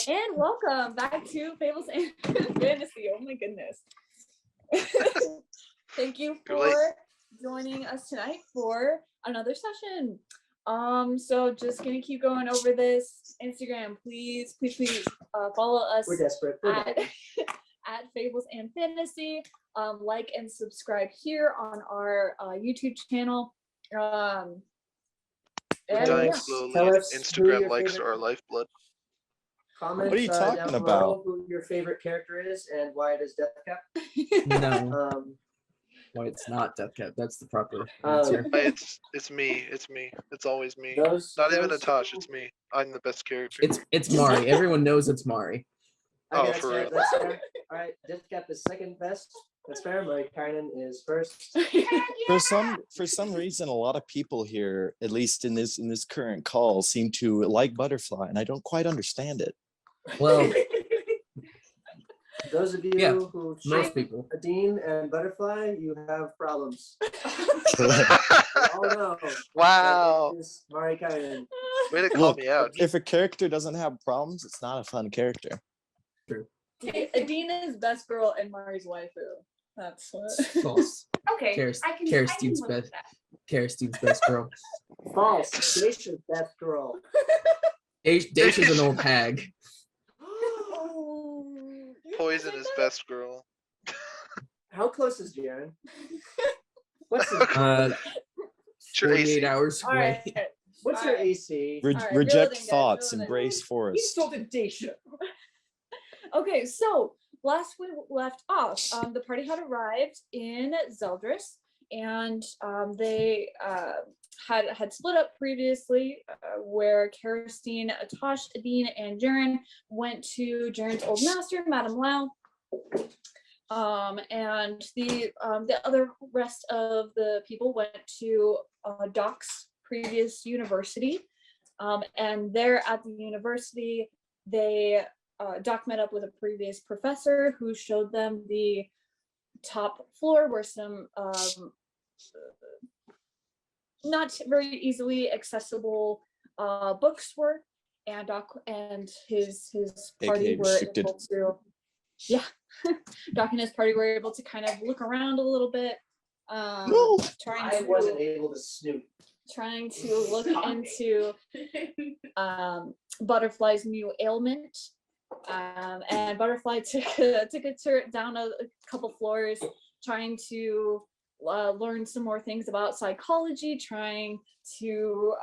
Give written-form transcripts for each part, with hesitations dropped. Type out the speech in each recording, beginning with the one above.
And welcome back to Fables and Fantasy. Oh my goodness. Thank you for joining us tonight for another session. So just gonna keep going over this. Instagram, please follow us. We're desperate. At Fables and Fantasy. Like and subscribe here on our YouTube channel. We're dying slowly. Instagram likes our lifeblood. Comments, what are you talking about? Who your favorite character is and why it is Deathcap? No. Why it's not Deathcap? That's the proper answer. It's me. It's always me. Not even Natash. It's me. I'm the best character. It's Mari. Everyone knows it's Mari. Okay, for real. That's fair. All right, Deathcap is second best. That's fair. Jarren is first. For some reason, a lot of people here, at least in this current call, seem to like Butterfly, and I don't quite understand it. Well, those of you who most people, Dean and Butterfly, you have problems. Oh no! Wow. Mari Jarren. Way to call me out. If a character doesn't have problems, it's not a fun character. True. Adina's best girl and Mari's waifu. That's what. False. Okay. Karistine's best girl. False. Dacia's best girl. Dacia's an old hag. Poison is best girl. How close is Jarren? What's his 48 hours away. Right. What's your AC? Reject thoughts, embrace forest. You stole the Dacia. Okay, so last we left off, the party had arrived in Zeldris, and they had split up previously, where Karistine, Atash, Adine, and Jarren went to Jarren's old master, Madame Lau, and the other rest of the people went to Doc's previous university, and there at the university, Doc met up with a previous professor who showed them the top floor where some not very easily accessible books were, and Doc and his party were able to, Doc and his party were able to kind of look around a little bit. I wasn't able to snoop. Trying to look into Butterfly's new ailment. And Butterfly took a tour down a couple floors, trying to learn some more things about psychology, trying to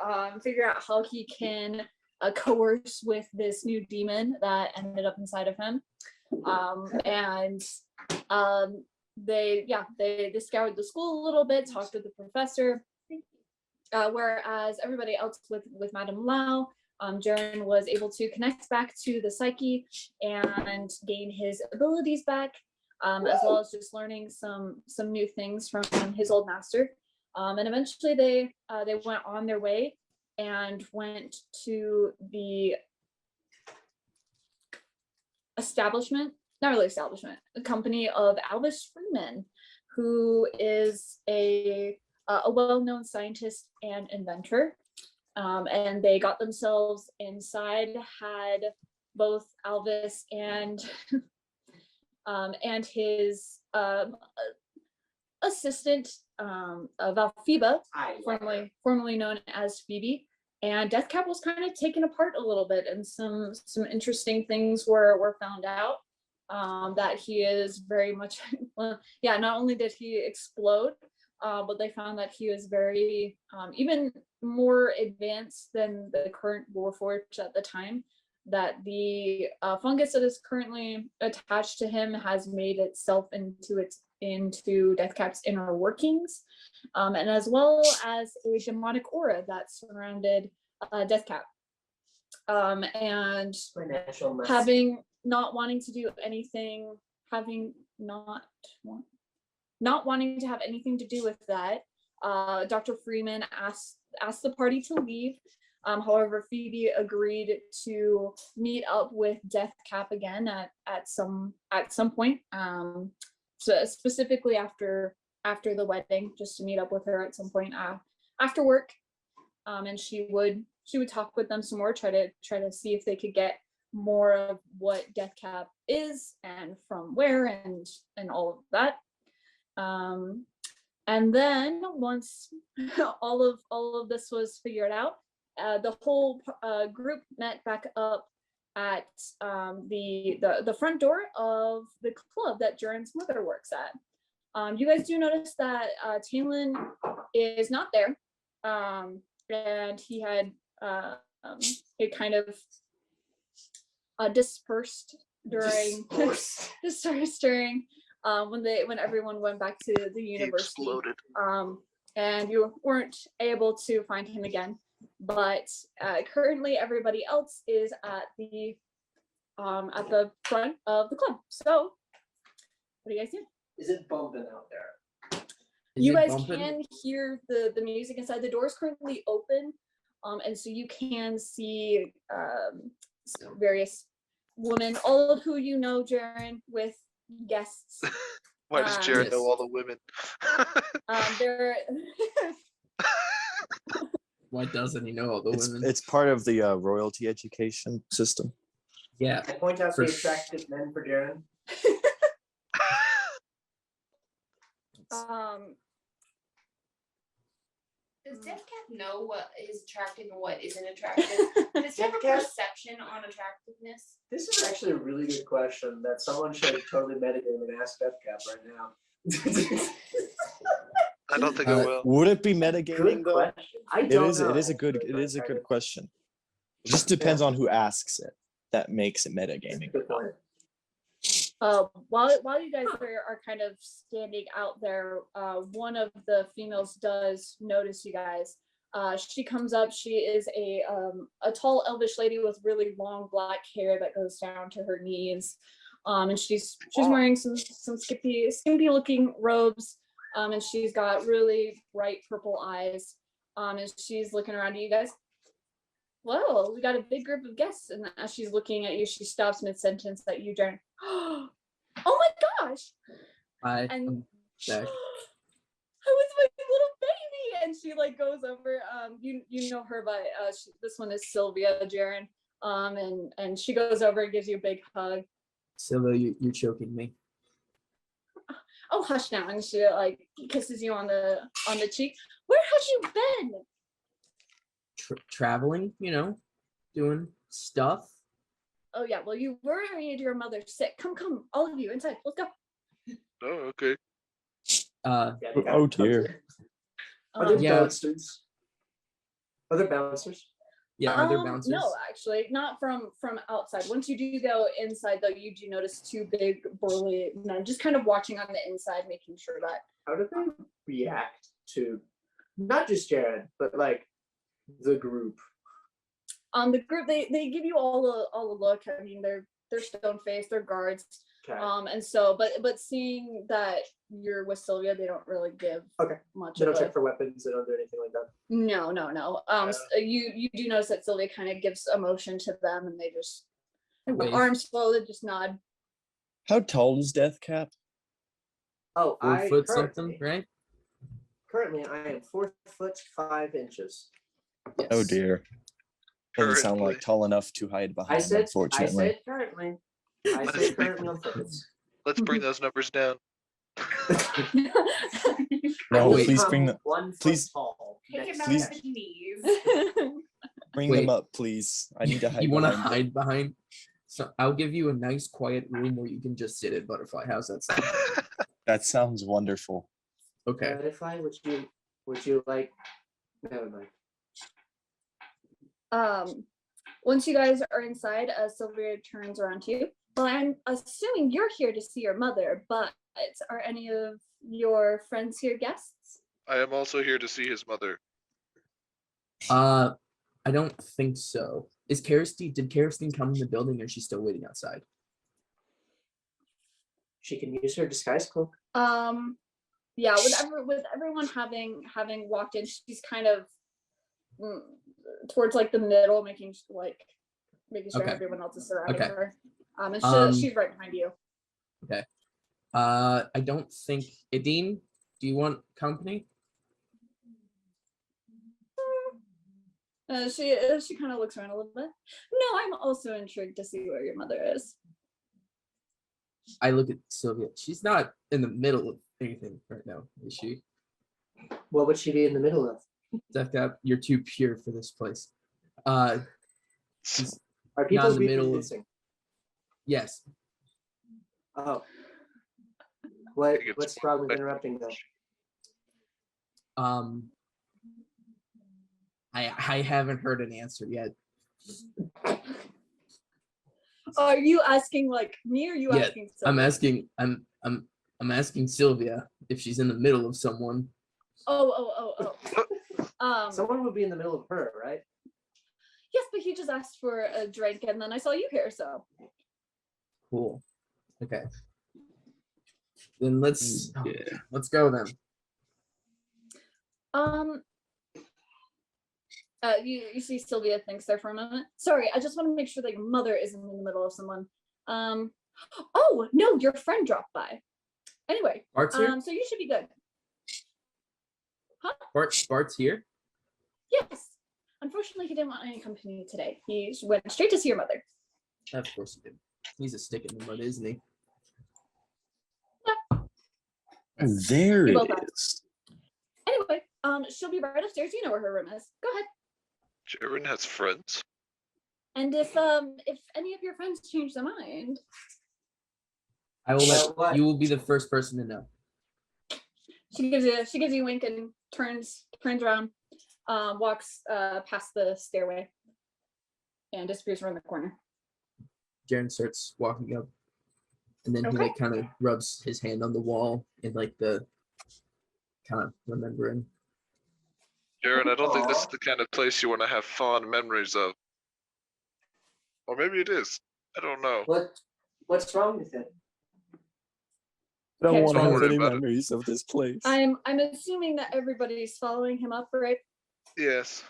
figure out how he can coerce with this new demon that ended up inside of him. They scoured the school a little bit, talked with the professor, whereas everybody else with Madame Lau, Jarren was able to connect back to the psyche and gain his abilities back, as well as just learning some new things from his old master. And eventually they went on their way and went to the a company of Alvis Freeman, who is a well-known scientist and inventor. And they got themselves inside, had both Alvis and his assistant, Valphiba, formerly known as Phoebe. And Deathcap was kind of taken apart a little bit, and some interesting things were found out. That he is very much, not only did he explode, but they found that he was very, even more advanced than the current Warforged at the time, that the fungus that is currently attached to him has made itself into Deathcap's inner workings, and as well as a demonic aura that surrounded Deathcap. And having not wanting to do anything, not wanting to have anything to do with that, Dr. Freeman asked the party to leave. However, Phoebe agreed to meet up with Deathcap again at some point. So specifically after the wedding, just to meet up with her at some point after work. And she would talk with them some more, try to see if they could get more of what Deathcap is and from where and all of that. And then once all of this was figured out, the whole group met back up at the front door of the club that Jarren's mother works at. You guys do notice that Talon is not there, and he had it kind of dispersed during when everyone went back to the He university. exploded. And you weren't able to find him again. But currently everybody else is at the front of the club. So what do you guys do? Is it bumping out there? You guys can hear the music inside. The door is currently open, and so you can see various women, all of who you know, Jarren, with guests. Why does Jarren Yes. know all the women? They're Why doesn't he know all the women? It's part of the royalty education system. Yeah. I point out For the attractive men for Jarren. Does Deathcap know what is attractive and what isn't attractive? Does he have a Deathcap- perception on attractiveness? This is actually a really good question that someone should totally metagame and ask Deathcap right now. I don't think I will. Would it be Good metagaming though? question. I It don't is. know. It is a good question. It just depends on who asks it. That makes it metagaming. Good point. while you guys are kind of standing out there, one of the females does notice you guys. She comes up. She is a tall elvish lady with really long black hair that goes down to her knees, and she's wearing some skimpy looking robes, and she's got really bright purple eyes, and she's looking around at you guys. Whoa, we got a big group of guests, and as she's looking at you, she stops mid-sentence at you, Jarren. Oh my gosh! I And back. I was my little baby, and she like goes over. You know her by this one is Sylvia, Jarren. And she goes over and gives you a big hug. Sylvia, you're choking me. Oh, hush now, and she like kisses you on the cheek. Where have you been? Traveling, doing stuff. Oh yeah, well you worried your mother sick. Come, all of you inside. Let's go. Oh, okay. Uh, Yeah, they Oh gotta- dear. Are there Yeah. bouncers? Are there bouncers? yeah, are there bouncers? No, actually, not from outside. Once you do go inside, though, you do notice two big burly men just kind of watching on the inside, making sure that. How do they react to not just Jarren, but like the group? The group they give you all a look. I mean, they're stone faced, they're guards. Okay. And so, but seeing that you're with Sylvia, they don't really give Okay. much. They don't of a- check for weapons. They don't do anything like that. No. Yeah. So you do notice that Sylvia kind of gives a motion to them, and they just Wave. arms folded, just nod. How tall is Deathcap? Oh, 4 foot something, right? Currently, I am 4'5". Yes. Oh dear. Doesn't sound like Currently. tall enough to hide I behind, said unfortunately. currently. I Let us said speak. currently on purpose. Let's bring those numbers down. No, wait. please bring them. 1 foot please- tall. Take him next out Please. of his knees. Bring Wait. them up, please. I need to hide. You want to behind them. hide behind? So I'll give you a nice quiet room where you can just sit at Butterfly. How's that sound? That sounds wonderful. Okay. Butterfly, would you like? Never mind. Once you guys are inside, Sylvia turns around to you. Well, I'm assuming you're here to see your mother, but are any of your friends here guests? I am also here to see his mother. I don't think so. Did Karistine come in the building, or is she still waiting outside? She can use her disguise cloak. Yeah, with everyone having walked in, she's kind of towards like the middle, making sure Okay. everyone else is surrounding Okay. her. And she's right behind you. I don't think. Edine, do you want company? She kind of looks around a little bit. No, I'm also intrigued to see where your mother is. I look at Sylvia. She's not in the middle of anything right now, is she? What would she be in the middle of? Deathcap, you're too pure for this place. She's Are not people in the middle of- missing? yes. Oh. think it's What's the problem with interrupting though? I haven't heard an answer yet. Are you asking like me or are you Yeah, asking I'm Sylvia? I'm asking Sylvia if she's in the middle of someone. Oh. Someone would be in the middle of her, right? Yes, but he just asked for a drink and then I saw you here, so. Cool. Okay. Then let's go then. You see Sylvia thinks there for a moment. Sorry, I just want to make sure that your mother isn't in the middle of someone. Oh no, your friend dropped by. Anyway, Bart's here? so you should be good. Huh? Bart's here? Yes. Unfortunately, he didn't want any company today. He went straight to see your mother. Of course he did. He's a stick in the mud, isn't he? There You it both are. is. Anyway, she'll be right upstairs. You know where her room is. Go ahead. Jarren has friends. And if any of your friends change their mind, I will let What? you will be the first person to know. she gives you a wink and turns around, walks past the stairway, and disappears around the corner. Jarren starts walking up, and then he Okay. like kind of rubs his hand on the wall in like the kind of remembering. Jarren, I don't think this is Aw. the kind of place you want to have fond memories of. Or maybe it is. I don't know. What's wrong with it? I don't Okay, want to don't have worry any about it. memories of this place. I'm assuming that everybody's following him up, right? Yes.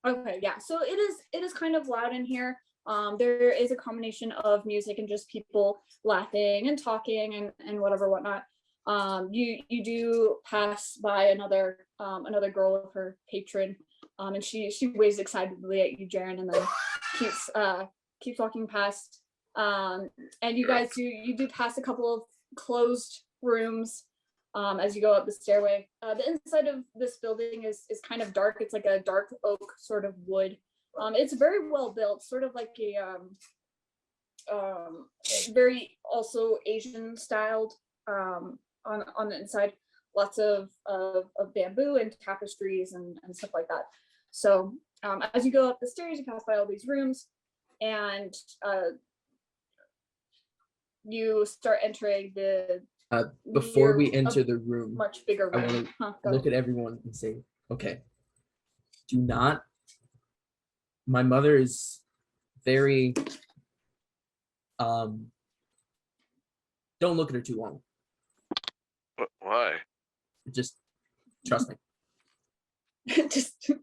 Okay, yeah. So it is kind of loud in here. There is a combination of music and just people laughing and talking and whatnot. You do pass by another girl with her patron, and she waves excitedly at you, Jarren, and then keeps walking past. And you guys do pass a couple of closed rooms as you go up the stairway. The inside of this building is kind of dark. It's like a dark oak sort of wood. It's very well built, sort of like a very also Asian styled on the inside. Lots of bamboo and tapestries and stuff like that. So as you go up the stairs, you pass by all these rooms, and you start entering the Before we near- enter a the room, much bigger I room. want to Go look ahead. at everyone and say, okay, do not. My mother is very. Don't look at her too long. Why? Just trust me. just don't.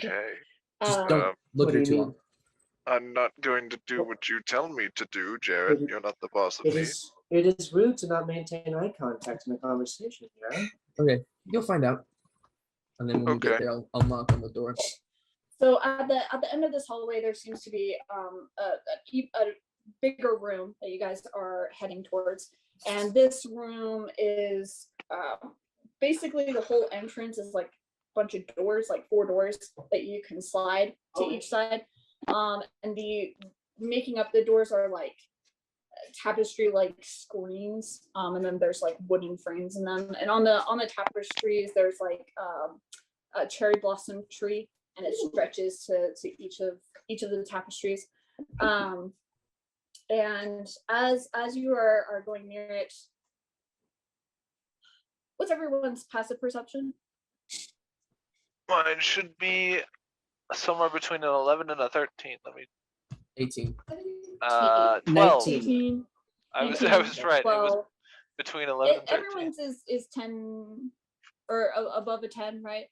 Okay. Just Um, don't look what at her do you too mean? long. I'm not going to do what you tell me to do, Jarren. It- You're not the boss of It me. is rude to not maintain eye contact in a conversation, right? Okay, you'll find out. And then when we get Okay. there, I'll knock on the door. So at the end of this hallway, there seems to be a bigger room that you guys are heading towards, and this room is basically the whole entrance is like a bunch of doors, like 4 doors that you can slide to each side, and the making up the doors are like tapestry like screens, and then there's like wooden frames in them, and on the tapestries there's like a cherry blossom tree, and it stretches to each of the tapestries. And as you are going near it, what's everyone's passive perception? Mine should be somewhere between an 11 and a 13. Let me. 18. 12. 19. 18, I was 18, right. It was 12. between 11 and 13. Everyone's is 10 or above a 10, right?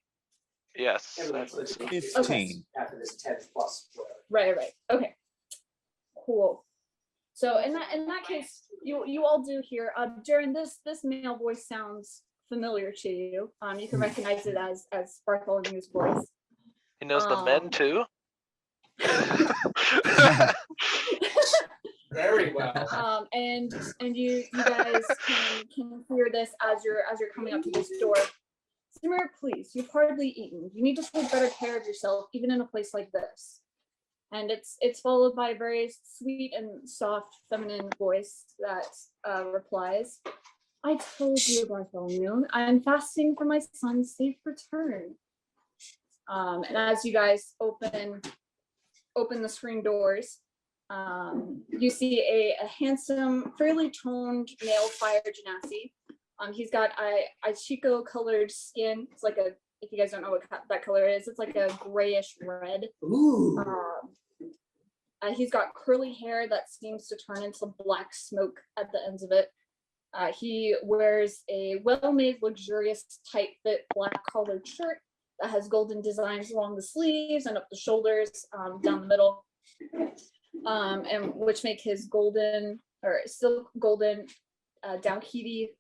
Yes. Everyone's I think so. 15. After this 10 plus. Right. Okay. Cool. So in that case, you all do hear, Jarren, this male voice sounds familiar to you. You can recognize it as Bartholumune's voice. He knows the men too. Very well. And you guys can hear this as you're coming up to this door. Samir, please, you've hardly eaten. You need to take better care of yourself, even in a place like this. And it's followed by a very sweet and soft feminine voice that replies, I told you, Bartholomune, I'm fasting for my son's safe return. And as you guys open the screen doors, you see a handsome, fairly toned male fire genasi. He's got a Chico colored skin. It's like if you guys don't know what that color is, it's like a grayish red. Ooh. He's got curly hair that seems to turn into black smoke at the ends of it. He wears a well-made, luxurious, tight-fit black collared shirt that has golden designs along the sleeves and up the shoulders, down the middle, and which make his golden or silk golden dowhidi.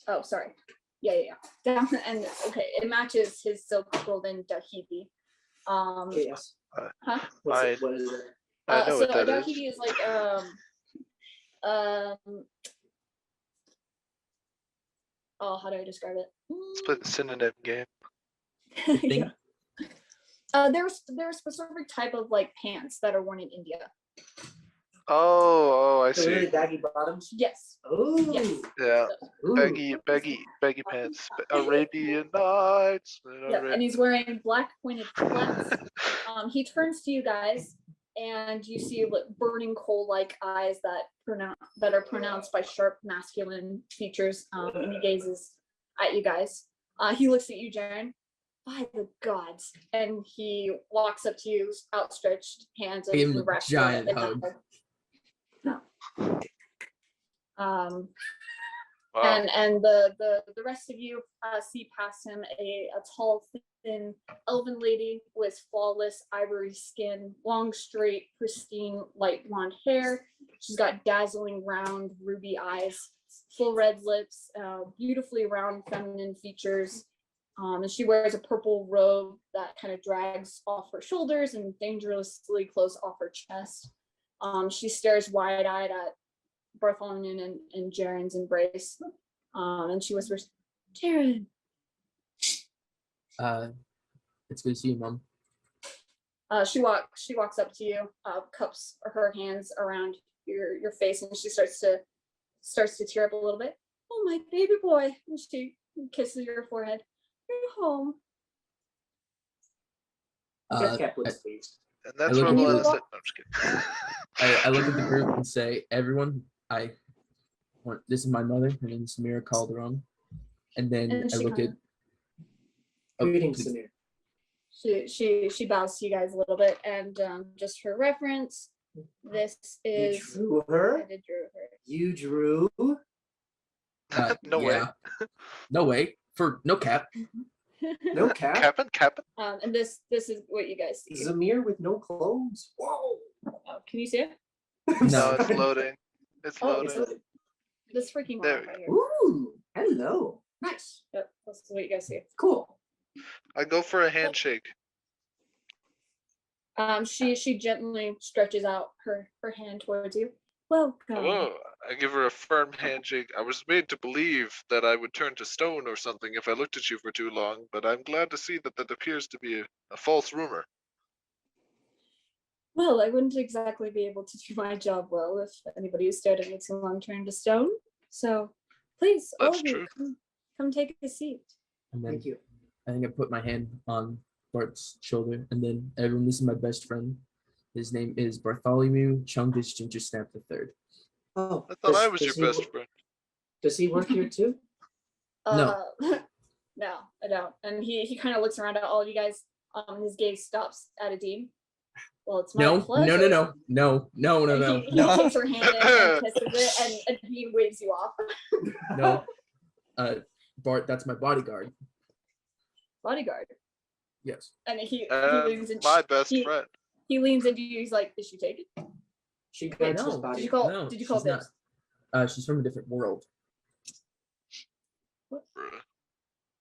Oh, sorry. Yeah. Down and okay, it matches his silk golden dowhidi. Yes. Huh? What is it? I know So what a that is. dowhidi is like oh, how do I describe it? Let's play the synonym game. Yeah. There's a specific type of like pants that are worn in India. Oh, I The really see. baggy bottoms? Yes. Oh. Yes. Yeah, Ooh. baggy pants. Arabian Nights. Yep. And he's wearing black pointed flats. He turns to you guys, and you see burning coal-like eyes that are pronounced by sharp masculine features. And he gazes at you guys. He looks at you, Jarren. By the gods! And he walks up to you, outstretched hands, Give him and a wraps you giant in that hug. hug. No. Wow. And the rest of you see past him a tall, thin, elven lady with flawless ivory skin, long, straight, pristine, light blonde hair. She's got dazzling, round, ruby eyes, full red lips, beautifully round, feminine features. And she wears a purple robe that kind of drags off her shoulders and dangerously close off her chest. She stares wide-eyed at Bartholomune and Jarren's embrace. And she whispers, Jarren. It's good to see you, Mom. She walks up to you, cups her hands around your face, and she starts to tear up a little bit. Oh, my baby boy. And she kisses your forehead. You're home. Deathcap looks pleased. And that's look where at Melissa you. said, no, I'm just kidding. I look at the group and say, everyone, this is my mother. Her name is Samira Calderon. And then And I she look at. kinda- Greetings, please. Samir. She bows to you guys a little bit, and just for reference, this You is drew I her? did drew her. You drew? No way. Yeah. No way. For no cap. No cap? Captain? And this is what you guys see. Zamir with no clothes? Whoa. Oh, can you see it? No, it's loading. It's Oh, loading. it's This freaking There one we right here. Ooh, hello. Nice. Yep, this is what you guys see. Cool. I go for a handshake. She gently stretches out her hand towards you. Welcome. Oh, I give her a firm handshake. I was made to believe that I would turn to stone or something if I looked at you for too long, but I'm glad to see that that appears to be a false rumor. Well, I wouldn't exactly be able to do my job well if anybody who stared at me too long turned to stone. So, please, all That's of you, true. come take a seat. And then Thank you. I think I put my hand on Bart's shoulder, and then everyone, this is my best friend. His name is Bartholomune Chungus Gingersnap III. Oh, I thought I was does your he best friend. Does he work here too? No. No, I don't. And he kind of looks around at all of you guys. His gaze stops at Adim. Well, it's my No, pleasure. no. And he takes her hand and kisses it, and Adim waves you off. No. Bart, that's my bodyguard. Bodyguard. Yes. And he leans in. My best friend. He leans into you. He's like, "Is she taken? She guards his no. body. Did you call? No, did you call she's not. this? She's from a different world. Bruh.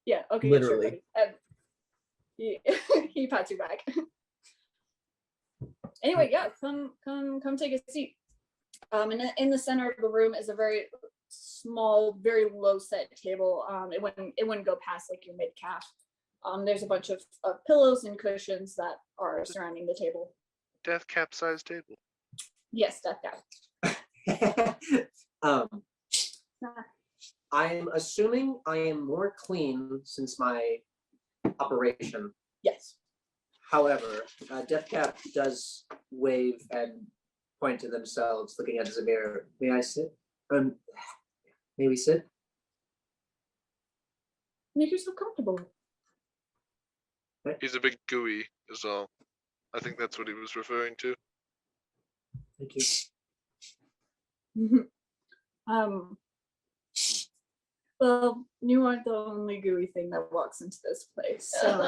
Yeah, okay, Literally. yeah, sure, buddy. He pats you back. Anyway, yeah, come take a seat. And in the center of the room is a very small, very low set table. It wouldn't go past like your mid calf. There's a bunch of pillows and cushions that are surrounding the table. Death cap size table. Yes, Death Cap. I'm assuming I am more clean since my operation. Yes. However, Death Cap does wave and point to themselves, looking at the mirror. May I sit? May we sit? Make yourself comfortable. He's a big gooey, is all. I think that's what he was referring to. Thank you. Well, you aren't the only gooey thing that walks into this place, so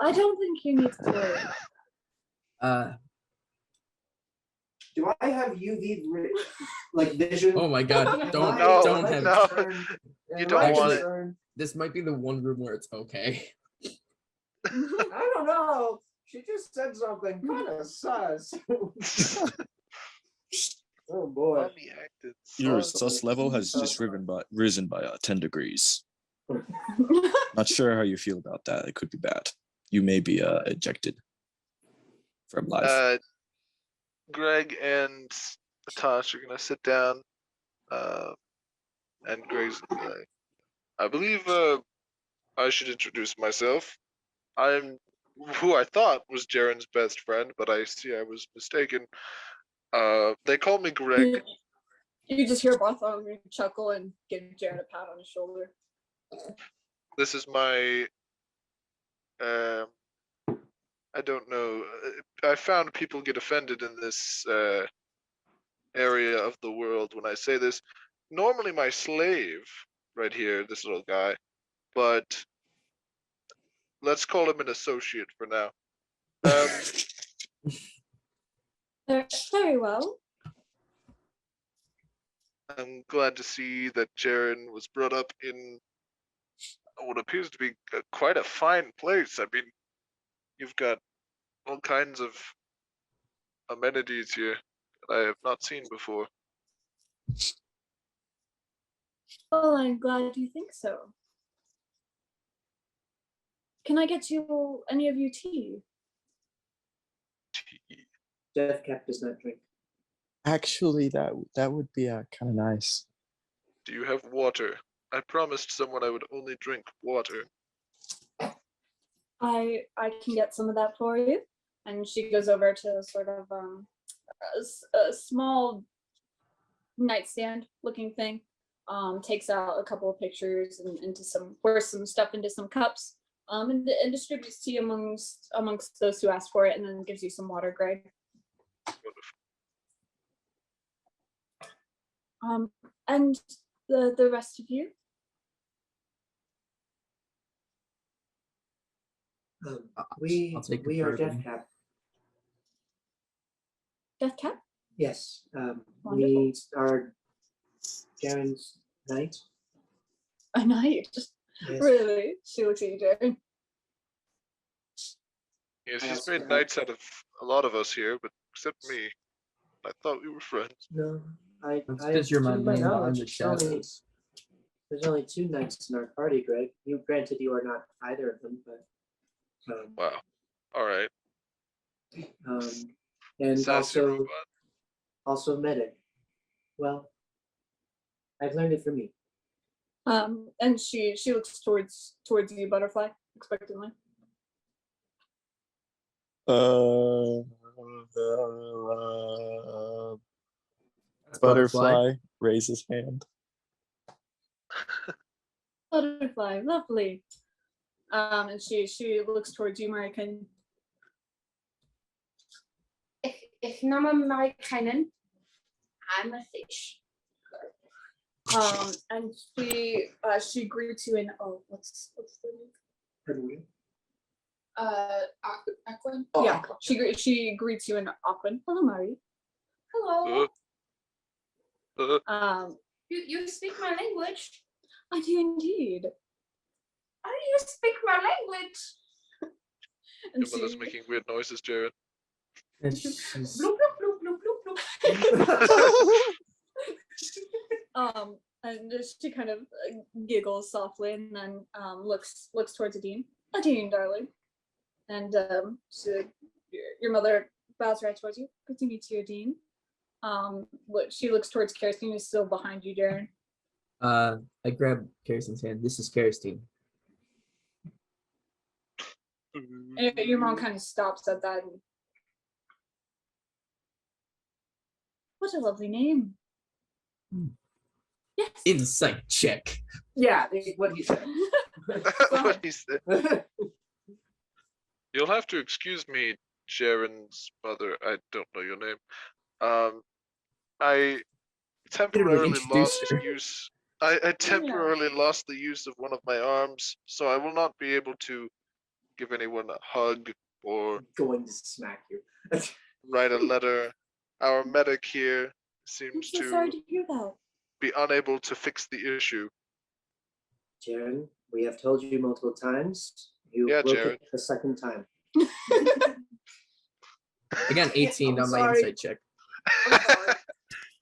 I don't think you need to worry. Do I have UV like vision? Oh my god, don't No, have no. You don't want it. This might be the one room where it's okay. I don't know. She just said something kind of sus. Oh boy. Mommy acted Your sus. sus level has just risen by 10 degrees. Not sure how you feel about that. It could be bad. You may be ejected from life. Greg and Tosh are gonna sit down, and Greg's like, I believe I should introduce myself. I'm who I thought was Jarren's best friend, but I see I was mistaken. They call me Greg. You just hear Bartholomew chuckle and give Jarren a pat on his shoulder. This is my I don't know. I found people get offended in this area of the world when I say this. Normally my slave right here, this little guy, but let's call him an associate for now. Very well. I'm glad to see that Jarren was brought up in what appears to be quite a fine place. I mean, you've got all kinds of amenities here that I have not seen before. Well, I'm glad you think so. Can I get you any of you tea? Death Cap does not drink. Actually, that would be kind of nice. Do you have water? I promised someone I would only drink water. I can get some of that for you. And she goes over to sort of a small nightstand looking thing. Takes out a couple of pictures and pours some stuff into some cups. And distributes tea amongst those who ask for it, and then gives you some water, Greg. And the rest of you? We I'll take the are bourbon. Death Cap. Death Cap? Yes. Wonderful. We are Jarren's knight. A knight? Yes. Really? She looks at you, Jarren. Yes, I he's also made have- knights out of a lot of us here, but except me. I thought we were friends. No, That's because you're my to my man behind knowledge, the there's shadows. only 2 knights in our party, Greg. Granted, you are not either of them, but Wow. All right. and Sassy also robot. also medic. Well, I've learned it from you. And she looks towards you, Butterfly, expectantly. Butterfly raises hand. Butterfly, lovely. And she looks towards you, Marican. Ich name Marikainen. I'm a fish. And she greets you in what's the name? Aquan. Yeah, she greets you in Aquan. Hello, Mari. Hello. Uh, You speak my language. I do indeed. you speak my language? And Your mother's making weird noises, Jarren. And she's- Bloop, bloop, bloop, bloop, bloop, bloop. And she kind of giggles softly and then looks towards Adine. Adine, darling. And your mother bows right towards you. Good to meet you, Adine. She looks towards Kirsten, who's still behind you, Jarren. I grab Kirsten's hand. This is Kirsten. And your mom kind of stops at that. And, what a lovely name. Yes. Insight check. Yeah, what he said. What he said. You'll have to excuse me, Jarren's mother. I don't know your name. I temporarily introduce lost her. use. I temporarily lost the use of one of my arms, so I will not be able to give anyone a hug or Going to smack you. write a letter. Our medic here I'm seems so sorry to to hear that. be unable to fix the issue. Jarren, we have told you multiple times. You Yeah, will Jarren. get the second time. I got an 18 I'm on my sorry. insight check. I'm sorry.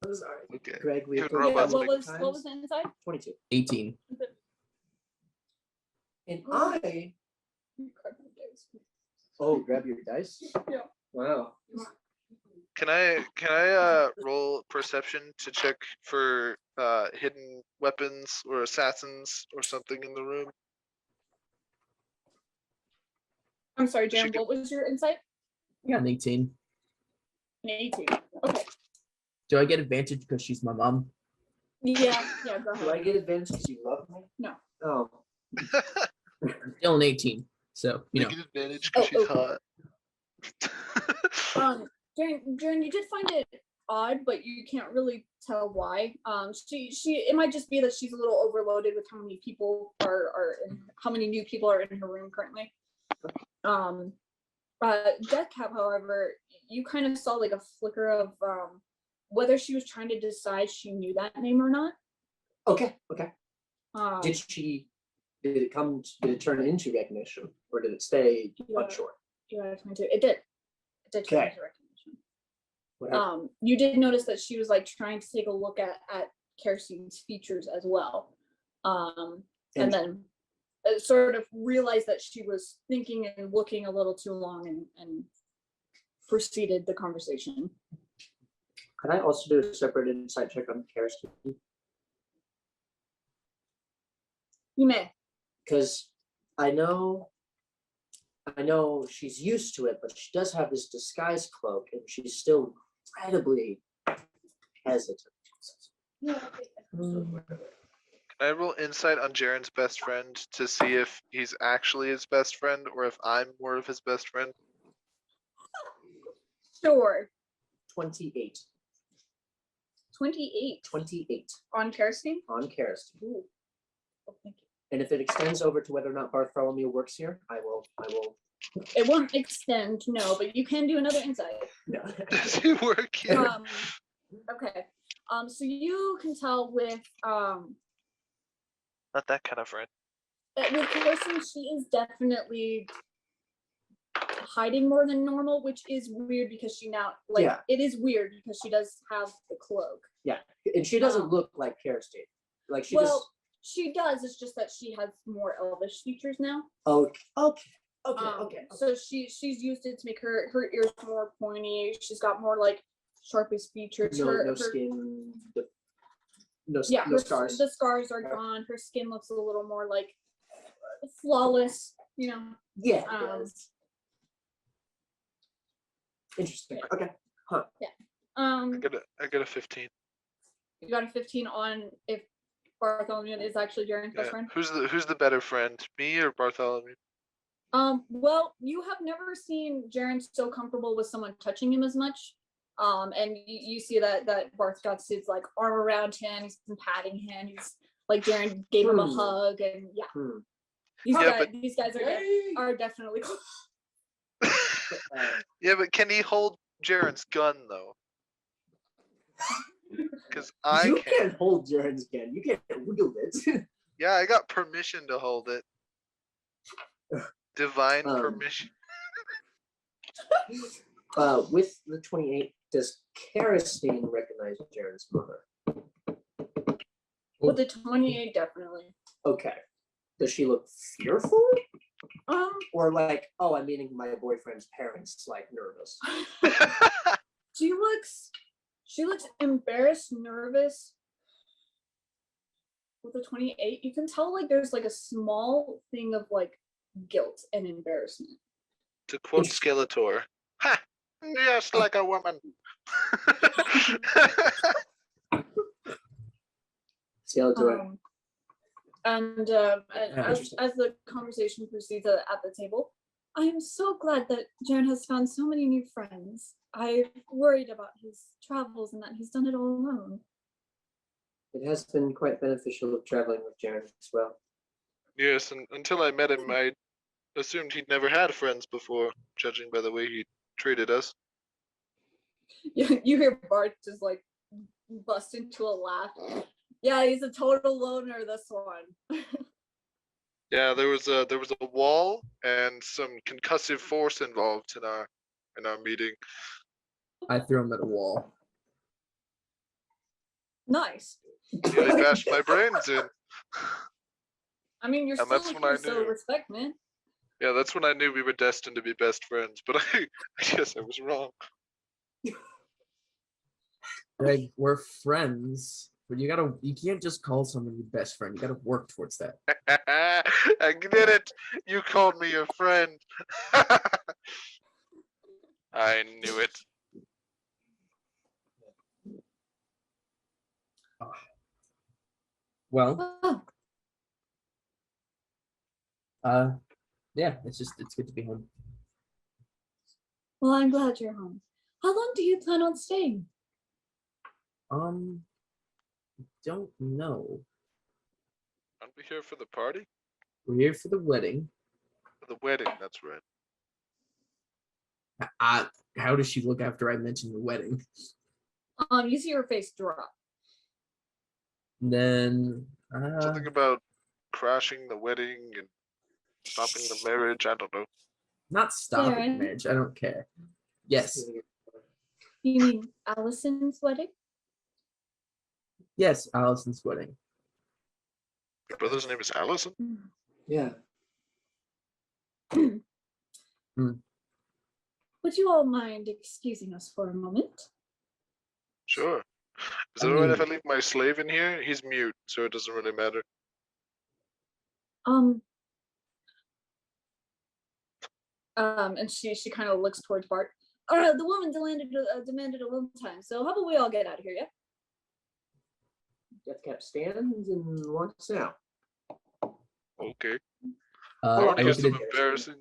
I'm sorry. Okay. Greg, we have Even told you robots Yeah, make multiple what was times. the inside? 22. 18. And I grab your dice. Yeah. Wow. Can I roll perception to check for hidden weapons or assassins or something in the room? I'm sorry, She Jarren, could- what was your insight? I got an 18. An 18. Okay. Do I get advantage because she's my mom? Yeah, go Do I ahead. get advantage because you love me? No. Oh. Still an 18. So, you You know. get advantage because she's hot. Jarren, you did find it odd, but you can't really tell why. It might just be that she's a little overloaded with how many people how many new people are in her room currently. Deathcap, however, you kind of saw like a flicker of whether she was trying to decide she knew that name or not. Okay. Um, Did it turn into recognition, or did it stay Yeah. unsure? you had a 22. It did. It did turn Okay. into recognition. What happened? You did notice that she was like trying to take a look at Kirsten's features as well. And And- then sort of realized that she was thinking and looking a little too long and proceeded the conversation. Could I also do a separate insight check on Kirsten? You may. Because I know she's used to it, but she does have this disguise cloak, and she's still incredibly hesitant. Can I roll insight on Jarren's best friend to see if he's actually his best friend or if I'm more of his best friend? Sure. 28. 28 28 on Kirsten. on Kirsten. Ooh. Oh, thank you. And if it extends over to whether or not Bartholomew works here, I will. It won't extend, no, but you can do another insight. No. Does he work here? Okay. So you can tell with Not that kind of friend. with Kirsten, she is definitely hiding more than normal, which is weird because she now Yeah. it is weird because she does have the cloak. And she doesn't look like Kirsten. Like she She does, it's just that she has more elvish features now. Okay. So she's used it to make her ears more pointy. She's got more like sharpest features. No skin. No her scars. The scars are gone. Her skin looks a little more like flawless, you know. Yeah. it Um, does. Interesting. Okay. I got a 15. You got a 15 on if Bartholomew is actually Jarren's best Yeah. friend. Who's the better friend, me or Bartholomew? Well, you have never seen Jarren so comfortable with someone touching him as much. And you see that Barth got his like arm around him, he's been patting him, he's like Jarren gave him a hug, and yeah. These guys are definitely close. Yeah, but can he hold Jarren's gun though? Because I You can't. can't hold Jarren's gun. You can't wield it. Yeah, I got permission to hold it. Divine Um, permission. With the 28, does Karastine recognize Jarren's mother? With the 28, definitely. Okay. Does she look fearful? Um, Or like, oh, I'm meeting my boyfriend's parents, like nervous? she looks embarrassed, nervous. With the 28, you can tell like there's like a small thing of like guilt and embarrassment. To quote Skeletor, ha! Yes, like a woman. Skeletor. And as the conversation proceeds at the table, I am so glad that Jarren has found so many new friends. I worried about his travels and that he's done it all alone. It has been quite beneficial traveling with Jarren as well. Yes, and until I met him, I assumed he'd never had friends before, judging by the way he treated us. You hear Bart just like bust into a laugh. Yeah, he's a total loner, this one. Yeah, there was a wall and some concussive force involved in our meeting. I threw him at a wall. Nice. Yeah, he bashed my brains in. I mean, you're And still that's when here, I so knew. respect, man. Yeah, that's when I knew we were destined to be best friends, but I guess I was wrong. Greg, we're friends, but you can't just call someone your best friend. You gotta work towards that. I did it. You called me your friend. I knew it. Well, Oh, yeah, it's good to be home. well, I'm glad you're home. How long do you plan on staying? Don't know. Aren't we here for the party? We're here for the wedding. For the wedding, that's right. How does she look after I mention the wedding? You see her face drop. And then Something about crashing the wedding and stopping the marriage. I don't know. not stopping Jarren? marriage. I don't care. Yes. You mean Allison's wedding? Yes, Allison's wedding. Your brother's name is Allison? Yeah. Would you all mind excusing us for a moment? Sure. Is I it alright if I mean- leave my slave in here? He's mute, so it doesn't really matter. And she kind of looks towards Bart. The woman demanded alone time, so how about we all get out of here, yeah? Deathcap stands and walks out. Okay. I I want to hear look at some it, embarrassing.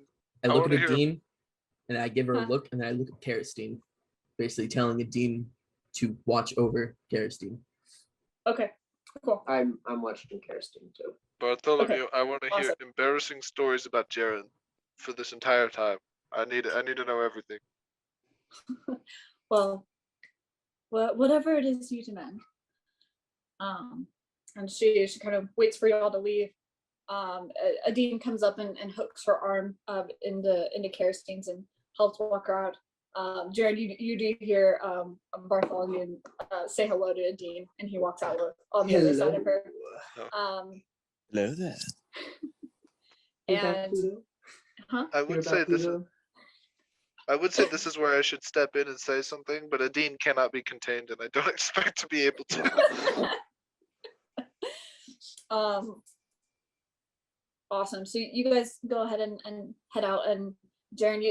I look wanna at hear- Adine, and I give her a Huh. look, and I look at Karastine, basically telling Adine to watch over Karastine. Okay, cool. I'm watching Karastine too. Bartholomew, I want to hear Awesome. embarrassing stories about Jarren for this entire time. I need to know everything. Well, whatever it is you demand. And she kind of waits for y'all to leave. Adine comes up and hooks her arm into Karastine's and helps walk her out. Jarren, you do hear Bartholomew say hello to Adine, and he walks out on the other side of her. Hello there. And I would say this is. I would say this is where I should step in and say something, but Adine cannot be contained, and I don't expect to be able to. Awesome. So you guys go ahead and head out, and Jarren,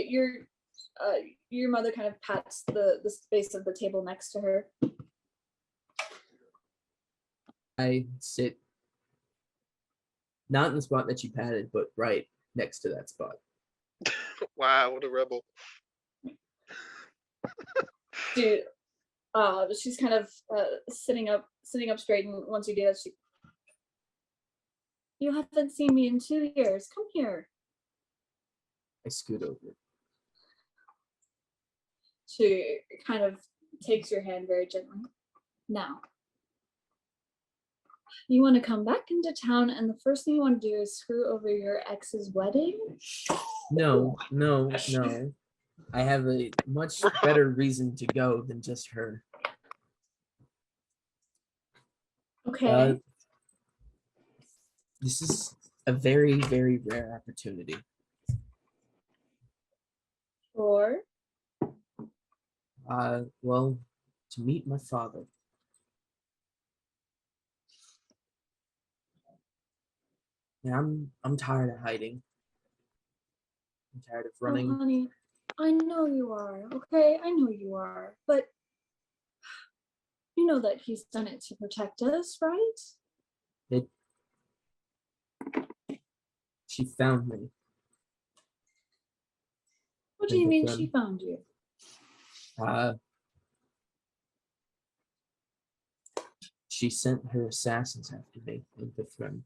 your mother kind of pats the space of the table next to her. I sit not in the spot that she patted, but right next to that spot. Wow, what a rebel! She's kind of sitting up straight, and once you do that, you haven't seen me in 2 years. Come here. I scoot over. She kind of takes your hand very gently. Now, You want to come back into town, and the first thing you want to do is screw over your ex's wedding? No. I have a much better reason to go than just her. Okay. This is a very, very rare opportunity. Or Well, to meet my father. Yeah, I'm tired of hiding. I'm tired of running. Oh, honey, I know you are. Okay, I know you are. But you know that he's done it to protect us, right? She found me. What do you mean Thank she you. found you? She sent her assassins after me and the friend.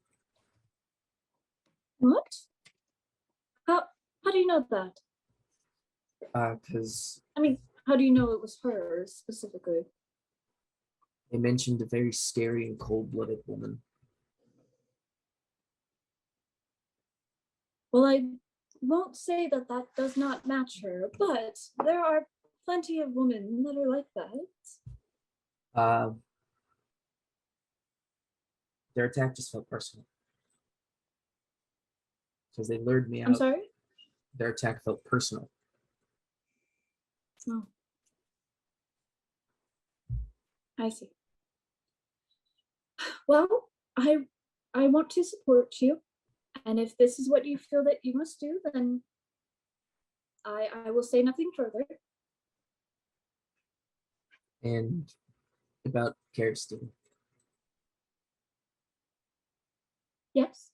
What? How do you know that? Because I mean, how do you know it was her specifically? they mentioned a very scary and cold-blooded woman. Well, I won't say that that does not match her, but there are plenty of women that are like that. Their attack just felt personal. Because they lured me out. I'm sorry? Their attack felt personal. Oh. I see. Well, I want to support you, and if this is what you feel that you must do, then I will say nothing further. And about Kirsten. Yes.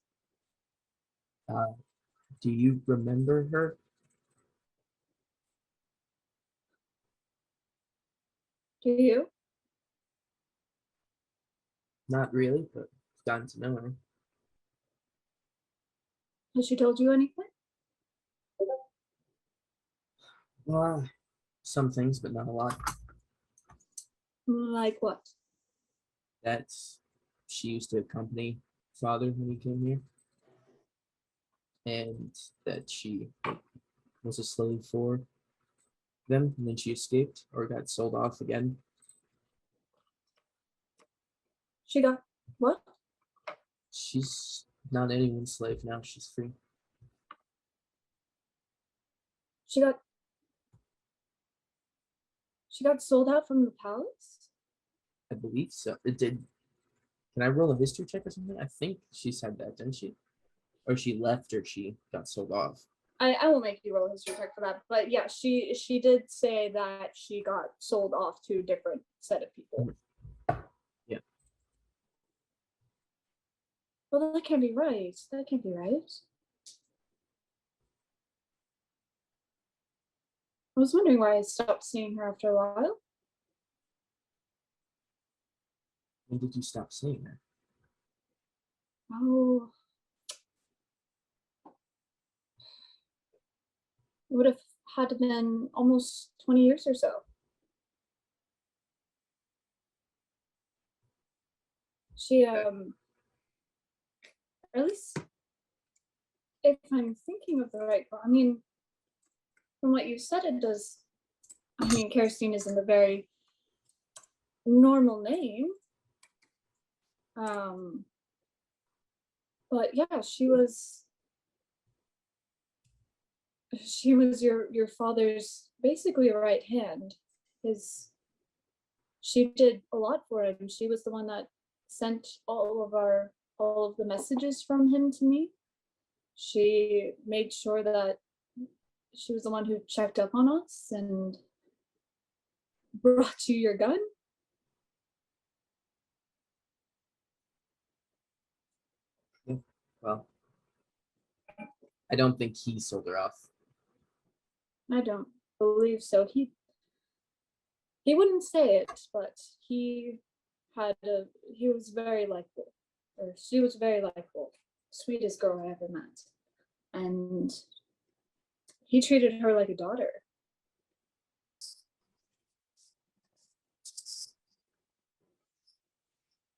Do you remember her? Do you? Not really, but gotten to know her. Has she told you anything? Some things, but not a lot. Like what? That's she used to accompany father when he came here, and that she was a slave for them, and then she escaped or got sold off again. She got what? She's not anyone's slave now. She's free. She got sold out from the palace? I believe so. It did. Can I roll a history check or something? I think she said that, didn't she? Or she left, or she got sold off. I will make you roll a history check for that. But yeah, she did say that she got sold off to a different set of people. Yeah. Well, that can't be right. That can't be right. I was wondering why I stopped seeing her after a while. When did you stop seeing her? Oh. It would have had been almost 20 years or so. She, or at least if I'm thinking of the right girl, I mean, from what you said, it does. I mean, Kirsten isn't a very normal name. But yeah, she was your father's basically a right hand. She did a lot for him. She was the one that sent all of the messages from him to me. She made sure that she was the one who checked up on us and brought you your gun. Well, I don't think he sold her off. I don't believe so. He wouldn't say it, but he was very likable, or she was very likable, sweetest girl I ever met, and he treated her like a daughter.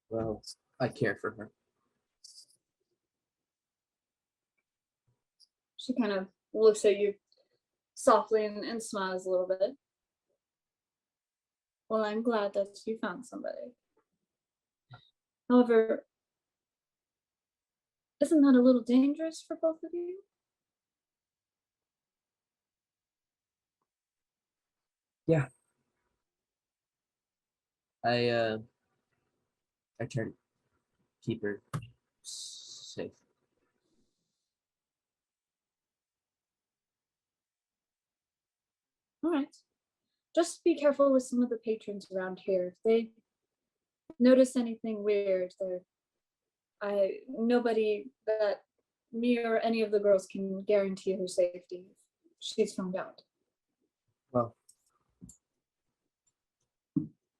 Well, I care for her. She kind of looks at you softly and smiles a little bit. Well, I'm glad that you found somebody. However, isn't that a little dangerous for both of you? Yeah. I try to keep her safe. All right. Just be careful with some of the patrons around here. If they notice anything weird, nobody that me or any of the girls can guarantee her safety if she's found out. Well,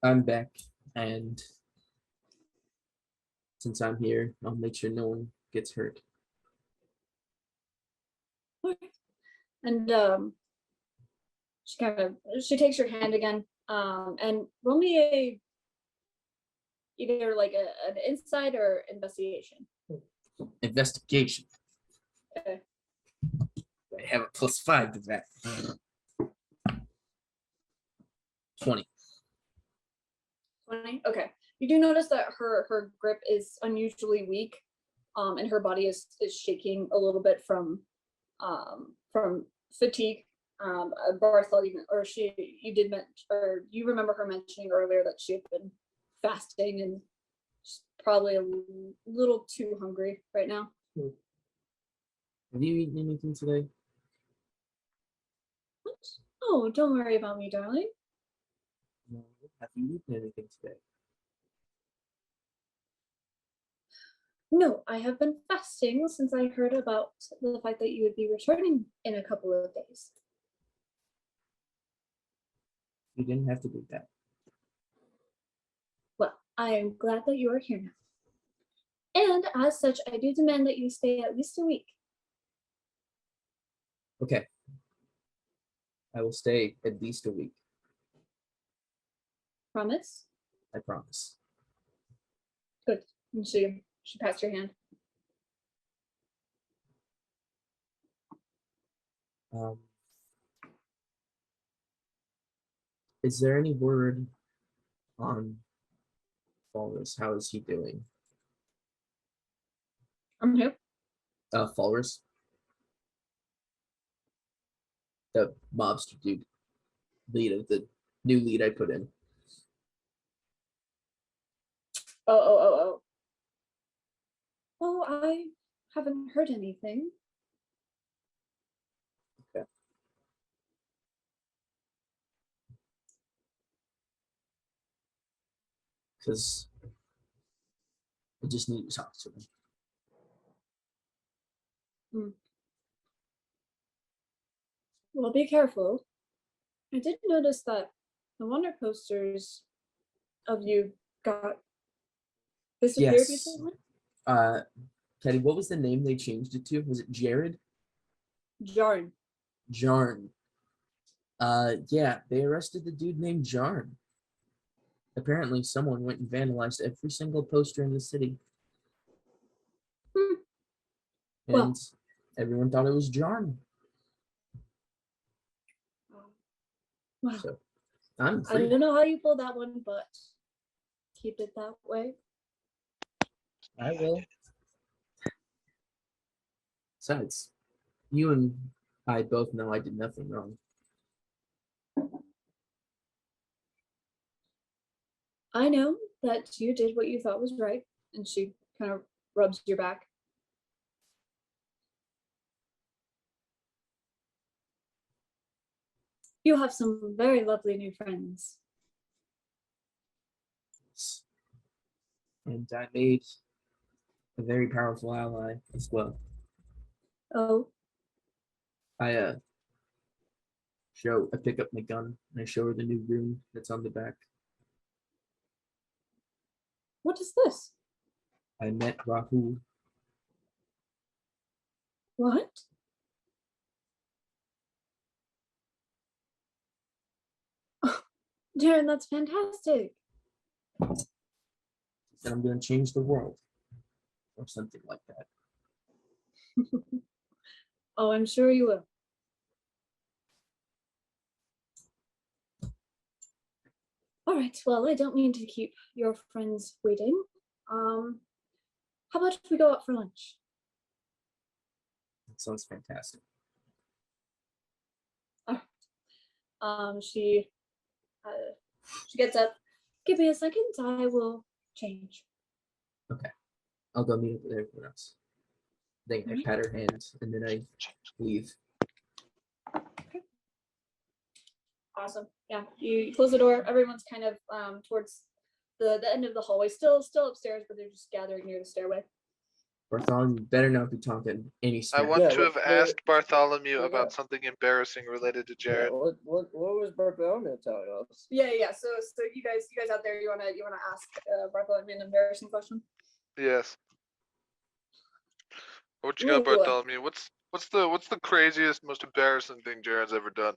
I'm back, and since I'm here, I'll make sure no one gets hurt. And she takes your hand again, and roll me either like an insight or investigation. Investigation. Okay. I have a +5 to that. 20. 20. Okay. You do notice that her grip is unusually weak, and her body is shaking a little bit from fatigue. Bartholomune, or you remember her mentioning earlier that she had been fasting and she's probably a little too hungry right now. Have you eaten anything today? What? Oh, don't worry about me, darling. No. Have you eaten anything today? No, I have been fasting since I heard about the fact that you would be returning in a couple of days. You didn't have to do that. Well, I am glad that you are here now. And as such, I do demand that you stay at least a week. Okay. I will stay at least a week. Promise? I promise. Good. And she pats your hand. Is there any word on Walrus? How is he doing? I'm here. Walrus. The mobster dude. Lead of the new lead I put in. Oh. Oh, I haven't heard anything. Okay. Because I just need to talk to him. Well, be careful. I did notice that the wonder posters of you got disappeared Yes. recently. Teddy, what was the name they changed it to? Was it Jared? Jarren. Jarren. Yeah, they arrested the dude named Jarren. Apparently, someone went and vandalized every single poster in the city. And Well, everyone thought it was Jarren. wow. So, I'm I free. don't know how you pulled that one, but keep it that way. I will. Besides, you and I both know I did nothing wrong. I know that you did what you thought was right, and she kind of rubs your back. You have some very lovely new friends. And I made a very powerful ally as well. Oh, I pick up my gun and I show her the new rune that's on the back. what is this? I met Rahul. What? Oh, Jarren, that's fantastic. and I'm going to change the world, or something like that. Oh, I'm sure you will. All right, well, I don't mean to keep your friends waiting. How about if we go out for lunch? That sounds fantastic. She gets up. Give me a second, I will change. I'll go meet up with everyone else. Then I pat her hand, and then I leave. Awesome. Yeah, you close the door. Everyone's kind of towards the end of the hallway. Still upstairs, but they're just gathering near the stairway. Bartholomew, you better not be talking any I smack. want Yeah, to have what- asked Bartholomew what about about- something embarrassing related to Yeah, Jarren. what was Bartholomune telling us? Yeah. So you guys out there, you wanna ask Bartholomew an embarrassing question? Yes. What you got, Ooh. Bartholomew? What's the craziest, most embarrassing thing Jarren's ever done?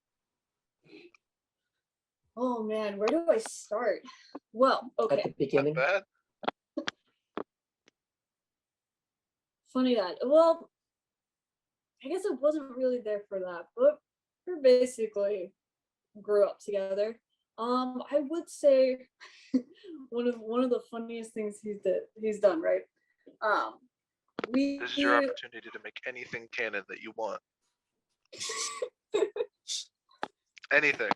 Oh man, where do I start? Well, At okay. the Not beginning? bad. Funny that. Well, I guess it wasn't really there for that, but we basically grew up together. I would say one of the funniest things he's done, right? We This is your opportunity to make anything canon that you want. Anything.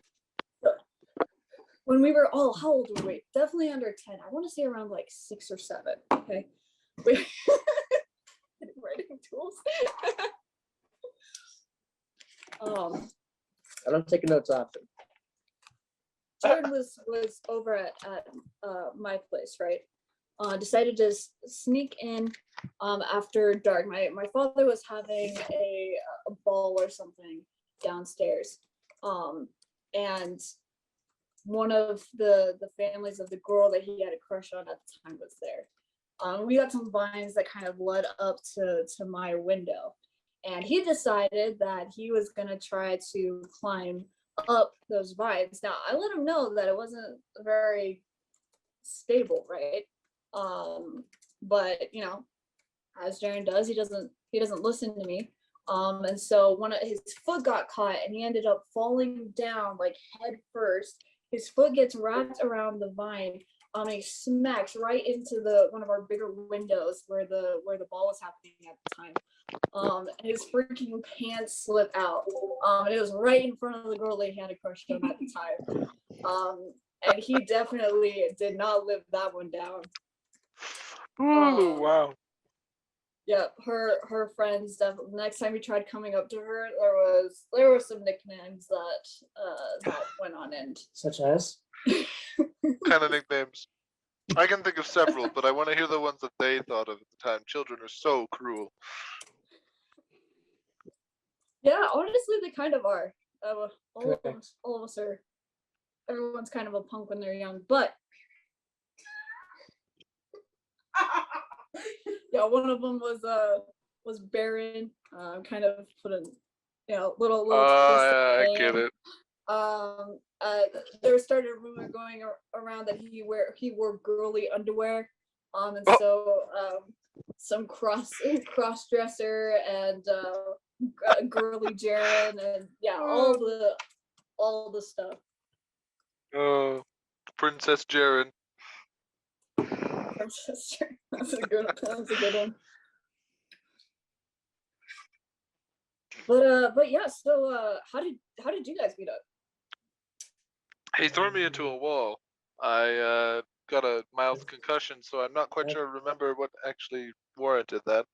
when we were how old were we? Definitely under 10. I want to say around like 6 or 7. Okay. Writing tools. I don't take notes often. Jared was over at my place, right? Decided to sneak in after dark. My father was having a ball or something downstairs, and one of the families of the girl that he had a crush on at the time was there. We got some vines that kind of led up to my window, and he decided that he was gonna try to climb up those vines. Now I let him know that it wasn't very stable, right? But as Jarren does, he doesn't listen to me. And so his foot got caught and he ended up falling down like head first. His foot gets wrapped around the vine. And he smacks right into one of our bigger windows where the ball was happening at the time. And his freaking pants slip out. And it was right in front of the girl that he had a crush on at the time. And he definitely did not live that one down. Ooh, wow. Yeah, her friends definitely. Next time we tried coming up to her, there were some nicknames that went on end. Such as? Kind of nicknames. I can think of several, but I want to hear the ones that they thought of at the time. Children are so cruel. Yeah, honestly, they kind of are. Correct. All of us are. Everyone's kind of a punk when they're young, but yeah, one of them was Baron. Kind of put a little twist. I get it. There started a rumor going around that he wore girly underwear, and so some cross dresser and girly Jarren and all the stuff. Oh, Princess Jarren. That's a good one. But yeah, so how did you guys meet up? He threw me into a wall. I got a mild concussion, so I'm not quite sure I remember what actually warranted that.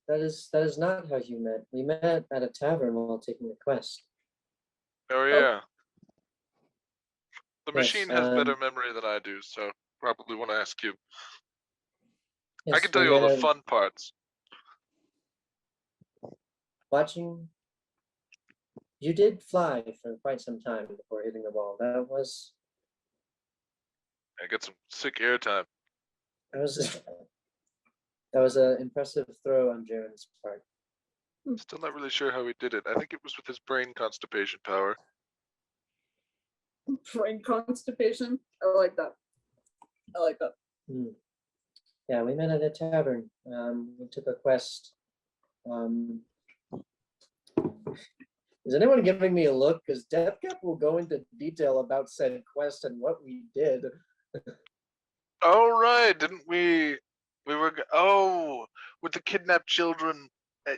That is not how you met. We met at a tavern while taking a quest. Oh yeah. The Yes, machine has better memory than I do, so probably want to ask you. I Yes, can tell we you all met the at- fun parts. Watching. You did fly for quite some time before hitting the wall. That was I get some sick airtime. that was an impressive throw on Jarren's part. Still not really sure how he did it. I think it was with his brain constipation power. Brain constipation. I like that. Hmm. Yeah, we met at a tavern. We took a quest. Is anyone giving me a look? Because Deathcap will go into detail about said quest and what we did. Oh right, didn't we? We were with the kidnapped children.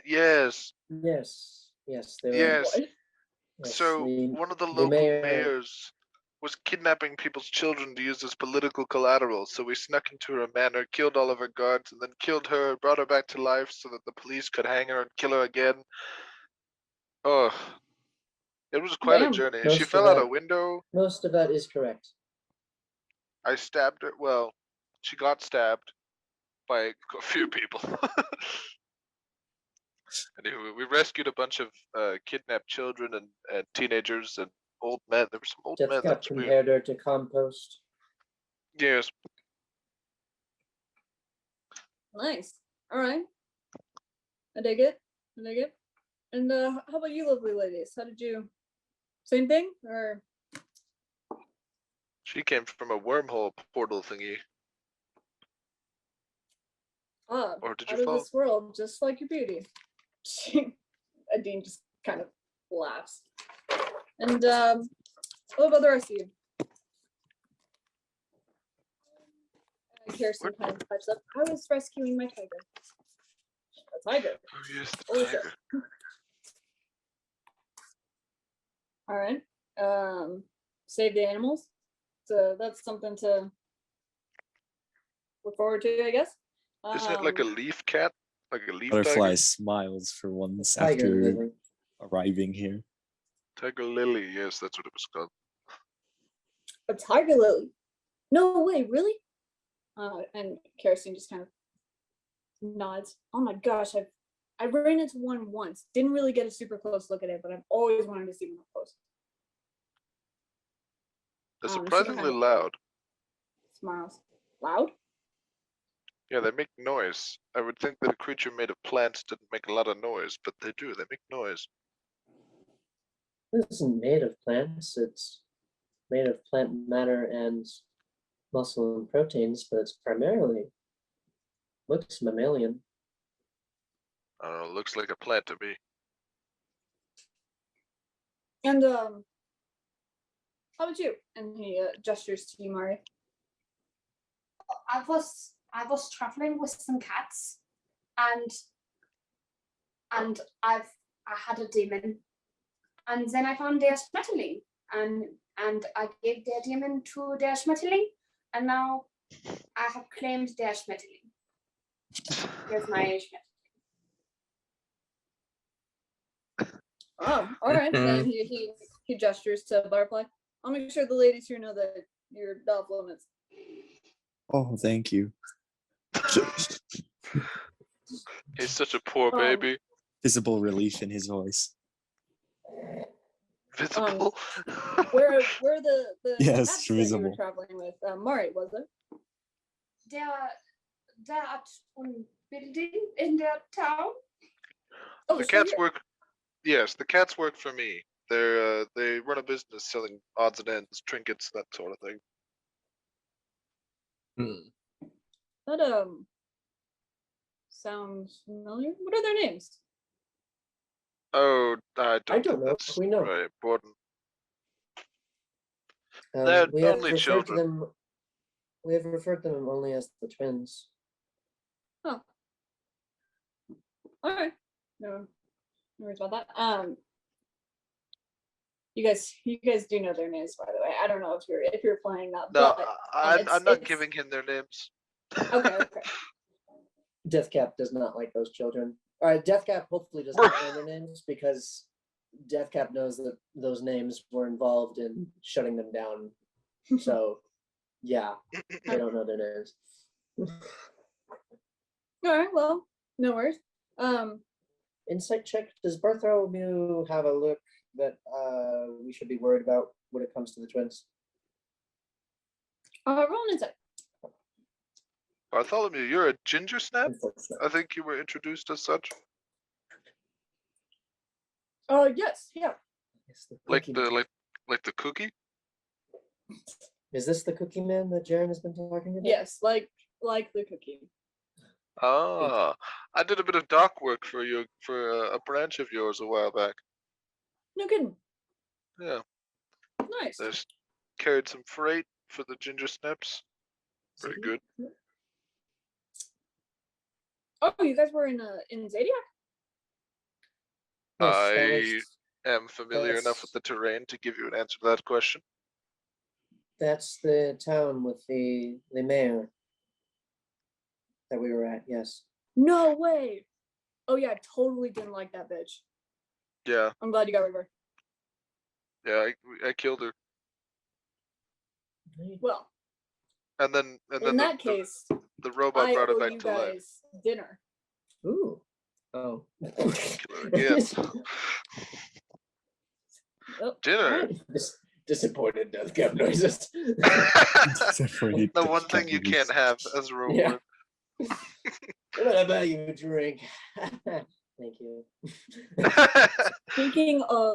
Yes, Yes, they were. yes. Yes, So the- one of the the local mayor- mayors was kidnapping people's children to use as political collateral. So we snuck into her manor, killed all of her guards, and then killed her, brought her back to life so that the police could hang her and kill her again. Oh, it was quite a Damn. journey. Most She of fell out a that- window. Most of that is correct. I stabbed her. Well, she got stabbed by a few people. Anyway, we rescued a bunch of kidnapped children and teenagers and old men. There were some old men. Deathcap That's weird. compared her to compost. Yes. Nice. All right. I dig it. And how about you, lovely ladies? How did you? Same thing, or She came from a wormhole portal thingy. Or did you out of fall? this world, just like your beauty? Adine just kind of laughs. And what about the rest of you? Kirsten kind of pipes up. I was rescuing my tiger. A tiger. Oh yes, the Holy shit. tiger. All right. Save the animals. So that's something to look forward to, I guess. Isn't it like a leaf cat? Like a leaf Butterfly tiger? smiles for once Tiger after lily. arriving here. Tiger lily, yes, that's what it was called. a tiger lily? No way, really? And Kerosene just kind of nods. Oh my gosh, I ran into one once. Didn't really get a super close look at it, but I've always wanted to see one up close. They're She surprisingly kind of loud. smiles. Loud? Yeah, they make noise. I would think that a creature made of plants didn't make a lot of noise, but they do. They make noise. This isn't made of plants. It's made of plant matter and muscle and proteins, but it's primarily looks mammalian. I don't know, looks like a plant to me. And how about you? And he gestures to you, Mari. I was traveling with some cats, and I had a demon, and then I found their Schmetterling, and I gave their demon to their Schmetterling, and now I have claimed their Schmetterling. Here's my Schmetterling. Oh, all right. Then he gestures to Butterfly. I'll make sure the ladies here know that you're Bartholomune. Oh, thank you. He's such a poor Um, baby. Visible relief in his voice. Visible. Where the Yes, cats that you visible. were traveling with? Mari, was it? They're at one building in their town. Oh, The so cats you're- work. Yes, the cats work for me. They run a business selling odds and ends, trinkets, that sort of thing. That sounds familiar. What are their names? Oh, I don't, don't think know. that's We know. very important. They're We have only referred children. to them. We have referred to them only as the twins. Oh. All right. No worries about that. You guys do know their names, by the way. I don't know if you're playing that. No, but, I'm it's- not it's- giving him their names. Okay. Deathcap does not like those children. All right, Deathcap hopefully does not know their names because Deathcap knows that those names were involved in shutting them down. So, yeah, they don't know their names. All right. Well, no worries. Insight check. Does Bartholomew have a look that we should be worried about when it comes to the twins? Roll an insight. Bartholomew, you're a ginger snap? Unfortunately. I think you were introduced as such. Yes. Yeah. Yes, the Like cookie the man. like the cookie? Is this the cookie man that Jarren has been talking about? Yes. Like the cookie. Ah, I did a bit of dock work for you for a branch of yours a while back. No kidding. Yeah, Nice. I just carried some freight for the ginger snaps. Pretty good. Oh, you guys were in Zodiac? Yes, that I was, am familiar enough with the terrain to give you an answer to that question. that's the town with the mayor that we were at, yes. No way. Oh yeah, I totally didn't like that bitch. Yeah, I'm glad you got rid of her. yeah, I killed her, Well, and then in that case, the robot I brought her owe back you to life. guys dinner. Ooh. Oh. Kill her again. Oh, Dinner. Disappointed death cap noises. Except for he The one thing you can't have as a robot. Yeah. What about you, drink? Thank you.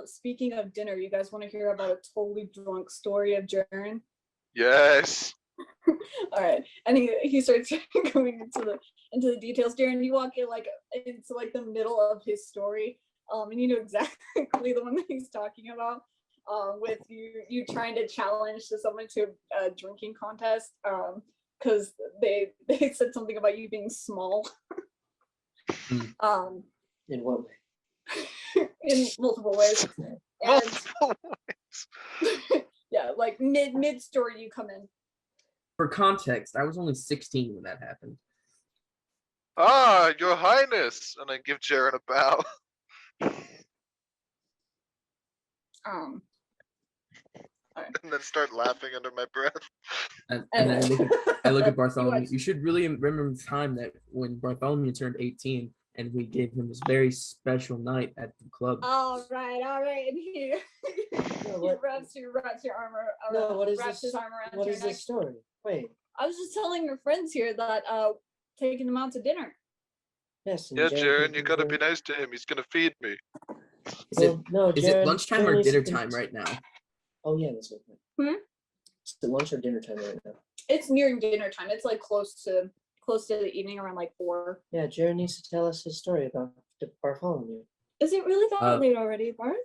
Speaking of dinner, you guys want to hear about a totally drunk story of Jarren? Yes. All right, and he starts going into the details. Jarren, you walk in into the middle of his story, and you know exactly the one that he's talking about. With you trying to challenge someone to a drinking contest, because they said something about you being small. In what way? In multiple ways. And Multiple ways. yeah, like mid story you come in. For context, I was only 16 when that happened. Ah, Your Highness, and I give Jarren a bow. And then start laughing under my breath. And I look at Bartholomew. watch- You should really remember the time that when Bartholomew turned 18 and we gave him this very special night at the club. All right, and he wraps your armor. No, what is wraps this? his arm around What your is neck. this story? Wait. I was just telling your friends here that taking them out to dinner. Yes. and Yeah, Jarren Jarren, can you gotta bring- be nice to him. He's gonna feed me. Is it no, is it Jarren- lunchtime Jarren or needs to dinner con- time right now? Oh yeah, that's okay. Hmm? It's the lunch or dinner time right now. It's nearing dinner time. It's like close to the evening, around like 4. Yeah, Jarren needs to tell us his story about the Bartholomew. Is it really that Uh, late already, Bart?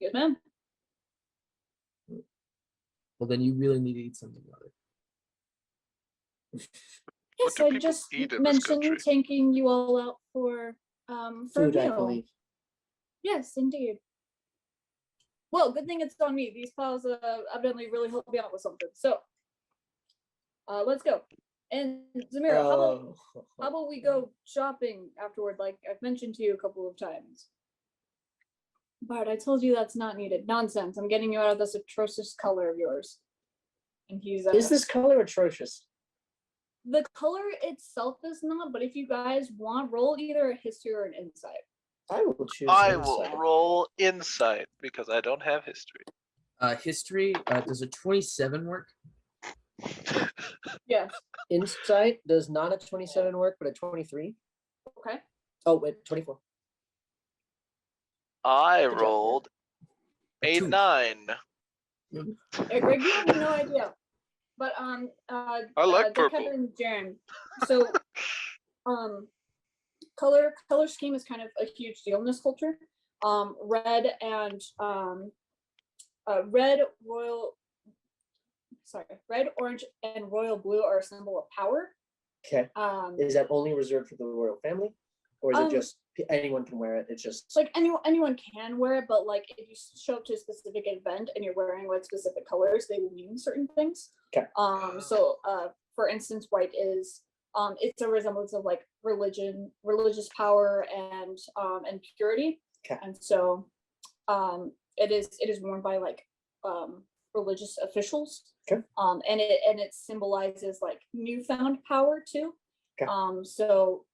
Good man. Well, then you really need to eat something about it. Yes, do I people just eat in this mentioned country? taking you all out for a Food, I meal. believe. Yes, indeed. Well, good thing it's on me. These pals evidently really helped me out with something. So, let's go. And Zamira, Oh. how about we go shopping afterward, like I've mentioned to you a couple of times? Bart, I told you that's not needed. Nonsense. I'm getting you out of this atrocious color of yours. And he's Is this color atrocious? the color itself is not, but if you guys want, roll either a history or an insight. I will choose. I will insight. roll insight because I don't have history. History, does a 27 work? Yes. Insight does not a 27 work, but a 23. Okay. Oh, wait, 24. I Good job. rolled a 9. Yeah, Greg, you have no idea. But I like Dead purple. Cap and Jarren. So color scheme is kind of a huge deal in this culture. Red, orange, and royal blue are a symbol of power. Okay. Is that only reserved for the royal family, or is it just anyone can wear it? It's just like anyone can wear it, but like if you show up to a specific event and you're wearing like specific colors, they will mean certain things. Okay. So for instance, white is it's a resemblance of like religious power and purity. Okay. And so it is worn by like religious officials. Okay. And it symbolizes like newfound power too. Okay. So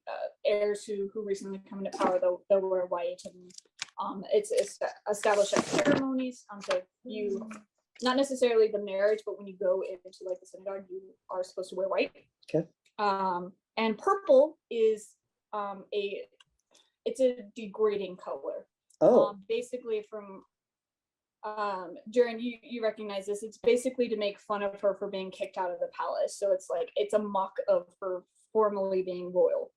heirs who recently come into power, they'll wear white, and it's established at ceremonies. So you, not necessarily the marriage, but when you go into like the synagogue, you are supposed to wear white. Okay. And purple is it's a degrading color. oh Basically from Jarren, you recognize this. It's basically to make fun of her for being kicked out of the palace. So it's like it's a mock of her formally being royal.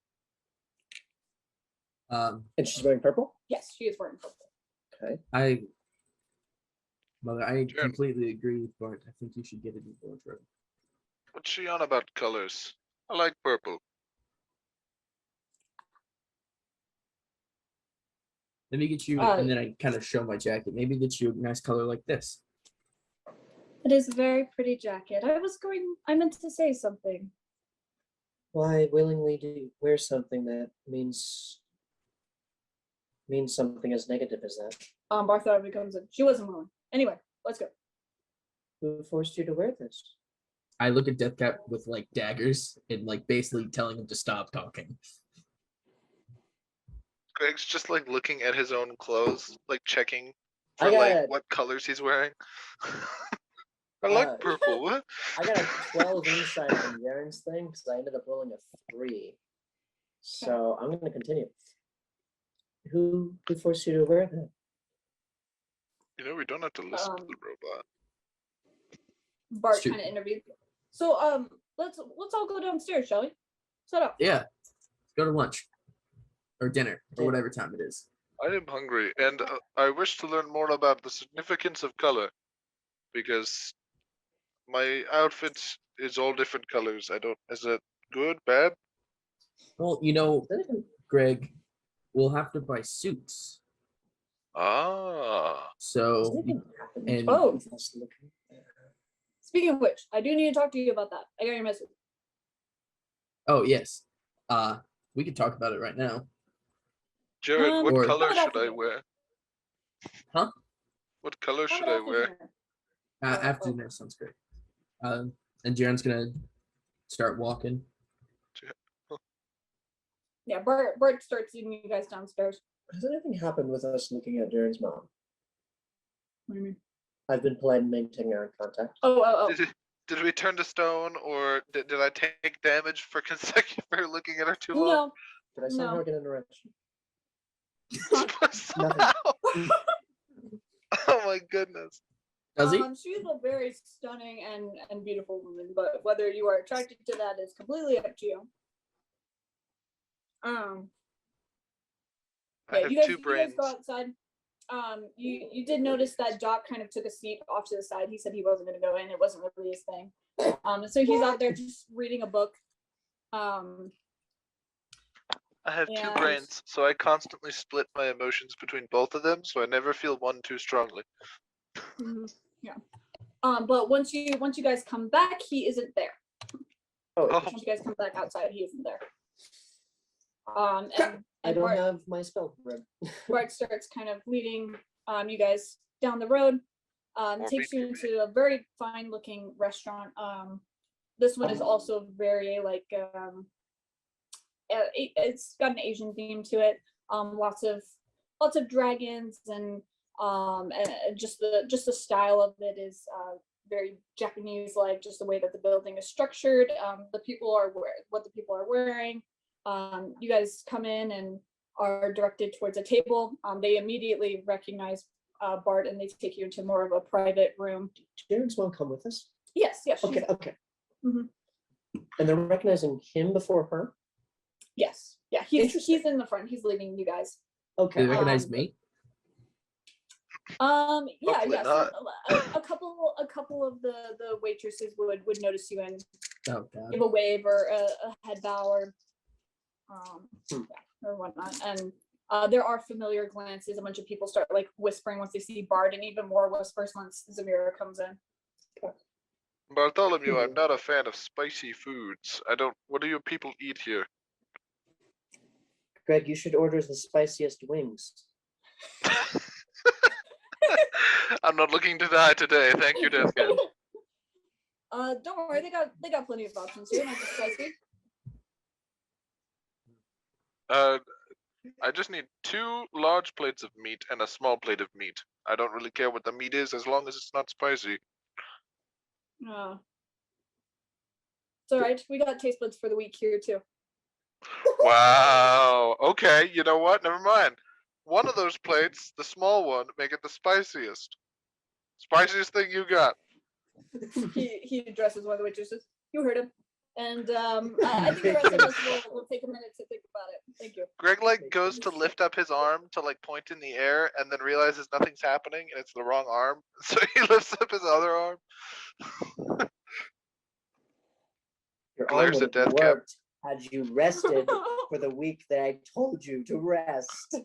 Um, And she's wearing purple? Yes, she is wearing purple. Okay. Mother, I Sure. completely agree with Bart. I think you should get a new wardrobe. What's she on about colors? I like purple. Let me get you, and then I kind of show my jacket. Maybe get you a nice color like this. It is a very pretty jacket. I meant to say something. Why willingly do you wear something that means something as negative as that? Bartholomew comes in. She wasn't willing. Anyway, let's go. Who forced you to wear this? I look at Deathcap with like daggers and like basically telling him to stop talking. Greg's just like looking at his own clothes, like checking I for got like it. what colors he's wearing. I like Uh, purple. What? I got a 12 insight on Jarren's thing because I ended up rolling a 3. So I'm going to continue. Who forced you to wear that? You know, we don't have to listen to the robot. Bart Shoot. kind of interviewed. So let's all go downstairs, shall we? Set up. Yeah, go to lunch or dinner or whatever time it is. I am hungry, and I wish to learn more about the significance of color, because my outfit is all different colors. I don't. Is it good, bad? Well, you know, Greg, we'll have to buy suits. Ah. So, and Oh. Speaking of which, I do need to talk to you about that. I got your message. oh yes, we could talk about it right now. Jared, Or- what color How about should after I dinner? wear? Huh? What color How should about I after wear? dinner? After dinner sounds great. And Jaren's gonna start walking. Yeah, Bart starts leading you guys downstairs. Has anything happened with us looking at Jarren's mom? What do you mean? I've been polite and maintaining our contact. Oh. Did we turn to stone, or did I take damage for for looking at her too long? No. Did I somehow No. get an erection? Somehow. Oh my goodness. Does he? She's a very stunning and beautiful woman, but whether you are attracted to that is completely up to you. I Yeah, have you guys, two you guys brains. go outside. You did notice that Doc kind of took a seat off to the side. He said he wasn't going to go in. It wasn't really his thing. So he's out there just reading a book. I have two and- brains, so I constantly split my emotions between both of them, so I never feel one too strongly. Yeah. But once you guys come back, he isn't there. Oh, Oh. Once you guys come back outside, he isn't there. I And don't Bart, have my spell read. Bart starts kind of leading you guys down the road. Takes you into a very fine looking restaurant. This one is also very like it's got an Asian theme to it. Lots of dragons and just the style of it is very Japanese, like just the way that the building is structured. The people are what the people are wearing. You guys come in and are directed towards a table. They immediately recognize Bart and they take you into more of a private room. Jarren's mom come with us? Yes. Okay. Mhm. And they're recognizing him before her? Yes. Yeah. He's Interesting. in the front. He's leading you guys. Okay. They recognize Um, me. Yeah. Hopefully So not. a couple of the waitresses would notice you and Oh god. give a wave or a head bow or Hmm. or whatnot. And there are familiar glances. A bunch of people start like whispering once they see Bart, and even more whispers once Zamira comes in. Bartholomew, I'm not a fan of spicy foods. What do your people eat here? Greg, you should order the spiciest wings. I'm not looking to die today. Thank you, Death Cat. Don't worry, they got plenty of options here. Not just spicy. I just need 2 large plates of meat and a small plate of meat. I don't really care what the meat is as long as it's not spicy. It's all right. We got taste buds for the week here too. Wow. Okay, you know what? Never mind. One of those plates, the small one, make it the spiciest. Spiciest thing you got. He addresses one of the waitresses. You heard him. And I think the rest of us will take a minute to think about it. Thank you. Greg like goes to lift up his arm to like point in the air and then realizes nothing's happening and it's the wrong arm. So he lifts up his other arm. Your arm Glares would at have Deathcap. worked had you rested for the week that I told you to rest.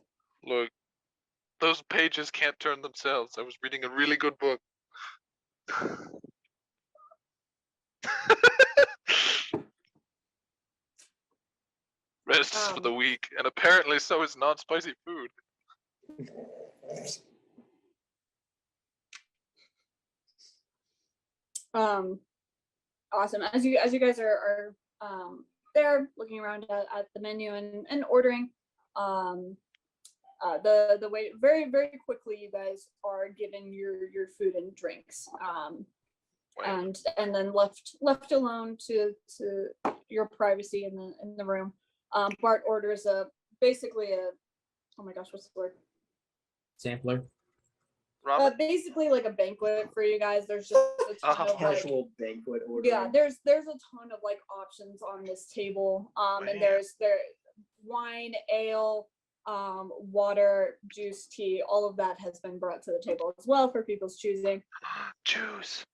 Look, those pages can't turn themselves. I was reading a really good book. Rest is for the weak, and apparently so is non-spicy food. Awesome. As you guys are there looking around at the menu and ordering, the way very quickly you guys are given your food and drinks, and then left alone to your privacy in the room. Bart orders basically a, oh my gosh, what's the word? Sampler. Ramen? Basically like a banquet for you guys. There's just a ton of like, Casual banquet order. yeah, there's a ton of like options on this table. And there's wine, ale, water, juice, tea, all of that has been brought to the table as well for people's choosing. Juice.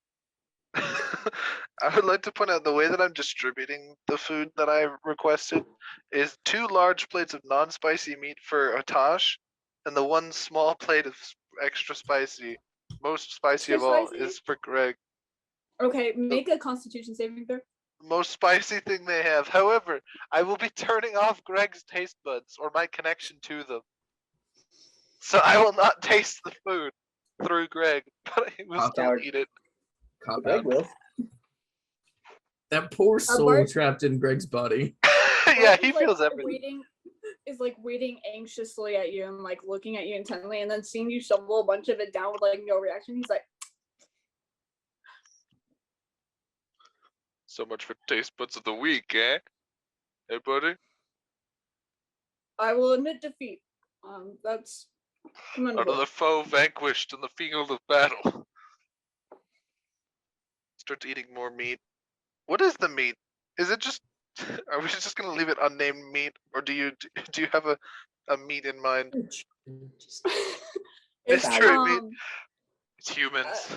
I would like to point out the way that I'm distributing the food that I requested is 2 large plates of non-spicy meat for Atash, and the 1 small plate of extra spicy. Most spicy of all is for Greg. Okay, make a Constitution saving throw. Most spicy thing they have. However, I will be turning off Greg's taste buds or my connection to them. So I will not taste the food through Greg, but I will still eat it. Cop Greg out. will. That poor soul Bart- trapped in Greg's body. Yeah, Bart he is, like, feels everything. waiting anxiously at you and like looking at you intently, and then seeing you shovel a bunch of it down with like no reaction. He's like, So much for taste buds of the week, eh? Hey, buddy? I will admit defeat. That's commendable. Another foe vanquished in the field of battle. Starts eating more meat. What is the meat? Is it just? Are we just gonna leave it unnamed meat, or do you have a meat in mind? It's true meat. It's humans.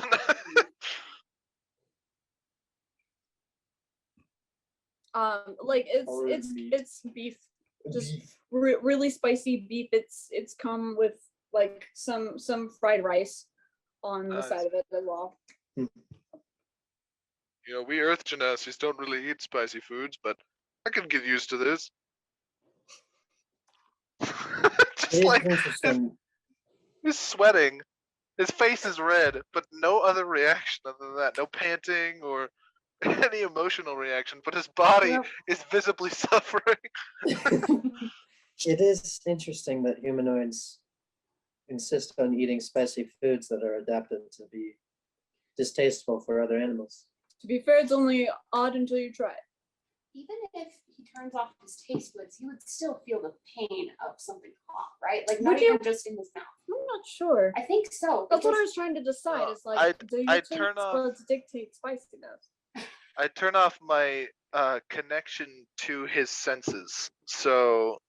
Like it's beef, just really spicy beef. It's come with like some fried rice on the side of it as well. You know, we Earth Genasies don't really eat spicy foods, but I can get used to this. Just like he's sweating, his face is red, but no other reaction other than that. No panting or any emotional reaction, but his body is visibly suffering. It is interesting that humanoids insist on eating spicy foods that are adapted to be distasteful for other animals. To be fair, it's only odd until you try it. Even if he turns off his taste buds, he would still feel the pain of something hot, right? Like not even just in his mouth. I'm not sure. I think so. That's what I was trying to decide. Is like, do your taste buds dictate spiciness? I turn off my connection to his senses, so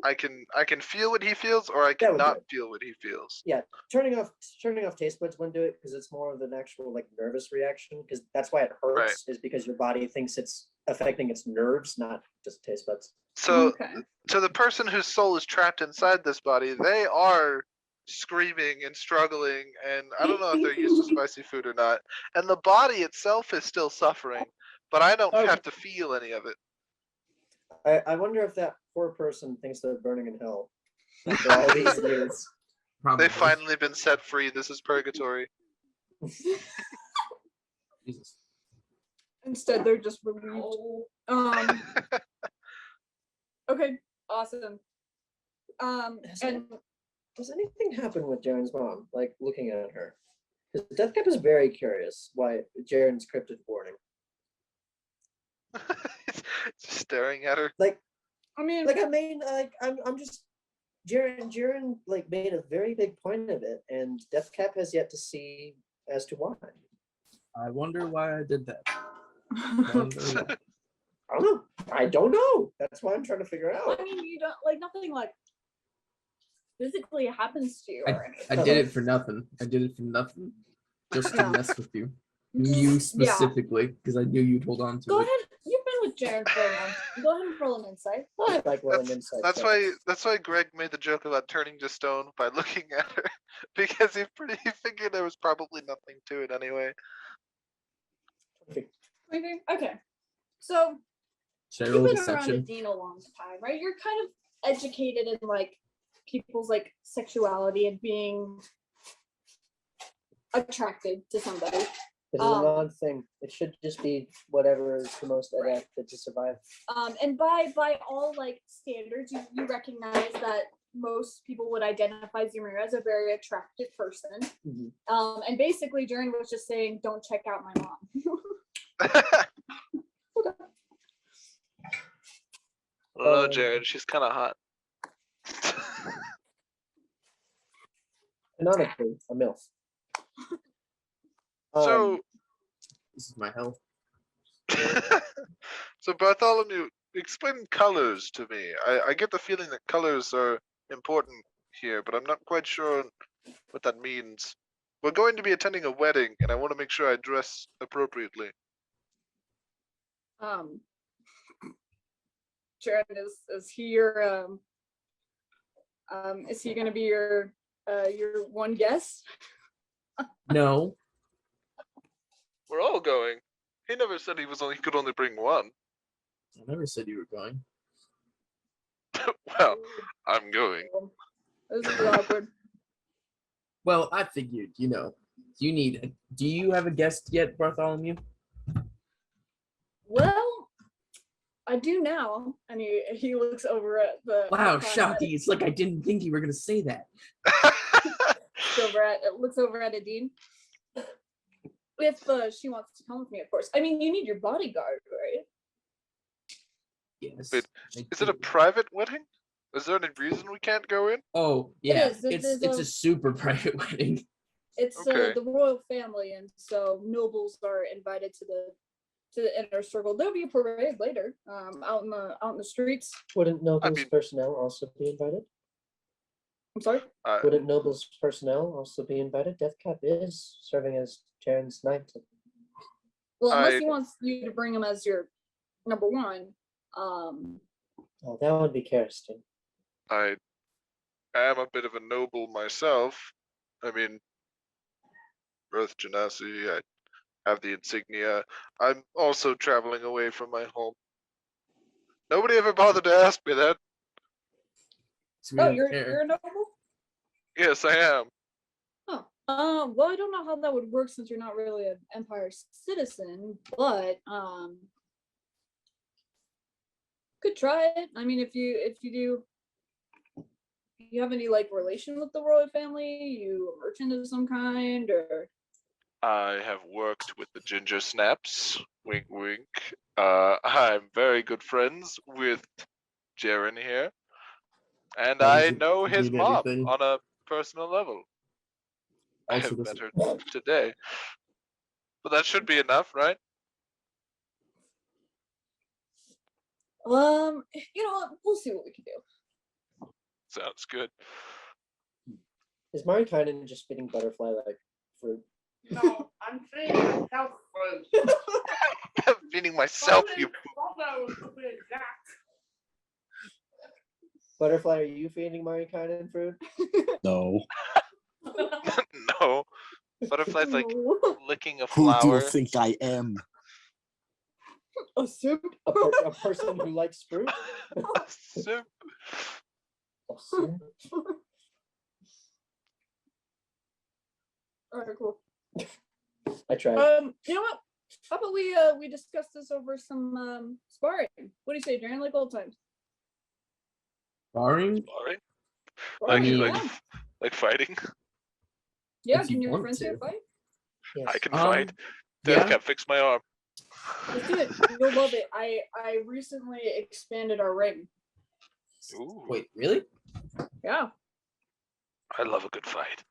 I can feel what he feels, or I can not feel what he feels. Yeah, turning off taste buds wouldn't do it because it's more of an actual like nervous reaction. Because that's why it hurts, is because your body thinks it's affecting its nerves, not just taste buds. So, to the person whose soul is trapped inside this body, they are screaming and struggling, and I don't know if they're used to spicy food or not. And the body itself is still suffering, but I don't have to feel any of it. I wonder if that poor person thinks they're burning in hell after all these years. Probably. They've finally been set free. This is purgatory. Jesus. Instead, they're just relieved. Okay, awesome. Does anything happen with Jarren's mom? Like looking at her, because Deathcap is very curious why Jarren's cryptid warning. Just staring at her. I'm just Jarren like made a very big point of it, and Deathcap has yet to see as to why. I wonder why I did that. I don't know. That's why I'm trying to figure out. I mean, you don't like nothing like physically happens to you or anything. I did it for nothing. I did it for nothing. Just to Yeah. mess with you. You specifically, because I knew you'd hold on to Go it. ahead. You've been with Jarren for a month. Go ahead and roll an insight. I like rolling insight. That's why Greg made the joke about turning to stone by looking at her, because he figured there was probably nothing to it anyway. Maybe. Okay. So Should I you've roll been around deception? Dean a long time, right? You're kind of educated in like people's like sexuality and being attracted to somebody. It is an odd thing. It should just be whatever is the most adapted to survive. And by all like standards, you recognize that most people would identify Zimir as a very attractive person. Mhm. And basically, Jarren was just saying, "Don't check out my mom." I don't know, Jared. She's kind of hot. Canonically, a MILF. So, This is my hell. so Bartholomew, explain colors to me. I get the feeling that colors are important here, but I'm not quite sure what that means. We're going to be attending a wedding, and I want to make sure I dress appropriately. Jarren, is he your is he gonna be your one guest? No. We're all going. He never said he could only bring one. I never said you were going. Well, I'm going. This is awkward. Well, I figured, do you have a guest yet, Bartholomew? Well, I do now. And he looks over at the Wow, the shocking. It's like I didn't think you were going to say that. looks over at Adine. If she wants to come with me, of course. I mean, you need your bodyguard, right? Yes. Wait, I Is it a do. private wedding? Is there any reason we can't go in? Oh, yeah. is. It's a super private wedding. It's Okay. the royal family, and so nobles are invited to the inner circle. There'll be a parade later, out in the streets. Wouldn't Noble's mean- personnel also be invited? I'm sorry. Wouldn't Noble's personnel also be invited? Deathcap is serving as Jarren's knight. Well, unless I- he wants you to bring him as your number one. Oh, that would be Kerstin. I am a bit of a noble myself. I mean, birth genasi, I have the insignia. I'm also traveling away from my home. Nobody ever bothered to ask me that. So we Oh, don't you're care. a noble? Yes, I am. Oh. Well, I don't know how that would work since you're not really an Empire citizen, but could try it. I mean, if you have any like relation with the royal family, you a merchant of some kind, or I have worked with the Ginger Snaps. Wink, wink. I'm very good friends with Jarren here, and How does I it know his mean mom anything? on a personal level. I Also have met doesn't- her today, but that should be enough, right? you know what? We'll see what we can do. Sounds good. Is Marikainen just feeding Butterfly like fruit? No, I'm feeding myself fruit. I'm feeding myself, you. Butterfly, are you feeding Marikainen fruit? No. No. Butterfly's like No. licking a Who do flower. you think I am? A soup? A person who likes fruit? A soup. A soup? All right, cool. I tried. You know what? How about we discuss this over some sparring? What do you say, Jarren? Like old times. Barring? Sorry. Sparring, mean- yeah. Like fighting. Yeah, if you can your want friends here to. fight? Yes. I can fight. Yeah. Deathcap, fix my arm. Let's do it. You'll love it. I recently expanded our ring. Ooh, Wait, really? Yeah. I love a good fight.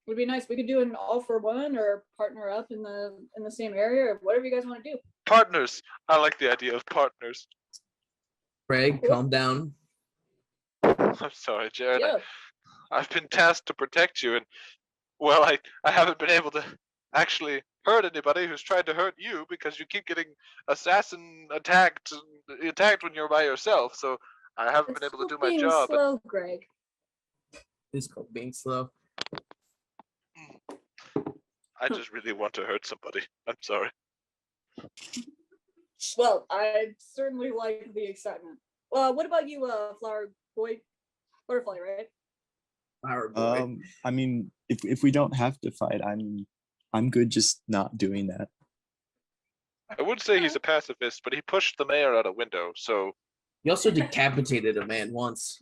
would be nice. We could do an all for one or partner up in the same area or whatever you guys want to do. Partners. I like the idea of partners. Craig, Cool. calm down. I'm sorry, Jarren. Yeah. I've been tasked to protect you, and well, I haven't been able to actually hurt anybody who's tried to hurt you because you keep getting assassin attacked when you're by yourself. So I haven't It's been able to do called my being job. slow, Greg. It's called being slow. I just really want to hurt somebody. I'm sorry. Well, I certainly like the excitement. Well, what about you, flower boy? Butterfly, right? Flower boy. I mean, if we don't have to fight, I'm good just not doing that. I would say he's a pacifist, but he pushed the mayor out a window, so He also decapitated a man once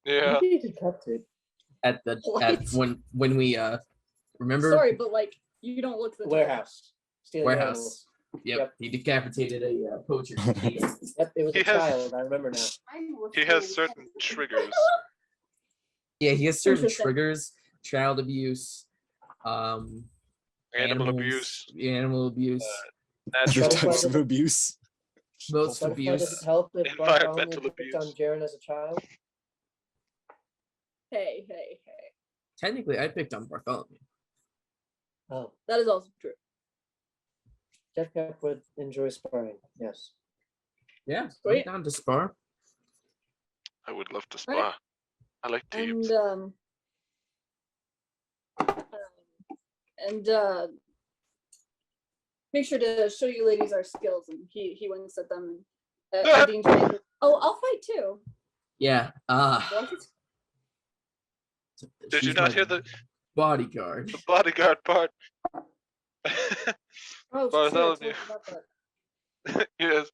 yeah. Maybe he decapitate. at What? when we remember Sorry, but like you don't look the type. Warehouse. Stealing warehouse. animals. Yep, Yep. he decapitated a poacher. Yep, it was He a has- child. I remember now. He has certain triggers. Yeah, he has certain Interesting. triggers: child abuse, Animal animals- abuse. animal abuse, Other Natural. types of abuse. most Butterfly abuse. doesn't help if Environmental Bartholomune picked on abuse. Jarren as a child. Hey. Technically, I picked on Bartholomew. Oh, That is also true. Deathcap would enjoy sparring. Yes. Yeah, Sweet. I'm down to spar. I would love to Okay. spar. I like teams. And make sure to show you ladies our skills. And he winks at them. And Dean's like, oh, I'll fight too. Yeah. What? Did you she's not my hear the bodyguard? bodyguard part? Oh, shit, I Bartholomew. totally forgot that. Yes.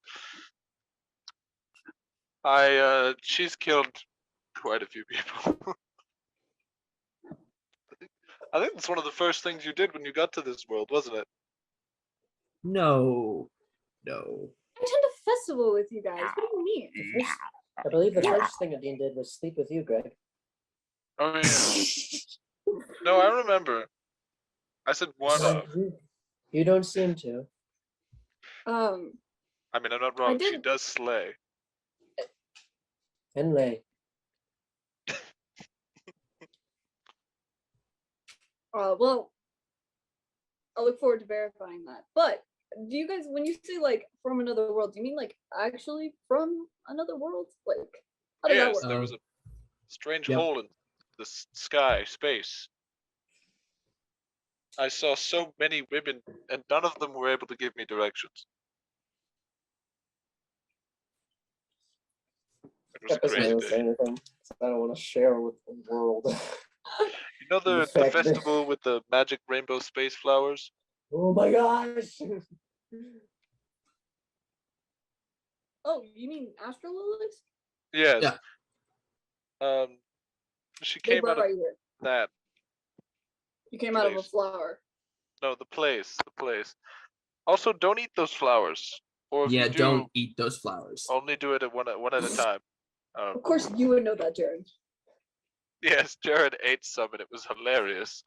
She's killed quite a few people. I think that's one of the first things you did when you got to this world, wasn't it? No. I attend a festival with you guys. What do you mean? I believe the first thing Adine did was sleep with you, Greg. Oh yeah. No, I remember. I said one of. You don't seem to. I mean, I'm not wrong. She didn't- does slay. And lay. Well, I look forward to verifying that. But do you guys, when you say like from another world, do you mean like actually from another world? Like, how does that Yes, work? there was a strange Yep. hole in the sky, space. I saw so many women, and none of them were able to give me directions. It was That a doesn't crazy really say day. anything. So I don't want to share with the world. You know The the fact that- festival with the magic rainbow space flowers? Oh my gosh! Oh, you mean astro lilies? Yes. Yeah. She They came out of brought you here. that. You came out of a place. flower. No, the place. Also, don't eat those flowers. Or if Yeah, you do, don't eat those flowers. only do it at one at a time. Of course, you would know that, Jarren. Yes, Jared ate some and it was hilarious.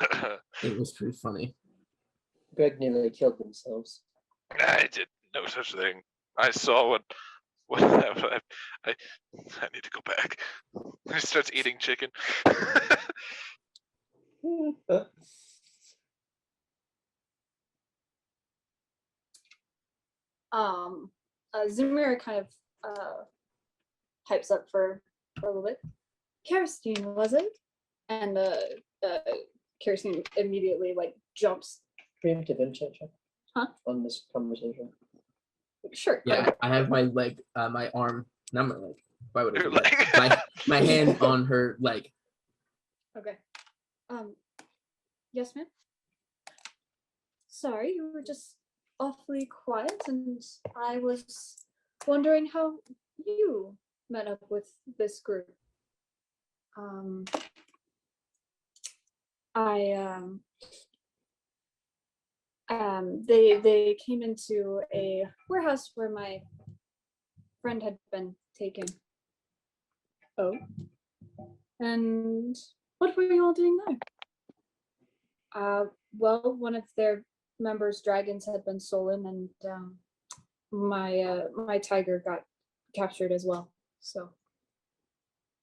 It was pretty funny. Greg nearly killed themselves. I did no such thing. I saw what I need to go back. He starts eating chicken. Zamira kind of hypes up for a little bit. Kerosene, was it? And Kerosene immediately like jumps. Preemptive insight check. Huh? On this conversation. Sure. Yeah, I have my leg, my arm, not my leg. Why would I Your do that? leg. My hand on her leg. Okay. Yes, ma'am. Sorry, you were just awfully quiet, and I was wondering how you met up with this group. They came into a warehouse where my friend had been taken. Oh. And What were you all doing there? Well, one of their members' dragons had been stolen, and my tiger got captured as well. So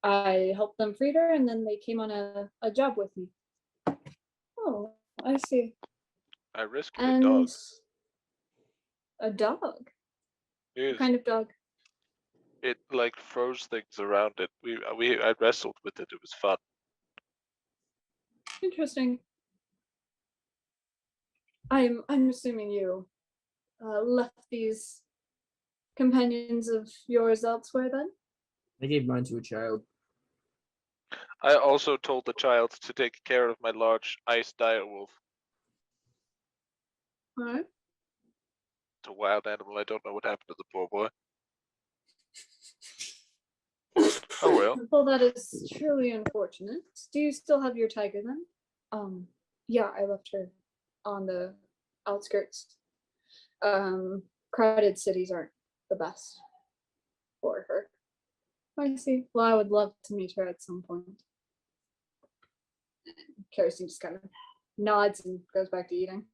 I helped them free her, and then they came on a job with me. Oh, I see. I rescued And a dog. a dog? What Yes. kind of dog? It like froze things around it. I wrestled with it. It was fun. Interesting. I'm assuming you left these companions of yours elsewhere then? I gave mine to a child. I also told the child to take care of my large ice direwolf. Alright. It's a wild animal. I don't know what happened to the poor boy. Oh well. Well, that is truly unfortunate. Do you still have your tiger then? Yeah, I left her on the outskirts. Crowded cities aren't the best for her. I see. Well, I would love to meet her at some point. Kerosene just kind of nods and goes back to eating.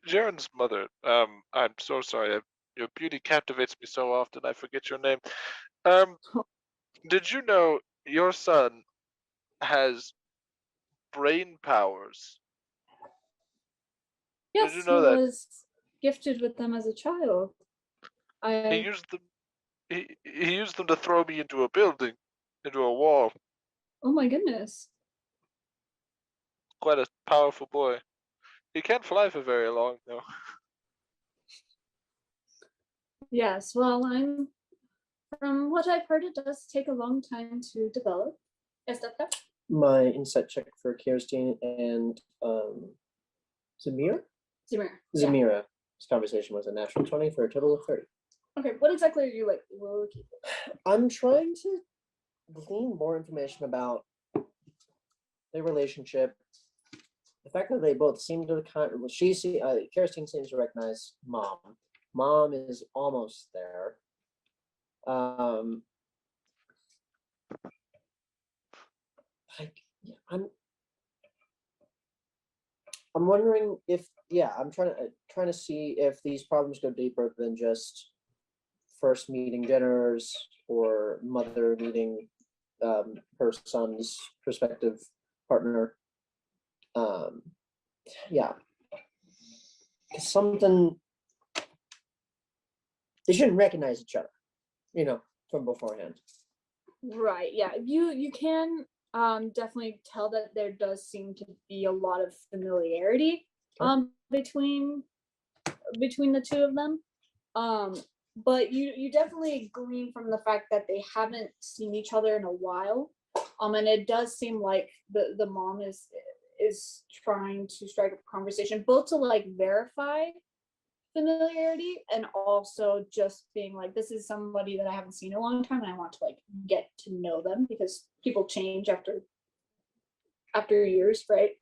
Jarren's mother. I'm so sorry. Your beauty captivates me so often. I forget your name. Did you know your son has brain powers? Yes, you he know that? was gifted with them as a child. He I used them. He used them to throw me into a building, into a wall. oh my goodness. Quite a powerful boy. He can't fly for very long though. Yes, well, from what I've heard, it does take a long time to develop. Is that correct? My insight check for Kirstein and Zamira? Zamir. Zamira. This conversation was a natural 20 for a total of 30. Okay, what exactly are you like looking for? I'm trying to glean more information about their relationship. The fact that they both seem to Kirstein seems to recognize mom. Mom is almost there. I'm wondering if I'm trying to see if these problems go deeper than just first meeting dinners or mother meeting her son's prospective partner. Something they shouldn't recognize each other, from beforehand. Right, yeah. You can definitely tell that there does seem to be a lot of familiarity between the two of them. But you definitely glean from the fact that they haven't seen each other in a while. And it does seem like the mom is trying to strike up a conversation, both to like verify familiarity and also just being like, this is somebody that I haven't seen in a long time and I want to like get to know them because people change after years, right?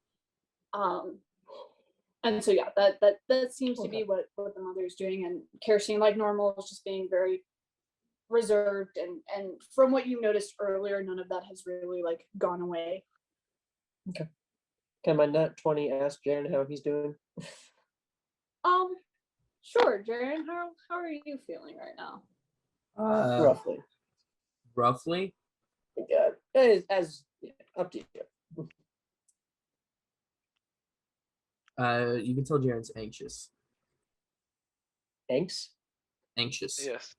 And so yeah, that seems to be what the mother's doing, and Kirsten, like normal, is just being very reserved, and from what you noticed earlier, none of that has really like gone away. Okay. Can my nut 20 ask Jarren how he's doing? Sure, Jarren, how are you feeling right now? Roughly. Roughly? Yeah, up to you. You can tell Jarren's anxious. Anxious? Anxious. Yes.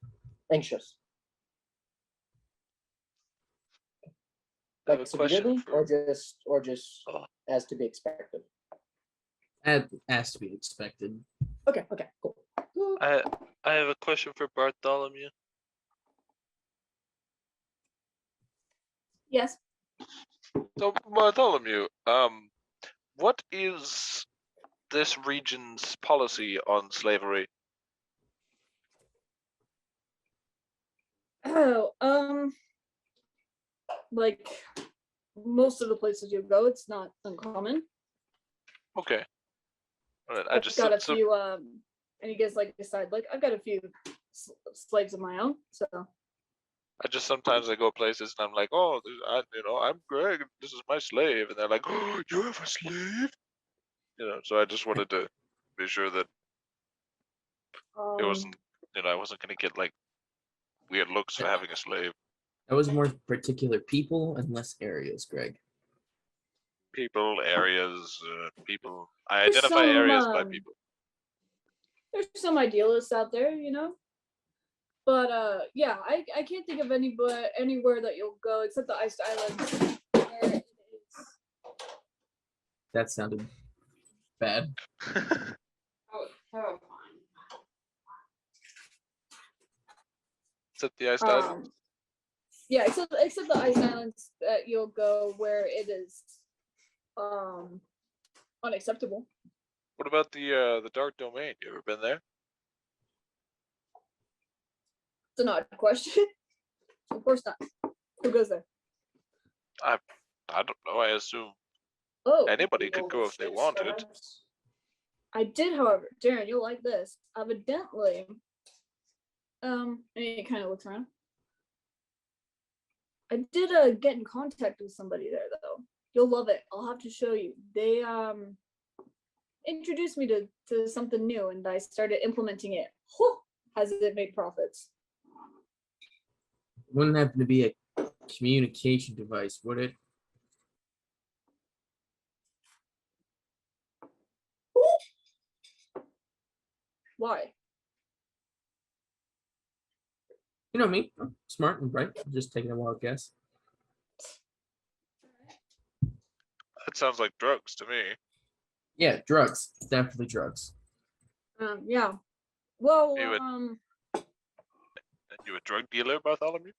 I have Like a question severely, for. or just as to be expected. As to be expected. Okay, cool. I have a question for Bartholomew. Yes. So Bartholomew, what is this region's policy on slavery? Oh, like most of the places you go, it's not uncommon. Okay. All right. I've got a few, and you guys like decide, like, I've got a few slaves of my own, so. sometimes I go places and I'm like, oh, I'm Greg. This is my slave, and they're like, oh, you have a slave. So I just wanted to be sure that it wasn't, I wasn't gonna get like weird looks for having a slave. That was more particular people and less areas, Greg. People, areas, people. I There's identify some, areas by people. There's some idealists out there, but yeah, I can't think of anywhere that you'll go except the Iced Islands, where it is. That sounded bad. Oh, terrifying. Except the Iced Islands. Yeah, except the Ice Islands that you'll go where it is unacceptable. What about the Dark Domain? You ever been there? It's an odd question. Of course not. Who goes there? I don't know. I assume anybody could go if they wanted. I did, however, Jarren, you'll like this. Evidently, and he kind of looks around. I did get in contact with somebody there though. You'll love it. I'll have to show you. They introduced me to something new, and I started implementing it. Has it made profits? Wouldn't happen to be a communication device, would it? Why? You know me, I'm smart and bright. I'm just taking a wild guess. That sounds like drugs to me. Yeah, drugs. Definitely drugs. Yeah. Well, You a drug dealer, Bartholomew?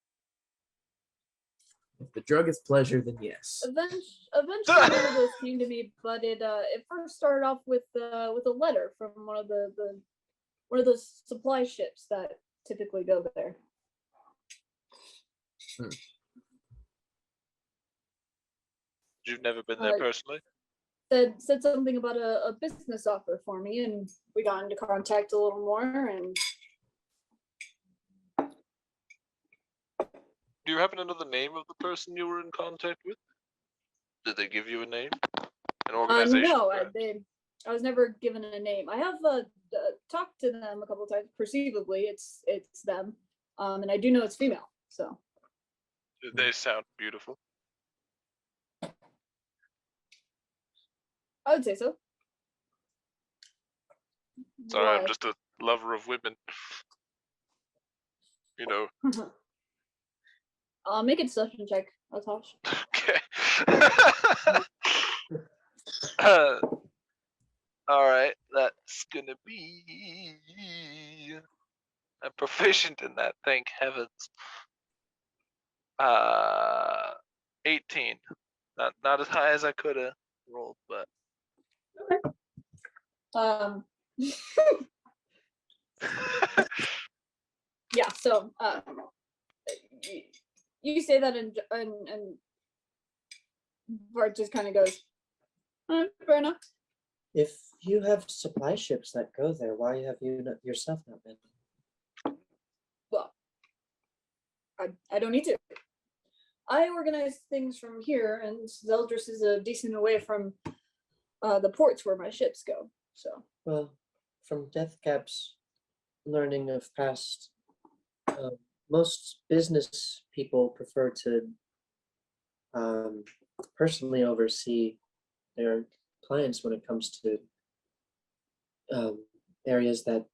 If the drug is pleasure, then yes. eventually one of those came to me, but it first started off with a letter from one of those supply ships that typically go there. You've never been there personally? Said something about a business offer for me, and we got into contact a little more. And do you happen to know the name of the person you were in contact with? Did they give you a name? An organization? No, I was never given a name. I have talked to them a couple of times. Perceivably, it's them, and I do know it's female. So. Do they sound beautiful? I would say so. Sorry, Why? I'm just a lover of women. I'll make a deception check, Atosh. Okay. All right, that's gonna be. I'm proficient in that, thank heavens. 18. Not as high as I could have rolled, but. Yeah. So, you say that, and Bart just kind of goes, fair enough. If you have supply ships that go there, why have you yourself not been? Well, I don't need to. I organize things from here, and Zeldris is a decent way from the ports where my ships go. So. Well, from Deathcap's learning of past, most business people prefer to personally oversee their clients when it comes to areas that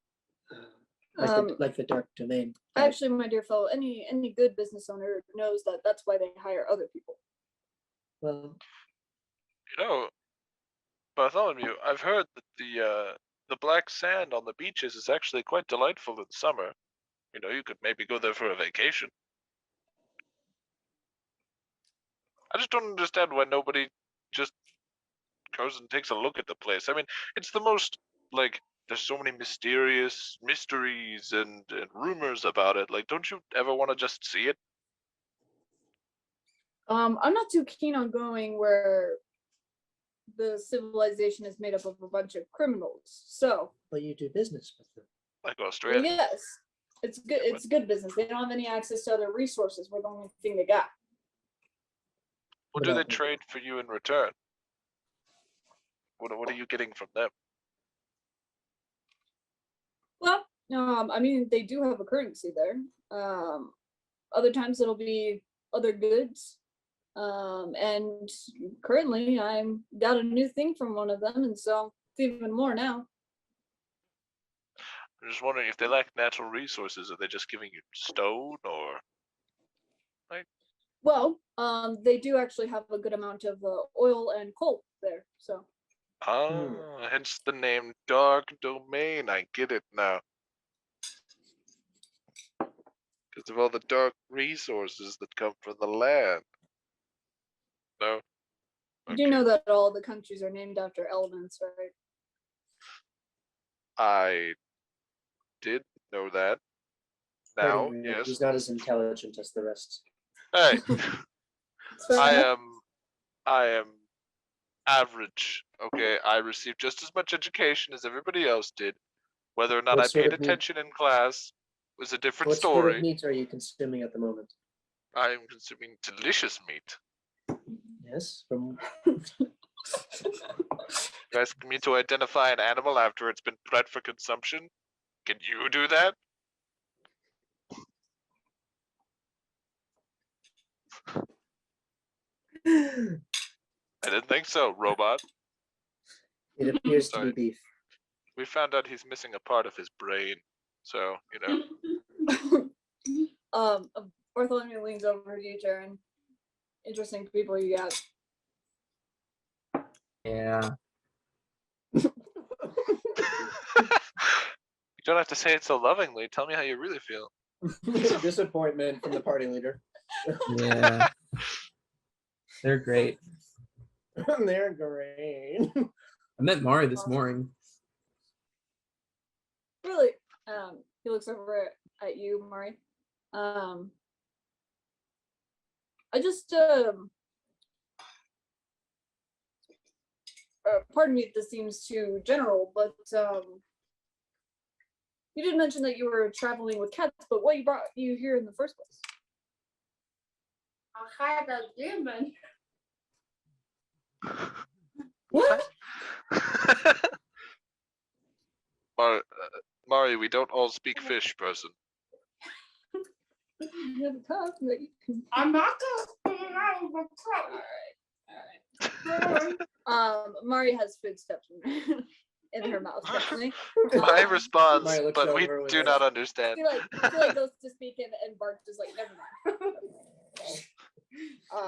like the dark domain. Actually, my dear fellow, any good business owner knows that that's why they hire other people. Well, Bartholomew, I've heard that the black sand on the beaches is actually quite delightful in summer. You could maybe go there for a vacation. I just don't understand why nobody just goes and takes a look at the place. I mean, it's the most, there's so many mysteries and rumors about it. Don't you ever want to just see it? I'm not too keen on going where the civilization is made up of a bunch of criminals. So. But you do business with them. Like Australia? Yes. It's good. It's good business. They don't have any access to other resources. We're the only thing they got. What do they trade for you in return? What are you getting from them? Well, I mean, they do have a currency there. Other times it'll be other goods. And currently I'm got a new thing from one of them, and so it's even more now. I'm just wondering if they lack natural resources, are they just giving you stone or? Well, they do actually have a good amount of oil and coal there, so. Hence the name Dark Domain. I get it now. Because of all the dark resources that come from the land. No? You do know that all the countries are named after elements, right? I did know that. Now, Pardon me, yes. he's not as intelligent as the rest. Hey, Fair enough. I am average. Okay, I received just as much education as everybody else did. Whether or not What I sort paid of meat? attention in class was a different What sort of story. meat are you consuming at the moment? I am consuming delicious meat. Yes, from You asking me to identify an animal after it's been bred for consumption? Can you do that? I didn't think so, robot. it appears to be Sorry. beef. We found out he's missing a part of his brain. So, you know. Bartholomew leans over to you, Jarren. Interesting people you got. Yeah. You don't have to say it so lovingly. Tell me how you really feel. Disappointment from the party leader. Yeah. They're great. They're great. I met Mari this morning. Really? He looks over at you, Mari. I just pardon me if this seems too general, but you did mention that you were traveling with cats, but what brought you here in the first place? I had a demon. What? Mari, we don't all speak fish, person. You have a cup that you can... I'm not gonna spit it out of the cup. All right. Mari has footsteps in her mouth, definitely. My response, Mari looks but we over with do a- not understand. She goes to speak and Bart just like, never mind.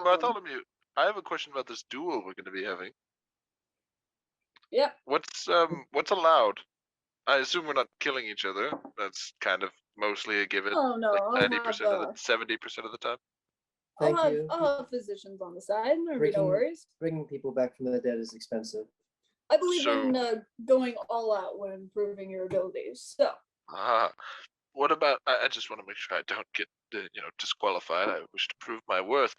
Bartholomew, I have a question about this duel we're going to be having. Yep. What's allowed? I assume we're not killing each other. That's kind of mostly a given. Oh no, Like 90% of the 70% of the time. Thank you. I'll have physicians on the side. No Breaking- worries. Bringing people back from the dead is expensive. I believe So- in going all out when improving your abilities. So What about? I just want to make sure I don't get disqualified. I wish to prove my worth.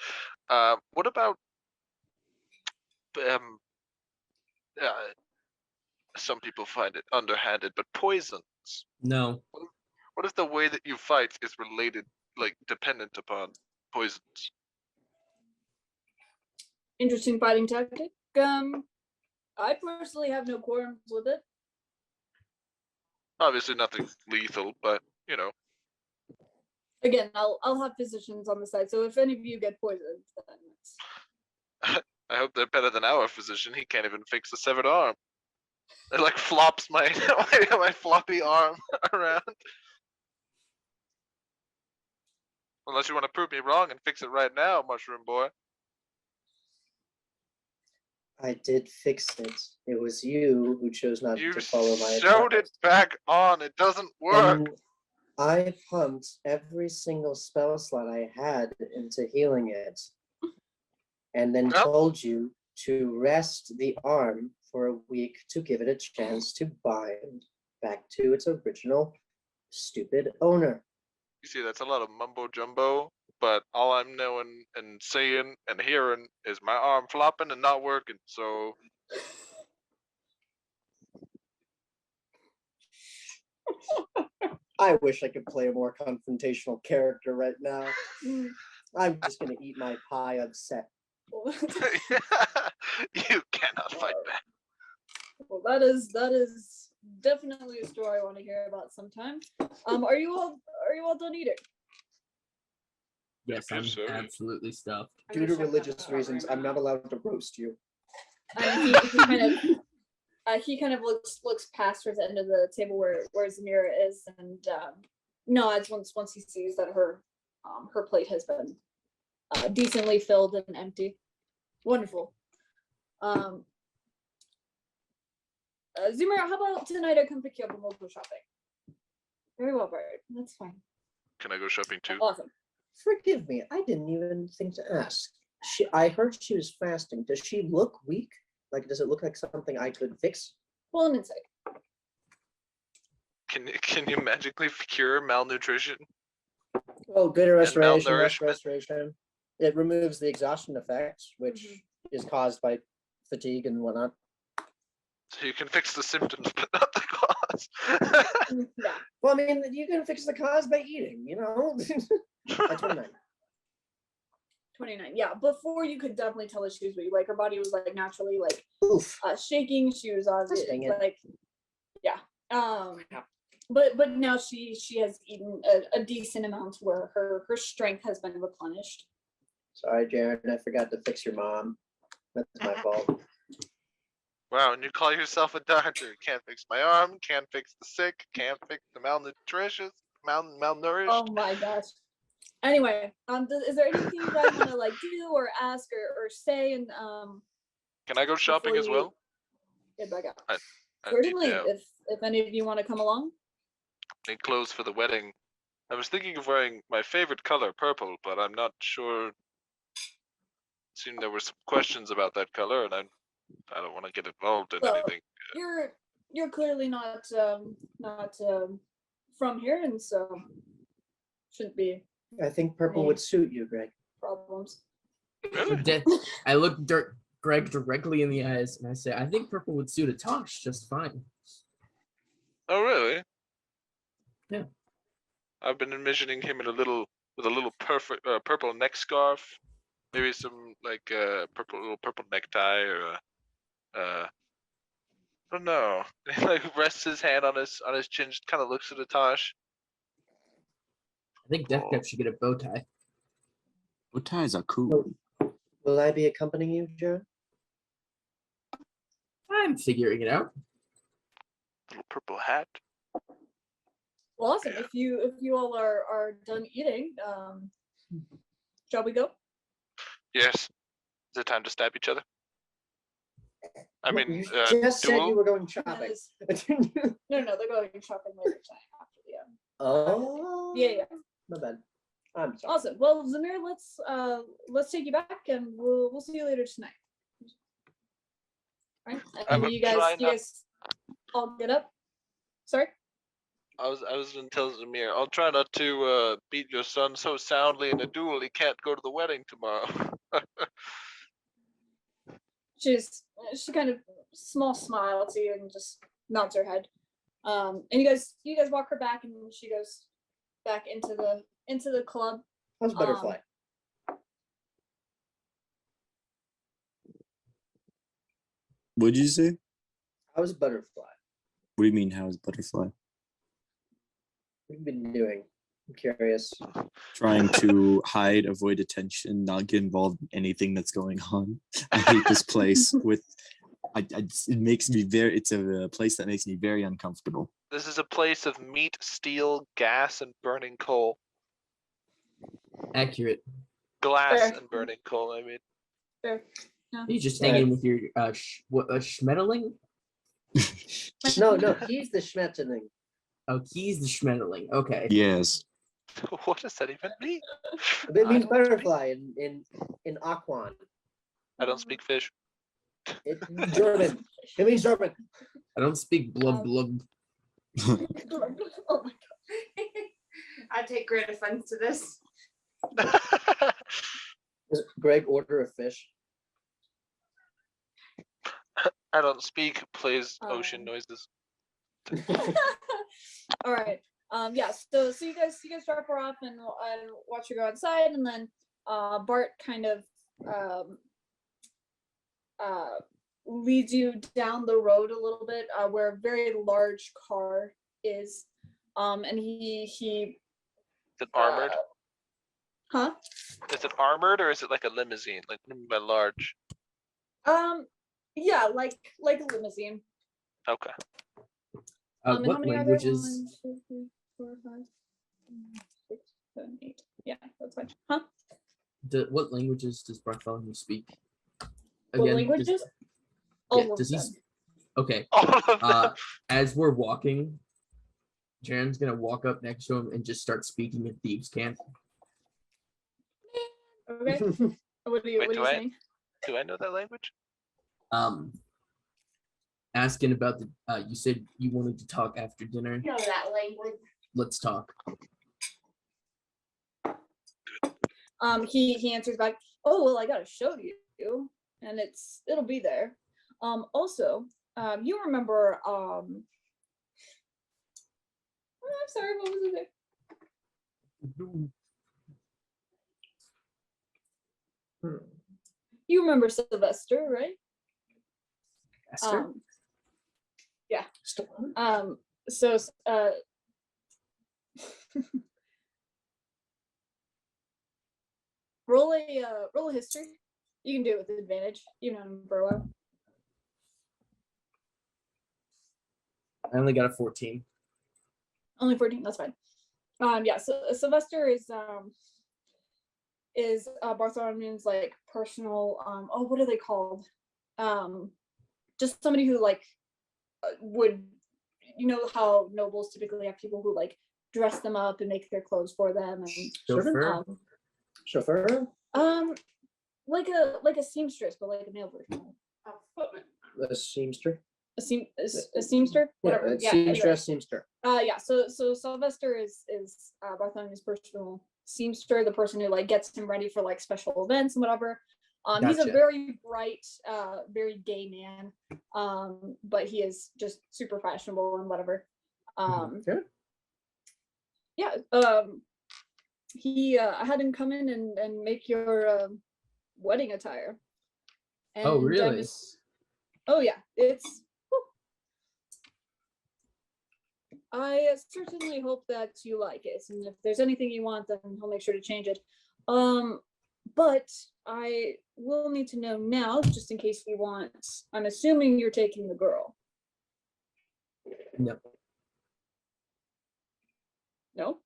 What about some people find it underhanded, but poisons? No. What if the way that you fight is related, like dependent upon poisons? interesting fighting tactic. I personally have no qualms with it. Obviously, nothing lethal, but you know. Again, I'll have physicians on the side. So if any of you get poisoned, then it's... I hope they're better than our physician. He can't even fix a severed arm. It like flops my my floppy arm around. Unless you want to prove me wrong and fix it right now, Mushroom Boy. I did fix it. It was you who chose not You to follow my sewed it advice. back on. It doesn't work. And I pumped every single spell slot I had into healing it. And then Well- told you to rest the arm for a week to give it a chance to bind back to its original stupid owner. You see, that's a lot of mumbo jumbo, but all I'm knowing and seeing and hearing is my arm flopping and not working. So I wish I could play a more confrontational character right now. Mm. I'm just gonna eat my pie upset. You cannot fight back. Well, that is definitely a story I want to hear about sometime. Are you all done eating? Yes, I'm Yes, sir. absolutely stuffed. Due to religious reasons, I'm not allowed to roast you. And he kind of looks past towards the end of the table where Zamira is, and nods once he sees that her plate has been decently filled and empty. Wonderful. Zamira, how about tonight I come pick you up and we'll go shopping? Very well, Bart. That's fine. Can I go shopping too? Awesome. Forgive me, I didn't even think to ask. I heard she was fasting. Does she look weak? Like, does it look like something I could fix? Pull an insight. Can you magically cure malnutrition? Oh, good restoration, rest malnourishment. restoration. It removes the exhaustion effects, which is caused by fatigue and whatnot. So you can fix the symptoms, but not the cause. Yeah. Well, I mean, you can fix the cause by eating, you know? At 29. 29. Yeah, before you could definitely tell that she was weak. Like her body was like naturally like Oof. shaking. She was Dang it. like, yeah. But now she has eaten a decent amount where her strength has been replenished. Sorry, Jarren, I forgot to fix your mom. That's my fault. Wow, and you call yourself a doctor. Can't fix my arm, can't fix the sick, can't fix the malnutritious, malnourished. Oh my gosh. Anyway, is there anything you guys want to like do or ask or say? And Can I go shopping as well? Get back out. I Certainly, need, if any of you want to come along. need clothes for the wedding. I was thinking of wearing my favorite color, purple, but I'm not sure. It seemed there were some questions about that color, and I don't want to get involved in Well, anything. You're clearly not from here, and so shouldn't be I think purple would suit you, Greg. problems. Really? I look Greg directly in the eyes and I say, I think purple would suit a Tosh just fine. Oh, really? Yeah. I've been envisioning him in with a little purple neck scarf, maybe some like little purple necktie or I don't know. He like rests his hand on his chin, just kind of looks at Tosh. I think Deathcap should get a bow tie. Bow ties are cool. Will I be accompanying you, Jarren? I'm figuring it out. Little purple hat. Well, awesome. Yeah. If you all are done eating, shall we go? Yes. Is it time to stab each other? I mean, you just said you duel? were going shopping. No, they're going shopping later tonight after the Oh. Yeah. My bad. I'm sorry. Awesome. Well, Zamir, let's take you back, and we'll see you later tonight. All right. I And will you try guys all get up. Sorry. I was gonna tell Zamir, I'll try not to beat your son so soundly in a duel he can't go to the wedding tomorrow. She kind of small smile to you and just nods her head. And you guys walk her back, and she goes back into the club. How's Butterfly? What'd you say? How's Butterfly? What do you mean, how's Butterfly? What have you been doing? I'm curious. Trying to hide, avoid attention, not get involved in anything that's going on. I hate this place it makes me it's a place that makes me very uncomfortable. This is a place of meat, steel, gas, and burning coal. Accurate. Glass Fair. and burning coal, I mean. Fair. Yeah. You just hanging with your Schmetterling? No, he's the Schmetterling. Oh, he's the Schmetterling. Okay. Yes. What does that even mean? It means I don't butterfly in Aquan. I don't speak fish. It's German. It means German. I don't speak blub blub. Oh my god. I take great offense to this. Does Greg order a fish? I don't speak, plays ocean noises. All right. Yeah, so you guys drop her off and watch her go outside, and then Bart kind of leads you down the road a little bit where a very large car is, and he Is it armored? Huh? Is it armored or is it like a limousine? Like what do you mean by large? Yeah, like a limousine. Okay. And how What many are there? languages? 1, 2, 3, 4, 5, 6, 7, 8. Yeah, that's fine. Huh? What languages does Bartholomew speak? What languages? All of does he? them. Okay. As we're walking, Jarren's gonna walk up next to him and just start speaking in thieves' camp. Okay. What are you saying? Do I know that language? Asking about the. You said you wanted to talk after dinner. You know that language. Let's talk. He answers back, oh well, I gotta show you, and it'll be there. Also, you remember I'm sorry, what was it there? You remember Sylvester, right? Esther? Yeah. So roll a history. You can do it with advantage. You've known him for a while. I only got a 14. Only 14. That's fine. Yeah. So Sylvester is Bartholomew's like personal. What are they called? Just somebody who like would, you know how nobles typically have people who like dress them up and make their clothes for them and Chauffeur? Chauffeur? like a seamstress, but like a male version. A footman. A seamster? A seamster? Whatever. Yeah, seamstress, seamster. Yeah. So Sylvester is Bartholomew's personal seamster, the person who like gets him ready for like special events and whatever. He's a Gotcha. very bright, very gay man, but he is just super fashionable and whatever. Okay. Yeah. He I had him come in and make your wedding attire. And Oh, really? Oh yeah, it's. I certainly hope that you like it, and if there's anything you want, then he'll make sure to change it. But I will need to know now, just in case you want. I'm assuming you're taking the girl. No. No?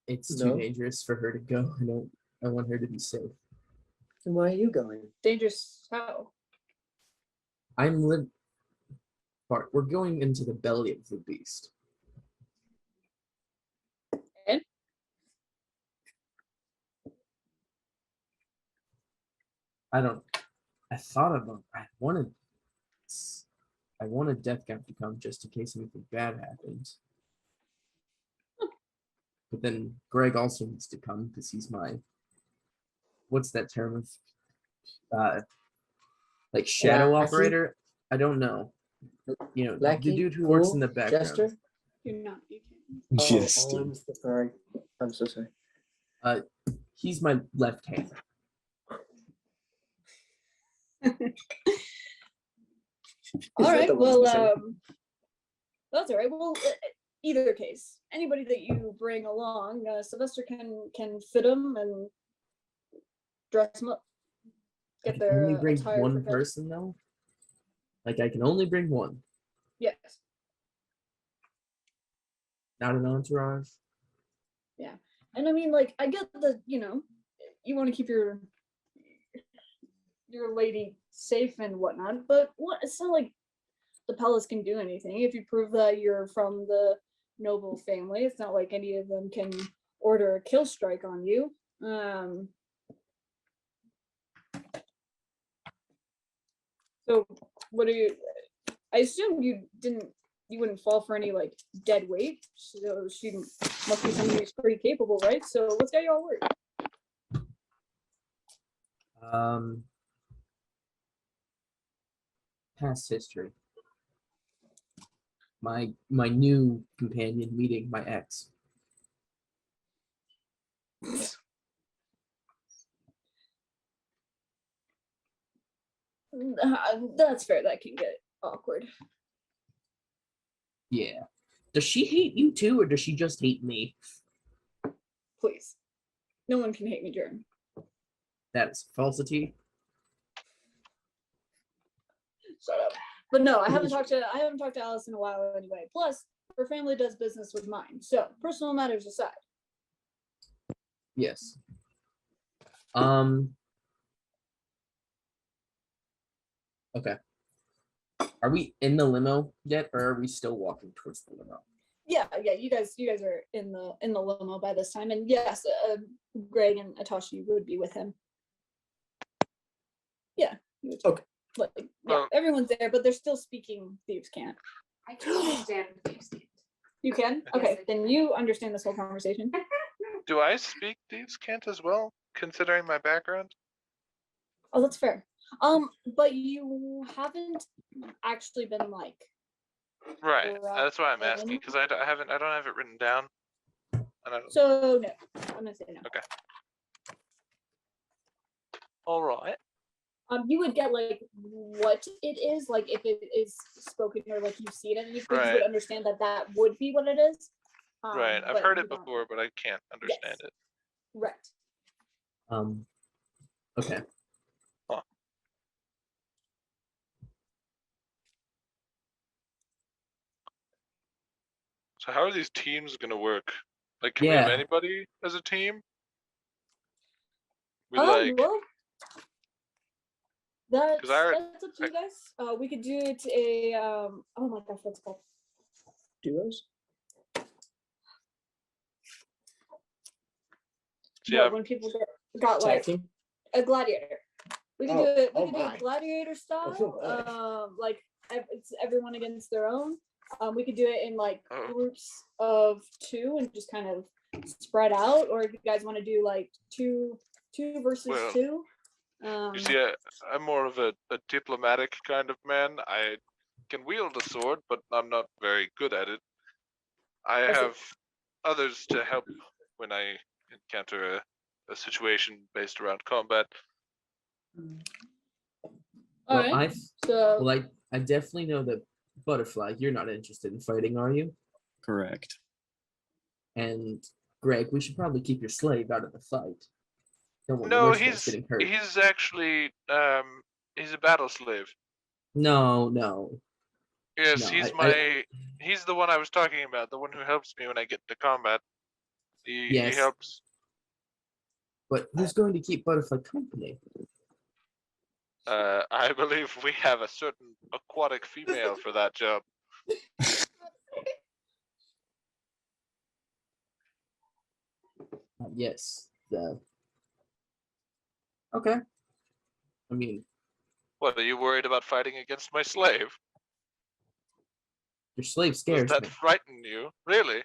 It's No. too dangerous for her to go. I want her to be safe. And why are you going? Dangerous how? Bart, we're going into the belly of the beast. And? I wanted Death Camp to come just in case anything bad happens. But then Greg also needs to come because he's my, what's that term of, like shadow Lackey? operator? I don't know. You know, Lackey? the dude who works in Fool? the background. Jester? You're not. You can't. Yes. Oh, I'm so sorry. I'm so sorry. He's my left hand. All right. the one Well, specific? that's all right. Well, either case, anybody that you bring along, Sylvester can fit them and dress them up. I Get can their only bring attire one prepared. person though. Like I can only bring one, Yes. not an entourage. And I mean, like, I get that, you know, you want to keep your lady safe and whatnot, but it's not like the palace can do anything. If you prove that you're from the noble family, it's not like any of them can order a kill strike on you. So what are you, I assume you wouldn't fall for any like dead weight, so she must be somebody who's pretty capable, right? So what's got you all worried? Past history. my new companion meeting my ex. That's fair. That can get awkward. Yeah. Does she hate you too, or does she just hate me? Please, no one can hate me, Jarren. That is falsity. Shut up. But no, I haven't talked to Alice in a while anyway. Plus, her family does business with mine, so personal matters aside. Yes. Okay. Are we in the limo yet, or are we still walking towards the limo? Yeah. You guys are in the limo by this time, and yes, Greg and Atashi would be with him. Yeah. Okay. Like, yeah, everyone's there, but they're still speaking Thieves' Cant. I can understand Thieves' Cant. You can? Okay, then you understand this whole conversation. Do I speak Thieves' Cant as well, considering my background? Oh, that's fair. But you haven't actually been like. Right. Right. That's why I'm asking, because I don't have it written down. And I don't... So no, I'm gonna say no. Okay. All right. You would get like what it is, like if it is spoken or like you see it and you Right. would understand that would be what it is. Right. I've but heard you it don't. before, but I can't understand it. Right. Okay. Huh. So how are these teams gonna work? Like, can we have Yeah. anybody as a team? We Well, that's 'Cause I already- up to you guys. We could do it a oh my gosh, what's it called? Duos? Yeah. When people got Tag like team? a gladiator. We can do it. We can do my. it gladiator Oh, style. Like it's everyone against their own. We could do it in like Oh. groups of 2 and just kind of spread out. Or if you guys want to do like two versus Well, 2. You see, I'm more of a diplomatic kind of man. I can wield a sword, but I'm not very good at it. I see. have others to help when I encounter a situation based around combat. All Well, right. So I definitely know that Butterfly, you're not interested in fighting, are you? Correct. And Greg, we should probably keep your slave out of the fight. Don't want No, worse than getting hurt. he's actually he's a battle slave. No. Yes, No, he's the one I was talking about, the one who helps me when I get into combat. He Yes. helps. But who's going to keep Butterfly company? I believe we have a certain aquatic female for that job. Yes. Okay. I mean, What, are you worried about fighting against my slave? your slave Does scares that me. frighten you? Really?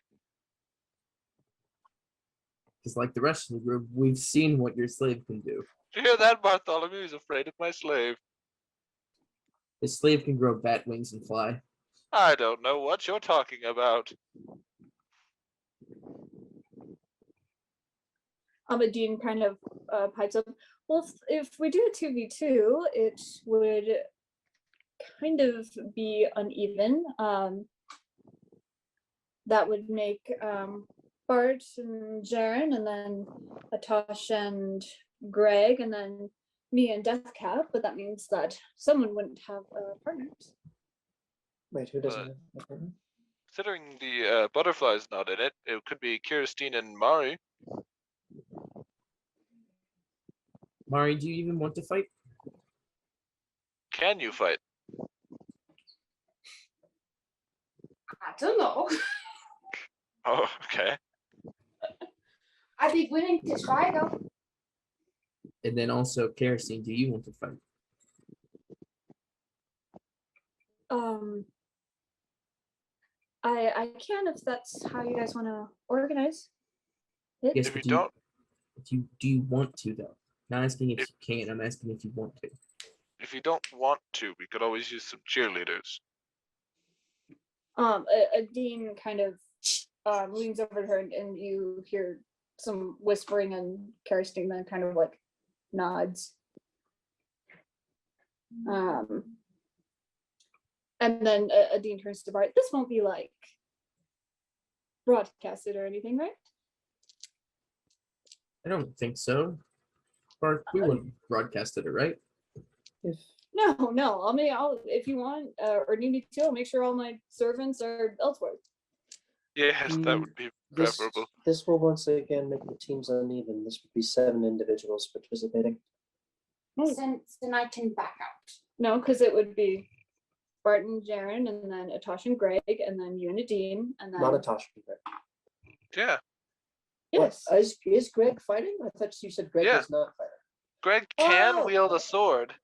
Because like the rest of the group, we've seen what your slave can do. Do you hear that, Bartholomew? He's afraid of my slave. His slave can grow bat wings and fly. I don't know what you're talking about. Dean kind of pipes up. Well, if we do a 2v2, it would kind of be uneven. That would make Bart and Jarren, and then Atash and Greg, and then me and Deathcap. But that means that someone wouldn't have partners. Wait, who doesn't have a partner? Considering the butterfly's not in it, it could be Kirstine and Mari. Mari, do you even want to fight? Can you fight? I don't know. Oh, okay. I'd be willing to try though. And then also, Kerosene, do you want to fight? I can if that's how you guys want to organize it. Yes, If you but don't, do you want to though? Not asking if you can, I'm asking if you want to. if you don't want to, we could always use some cheerleaders. A dean kind of leans over to her, and you hear some whispering, and Karisting then kind of like nods. And then a dean turns to Bart. This won't be like broadcasted or anything, right? I don't think so. Bart, we wouldn't broadcast it, right? No. I mean, if you want or need me to, I'll make sure all my servants are elsewhere. Yes, that would be preferable. This will once again make the teams uneven. This would be 7 individuals participating. Then I can back out. No, because it would be Bart and Jarren, and then Atash and Greg, and then you and Nadine, and then Not Atash and Greg. Yeah, yes. What, is Greg fighting? I thought you said Greg Yeah. was not fighting. Greg can Oh! wield a sword.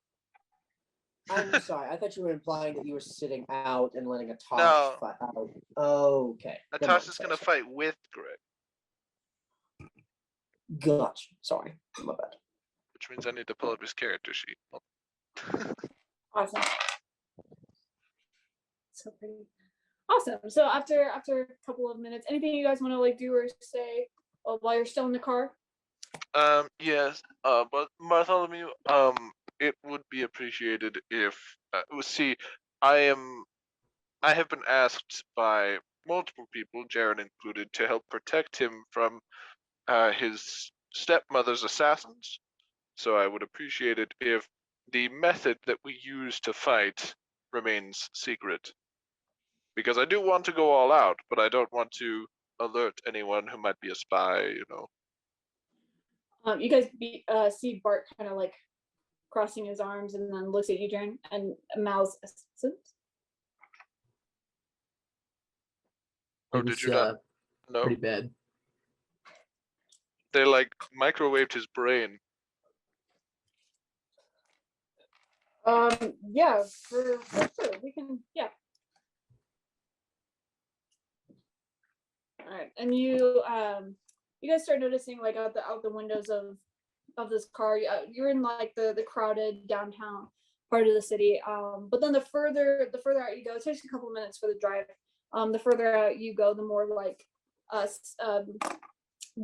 I'm sorry. I thought you were implying that you were sitting out and letting Atash No. fight out. Oh, okay. Never mind. Atash is gonna fight with Greg, Gotcha. Sorry. My bad. which means I need to pull up his character sheet. Awesome. So pretty. Awesome. So after a couple of minutes, anything you guys want to like do or say while you're still in the car? Yes. But Bartholomew, it would be appreciated if see, I have been asked by multiple people, Jarren included, to help protect him from his stepmother's assassins. So I would appreciate it if the method that we use to fight remains secret. Because I do want to go all out, but I don't want to alert anyone who might be a spy, you know. You guys see Bart kind of like crossing his arms and then looks at you, Jarren, and mouths assistant. Oh, It did was, you not know? pretty bad. They like microwaved his brain. Yeah, for sure. We can, yeah. All right, and you guys start noticing like out the windows of this car. You're in like the crowded downtown part of the city. But then the further out you go, it takes a couple minutes for the drive. The further out you go, the more like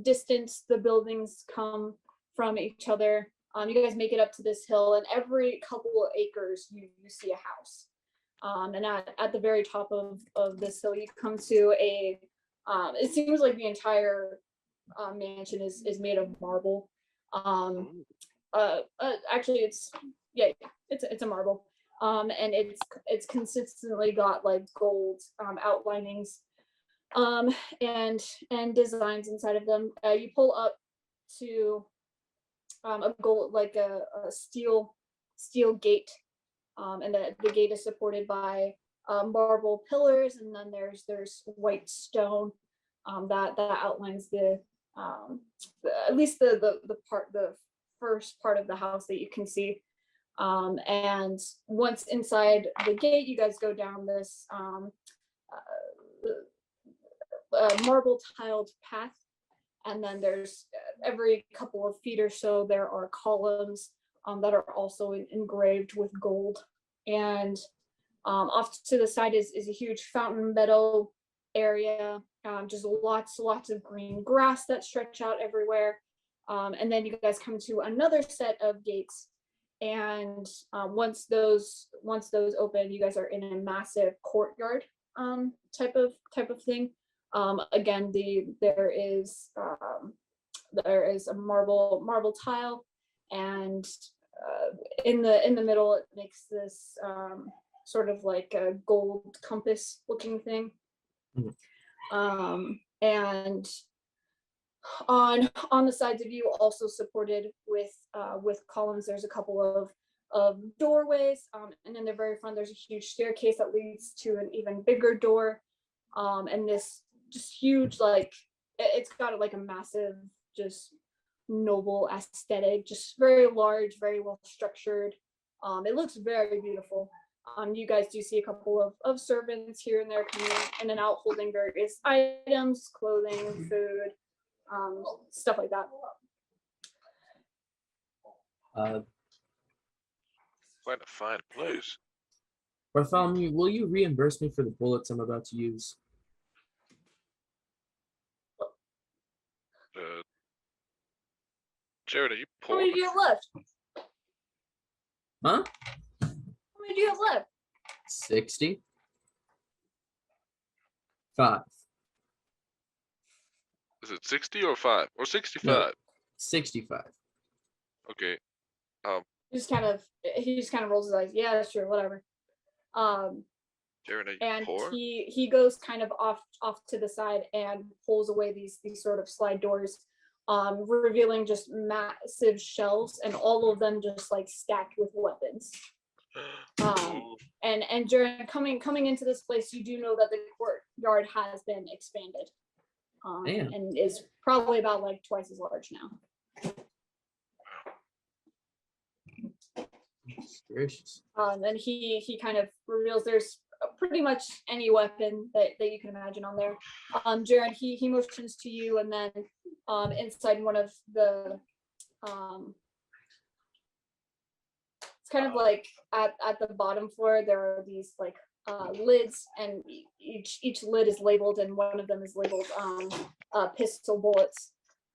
distance the buildings come from each other. You guys make it up to this hill, and every couple of acres you see a house. And at the very top of this hill, you come to a. It seems like the entire mansion is made of marble. Actually, it's a marble. And it's consistently got like gold outlinings, and designs inside of them. You pull up to a gold, like a steel gate, and the gate is supported by marble pillars, and then there's white stone that outlines at least the first part of the house that you can see. And once inside the gate, you guys go down this marble tiled path, and then there's every couple of feet or so there are columns that are also engraved with gold. And off to the side is a huge fountain meadow area, just lots of green grass that stretch out everywhere. And then you guys come to another set of gates, and once those open, you guys are in a massive courtyard type of thing. Again, there is a marble tile, and in the middle it makes this sort of like a gold compass looking thing. And on the sides of you, also supported with columns, there's a couple of doorways, and in the very front there's a huge staircase that leads to an even bigger door, and this just huge, like it's got like a massive, just noble aesthetic, just very large, very well structured. It looks very beautiful. You guys do see a couple of servants here and there coming in and out, holding various items, clothing, food, stuff like that. Quite a fine place. Bartholomew, will you reimburse me for the bullets I'm about to use? Jared, are you How poor? many do you have left? Huh? How many do you have left? 60. 5. Is it 60 or 5? Or 65? 65. Okay. He just kind of rolls his eyes. Yeah, sure, whatever. Jared, are you And poor? he goes kind of off to the side and pulls away these sort of slide doors, revealing just massive shelves, and all of them just like stacked with weapons. Ooh. And during coming into this place, you do know that the courtyard has been expanded, Damn. and is probably about like twice as large now. Gracious. And he kind of reveals there's pretty much any weapon that you can imagine on there. Jarren, he motions to you, and then inside one of the it's kind of like at the bottom floor there are these like lids, and each lid is labeled, and one of them is labeled pistol bullets,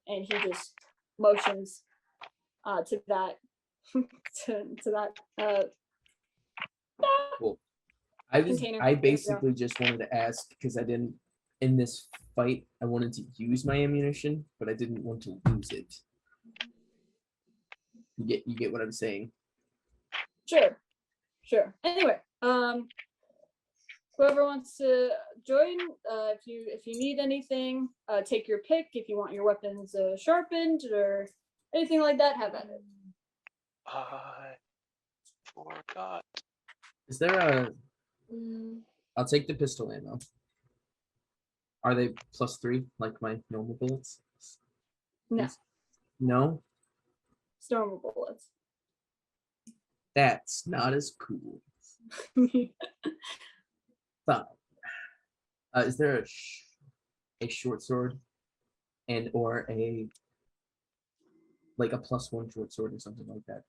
and he just motions to that to that Cool. container. I There you go. basically just wanted to ask because I didn't in this fight I wanted to use my ammunition, but I didn't want to lose it. You get what I'm saying? Sure. Anyway, whoever wants to join, if you need anything, take your pick. If you want your weapons sharpened or anything like that, have at it. I forgot. Is there a I'll take the pistol ammo. Are they +3 like my normal bullets? No, No? it's normal bullets. That's not as cool. But is there a short sword and or a like a +1 short sword or something like that?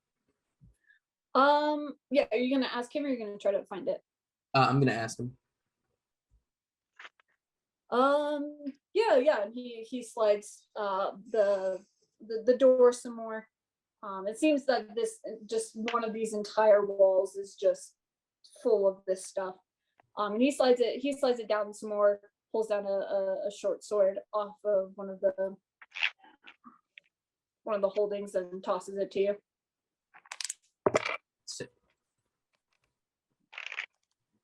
Yeah, are you gonna ask him, or are you gonna try to find it? I'm gonna ask him. Yeah, and he slides the door some more. It seems that this just one of these entire walls is just full of this stuff. And he slides it down some more, pulls down a short sword off of one of the holdings and tosses it to you. Sick.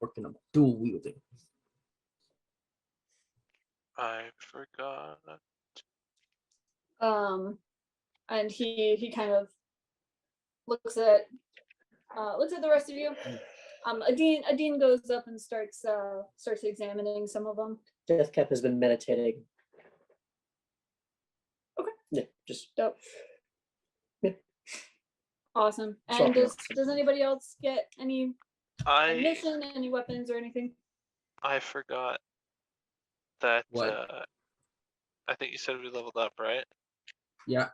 Working on dual wielding. I forgot. And he kind of looks at the rest of you. Adine goes up and starts examining some of them. Deathcap has been meditating. Okay. Yeah, just Dope. Yeah. Awesome. Sure. And does anybody else get any admission, any weapons or anything? I forgot that. What? I think you said we leveled up, right? Yeah.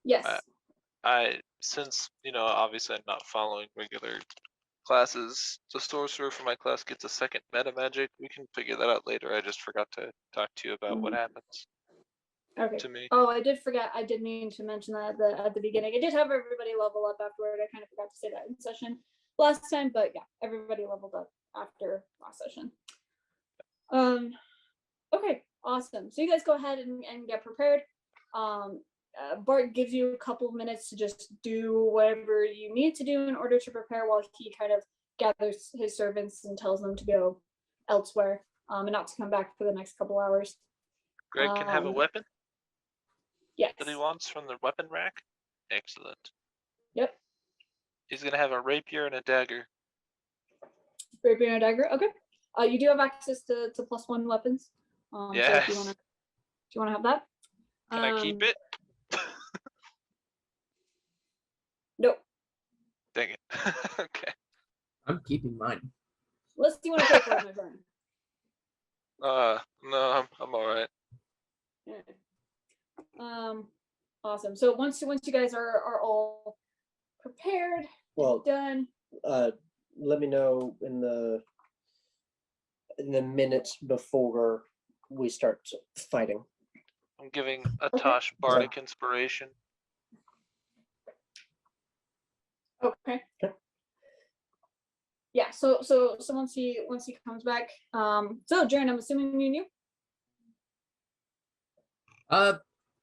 Yes. I since obviously I'm not following regular classes. The sorcerer for my class gets a second meta magic. We can figure that out later. I just forgot to talk to you about what happens Okay. to me. Oh, I did forget. I did mean to mention that at the beginning. I did have everybody level up afterward. I kind of forgot to say that in session last time, but yeah, everybody leveled up after last session. Okay, awesome. So you guys go ahead and get prepared. Bart gives you a couple of minutes to just do whatever you need to do in order to prepare, while he kind of gathers his servants and tells them to go elsewhere, and not to come back for the next couple hours. Greg can have a weapon Yes. that he wants from the weapon rack. Excellent. Yep. He's gonna have a rapier and a dagger. Rapier and a dagger. Okay. You do have access to +1 weapons. Yes. So if you wanna have that. Can I keep it? Nope. Dang it. Okay. I'm keeping mine. Unless you want to pay for it, my friend. No, I'm all right. Yeah. Awesome. So once you guys are all prepared, well, done. let me know in the minute before we start fighting. I'm giving Atash bardic inspiration. Okay. Okay. Yeah. So once he comes back, so Jarren, I'm assuming you knew.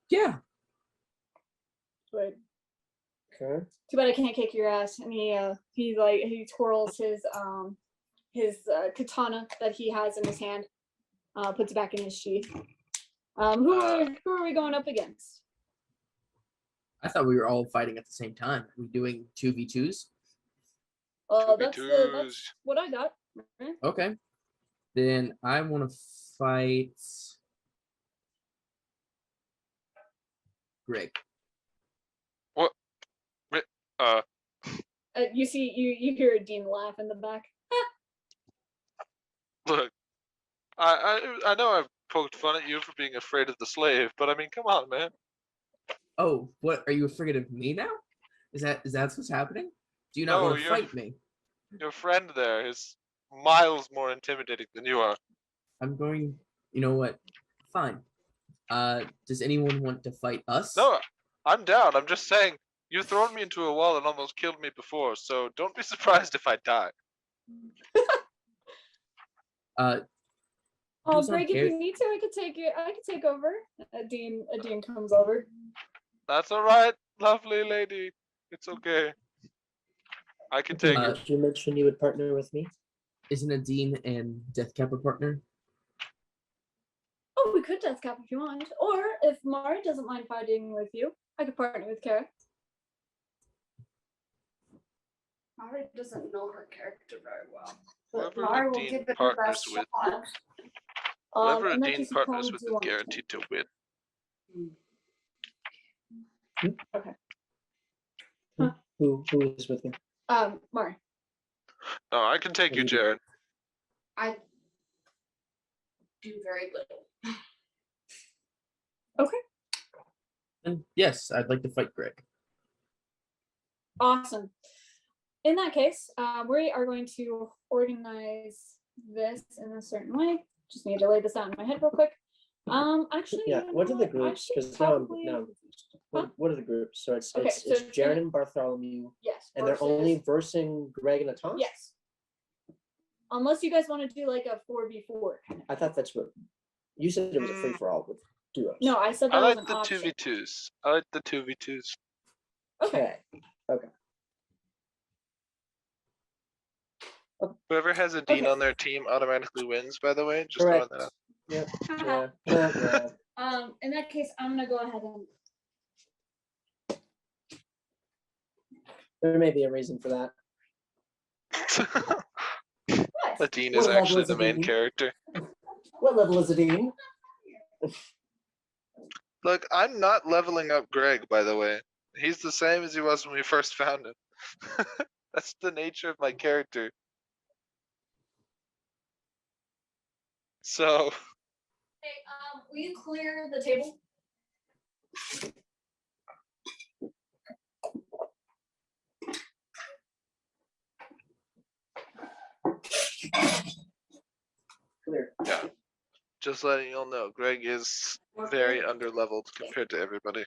Yeah. But Okay. too bad I can't kick your ass. And he twirls his katana that he has in his hand, puts it back in his sheath. Who are we going up against? I thought we were all fighting at the same time. Are we doing 2v2s? That's 2v2s. what I got. Right? Okay. Then I want to fight Greg. What? You see, you hear Dean laugh in the back. Look, I know I've poked fun at you for being afraid of the slave, but I mean, come on, man. Oh, what? Are you afraid of me now? Is that what's happening? Do you not No, want to you're- fight me? Your friend there is miles more intimidating than you are. I'm going. You know what? Fine. Does anyone want to fight us? No, I'm down. I'm just saying, you've thrown me into a wall and almost killed me before, so don't be surprised if I die. Oh, Who's not Greg, if here? you need to, I could take over. Dean comes over. That's all right, lovely lady. It's okay. I can take it. Did you mention you would partner with me? Isn't Adine and Deathcap a partner? Oh, we could death cap if you want, or if Mara doesn't mind fighting with you, I could partner with Kara. Mara doesn't know her character very well. But Whoever Mara will Dean give it her partners best with. shot. Whoever in that Dean case, who partners called with you is on the team? guaranteed to win. Who is with me? Mara. No, I can take you, What do Jarren. I do very little. And yes, I'd like to fight Greg. Awesome. In that case, we are going to organize this in a certain way. Just need to lay this out in my head real quick. Actually, Yeah. you know What are the what? I groups? should Because now I'm probably- confused. Huh? What are the groups? So it's Okay, it's, so it's it's Jarren gonna- and Bartholomew, Yes. and they're versus- only versing Greg and Atom. Yes. Unless you guys want to do like a 4v4 kind of. I thought that's what you said. It was a free for all with duos. No, I said I that was like an the option. 2v2s. I like the 2v2s. Okay. Whoever has a Dean Okay. on their team automatically wins, by the way. Just Correct. throwing that out. Yep. Yeah. In that case, I'm gonna go ahead and There may be a reason for that. what? The Dean What is level actually is the it, main Dean? character. What level is it, Dean? Look, I'm not leveling up Greg, by the way. He's the same as he was when we first found him. That's the nature of my character. So, Hey, will you clear the table? Clear. yeah. Just letting you all know, Greg is very underleveled compared to everybody.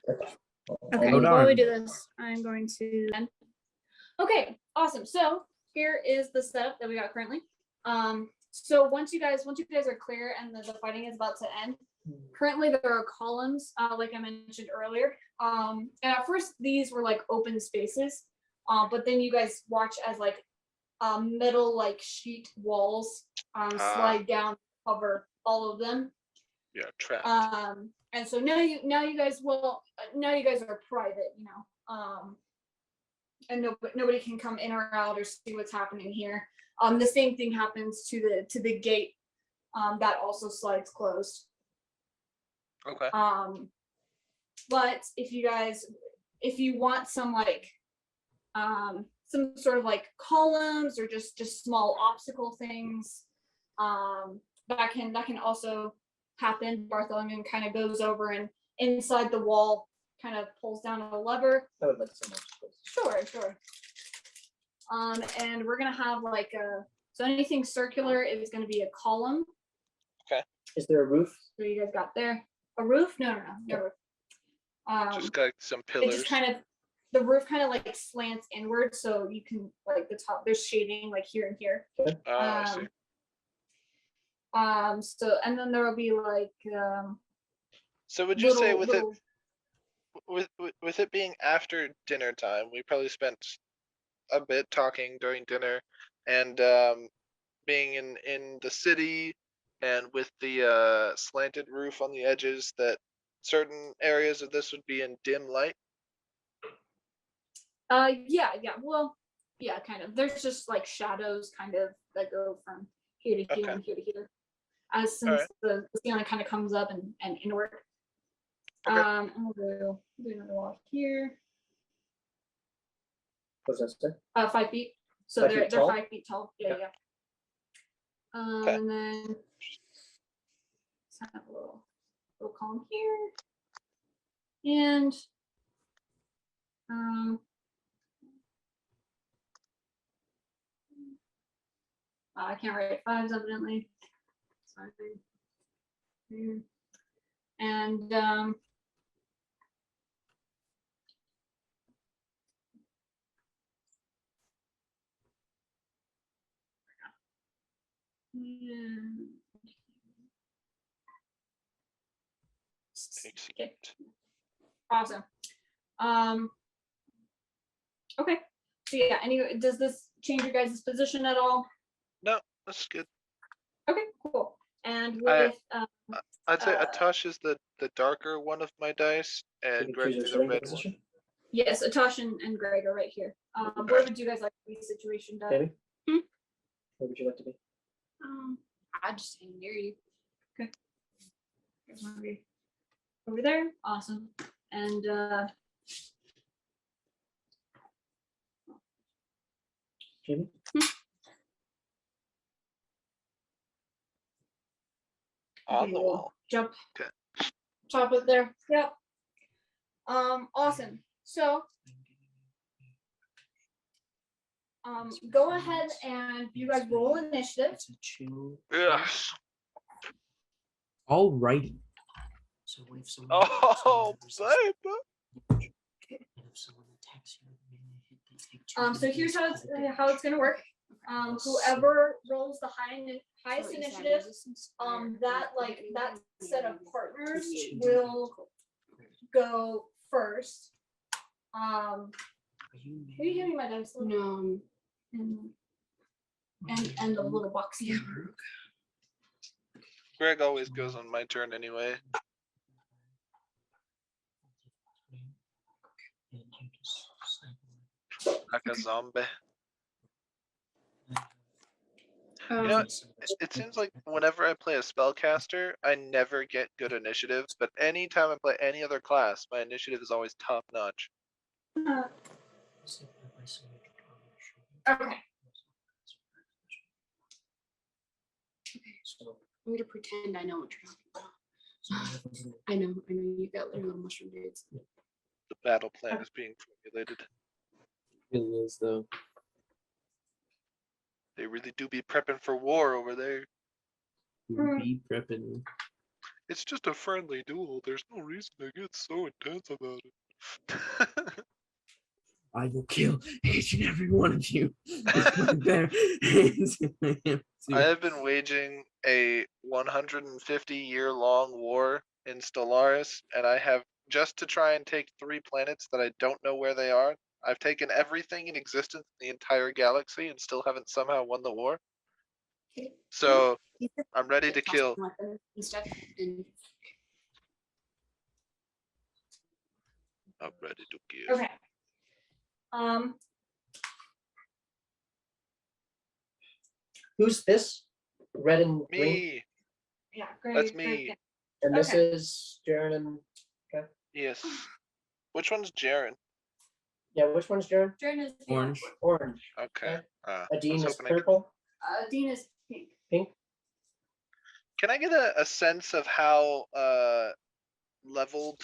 Okay, Oh, while we darn. do this, I'm going to then. Okay, awesome. So here is the setup that we got currently. So once you guys are clear and the fighting is about to end, currently there are columns, like I mentioned earlier. And at first these were like open spaces, but then you guys watch as like metal like sheet walls slide down, cover all of them. Yeah, trapped. And so now you guys are private, you know, and nobody can come in or out or see what's happening here. The same thing happens to the gate, that also slides closed. Okay. But if you want some like some sort of like columns or just small obstacle things, that can also happen. Bartholomew kind of goes over and inside the wall kind of pulls down a lever. I would like so much. Sure. And we're gonna have like so anything circular is gonna be a column. Is there a roof? So you guys got there a roof? No roof. Just got some It pillars. just kind of the roof kind of like slants inward, so you can like the top. There's shading like here and here. Oh, I see. So and then there will be like So would you say little- with it being after dinner time, we probably spent a bit talking during dinner, and being in the city, and with the slanted roof on the edges, that certain areas of this would be in dim light. yeah, well, yeah, kind of. There's just like shadows kind of that go from here to here Okay. and here to here. As since Alright. the ceiling kind of comes up and inward. Okay. And we'll do another wall here. What's that say? 5 feet. So 5 they're feet tall? 5 feet tall. Yeah, Okay. yeah. Okay. And then let's have a little column here. And I can't write 5s evidently. Sorry. Here. And Excellent. awesome. Okay. So yeah, anyway, does this change your guys' position at all? No, that's good. Okay, cool. And I- with I'd say Uh, Atash is the darker one of my dice, You and can Greg choose is your the sitting red position. yes, Atash and Greg are right here. Where would you guys like to be situationed at? Maybe? Hmm? Where would you like to be? I just stay near you. Okay. Guys wanna be over there? Awesome. And Jamie? on okay, the we'll wall. Jump. Okay. Chop it there. Yep. Awesome. So go ahead and you guys roll initiative. It's a chill. Yes. Alrighty. So what if someone? Oh, someone baby. and if someone attacks you, then they hit, they take 2 So here's how damage. it's gonna work. Whoever rolls the highest So is that initiative, resistance or that what? like that set of partners It's will Okay. go first. Are you Will you give me my dice? No. And the little box here. Greg always goes on my turn anyway. And you just snipe Like a zombie. away. You know, it seems like whenever I play a spellcaster, I never get good initiative, but anytime I play any other class, my initiative is always top notch. Okay. So, I'm gonna pretend I know what you're talking about. so what happens in- I know you got little mushroom dudes. The battle plan is being formulated. It is though. They really do be prepping for war over there. Be prepping. It's just a friendly duel. There's no reason to get so intense about it. I will kill each and every one of you. With my bare hands in my hand, I too. have been waging a 150-year-long war in Stellaris, and I have, just to try and take 3 planets that I don't know where they are, I've taken everything in existence in the entire galaxy and still haven't somehow won the war. So I'm ready to kill. Weapons and stuff. And I'm ready to kill. Okay. Who's this? Red and green? Me. Yeah, great. That's me. And this Okay. is Jarren and Yes. Which one's Jarren? yeah, which one's Jarren? Jordan is Orange. Orange. Okay. Adine is hoping I could- purple. Dean is pink. Pink. Can I get a sense of how leveled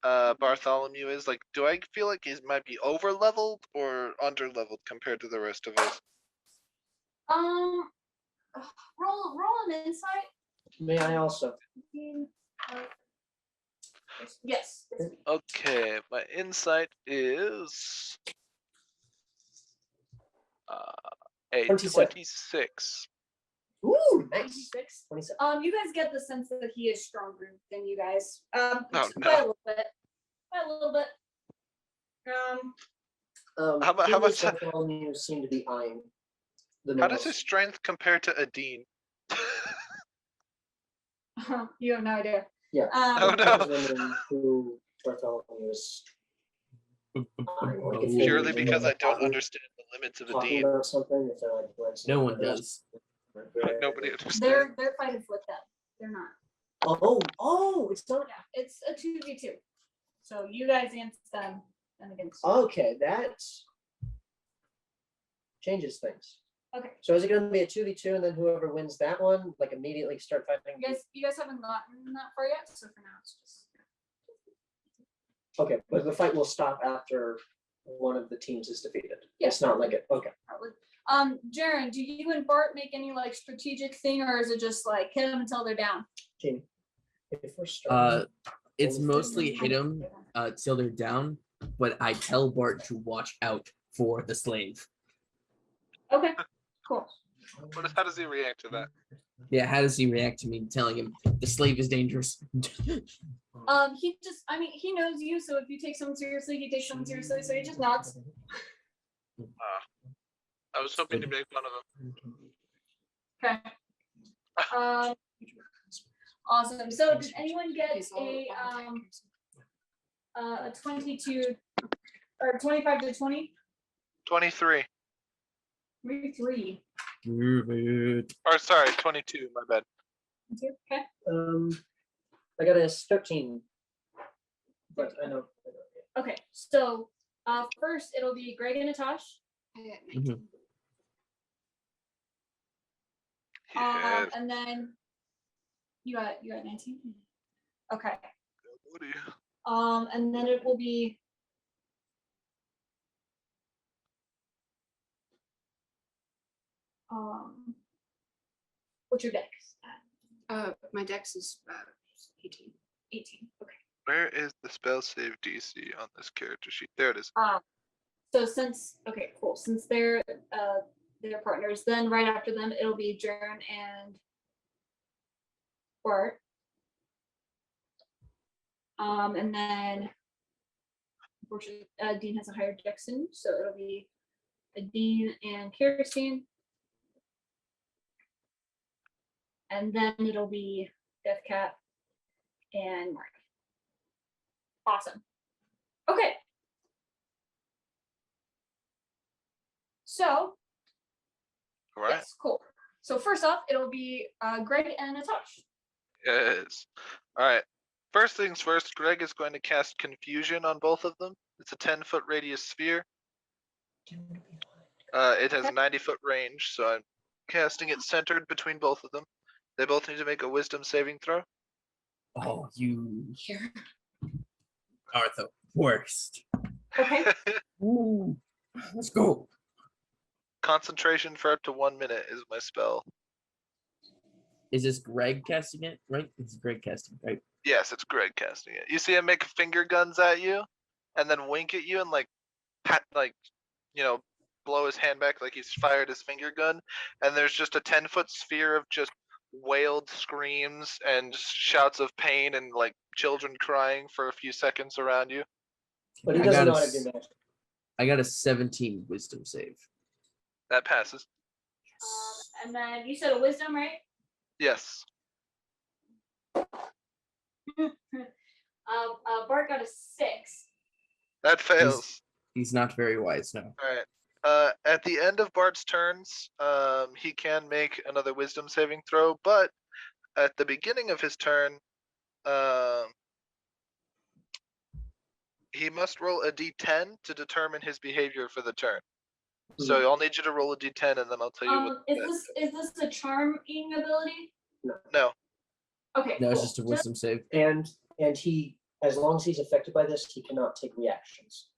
Bartholomew is? Like, do I feel like he might be over leveled or under leveled compared to the rest of us? Roll an insight. May I also? Yes. Okay, my insight is a 27. 26. Ooh, nice. 26. 27. You guys get the sense that he is stronger than you guys. Oh, By no. a little bit. By a little bit. How Who much- does Bartholomew seem to be eyeing the How does his most? strength compare to Adine? You have no idea. Yeah. Oh, I no. was wondering who Bartholomew is eyeing. Like, if they're Purely even, because I like, don't understand the limits of talking Adine. about something. If they're like glancing No at one the does. Like, nobody understands. They're fighting with them. They're not. Oh, it's not. Yeah, it's a 2v2. So you guys against them and against. Okay, that changes things. Okay. So is it going to be a 2v2 and then whoever wins that one, like immediately start fighting? You guys haven't gotten that far yet, so for now it's just. Okay, but the fight will stop after one of the teams is defeated. Yeah. It's not like it. Okay. Probably. Jarren, do you and Bart make any like strategic thing, or is it just like hit them until they're down? Jamie, if we're starting, It's mostly hit them till they're down, but I tell Bart to watch out for the slave. Okay, cool. How does he react to that? Yeah, how does he react to me telling him the slave is dangerous? He just, I mean, he knows you, so if you take someone seriously, he takes someone seriously, so he just nods. I was hoping to make fun of him. Okay. Awesome. So did anyone get a 22 or 25 to 20? 23. Maybe 3. Or sorry, 22, my bad. Okay. I got a 13, but I know. Okay. So first it'll be Greg and Natosh. Yeah. And then you got 19. Okay. And then it will be what's your dex? My dex is 18. 18. Okay. Where is the spell save DC on this character sheet? There it is. So since cool. Since they're partners, then right after them it'll be Jarren and Bart. And then unfortunately Dean has a higher dex in, so it'll be Dean and Kirsten. And then it'll be Deathcat and Mark. Awesome. Okay. So, All right. yes, cool. So first off, it'll be Greg and Natosh. Yes. All right. First things first, Greg is going to cast Confusion on both of them. It's a 10-foot radius sphere. It has a 90-foot range, so I'm casting it centered between both of them. They both need to make a Wisdom saving throw. Oh, you are the worst. Okay. Ooh, let's go. Concentration for up to 1 minute is my spell. Is this Greg casting it? Right? It's Greg casting, right? Yes, it's Greg casting it. You see him make finger guns at you, and then wink at you and blow his hand back like he's fired his finger gun, and there's just a 10-foot sphere of just wailed screams and shouts of pain and like children crying for a few seconds around you. But he doesn't know how to do magic. I got a 17 wisdom save. That passes. And then you said a wisdom, right? Yes. Bart got a 6. That fails. He's not very wise now. All right. At the end of Bart's turns, he can make another Wisdom saving throw, but at the beginning of his turn, he must roll a d10 to determine his behavior for the turn. So I'll need you to roll a d10, and then I'll tell you what. Is this a charming ability? No. Okay. No, cool. it's just a wisdom save. And he As long as he's affected by this, he cannot take reactions.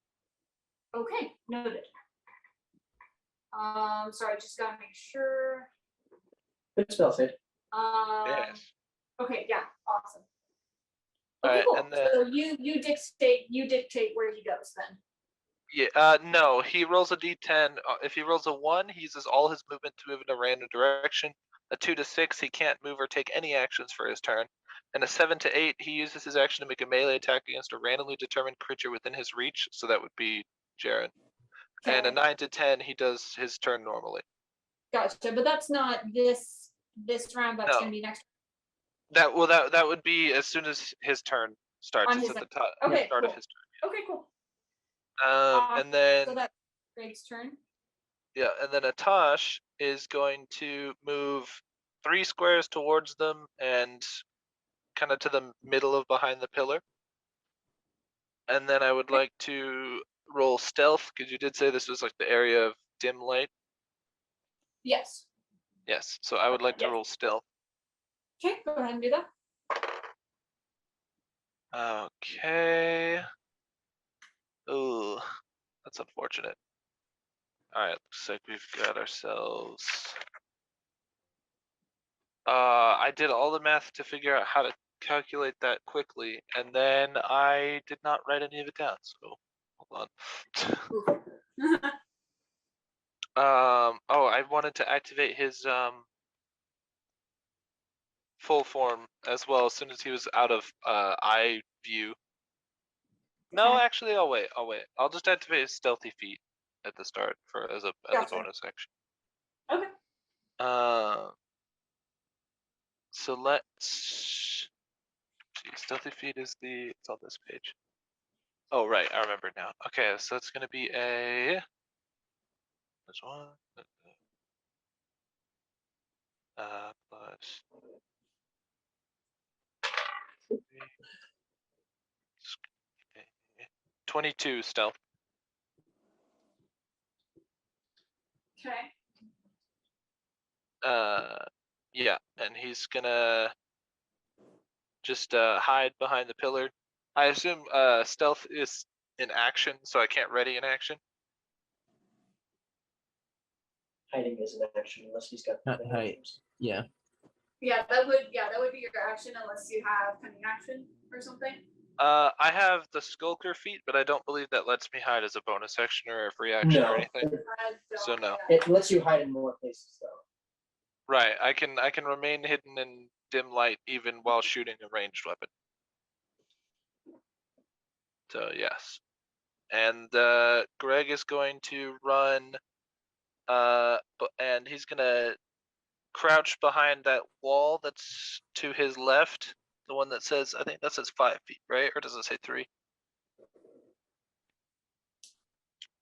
Okay, noted. Sorry, just gotta make sure. Good spell, Sid. Yes. Okay, yeah, awesome. All Okay, right, cool. and then So you dictate where he goes then. yeah, no, he rolls a d10. If he rolls a 1, he uses all his movement to move in a random direction. A 2 to 6, he can't move or take any actions for his turn. And a 7 to 8, he uses his action to make a melee attack against a randomly determined creature within his reach. So that would be Jarren. And a Okay. 9 to 10, he does his turn normally. Gotcha, but that's not this round. That's No. gonna be next. That would be as soon as his turn starts. On It's his at the top, Okay, start cool. of his turn. Okay, cool. And then So that's Greg's turn. yeah, and then Atash is going to move 3 squares towards them and kind of to the middle of behind the pillar. And then I would like to roll stealth because you did say this was like the area of dim light. Yes. Yes, so I would like to Yes. roll stealth. Okay, go ahead and do that. Okay. Ooh, that's unfortunate. All right, looks like we've got ourselves. I did all the math to figure out how to calculate that quickly, and then I did not write any of it down. So hold on. Oh, I wanted to activate his full form as well as soon as he was out of eye view. No, Okay. actually, I'll wait. I'll just activate his stealthy feet at the start as a Gotcha. bonus action. Okay. So let's see. Stealthy feet is it's on this page. Oh right, I remember now. Okay, so it's gonna be this one. Plus 22 stealth. Okay. Yeah, and he's gonna just hide behind the pillar. I assume stealth is an action, so I can't ready an action. Hiding is an action unless he's got. Not the hide. names. Yeah. Yeah, that would be your action unless you have cunning action or something. I have the skulker feat, but I don't believe that lets me hide as a bonus action or a free action or No, anything. I don't So no. know. it lets you hide in more places though. Right, I can remain hidden in dim light even while shooting a ranged weapon. So yes. And Greg is going to run and he's gonna crouch behind that wall that's to his left. The one that says, I think that says 5 feet, right? Or does it say 3? I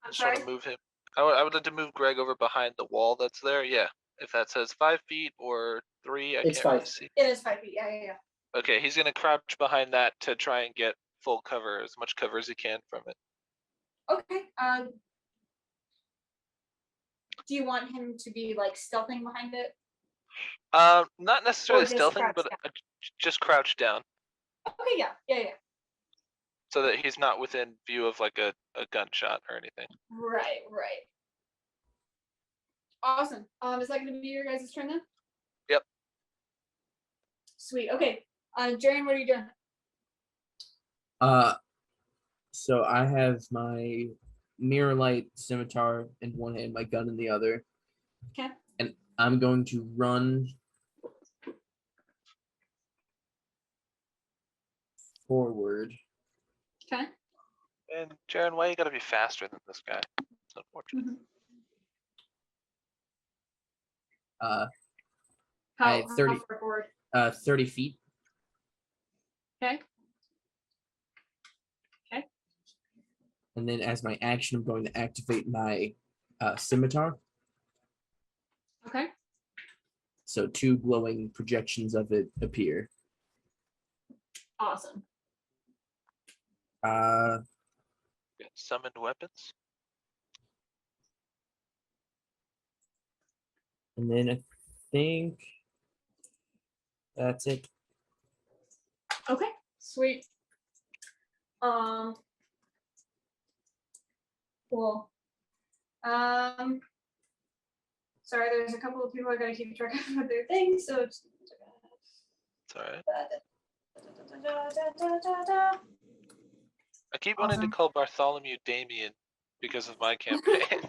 I'm just want sorry. to move him. I would like to move Greg over behind the wall that's there. Yeah. If that says 5 feet or 3, I It's can't really 5. see. It is 5 feet. Yeah. Okay, he's gonna crouch behind that to try and get full cover, as much cover as he can from it. Okay. Do you want him to be like stealthing behind it? Not necessarily just stealthing, crouch but down? just crouch down Okay. Yeah. so that he's not within view of like a gunshot or anything. Right. Awesome. Is that gonna be your guys' turn then? Yep. Sweet. Okay. Jarren, what are you doing? So I have my mirror light scimitar in one hand, my gun in the other. Okay. And I'm going to run forward. Okay. And Jarren, why you gotta be faster than this guy? It's unfortunate. Mhm. I had 30 far forward? 30 feet. Okay. And then as my action, I'm going to activate my scimitar. Okay. So 2 glowing projections of it appear. Awesome. Got summoned weapons. And then I think that's it. Okay. Sweet. Cool. Sorry, there's a couple of people I gotta keep track of their things, so it's Sorry. da. I keep wanting to Awesome. call Bartholomew Damien because of my campaign.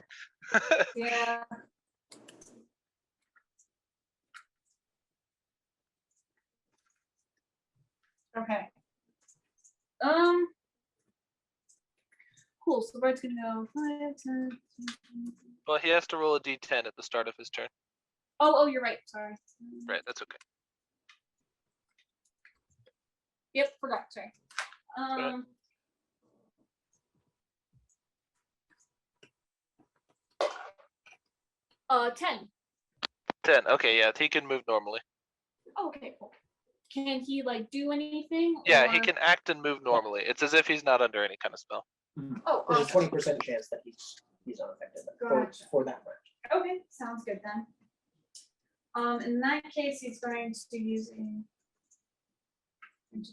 Yeah. Okay. Cool. So the bird's gonna go 5, 10, 15. Well, he has to roll a d10 at the start of his turn. Oh, you're right. Sorry. Right, that's okay. Yep, forgot. Sorry. Right. 10. 10. Okay, yeah, he can move normally. Oh, okay, cool. Can he like do anything? Yeah, he or- can act and move normally. It's as if he's not under any kind of spell. Oh, There's a awesome. 20% chance that he's unaffected Gotcha. for that round. Okay, sounds good then. In that case, he's going to use to do. He's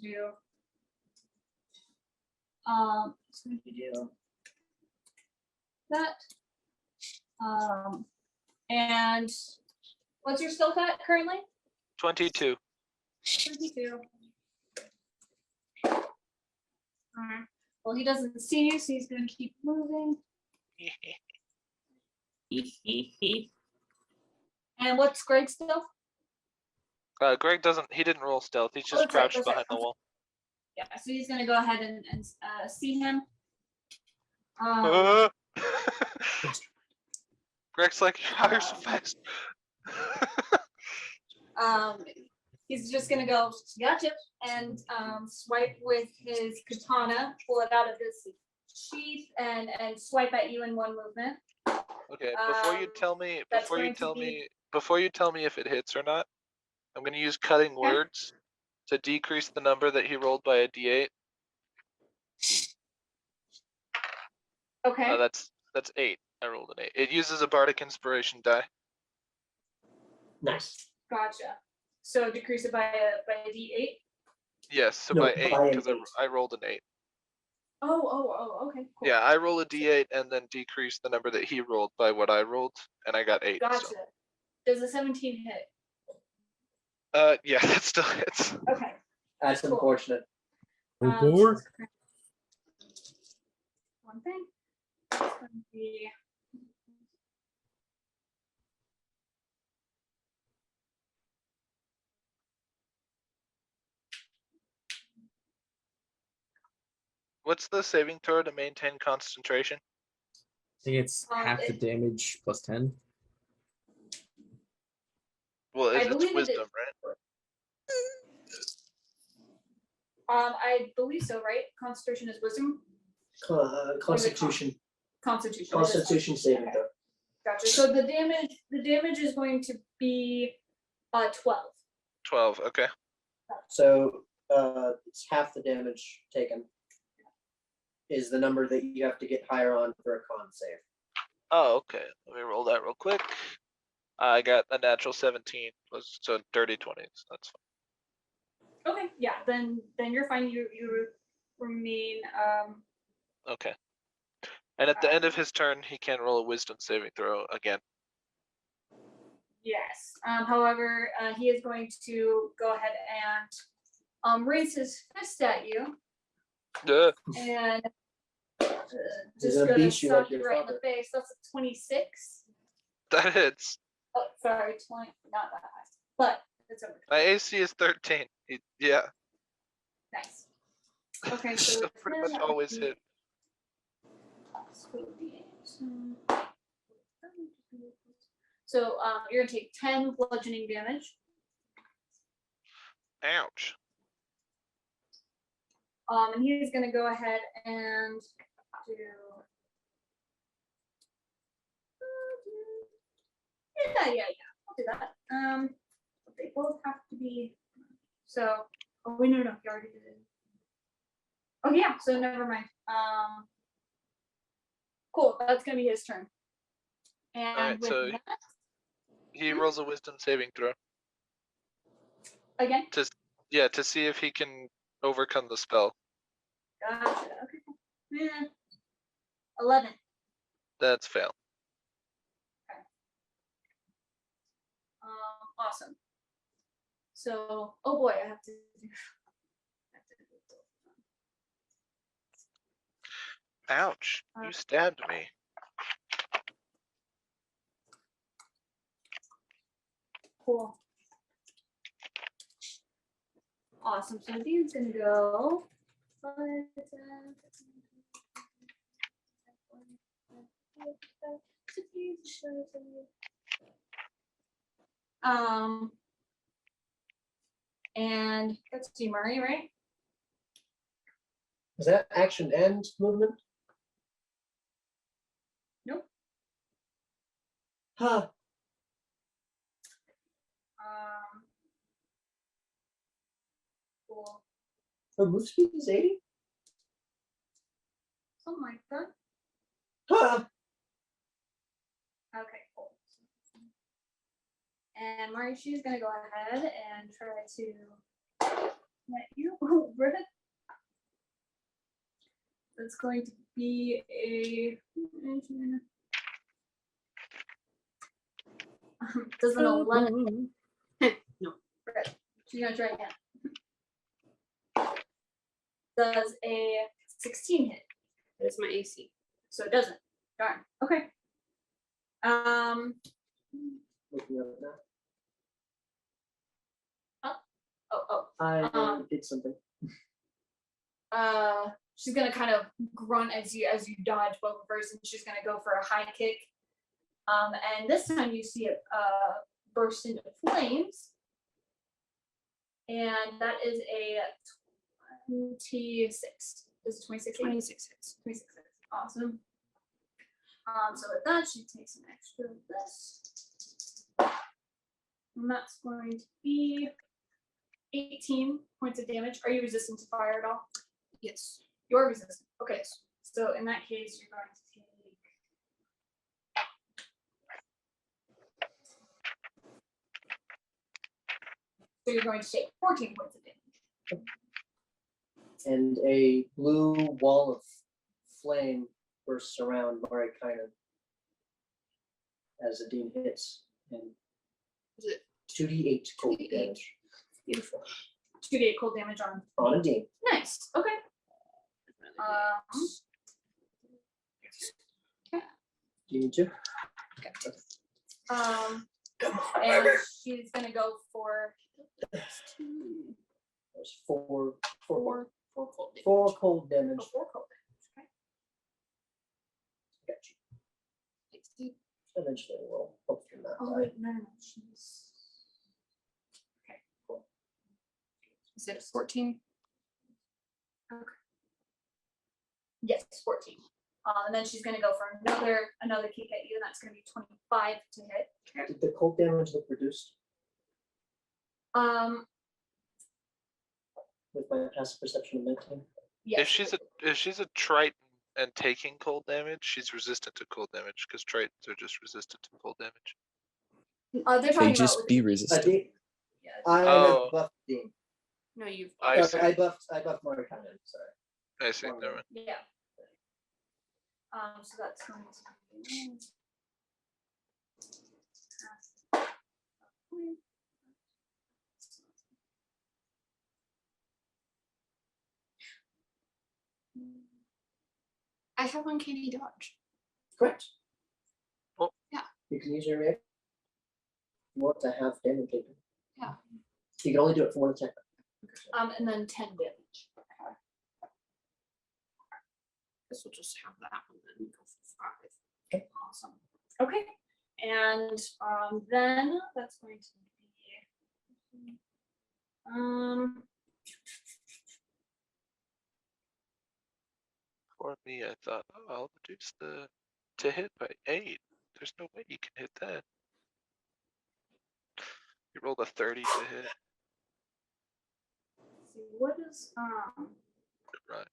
going to do that. And what's your skill set currently? 22. 22. Alright. Well, he doesn't see you, so he's going to keep moving. And what's Greg's stealth? Greg he didn't roll stealth. He's just that's right, crouched that's right. behind the wall. Yeah, so he's going to go ahead and see him. Greg's like, how are so fast? He's just gonna go, gotcha, and swipe with his katana, pull it out of his sheath, and swipe at you in one movement. Okay, before you tell me, before you tell me if it hits or not, I'm gonna use cutting words to decrease the number that he rolled by a d8. Okay. That's 8. I rolled an 8. It uses a bardic inspiration die. Nice. Gotcha. So decrease it by a d8. Yes, so No, by 8 by an because 8. I rolled an 8. Oh, okay, cool. Yeah, I roll a d8 and then decrease the number that he rolled by what I rolled, and I got 8. Gotcha. So. Does a 17 hit? Yeah, that still hits. Okay. That's Cool. unfortunate. Oh, So boy. it's one thing. It's going to be. What's the saving throw to maintain concentration? I think it's half the damage plus 10. Well, I it's believe it wisdom, is. right? I believe so, right? Concentration is wisdom. Constitution. Constitution. Constitution saving Okay. throw. Gotcha. So the damage is going to be 12. 12. Okay. So it's half the damage taken. Is the number that you have to get higher on for a con save. Oh, okay. Let me roll that real quick. I got a natural 17, so dirty 20s. That's fine. Okay, yeah, then you're fine. You remain Okay. And at the end of his turn, he can roll a wisdom saving throw again. yes. However, he is going to go ahead and raise his fist at you and He's just gonna gonna beat you like sock you your right in father. the face. That's a 26. That hits. Oh, sorry, 20, not that high, but it's over. My AC is 13. Yeah. Nice. Okay, so So it's pretty him, much that would always be- hit. So you're gonna take 10 bludgeoning damage. Ouch. And he's gonna go ahead and do. Yeah. I'll do that. But they both have to be. So, oh wait, no, you already did it. Oh yeah, so never mind. Cool. That's gonna be his turn. And Alright, with so that, he rolls a wisdom saving throw. again. To see if he can overcome the spell. Gotcha. Okay. Yeah. 11. That's fail. Awesome. So, oh boy, I have to do. Ouch! You stabbed me. Cool. Awesome. So Dean's gonna go. 5, 10, 15, 16, 17. And that's you, Murray, right? Is that action and movement? Nope. Huh. Cool. Her move speed is 80? Something like that. Huh. Okay, cool. And Mari, she's gonna go ahead and try to let you over it. That's going to be a does an 11. No. Right. She's gonna try again. Does a 16 hit? That's my AC. So it doesn't. Darn. Okay. Looking up now. Oh. I did something. She's gonna kind of grunt as you dodge both of hers, and she's gonna go for a high kick. And this time you see it burst into flames, and that is a 26. Is it 26? 26 hits. 26. Awesome. So with that, she takes an extra of this, and that's going to be 18 points of damage. Are you resistant to fire at all? Yes. You're resistant. Okay. So in that case, you're going to take. So you're going to take 14 points of damage. And a blue wall of flame bursts around Marikainen as the Dean hits. And Is it 2d8 cold 2d8? damage Beautiful. 2d8 cold damage on. on a Dean. Nice. Okay. Do you need to? And she's gonna go for There's four four cold damage. 4 cold damage. Oh, 4 cold damage. Okay. Got you. Eventually we'll hopefully not Oh die. wait, no. She's okay. Cool. Is it 14? Yes, 14. And then she's gonna go for another kick at you, and that's gonna be 25 to hit. Did the cold damage look reduced with my passive perception of 19? Yes. If she's a Triton and taking cold damage, she's resistant to cold damage because Tritons are just resistant to cold damage. They're They talking just about be I resistant. did. yeah. I Oh. buffed Dean. No, you've. I see. I buffed Marikainen. Sorry. I see. Never mind. Yeah. So that's going to be. I have uncanny dodge. Correct. Oh. Yeah. You can use your reaction. You want to have damage taken. Yeah. You can only do it for one attack. And then 10 damage. Guess we'll just have that one then go for 5. Okay. Awesome. Okay. And then that's going to be For me, I thought, oh, I'll reduce the to hit by 8. There's no way you can hit that. You rolled a 30 to hit. let's see, what is Right.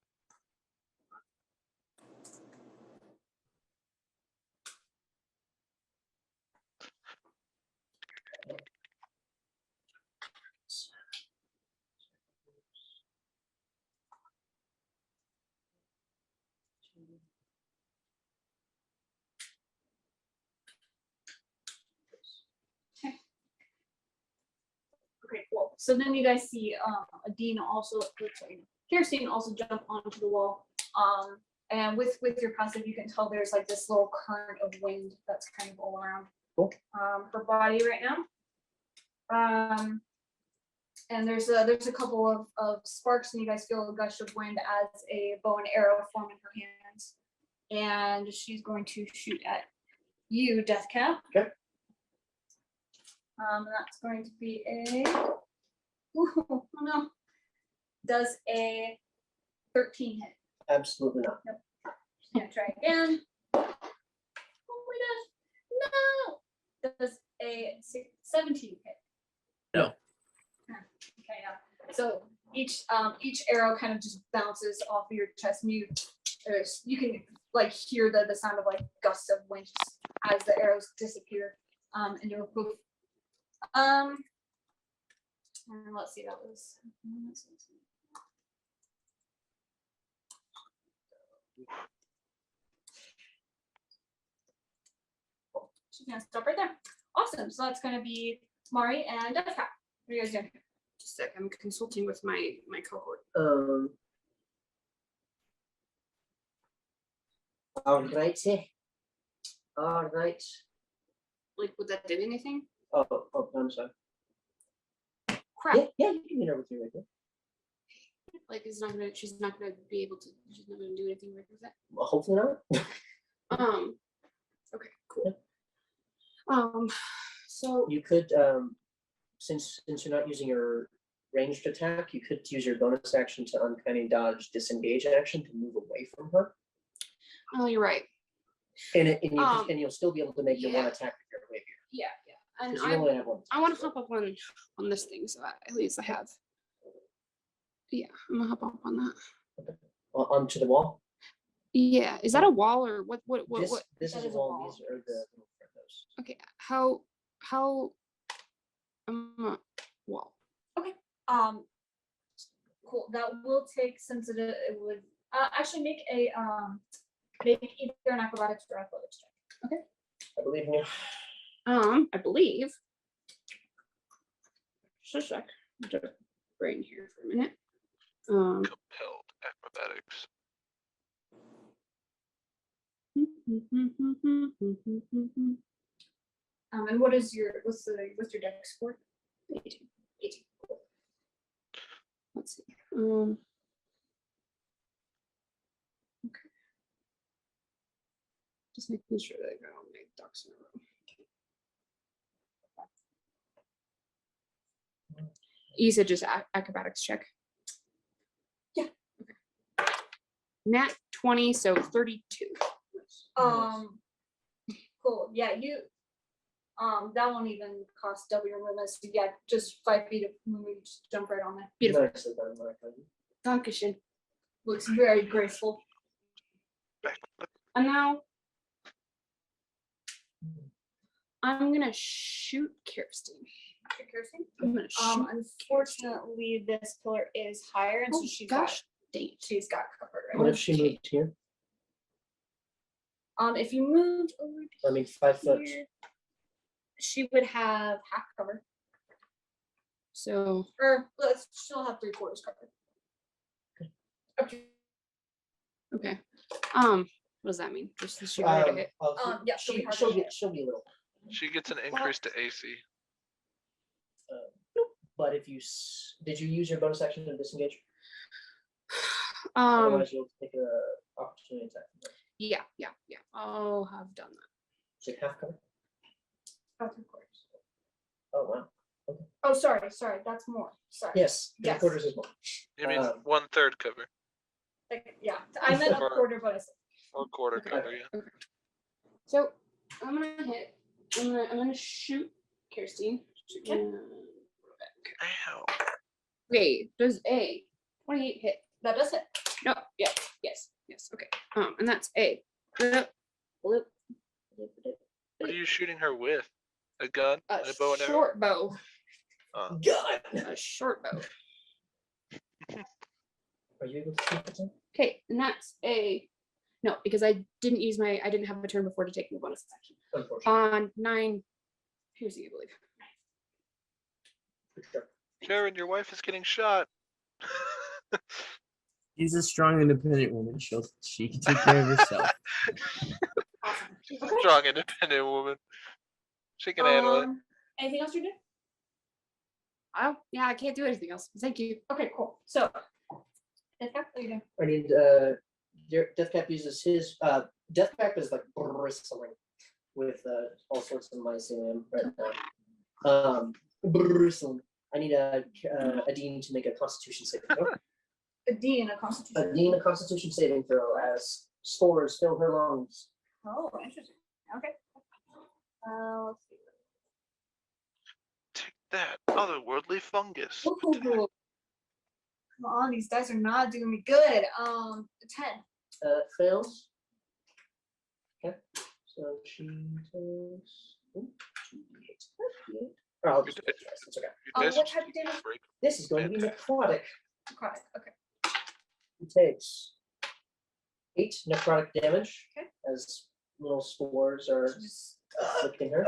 So then you guys see Adina also, sorry, Kirsten also jump onto the wall. And with your passive, you can tell there's like this little current of wind that's kind of all around her body right now. And there's a couple of sparks, and you guys feel a gush of wind as a bow and arrow form in her hands. And she's going to shoot at you, Deathcap. Okay. That's going to be a, oh no, does a 13 hit. Absolutely not. Nope. Just gonna try again. Oh my gosh, no! Does a 17 hit. No. Okay, yeah. So each arrow kind of just bounces off of your chest, and you can like hear the sound of like gusts of wind as the arrows disappear into a poof. And let's see, that was. She's gonna stop right there. Awesome. So that's gonna be Mari and Deathcap. What are you guys doing? Just a sec, I'm consulting with my cohort. All righty. All right. Like, would that do anything? Oh, I'm sorry. Crap. Yeah, you can with you right there. Like, she's not gonna be able to. She's not gonna do anything right with that. Well, hopefully not. Okay, cool. So You could, since you're not using your ranged attack, you could use your bonus action to uncanny dodge disengage action to move away from her. oh, you're right. And you'll still be able to make your one Yeah. attack with your rapier. Yeah. And 'Cause you only have one. I want to hop up on this thing, so at least I have. Yeah, I'm gonna hop up on that. Onto the wall. Yeah, is that a wall or what? This That is a is a wall. wall. These are the little windows. Okay, how wall? Cool. That will take, since it would actually make either an acrobatics or athletics check. I believe in you. I believe. Just a sec. Just brain here for a minute. Compelled acrobatics. And what's your dex score? 18. 18. Cool. Let's see. Okay. Just making sure that I got all my ducks in a row. You said just acrobatics check. Yeah. Okay. Nat 20, so 32. Cool. Yeah, you. That won't even cost double your movement. So yeah, just 5 feet of movement, just jump right on there. Beautiful. Nicely done, Mark. Dankeschön. Looks very graceful. And now I'm gonna shoot Kirsten. Kirsten? I'm gonna shoot. Unfortunately, this pillar is higher, and so Oh, she's gosh, dang it. she's got covered right. What if she Okay. moved here? If you moved over I mean, 5 foot. here, she would have half cover, So or she'll have 3/4 cover. Okay. okay. What does that mean? Just that she already hit. Yeah, she'll be hard to she'll hit. be a little. She gets an increase to AC. But if you did you use your bonus action to disengage? Um. Otherwise, you'll take a opportunity attack. Yeah. I'll have done that. So half cover. About 3/4. Oh wow. Oh, sorry, that's more. Sorry. Yes. Yes. 3/4 is more. You mean 1/3 cover Yeah, I meant a Or- quarter bonus. or quarter Okay. cover? Yeah. So I'm gonna hit. I'm gonna shoot Kirsten. Okay. Ow. Okay. Does a 28 hit? That does it. No. Yeah. Yes. Okay. And that's a. Bloop, bloop, bloop, bloop. What are you shooting her with? A gun? A A bow and arrow? short bow. God. A short bow. Are you able to see it? Okay, and that's a no, because I didn't have a turn before to take the bonus action. Unfortunately. On 9 piercing, I believe. For sure. Jarren, your wife is getting shot. She's a strong, independent woman. She can take care of herself. She's a strong, independent woman. She can handle it. Anything else you did? Oh, yeah, I can't do anything else. Thank you. Okay, cool. So, Deathcap, what are you doing? I need Deathcap uses his Deathcap is like bristling with all sorts of mycelium right now. Bristling. I need a dean to make a Constitution saving throw. A D in a Constitution. A dean a Constitution saving throw as spores fill her lungs. Oh, interesting. Okay. Let's see. Take that, otherworldly fungus. Ooh, come on, these dice are not doing me good. 10. Fails. Okay. So she takes 2d8. Or I'll just it's okay. Your dice What are type of damage? break. This is going to be necrotic. Necrotic. Okay. He takes 8 necrotic damage Okay. as little spores are Just afflicting her.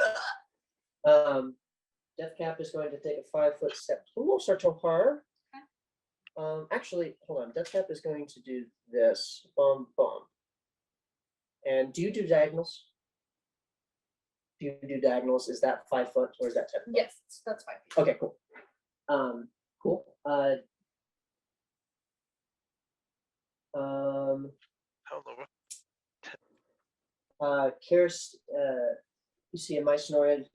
Deathcap is going to take a 5-foot step closer to her. Actually, hold on. Deathcap is going to do this. Bum. And do you do diagonals? Do you do diagonals? Is that 5 foot or is that 10 foot? yes, that's 5 feet. Okay, cool. Cool. Hell no. Karis, you see a mycenoid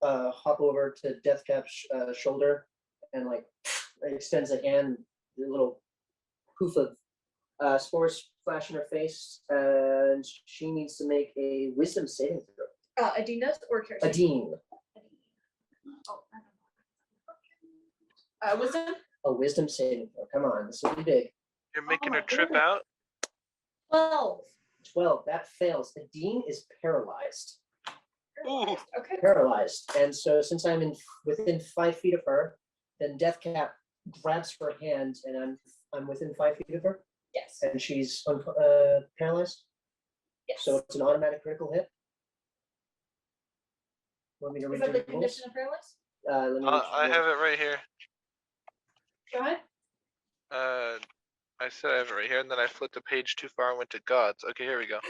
hop over to Deathcap's shoulder and like extends a hand, a little poof of spores flash in her face, and she needs to make a wisdom saving throw. A D does or Karis? A dean. Oh, I don't know. Wisdom? A wisdom saving throw. Come on, this will be big. You're making my her trip goodness. out? 12. 12. That fails. The dean is paralyzed. Ooh. Okay. Paralyzed. And so since I'm within 5 feet of her, then Deathcap grabs her hand and I'm within 5 feet of her Yes. and she's paralyzed. Yes. So it's an automatic critical hit. Want me to Is read that you the the rules? condition of paralysis? Let me read you the I have rules. it right here. Go ahead. I said I have it right here, and then I flipped a page too far and went to gods. Okay, here we go.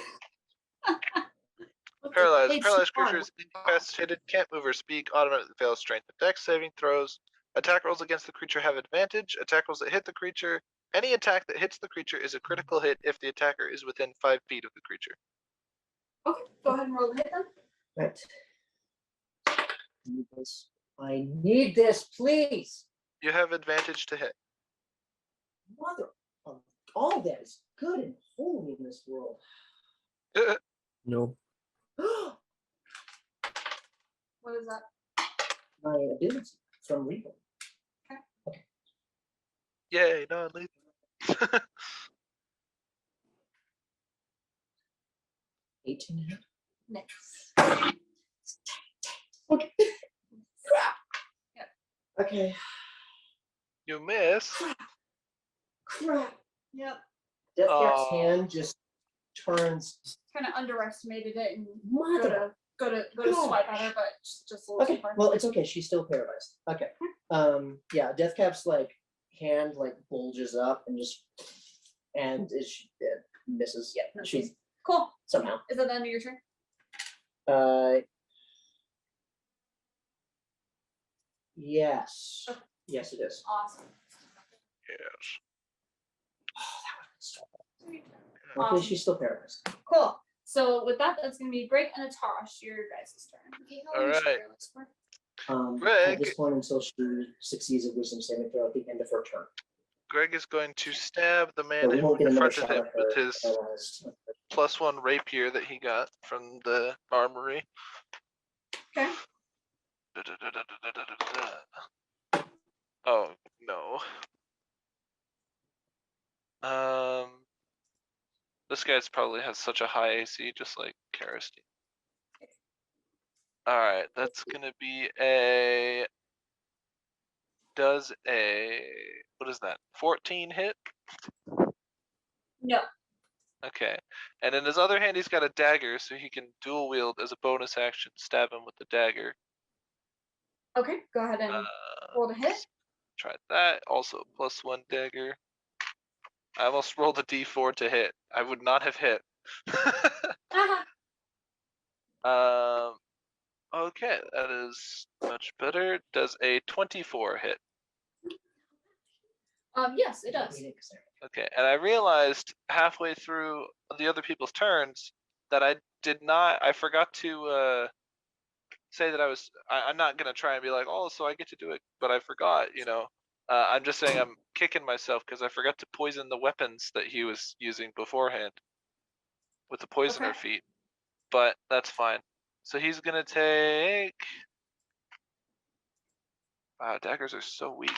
Paralyzed. Page Paralyzed 2. creatures incapacitated, can't move or speak, automatically fails strength and dex saving throws. Attack rolls against the creature have advantage. Attack rolls that hit the creature. Any attack that hits the creature is a critical hit if the attacker is within 5 feet of the creature. Okay, go ahead and roll the hit then. Right. I need this, please. You have advantage to hit. Mother of all that is good and holy in this world. No. What is that? My ability from Reaper. Yay, non-lethal. 18. Next. Okay. Yeah. Okay. You miss. Crap. Yep. Deathcap's Oh. hand just turns. Kind of underestimated it and Mother. go to Gosh. swipe at her, but just a little Okay. too far. Well, it's okay. She's still paralyzed. Okay. Yeah. Deathcap's like hand like bulges up and just it misses. Yeah, no, She's cool. somehow. Is that the end of your turn? Yes. Okay. Yes, it is. Awesome. Yes. Sweet. Luckily, Awesome. she's still paralyzed. Cool. So with that, that's gonna be Greg and Atash, your guys' turn. Okay, how long is Alright. your list for? At Greg. this point, until she succeeds a wisdom saving throw at the end of her turn. Greg is going to stab the So man we who won't get another confronted shot him at with her his paralyzed. +1 rapier that he got from the armory. Okay. Oh no. This guy's probably has such a high AC, just like Karasty. Alright, that's gonna be what is that? 14 hit? No. Okay. And in his other hand he's got a dagger, so he can dual wield as a bonus action, stab him with the dagger. Okay, go ahead and Roll to hit. Try that. Also +1 dagger. I almost rolled a d4 to hit. I would not have hit. Okay, that is much better. Does a 24 hit? Yes, it does. Okay, and I realized halfway through the other people's turns that I forgot to say that I'm not gonna try and be like, oh, so I get to do it, but I forgot, you know. I'm just saying I'm kicking myself because I forgot to poison the weapons that he was using beforehand with the poisoner Okay. feat, but that's fine. So he's gonna take. Wow, daggers are so weak.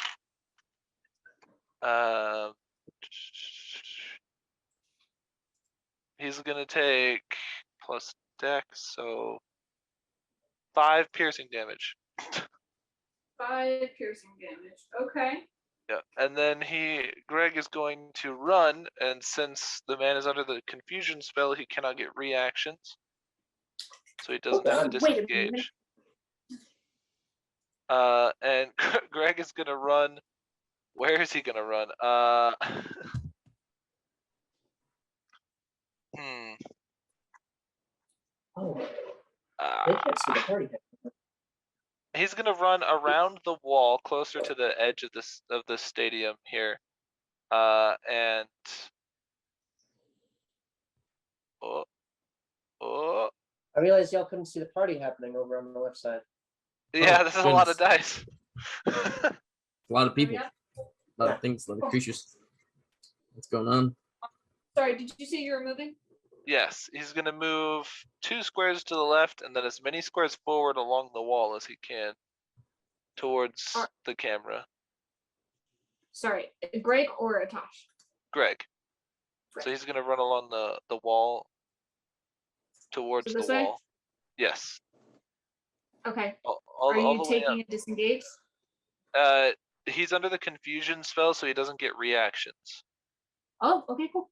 He's gonna take plus dex, so 5 piercing damage. 5 piercing damage. Okay. Yeah, and then Greg is going to run, and since the man is under the confusion spell, he cannot get reactions, so he doesn't have to Wait a minute. disengage. And Greg is gonna run. Where is he gonna run? Oh, they Uh, can't see the party. he's gonna run around the wall closer to the edge of the stadium here, and oh, I realized y'all couldn't see the party happening over on the left side. yeah, Oh, this is a lot of goodness. dice. A lot of people, Yeah. a lot of things, a lot of creatures. What's going on? Sorry, did you say you were moving? Yes, he's gonna move 2 squares to the left and then as many squares forward along the wall as he can towards the camera. Sorry, Greg or Atash? Greg. Greg. So he's gonna run along the wall towards So the this way? wall. Yes. Okay. All Are you the way up. taking a disengage? He's under the confusion spell, so he doesn't get reactions. Oh, okay, cool.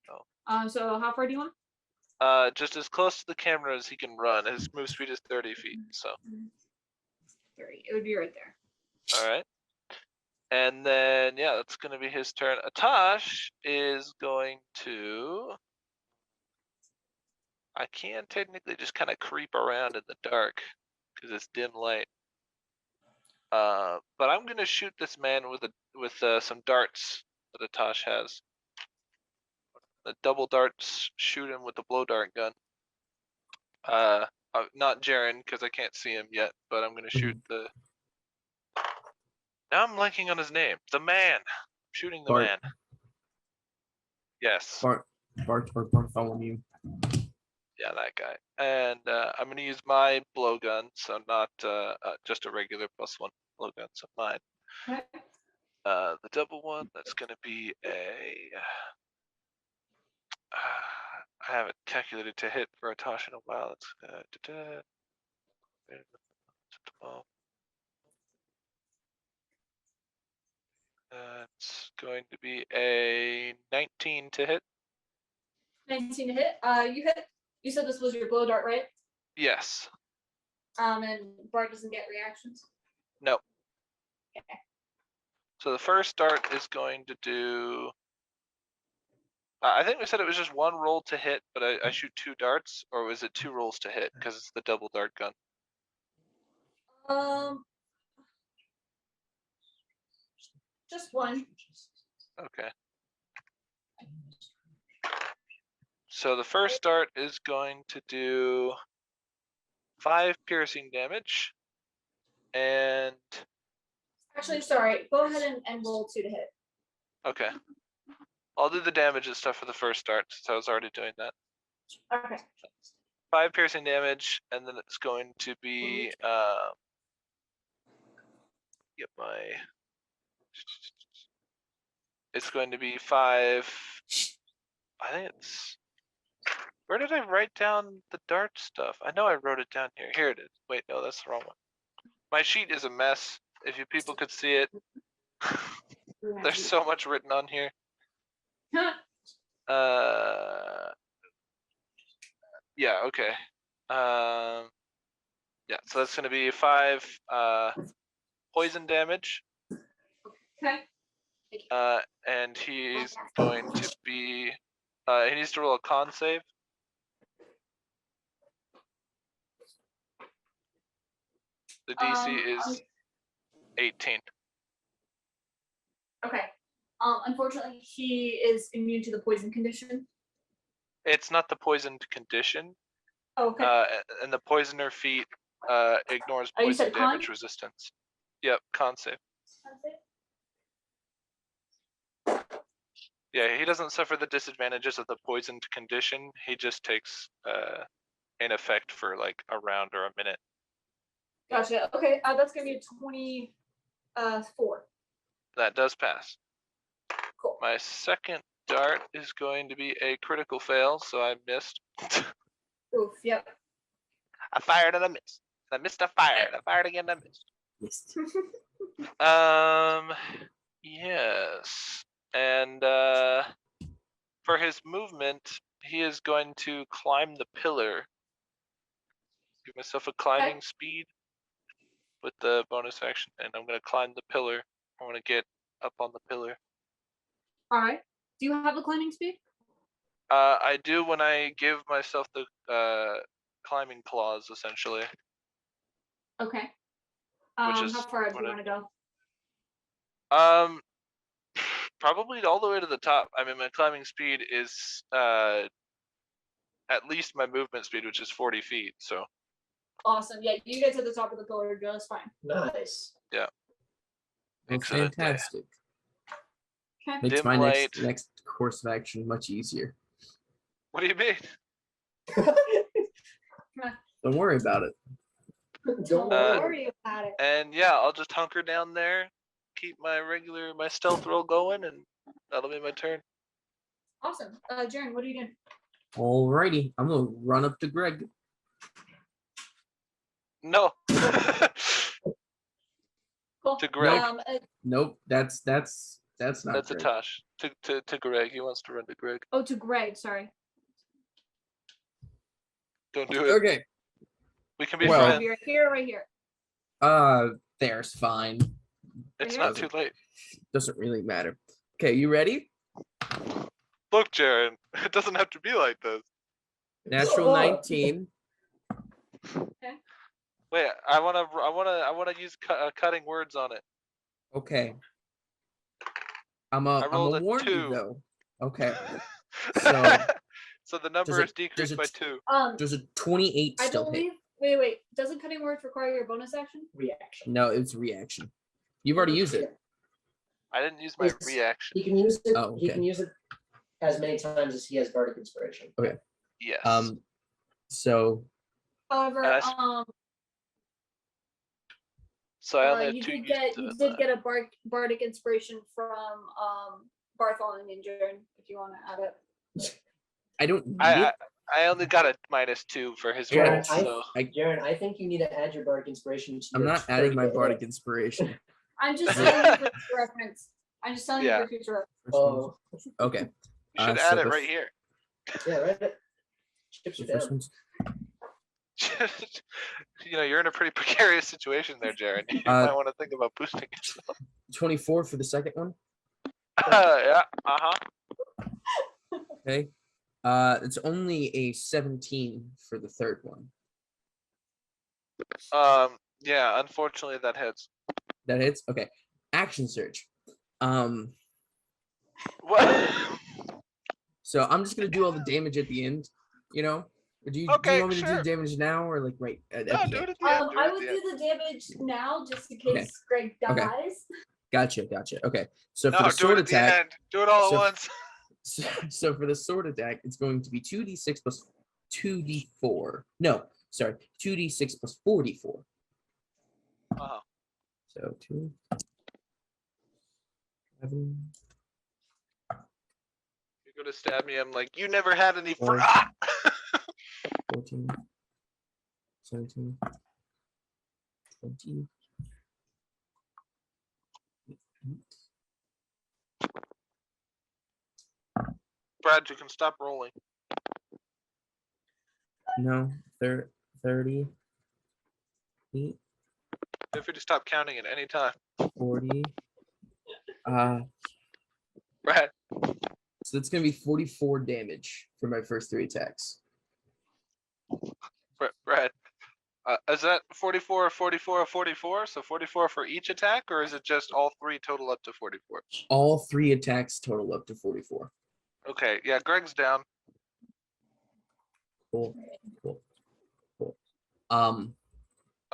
Oh. So how far do you want? Just as close to the camera as he can run. His move speed is 30 feet, so. 30. It would be right there. All right. And then, yeah, that's going to be his turn. Atash is going to. I can technically just kind of creep around in the dark because it's dim light. But I'm going to shoot this man with some darts that Atash has. The double darts, shoot him with the blow dart gun. Not Jarren because I can't see him yet, but I'm going to shoot the. Now I'm blanking on his name. The man. I'm shooting the Bart. man. Yes. Bart or Bartholomune. Yeah, that guy. And I'm going to use my blowgun, so not just a regular +1 blowgun, so mine. Okay. The double one, that's going to be a. I haven't calculated to hit for Atash in a while. It's It's going to be a 19 to hit. 19 to hit. You hit. You said this was your blow dart, right? Yes. And Bart doesn't get reactions. No. Okay. So the first dart is going to do. I think we said it was just 1 roll to hit, but I shoot 2 darts, or was it 2 rolls to hit because it's the double dart gun? Just 1. Okay. So the first dart is going to do 5 piercing damage, and Actually, sorry. Go ahead and roll 2 to hit. okay, I'll do the damage and stuff for the first dart since I was already doing that. Okay. 5 piercing damage, and then it's going to be get my. It's going to be 5. I think it's. Where did I write down the dart stuff? I know I wrote it down here. Here it is. Wait, no, that's the wrong one. My sheet is a mess. If you people could see it, there's so much written on here. Yeah, okay. Yeah, so that's gonna be 5 poison damage. Okay. And he's going to be. He needs to roll a con save. The DC is 18. Okay. Unfortunately, he is immune to the poison condition. It's not the poisoned condition. Okay. And the poisoner feat ignores Oh, you poison said con? damage resistance. Yep, con save. Yeah, he doesn't suffer the disadvantages of the poisoned condition. He just takes an effect for like a round or a minute. Gotcha. Okay. That's gonna be a 24. That does pass. Cool. My second dart is going to be a critical fail, so I missed. Oof. Yep. I fired and I missed. I missed, I fired. I fired again, I missed. Missed. Yes. And for his movement, he is going to climb the pillar. Give myself a climbing speed with the bonus action, and I'm going to climb the pillar. I want to get up on the pillar. All right. Do you have a climbing speed? I do when I give myself the climbing claws, essentially. Okay. Which is how far do what you I- want to go? Probably all the way to the top. I mean, my climbing speed is at least my movement speed, which is 40 feet. So. Awesome. Yeah, you get to the top of the pillar just fine. Nice. Yeah. Oh, Excellent. fantastic. Okay. Makes Dim my light. next course of action much easier. What do you mean? Don't worry about it. Don't worry. worry about it. And yeah, I'll just hunker down there, keep my stealth roll going, and that'll be my turn. Awesome. Jarren, what are you doing? Alrighty, I'm gonna run up to Greg. No. Cool. To Greg. Nope, that's not. That's a Greg. Tosh. To Greg. He wants to run to Greg. Oh, to Greg. Sorry. Don't do it. Okay. We can be Well- friends. Right here, right here. There's fine. It's Yeah. not too late. Doesn't really matter. Okay, you ready? Look, Jarren, it doesn't have to be like this. Natural Oh. 19. Wait, I wanna use cutting words on it. Okay. I'm I a rolled a warn you 2. though. Okay. So So the number it- is decreased does by it- 2. there's a 28 I still hit. believe. Wait. Doesn't cutting words require your bonus action? Reaction. No, it's reaction. You've already used it. I didn't use my It's- reaction. He can use it. Oh, He okay. can use it as many times as he has bardic inspiration. Yes. So However, And so I only have you 2 did uses get of a bardic inspiration from Bartholomune Chungus, if you want to add it. I don't need I it. only got a -2 for his Jarren, roll, so Jarren, I think you need to add your bardic inspiration to I'm your not adding my 30 bardic inspiration. I'm just telling you for future reference. I'm just telling you Yeah. for future reference. Oh, Okay. you should so add it the right here. yeah, right. Chips The you first down. one's You're in a pretty precarious situation there, Jarren. You might want to think about boosting yourself. 24 for the second one. Yeah. Okay. It's only a 17 for the third one. Yeah. Unfortunately, that hits. That hits. Okay. Action surge. What? So I'm just gonna do all the damage at the end. You know. Or do you Okay, want me to do sure. the damage now or like right at No, the do end? it at the end. do it I at would the do end. the damage now just in Okay. case Greg Okay. dies. Gotcha. Okay. So for No, the do it sword at the attack, end. Do it all so- at once. so for the sword attack, it's going to be 2d6 plus 2d4. No, sorry, 2d6 plus 4d4. Uh-huh. So 2, 7, You're gonna stab me. I'm like, you never had any. Four. Ah! 14, 17, 20. Brad, you can stop rolling. No, 30, 8, Feel free to stop counting at any time. 40. Brad, So that's gonna be 44 damage for my first 3 attacks. Brad, is that 44, 44, 44? So 44 for each attack, or is it just all 3 total up to 44? All 3 attacks total up to 44. Okay, yeah, Greg's down. Cool.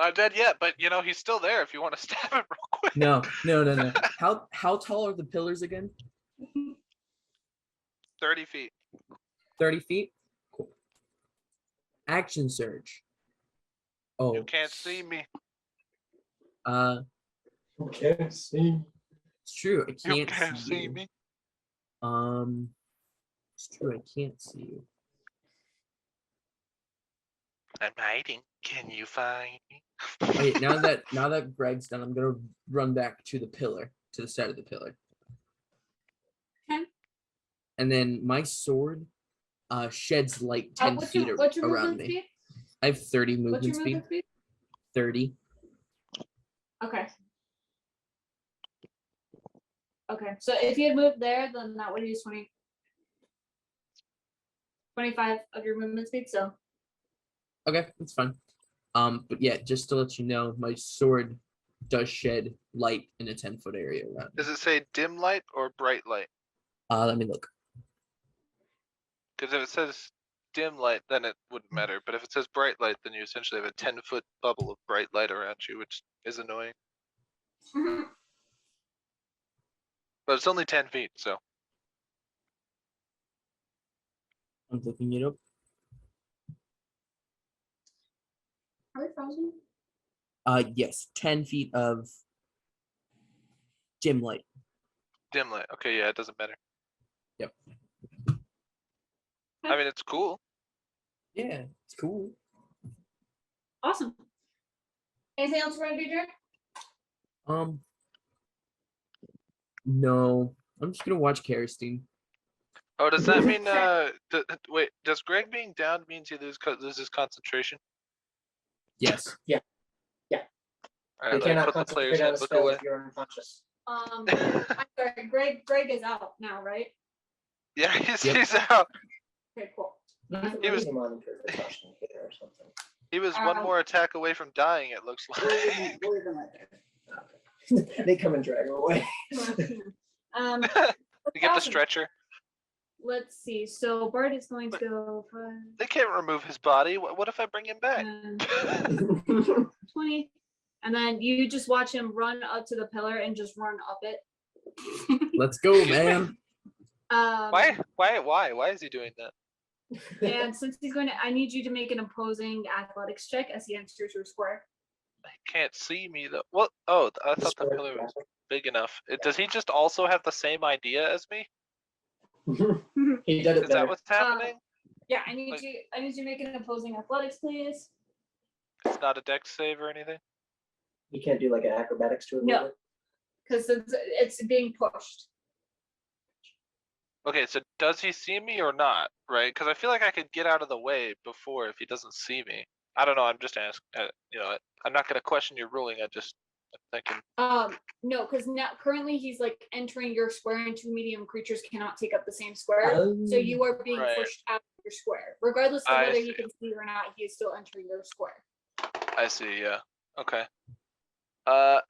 Not dead yet, but you know he's still there if you want to stab him real quick. No. How tall are the pillars again? 30 feet. 30 feet? Cool. Action surge. Oh. You can't see me. Okay, see. It's true. I You can't can't see see you. me. It's true. I can't see you. I'm hiding. Can you find me? Wait, now that Greg's done, I'm gonna run back to the pillar, to the side of the pillar. Okay. And then my sword sheds light 10 What's feet your around movement me. speed? I have 30 What's movement your speed. movement speed? 30. Okay. Okay, so if you had moved there, then that would use 25 of your movement speed, so. Okay, that's fine. But yeah, just to let you know, my sword does shed light in a 10-foot area around me. Does it say dim light or bright light? Let me look. Because if it says dim light, then it wouldn't matter. But if it says bright light, then you essentially have a 10-foot bubble of bright light around you, which is annoying. But it's only 10 feet, so. I'm looking it up. Are we frozen? Yes, 10 feet of dim light. Dim light. Okay, yeah, it doesn't matter. Yep. I mean, it's cool. Yeah, it's cool. Awesome. Anything else you want to do, Jared? No, I'm just gonna watch Karstein. Oh, does that mean, wait, does Greg being down means he loses concentration? Yes. Alright, You let me cannot put the player's concentrate on a handbook spell away. if you're unconscious. I'm sorry, Greg is out now, right? Yeah, he's Yep. out. Okay, cool. He was- Leave him on for precaution here or something. He was one more attack away from dying, it looks like. We'll leave him right there. They come and drag him away. Um, You get the awesome. stretcher. Let's see. So Bart is going to go for They can't remove his body. What if I bring him back? 20, and then you just watch him run up to the pillar and just run up it. Let's go, man. Why is he doing that? And since he's going to, I need you to make an opposing athletics check as he enters your square. He can't see me though. What? Oh, I thought the pillar was big enough. Does he just also have the same idea as me? He did it Is that better. what's happening? Yeah, I need you to make an opposing athletics, please. It's not a dex save or anything? You can't do like an acrobatics to it. No. Because it's being pushed. Okay, so does he see me or not? Right? Because I feel like I could get out of the way before if he doesn't see me. I don't know. I'm just asking. I'm not going to question your ruling. I'm thinking. No, because now currently he's like entering your square, and 2 medium creatures cannot take up the same square. So you are being Right. pushed out of your square, regardless of I whether see. he can see or not. He is still entering your square. I see. Yeah. Okay.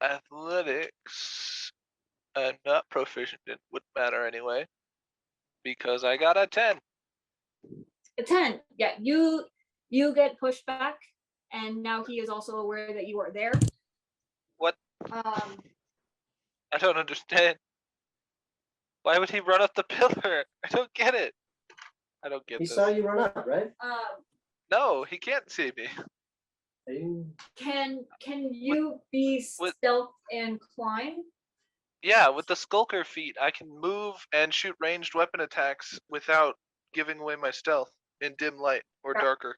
Athletics. I'm not proficient in. Wouldn't matter anyway. Because I got a 10. A 10. Yeah, you get pushed back, and now he is also aware that you are there. What? Um, I don't understand. Why would he run up the pillar? I don't get it. I don't get He this. saw you run up, right? No, he can't see me. Can you be stealth and climb? Yeah, with the skulker feat, I can move and shoot ranged weapon attacks without giving away my stealth in dim light or darker.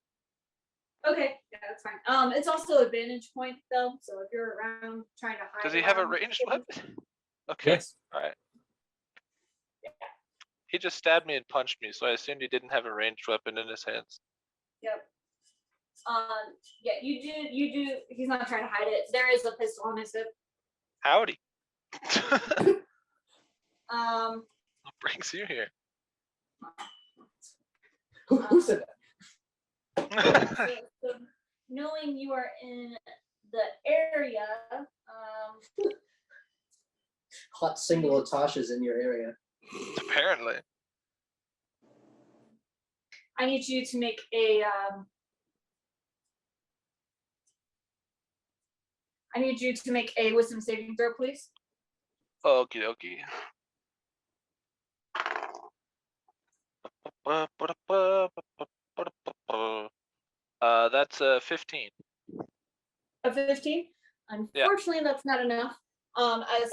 Okay, yeah, that's fine. It's also a vantage point though, so if you're around trying to hide. Does he have a around- ranged weapon? Okay. Yes. All right. He just stabbed me and punched me, so I assumed he didn't have a ranged weapon in his hands. Yep. Yeah, you do. He's not trying to hide it. There is a pistol on his hip. Howdy. Um, What brings you here? Who said that? so knowing you are in the area, Hot single of Tasha's in your area. Apparently. I need you to make a. I need you to make a wisdom saving throw, please. Okie dokie. That's 15. A 15. Unfortunately, that's not enough. As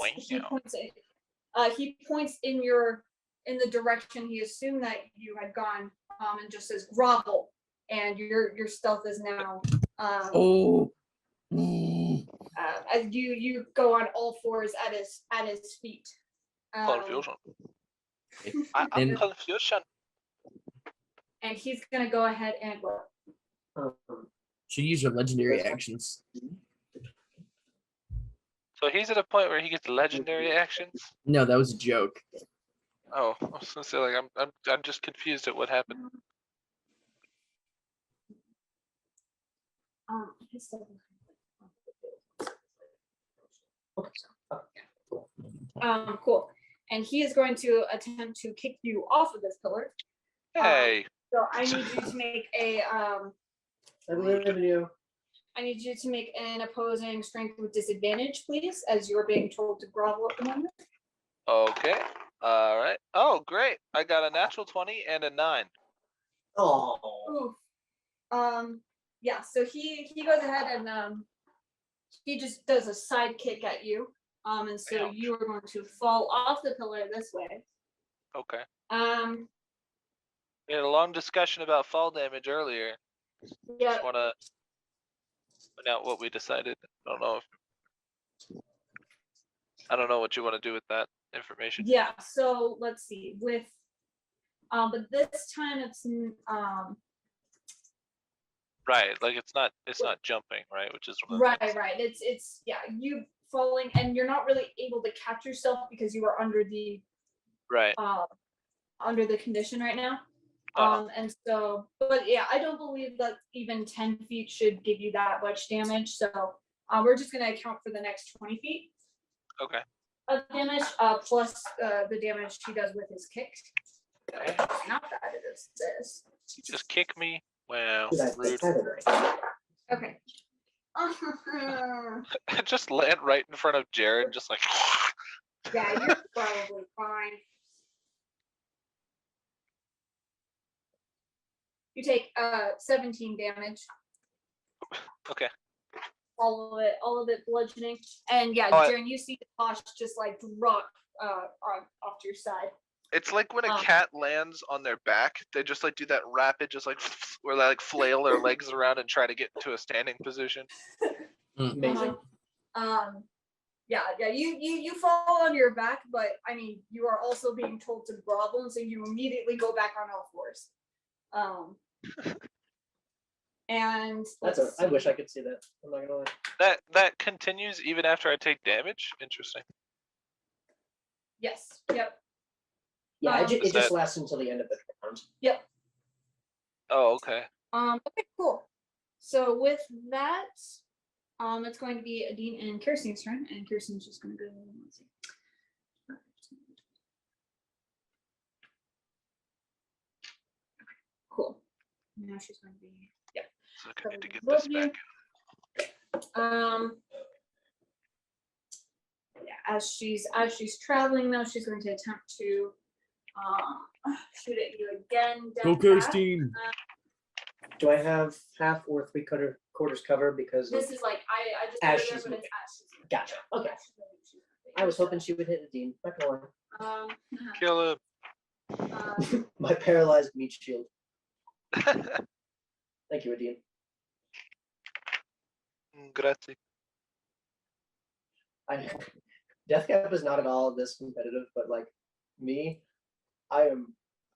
he points in the direction he assumed that you had gone, and just says grovel, and your stealth is now. As you go on all fours at his feet. Confusion. I'm confusion. And he's gonna go ahead and roll. Should use your legendary actions. So he's at a point where he gets legendary actions. No, that was a joke. Oh, I was gonna say like I'm just confused at what happened. Cool. And he is going to attempt to kick you off of this pillar. Hey. So I need you to make a I believe in you. I need you to make an opposing strength with disadvantage, please, as you're being told to grovel at the moment. Okay. All right. Oh, great. I got a natural 20 and a 9. Oh. Yeah, so he goes ahead and he just does a side kick at you. And so Ouch. you are going to fall off the pillar this way. Okay. We had a long discussion about fall damage earlier. Yeah. Just want to find out what we decided. I don't know what you want to do with that information. Yeah. So let's see. With but this time it's Right, like it's not jumping, right? Which is right. It's yeah. You falling and you're not really able to catch yourself because you are under the under the condition right now. And so, but yeah, I don't believe that even 10 feet should give you that much damage. So we're just going to account for the next 20 feet. Okay. Of damage, plus the damage he does with his kick. Not that it is this. You just kick me. Wow, rude. Okay. Just land right in front of Jarren, just like. Yeah, you're probably fine. You take 17 damage. Okay. All of it bludgeoning. And yeah, Jarren, you see the Tosh just like drop off to your side. It's like when a cat lands on their back, they just like do that rapid, just like where they like flail their legs around and try to get into a standing position. Amazing. Yeah, you fall on your back, but I mean, you are also being told to grovel, and so you immediately go back on all fours. And I wish I could see that. I'm not gonna lie. That continues even after I take damage. Interesting. Yes. Yep. Yeah, it just lasts until the end of the round. Yep. Oh, okay. Okay, cool. So with that, it's going to be Adine and Kirsten's turn, and Kirsten's just going to go. Let's see. Cool. Now she's going to be So I need to get this back. Yeah, as she's traveling though, she's going to attempt to shoot at you again. Go Kirsten. Do I have half or 3/4 cover because this is like I just as put it she's there, but moving? it's as she's Gotcha. Okay. I was hoping she would hit Adine. Not gonna lie. Kill him. My paralyzed meat shield. Thank you, Adine. Grazie. Death Cap is not at all this competitive, but like me, I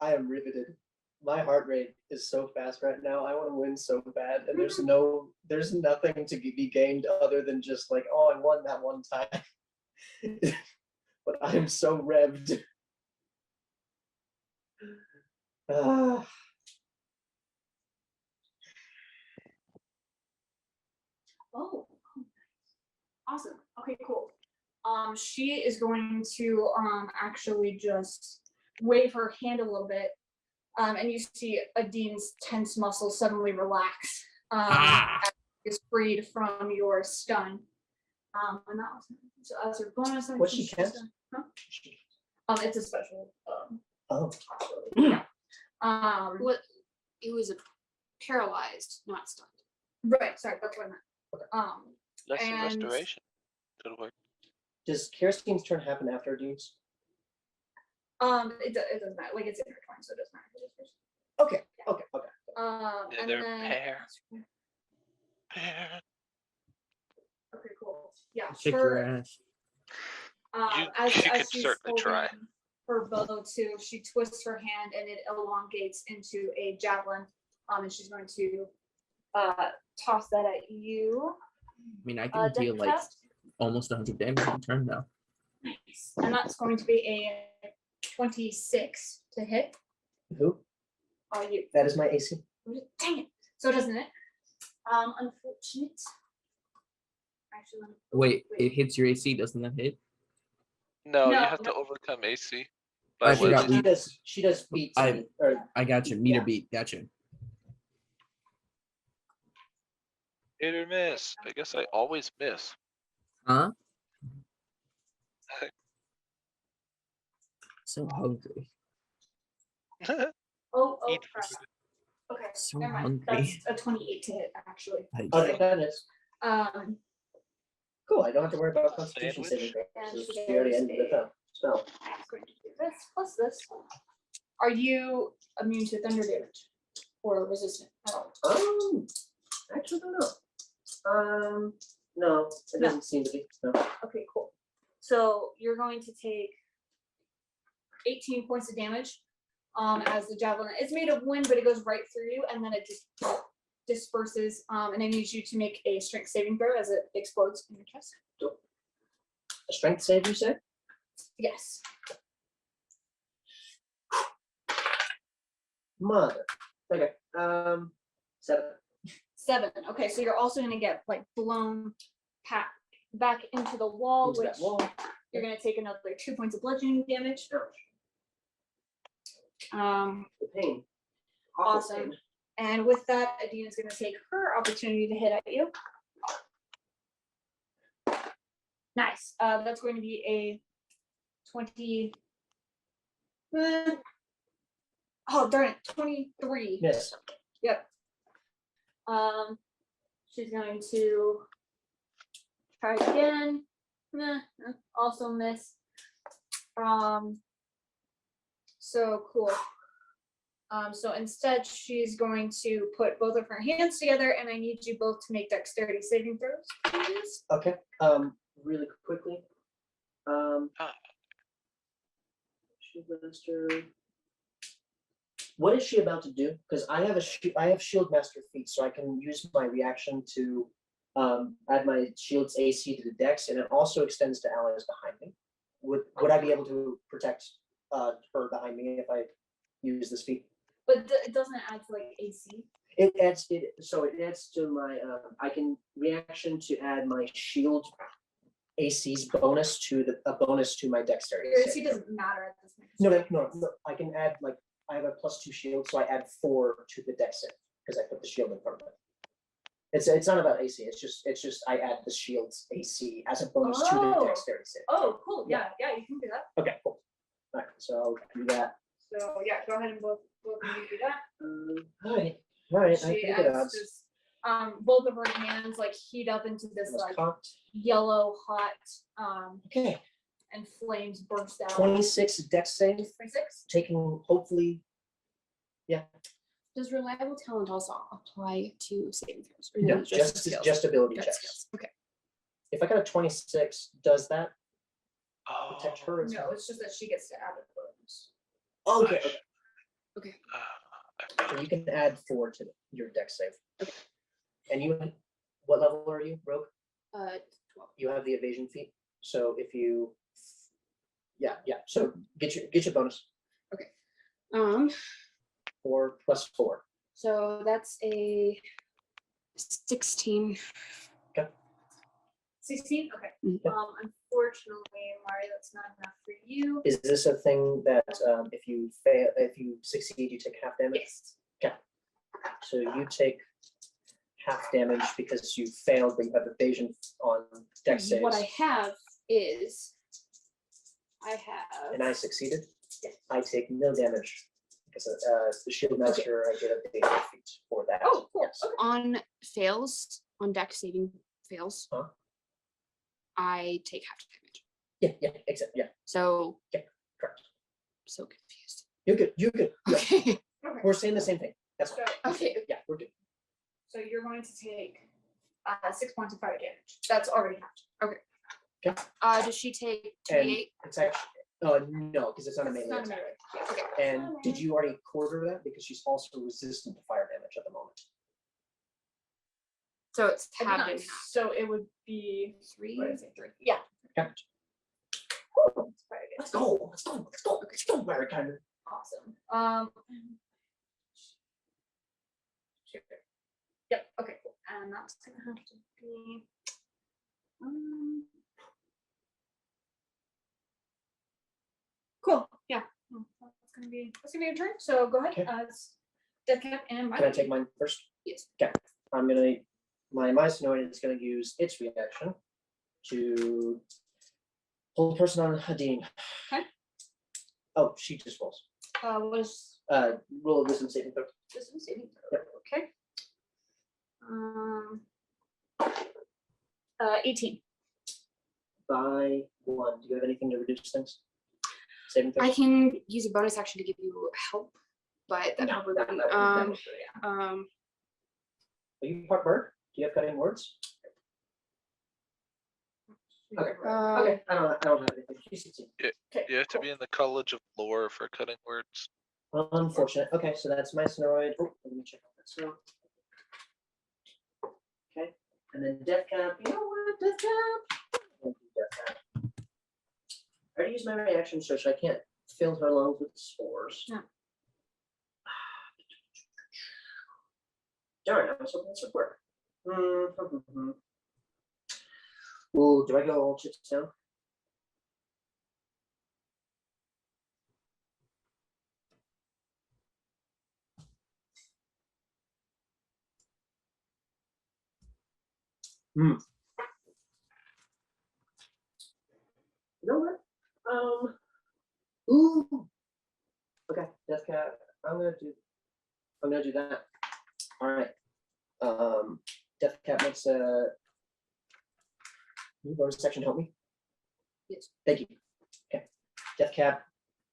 am riveted My heart rate is so fast right now. I want to win so bad, and there's nothing to be gained other than just like, oh, I won that one time. But I'm so revved. Ah. Oh, awesome. Okay, cool. She is going to actually just wave her hand a little bit. And you see Adine's tense muscles suddenly relax. As is freed from your stun. And that was so as her bonus. What's she cast? Huh? It's a special. Oh. Yeah. What? It was a paralyzed, not stunned. Right. Sorry, that's what I meant. Lesson And- restoration. Good work. Does Kirsten's turn happen after Dean's? It doesn't matter. Like it's intertwined, so it doesn't matter. who goes first. Okay. Yeah, And they're then pair. okay, cool. Yeah, Kick your ass. She could she's certainly try. holding her bow too, she twists her hand and it elongates into a javelin. And she's going to toss that at you. I mean, I can deal like Death almost 100 damage in turn now. Nice. And that's going to be a 26 to hit. Who? You. That is my AC. Dang it. So doesn't it? Unfortunate. Actually, Wait, it hits your AC, doesn't that hit? No, you No, have to no. overcome AC. I by forgot losing- She does beats. I- or I got you. Meter Yeah. beat. Gotcha. Hit or miss. I guess I always miss. Huh? So hungry. Oh, Eat crap. food. Okay. So Never mind. hungry. That's a 28 to hit, actually. Okay, that is Um, cool. I don't have to worry about Constitution Sandwich? saving And throws. she She already does ended the spell. I'm going to do this plus this. Are you immune to thunder damage or resistant at all? I actually don't know. No, it No. doesn't seem to be. No. Okay, cool. So you're going to take 18 points of damage. As the javelin, it's made of wind, but it goes right through you, and then it just disperses. And I need you to make a strength saving throw as it explodes in your chest. A strength save, you say? Yes. Mother. Okay. 7. 7. Okay, so you're also gonna get like blown back into the wall, Into which that wall. you're gonna take another 2 points of bludgeoning damage. The pain. Awesome. Pain. And with that, Adina's gonna take her opportunity to hit at you. Nice. That's going to be a 20. Oh darn it, 23. Yes. Yep. She's going to try again. Also miss. So cool. So instead, she's going to put both of her hands together, and I need you both to make dexterity saving throws, please. Okay. Really quickly. Shield Master. What is she about to do? Because I have Shield Master feat, so I can use my reaction to add my shield's AC to the dex, and it also extends to allies behind me. Would I be able to protect her behind me if I use this feat? But it doesn't add to like AC. It adds to my I can reaction to add my shield AC's bonus to a bonus to my dexterity. Your AC saving. doesn't matter at this point. No. I can add like I have a +2 shield, so I add 4 to the dex because I put the shield in front of it. It's not about AC. It's just I add the shield's AC as a bonus to the Oh. dexterity save. Oh, cool. Yeah, you can do that. Okay, cool. All right, so I'll do that. So yeah, go ahead and both of you do that. All right. I She think it adds odds. this, both of her hands like heat up into this Was like cocked. yellow hot Okay, and flames burst out. 26 dex save, 26. taking hopefully. Does reliable talent also apply to saving throws? Or No, is it just skills? just ability Just checks. skills. Okay. If I got a 26, does that Oh, protect her? as No, well? it's just that she gets to add a bonus. Okay. I Okay. Okay. So you can add 4 to your dex save. And you, what level are you, Rogue? 12. You have the evasion feat. So if you, yeah. So get your bonus. Um, 4 plus 4. so that's a 16. 16? Okay. Mhm. Unfortunately, Mari, that's not enough for you. Is this a thing that if you succeed, you take half damage? Yes. Okay. So you take half damage because you failed, but you have evasion on dex saves. What I have is I have. And I succeeded. I take no damage because the shield master. I get a big feat for that. Oh, cool. Yes. Okay. On fails, on deck saving fails, Huh? I take half damage. Yeah, exactly. Yeah, So correct. so confused. You're good. You're good. Yeah. Okay. We're saying the same thing. That's So, Okay. yeah, we're good. so you're going to take 6 points of fire damage. That's already happened. Does she take And 2d8? it's actually no, because it's not a melee. It's not a attack. melee. Okay. And did you already quarter that? Because she's also resistant to fire damage at the moment. So it's I did half not. and half. So it would be 3. what is it? 3. Yeah. Okay. Fire damage. Let's go. Let's go, Barry. Kind of. Awesome. Yep. Okay. Cool. And that's gonna have to be. Cool. Yeah. That's gonna be your turn. So go ahead. Okay. It's Deathcap and Can I Mike. take mine first? Yes. Okay. I'm gonna. My Mycenoid is gonna use its reaction to hold the person on a Dean. Okay. Oh, she just rolls. What is Roll a wisdom saving throw. wisdom saving throw? Yep. Okay. 18. By 1. Do you have anything to reduce things? Saving throw. I can use a bonus action to give you help, but that No, probably that- wouldn't. that won't do it, yeah. Are you part bird? Do you have cutting words? Okay. Okay. I don't have anything. You succeed. Okay. You have to cool. be in the College of Lore for cutting words. Unfortunate. Okay, so that's Mycenoid. Oh, let me check out that so. Okay, and then Deathcap. You know what, Deathcap? Deathcap. I already used my reaction search. I can't fill her lungs with spores. No. Darn, I was hoping this would work. Ooh, do I go all chips down? You know what? Ooh. Okay, Deathcat. I'm gonna do that. All right. Deathcat makes a new bonus section. Help me. Yes. Thank you. Okay. Deathcat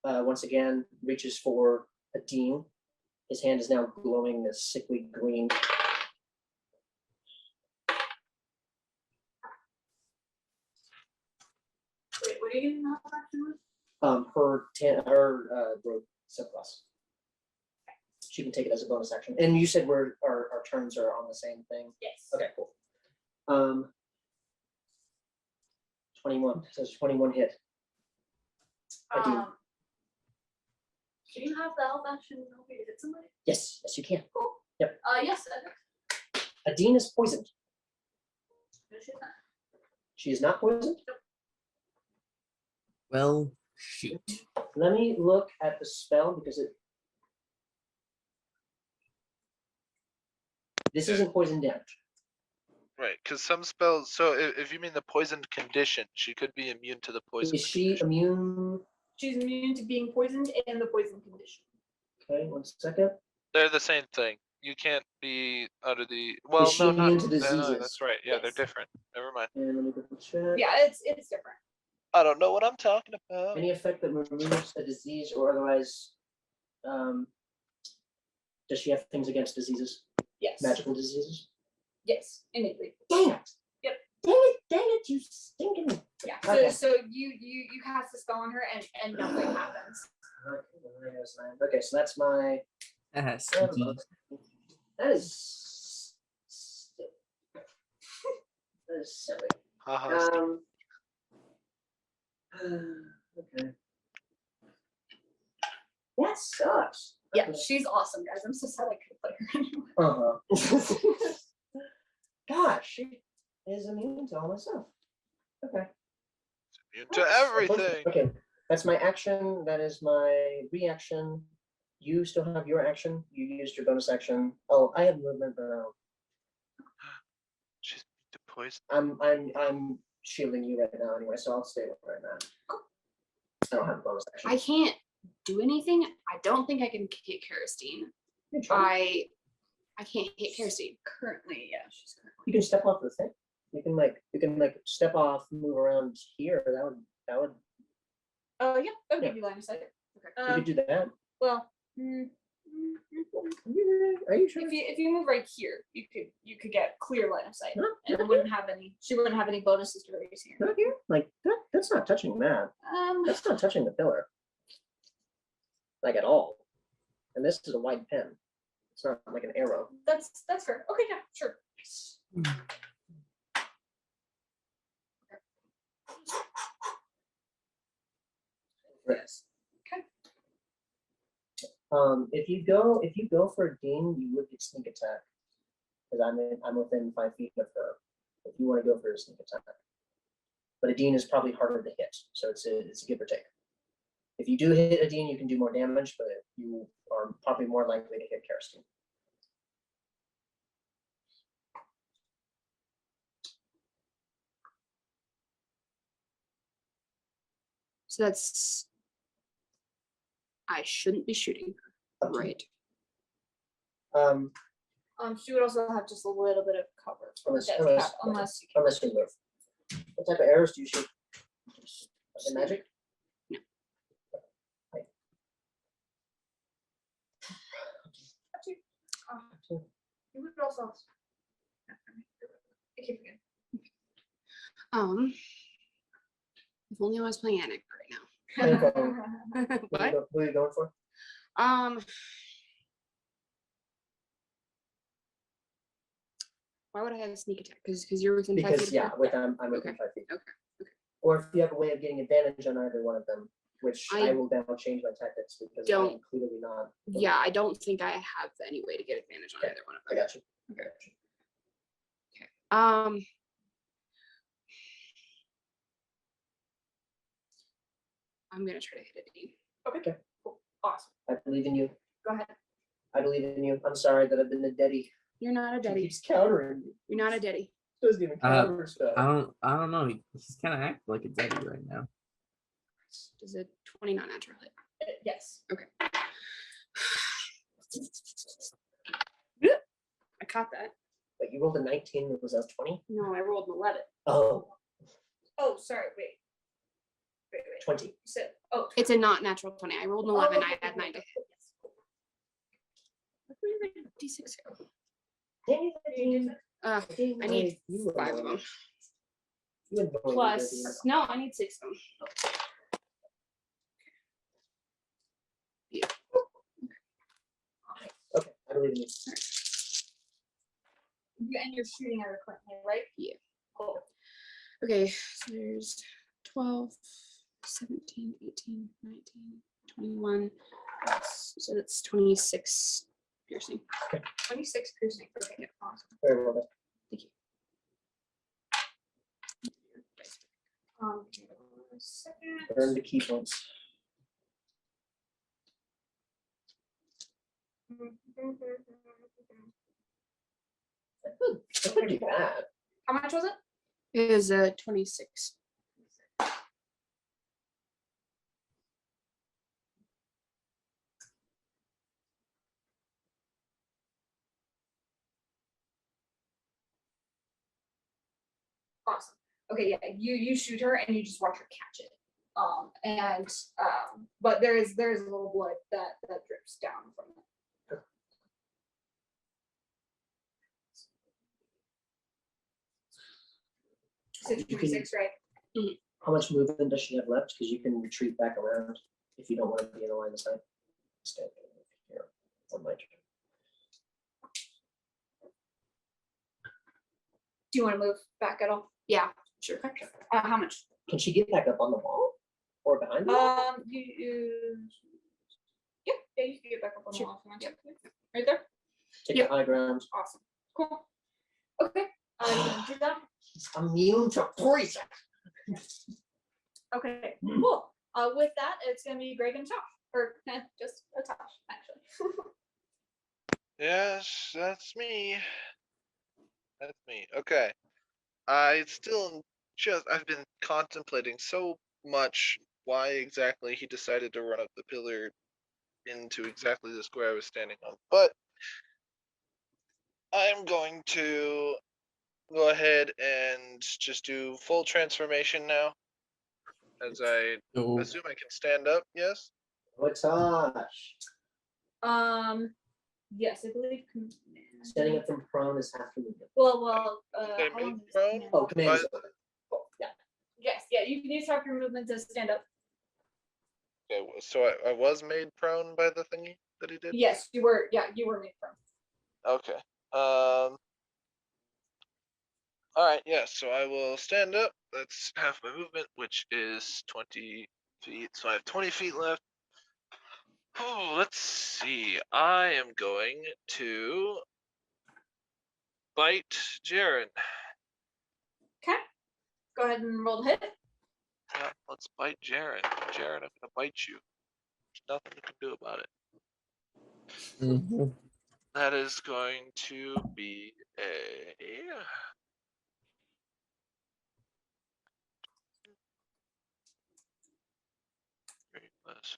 once again reaches for a Dean. His hand is now glowing this sickly green. Wait, what are you getting that action with? Her rogue subclass. She can take it as a bonus action. And you said our turns are on the same thing. Yes. Okay, cool. 21. So it's 21 hit. I do. Do you have the health action to help you to hit somebody? Yes, you can. Cool. Yep. Yes. A Dean is poisoned. No, she's not. She is not poisoned. Well, shoot. Let me look at the spell because this isn't poison damage. Right, because some spells. So if you mean the poisoned condition, she could be immune to the poison. Is she immune? She's immune to being poisoned and the poison condition. Okay, 1 second. They're the same thing. You can't be under the. Well, she no, not. immune to No, diseases? that's right. Yeah, Yes. they're different. Never mind. And let me double check. Yeah, it's different. I don't know what I'm talking about. Any effect that removes a disease or otherwise, does she have things against diseases? Yes. Magical diseases? Yes, innately. Dang it! Yep. Dang it, you stinking. Yeah. Okay. So you cast a spell on her and nothing happens. Okay, so that's my Yes. I have a bonus. That is that is silly. Haha, Okay. That sucks. Yeah, she's awesome, guys. I'm so sad I couldn't play her anymore. Gosh, she is immune to all my stuff. Okay. to everything. Okay, that's my action. That is my reaction. You still have your action. You used your bonus action. Oh, I have movement, but She's to poison. I'm shielding you right now anyway, so I'll stay where I'm at. I don't have a bonus action. I can't do anything. I don't think I can hit Karastine. You can try. I can't hit Karastine. Currently, yeah, she's currently. You can step off the thing. You can step off, move around here. That would Oh yeah, that would Yeah. give you line of sight. you Okay. could do that. Well, Are you sure? if you move right here, you could get clear line of sight, Not, and not, it wouldn't have any. She wouldn't have any bonuses to raise here. not here. Like that's not touching that. That's not touching the pillar. Like at all. And this is a wide pen. It's not like an arrow. That's fair. Okay, yeah, sure. Yes. Okay. If you go for a Dean, you would get sneak attack. Because I'm within 5 feet of her. If you want to go for a sneak attack. But a Dean is probably harder to hit, so it's a give or take. If you do hit a Dean, you can do more damage, but you are probably more likely to hit Karastine. So that's. I shouldn't be shooting her. Up to you. Right. She would also have just a little bit of cover from Unless- death unless- cap, unless you can. Unless you move. What type of arrows do you shoot? The magic? You would also. I keep forgetting. If only I was playing Annick What are you right going- now. What? Who are you going for? Why would I have a sneak attack? Because you're within 5 feet Because of yeah, her? with I'm within Okay. 5 feet. Okay. Or if you have a way of getting advantage on either one of them, which I I will now change my tactics because don't- I'm clearly not. Yeah, I don't think I have any way to get advantage on Okay. either one of I them. got you. I got you. I'm gonna try to hit a D. Okay, cool, awesome. I believe in you. Go ahead. I believe in you. I'm sorry that I've been the daddy. You're not a She daddy. keeps countering you. You're not a daddy. Doesn't even counter stuff. I don't know. He's kind of acting like a daddy right now. Does a 20 not natural hit? Yes. Okay. I caught that. But you rolled a 19. Was that 20? No, I rolled an 11. Oh, Oh, sorry. Wait. 20. You said. Oh. It's a not natural 20. I rolled an 11. I had 9 to hit. Yes, cool. D6. I need You were 5 of annoying. them. You annoying dirty. Plus, no, I need 6 of them. Okay, I believe in you. And you're shooting at her currently, right? Yeah. Cool. Okay, so there's 12, 17, 18, 19, 21. So that's 26 piercing. 26 piercing. Okay, awesome. Very well done. Thank you. Give it a second. Earn the key points. That's pretty bad. How much was it? It is 26. Awesome. Okay, yeah, you shoot her and you just watch her catch it. But there is a little blood that drips down from it. So 26, right? How much movement does she have left? Because you can retreat back around if you don't want to be in the line of sight. Stay here. on my turn. Do you want to move back at all? Yeah, sure. How much? Can she get back up on the wall or behind the wall? Yeah, you can get back up on the Sure. wall if you want to. Right there. Take Yep. the high ground. Awesome. Cool. Okay. You want to do that? Immune to poison. Okay. Cool. With that, it's gonna be Greg and Tosh, or just a Tosh actually. Yes, that's me. That's me. Okay. I still I've been contemplating so much why exactly he decided to run up the pillar into exactly the square I was standing on. But I'm going to go ahead and just do full transformation now. As I So assume I can stand up, yes? Latosh. Yes, I believe. Standing up from prone is half the movement. Well. They How made long is prone? command? Oh, command is But- open. Cool, yeah. Yes, yeah. You can use half your movement to stand up. Okay, so I was made prone by the thingy that he did? Yes, you were. Yeah, you were made from. Okay. Alright, yeah, so I will stand up. That's half my movement, which is 20 feet. So I have 20 feet left. Oh, let's see. I am going to bite Jarren. Okay. Go ahead and roll the hit. Yeah, let's bite Jarren. Jarren, I'm gonna bite you. There's nothing you can do about it. mhm. That is going to be a 3 plus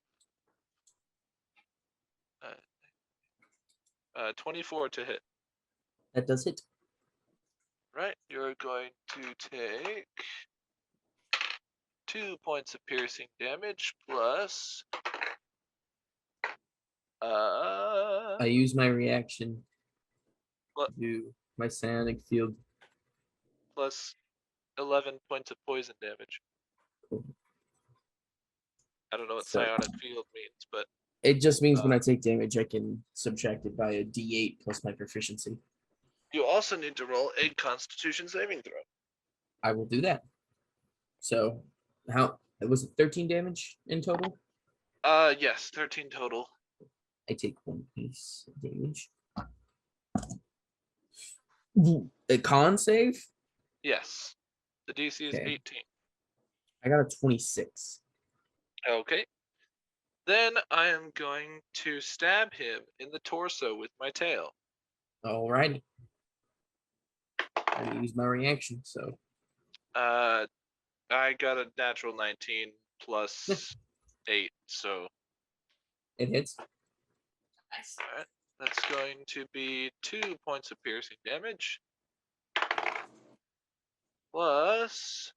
24 to hit. That does it. Right, you're going to take 2 points of piercing damage plus I use my reaction What? to my psionic field. plus 11 points of poison damage. Cool. I don't know what So- psionic field means, but It just means when I take damage, I can subtract it by a D8 plus my proficiency. you also need to roll a Constitution saving throw. I will do that. So, how was it? 13 damage in total. Yes, 13 total. I take 1 piece of damage. A con save. Yes, the DC is Okay. 18. I got a 26. Okay. Then I am going to stab him in the torso with my tail. Alrighty. I use my reaction, so I got a natural 19 plus 8, so it hits. Nice. alright. That's going to be 2 points of piercing damage. Plus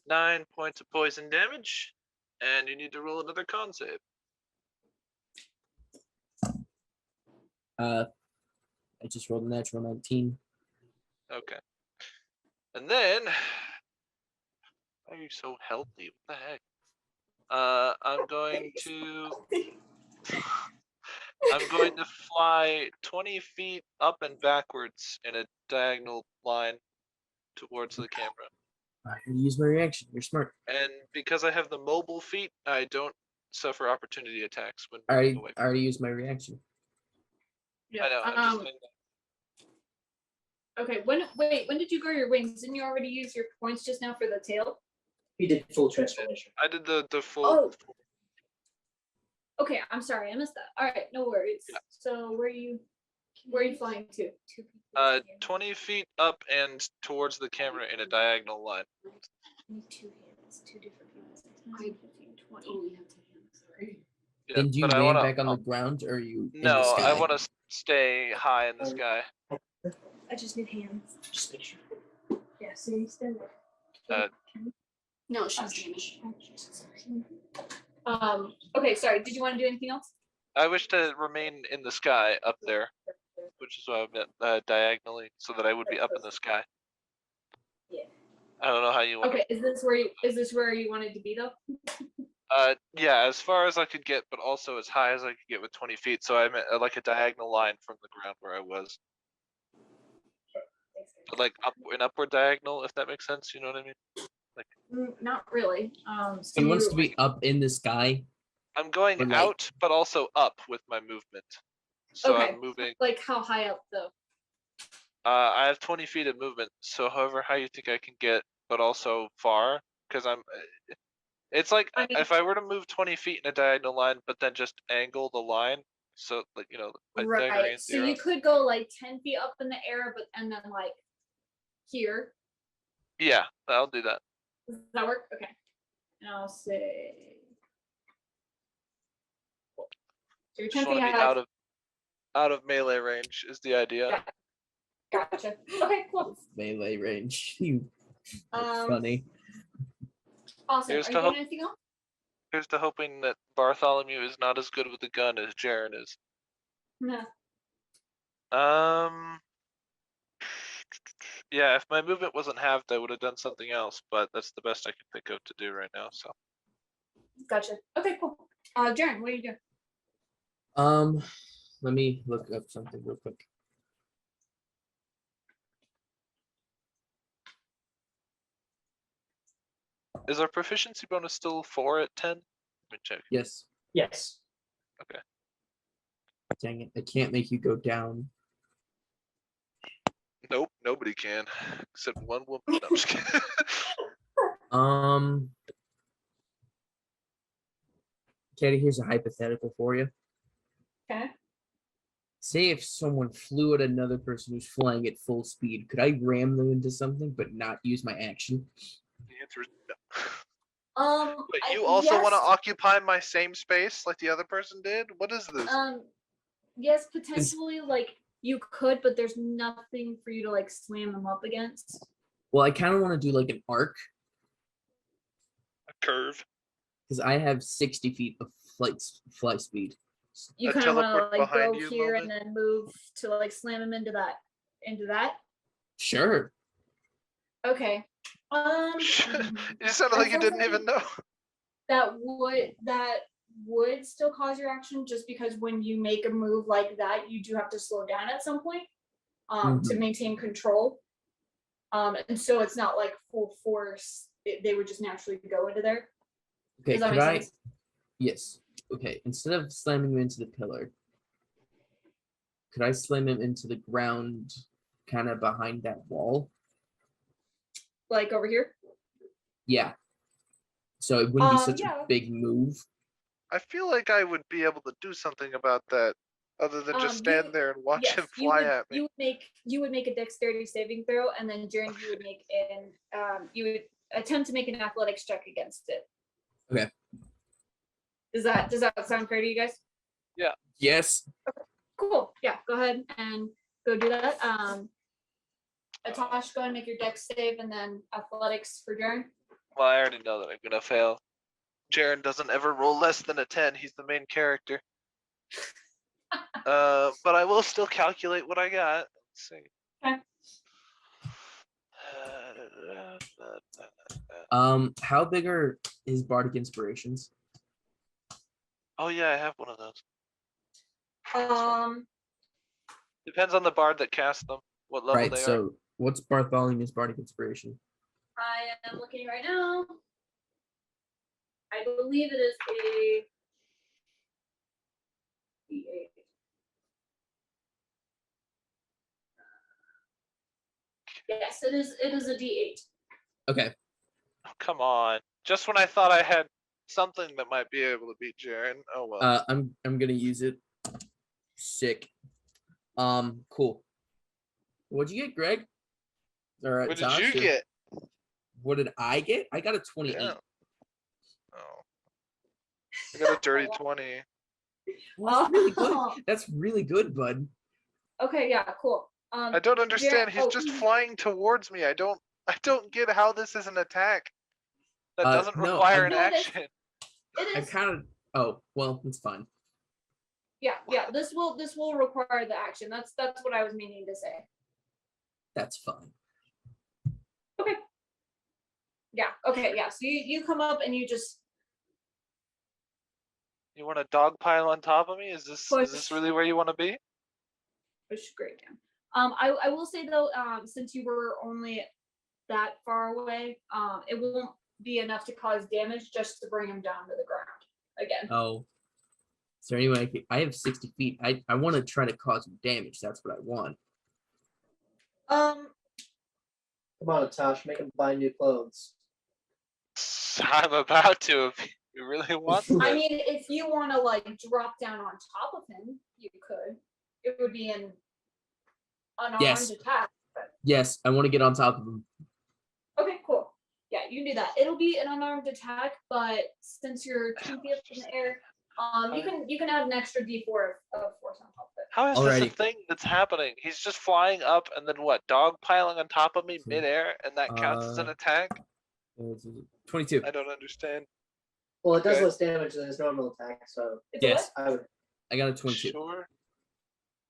9 points of poison damage. And you need to roll another con save. I just rolled a natural 19. Okay. And then why are you so healthy? What the heck? I'm going to fly 20 feet up and backwards in a diagonal line towards the camera. I use my reaction. You're smart. And because I have the mobile feat, I don't suffer opportunity attacks when I moving away. already used my reaction. Yeah. I know. I'm just saying that. Okay. When did you grow your wings? Didn't you already use your points just now for the tail? He did full transformation. I did the full. Oh. Okay. I'm sorry. I missed that. All right. No worries. Yeah. So where are you flying to? 20 feet up and towards the camera in a diagonal line. Two hands, two different hands. I 20. Only have 2 hands. Yeah, And do you but I land wanna, back on the ground, or are you in the No, I sky? want to stay high in the sky. I just need hands. Just make sure. Yeah, so you stand there. No, she's damaged. Okay. Sorry. Did you want to do anything else? I wish to remain in the sky up there, which is why I meant diagonally, so that I would be up in the sky. Yeah. I don't know how you want. Okay. Is this where you wanted to be though? Yeah, as far as I could get, but also as high as I could get with 20 feet. So I'm at like a diagonal line from the ground where I was. But like an upward diagonal, if that makes sense. You know what I mean? Not really. So He wants you- to be up in the sky. I'm going Or like- out, but also up with my movement. So okay. I'm moving. Like how high up though? I have 20 feet of movement. So however high you think I can get, but also far, because I'm. It's like I mean- if I were to move 20 feet in a diagonal line, but then just angle the line, so like Pythagorean Right. So you theorem. could go like 10 feet up in the air, but and then like here. Yeah, I'll do that. Does that work? Okay. And I'll say. Cool. So you're Just 10 want feet to be high. out of melee range is the idea. Gotcha. Okay, cool. Melee range. You Um, funny. Awesome. Here's Are to you hope- doing anything else? Here's to hoping that Bartholomew is not as good with a gun as Jarren is. No. Yeah, if my movement wasn't halved, I would have done something else, but that's the best I can think of to do right now. So Gotcha. Okay, cool. Jarren, what are you doing? Let me look up something real quick. is our proficiency bonus still 4 at 10? Let me check. Yes. Yes. Dang it. I can't make you go down. Nope, nobody can except one woman. No, I'm just kidding. Katie, here's a hypothetical for you. Okay. Say if someone flew at another person who's flying at full speed, could I ram them into something but not use my action? The answer is no. But I- you also want to yes, occupy my same space like the other person did? What is this? yes, potentially like you could, but there's nothing for you to like slam them up against. Well, I kind of want to do like an arc A curve? because I have 60 feet of flight speed. You A kind of want to teleport like behind go you here and moment? then move to like slam them into that. Sure. Okay. You sounded that like you sounds didn't like even know. that would still cause your action just because when you make a move like that, you do have to slow down at some point to maintain control. And so it's not like full force. They would just naturally go into there. Okay, Does that could make I? sense? Yes. Okay, instead of slamming him into the pillar, could I slam him into the ground kind of behind that wall? Like over here? Yeah. So it wouldn't be such Yeah. a big move. I feel like I would be able to do something about that other than just stand You- there and watch yes, him fly at me. You would make a dexterity saving throw, and then Jarren, you would make you would attempt to make an athletics check against it. Okay. Does that sound fair to you guys? Yes. Cool. Yeah, go ahead and go do that. Atosh, go ahead and make your dex save, and then athletics for Jarren. Well, I already know that I'm gonna fail. Jarren doesn't ever roll less than a 10. He's the main character. But I will still calculate what I got. Let's see. Okay. How big are his bardic inspirations? Oh yeah, I have one of those. Um, Depends on the bard that cast them. What level Right. they are. So what's Bartholomew's bardic inspiration? I am looking right now. I believe it is a D8. Yes, it is. It is a D8. Okay. Oh, come on. Just when I thought I had something that might be able to beat Jarren. Oh well. I'm gonna use it. Sick. Cool. What'd you get, Greg? Or What did Josh, you or- get? What did I get? I got a 28. Yeah. Oh. I got a dirty 20. Well, that's really Oh. good. That's really good, bud. Okay, yeah, cool. I don't understand. He's oh, just flying towards me. I don't get how this is an attack. That doesn't no, require an No, it is. action. It I is. kind of. Oh, well, it's fine. Yeah. This will require the action. That's what I was meaning to say. That's fine. Okay. Yeah. Okay. Yeah. So you come up and you just You want a dog pile on top of me? Is this Push. really where you want to be? Push great down. I will say though, since you were only that far away, it won't be enough to cause damage just to bring him down to the ground again. Oh. Is there any way I have 60 feet. I want to try to cause him damage. That's what I want. Come on, Tosh, make him buy new clothes. I'm about to. If you really want to. I mean, if you want to like drop down on top of him, you could. It would be an unarmed Yes. attack. But... Yes, I want to get on top of him. Okay, cool. Yeah, you can do that. It'll be an unarmed attack, but since you're 2 feet up in the air, you can add an extra D4 of force on top of it. How is this a Alrighty. thing that's happening? He's just flying up and then what? Dog piling on top of me midair, and that counts as an attack? 22. I don't understand. Well, it does Okay. less damage than his normal attack, so It's a Yes. I would. I got a 22. Sure.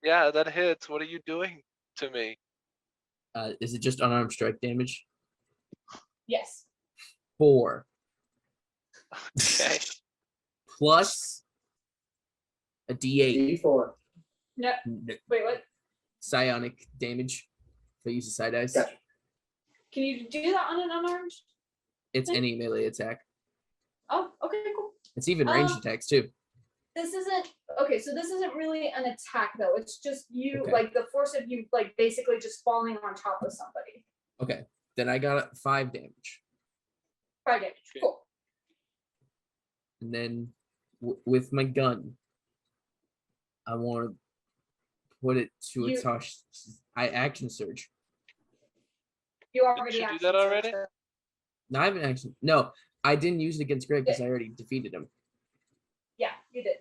Yeah, that hits. What are you doing to me? Is it just unarmed strike damage? Yes. 4 Okay. plus a D8 D4. No. Wait, what? psionic damage. If I use a side dice. Gotcha. Can you do that on an unarmed? It's any melee attack. Oh, okay, cool. It's even ranged attacks too. This isn't okay. So this isn't really an attack though. It's just you, Okay. like the force of you, like basically just falling on top of somebody. Okay. Then I got 5 damage. 5 damage. Cool. And then with my gun, I want to put it to a You- touch. I action surge. You Didn't already you do action that already? surged. No, I haven't actually. No, I didn't use it against Greg because I already defeated him. Yeah, you did.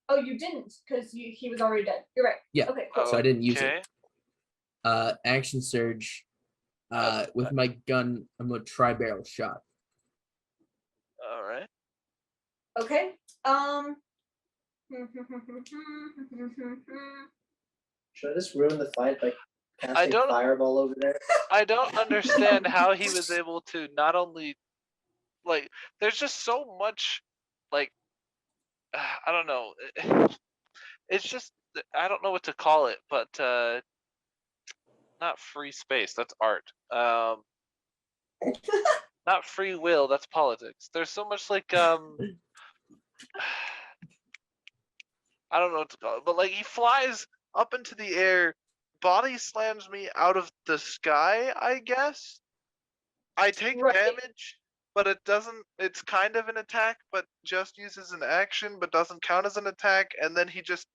Oh, you didn't because he was already dead. You're right. Yeah. Okay, cool. So I didn't use Okay. it. Action surge. With my gun, I'm a tri-barrel shot. All right. Okay. Should I just ruin the fight by casting don't- fireball over there? I don't understand how he was able to not only like there's just so much like I don't know. It's just I don't know what to call it, but not free space, that's art. Not free will, that's politics. There's so much like I don't know what to call it, but like he flies up into the air, body slams me out of the sky, I guess. I take Right. damage, but it doesn't, it's kind of an attack, but just uses an action, but doesn't count as an attack, and then he just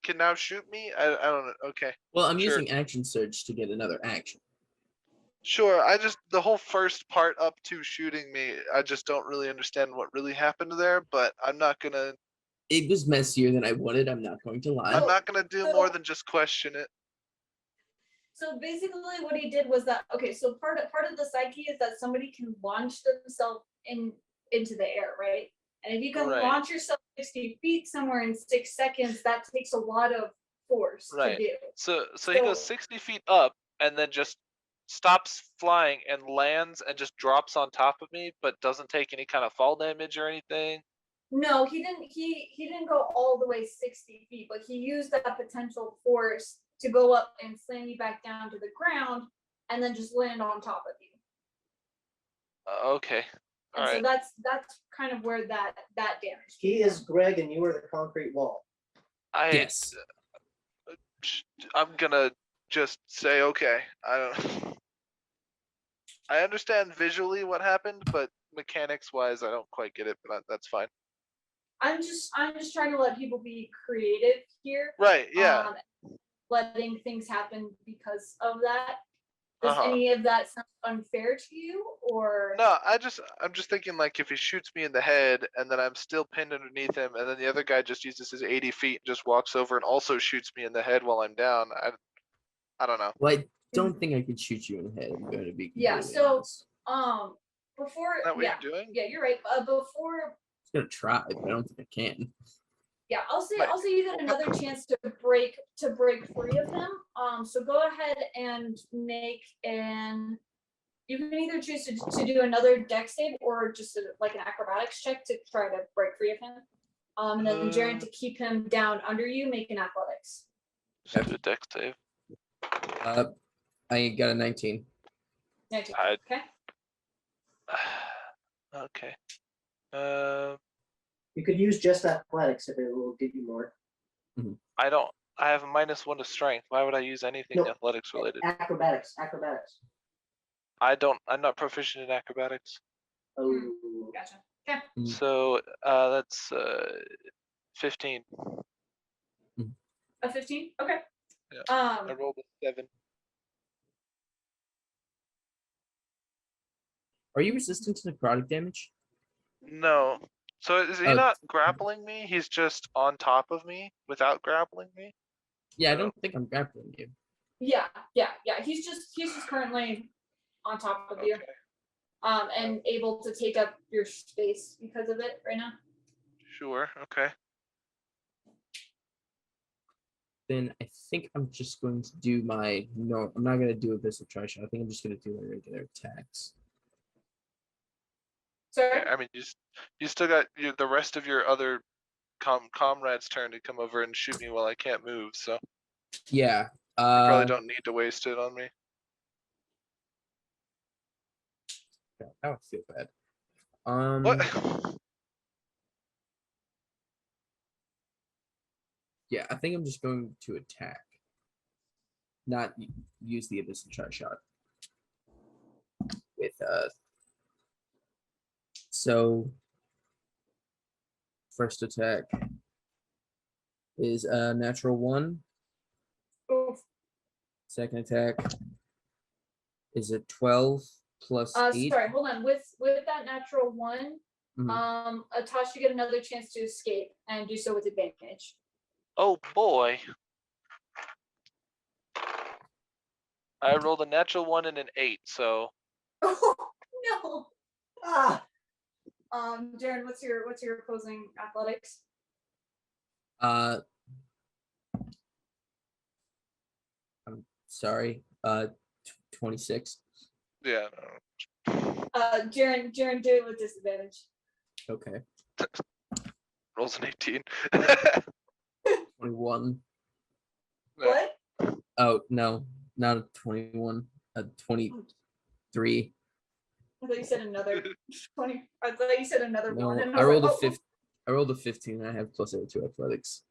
can now shoot me? I don't know. Okay. Well, I'm Sure. using action surge to get another action. Sure, the whole first part up to shooting me, I just don't really understand what really happened there, but I'm not gonna It was messier than I wanted. I'm not going to lie. I'm not gonna do So- more than just question it. So basically what he did was that, okay, so part of the psyche is that somebody can launch themselves into the air, right? And if you can Right. launch yourself 60 feet somewhere in 6 seconds, that takes a lot of force Right. to do. So he goes So- 60 feet up and then just stops flying and lands and just drops on top of me, but doesn't take any kind of fall damage or anything. No, he didn't go all the way 60 feet, but he used that potential force to go up and slam you back down to the ground and then just land on top of you. Okay. All And so right. that's kind of where that damage. He came is from. Greg, and you are the concrete wall. Yes. I'm gonna just say okay. I don't. I understand visually what happened, but mechanics wise, I don't quite get it. But that's fine. I'm just trying to let people be creative here. Right? Yeah. Letting things happen because of that. Does Uh-huh. any of that sound unfair to you, or No, I'm just thinking like if he shoots me in the head and then I'm still pinned underneath him, and then the other guy just uses his 80 feet and just walks over and also shoots me in the head while I'm down. I don't know. Well, I don't think I could shoot you in the head. I'm going to be. Yeah, completely so- honest. before? Is that what Yeah, you're doing? yeah, you're right. Before, I'm going to try, but I don't think I can. yeah, I'll say Right. you get another chance to break free of him. So go ahead and make an you can either choose to do another dex save or just like an acrobatics check to try to break free of him. And then Jarren, to keep him down under you, make an athletics. Just do a dex save. I got a 19. 19. I- Okay. Okay. You could use just athletics if it will give you more. I don't. I have a -1 to strength. Why would I use anything Nope. athletics related? Acrobatics. I don't. I'm not proficient in acrobatics. Oh, Gotcha. So that's 15. A 15. Okay. Yeah. I Um. rolled a 7. Are you resistant to necrotic damage? No. So is he Oh. not grappling me? He's just on top of me without grappling me? Yeah, I No. don't think I'm grappling you. Yeah. He's just currently on top of you. Okay. And able to take up your space because of it right now. Sure. Okay. Then I think I'm just going to do my no. I'm not going to do a Abyssal Trishaw. I think I'm just going to do my regular attacks. Sorry. Yeah, I mean, you still got the rest of your other comrades' turn to come over and shoot me while I can't move. So Yeah. you probably don't need to waste it on me. I don't feel bad. What? Yeah, I think I'm just going to attack. Not use the Abyssal Trishaw. With so first attack is a natural 1. Oof. Second attack is a 12 plus 8. Sorry, hold on. With that natural 1, Mhm. Atash, you get another chance to escape and do so with advantage. Oh boy. I rolled a natural 1 and an 8, so Oh no. ah, Jarren, what's your opposing athletics? I'm sorry. 26. yeah. Jarren, do it with disadvantage. Okay. Rolls an 18. 21. What? Oh no, not a 21. A 23. I thought you said another 20. I thought you said another No, one. And I was rolled a like, oh, 15. I rolled a 15. And I have +2 athletics.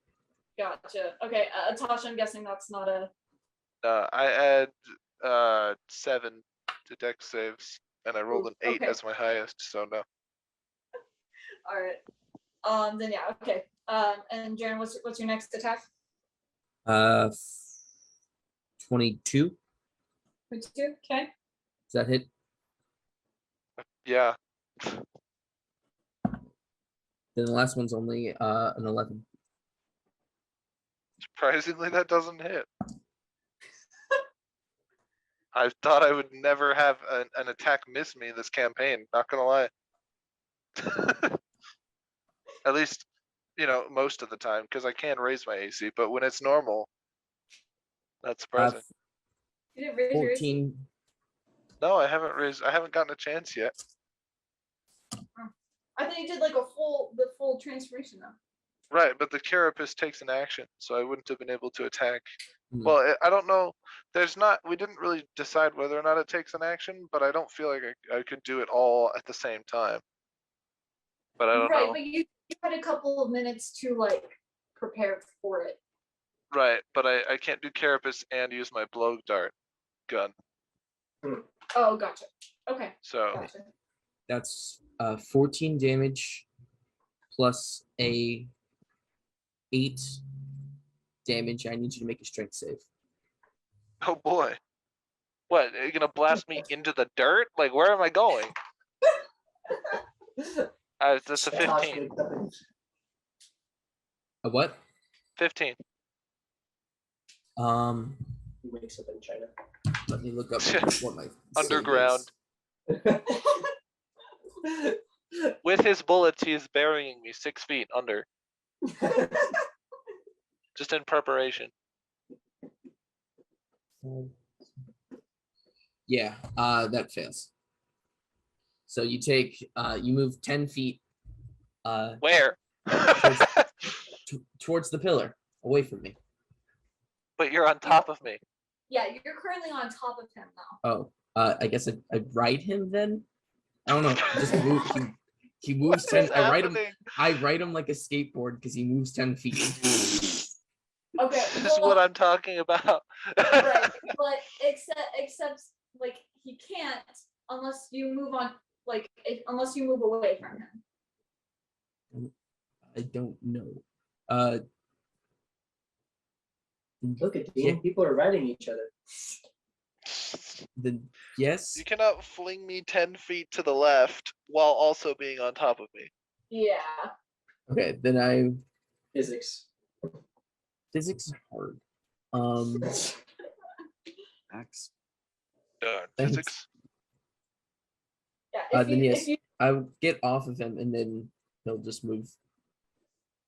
Gotcha. Okay, Atash, I'm guessing that's not a. I add 7 to dex saves, and I rolled an 8 okay. as my highest, so no. All right. Then yeah. Okay. And Jarren, what's your next attack? 22. 22. Okay. Does that hit? Yeah. Then the last one's only an 11. Surprisingly, that doesn't hit. I thought I would never have an attack miss me this campaign, not gonna lie. At least, most of the time, because I can raise my AC, but when it's normal, that's surprising. You didn't raise your AC? 14. No, I haven't gotten a chance yet. I think you did like the full transformation though. Right, but the carapace takes an action, so I wouldn't have been able to attack. Hmm. Well, I don't know. We didn't really decide whether or not it takes an action, but I don't feel like I could do it all at the same time. But I don't Right, know. but you had a couple of minutes to like prepare for it. Right, but I can't do carapace and use my blow dart gun. Oh, gotcha. Okay. So Gotcha. That's 14 damage plus a 8 damage. I need you to make a strength save. oh boy. What, are you gonna blast me into the dirt? Like, where am I going? That's a 15. A what? 15. he wakes up in China. Let me look up what my save Underground. is. With his bullets, he is burying me 6 feet under, just in preparation. Yeah, that fails. So you take you move 10 feet Where? towards the pillar, away from me. But you're on top of me. Yeah, you're currently on top of him now. Oh, I guess I ride him then. I don't know. Just move. He moves What is 10. I ride him. happening? I ride him like a skateboard because he moves 10 feet. Okay, This is what I'm talking about. right, but except like he can't unless you move on, like unless you move away from him. I don't know. Look at Dean. People are riding each other. Then yes. You cannot fling me 10 feet to the left while also being on top of me. Yeah. Okay, then I Physics. physics is hard. Max. Darn, Thanks. physics. Yeah. Then yes, if you I'll get off of him and then he'll just move.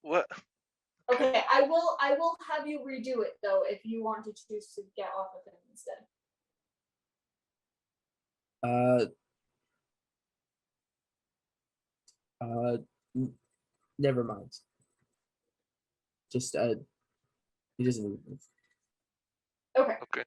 What? okay, I will have you redo it though if you want to choose to get off of him instead. Never mind. Just he doesn't move. Okay. Okay.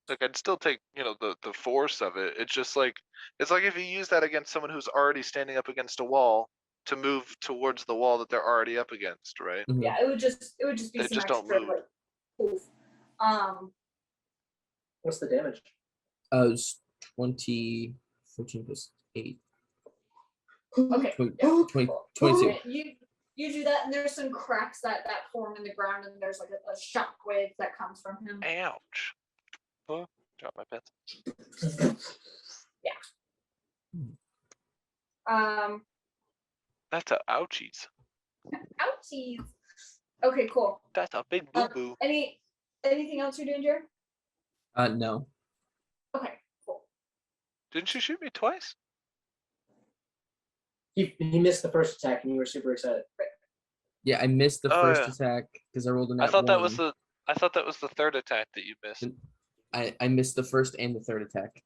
Like I'd still take, the force of it. It's just like it's like if you use that against someone who's already standing up against a wall to move towards the wall that they're already up against, right? Mhm. Yeah, it would just be They some just don't extra move. like poof. What's the damage? It's 20, 14 plus 8. Okay. 20, Yeah, 20, cool. 22. Okay, you do that, and there's some cracks that form in the ground, and there's like a shock wave that comes from him. Ouch. Oh, drop my pants. That's a ouchies. Ouchies. Okay, cool. That's a big boo boo. Anything else you're doing, Jared? No. Okay, cool. Didn't you shoot me twice? He missed the first attack and you were super excited. Yeah, I missed the Oh, first yeah. attack because I rolled a I nat thought that was 1. the third attack that you missed. I missed the first and the third attack.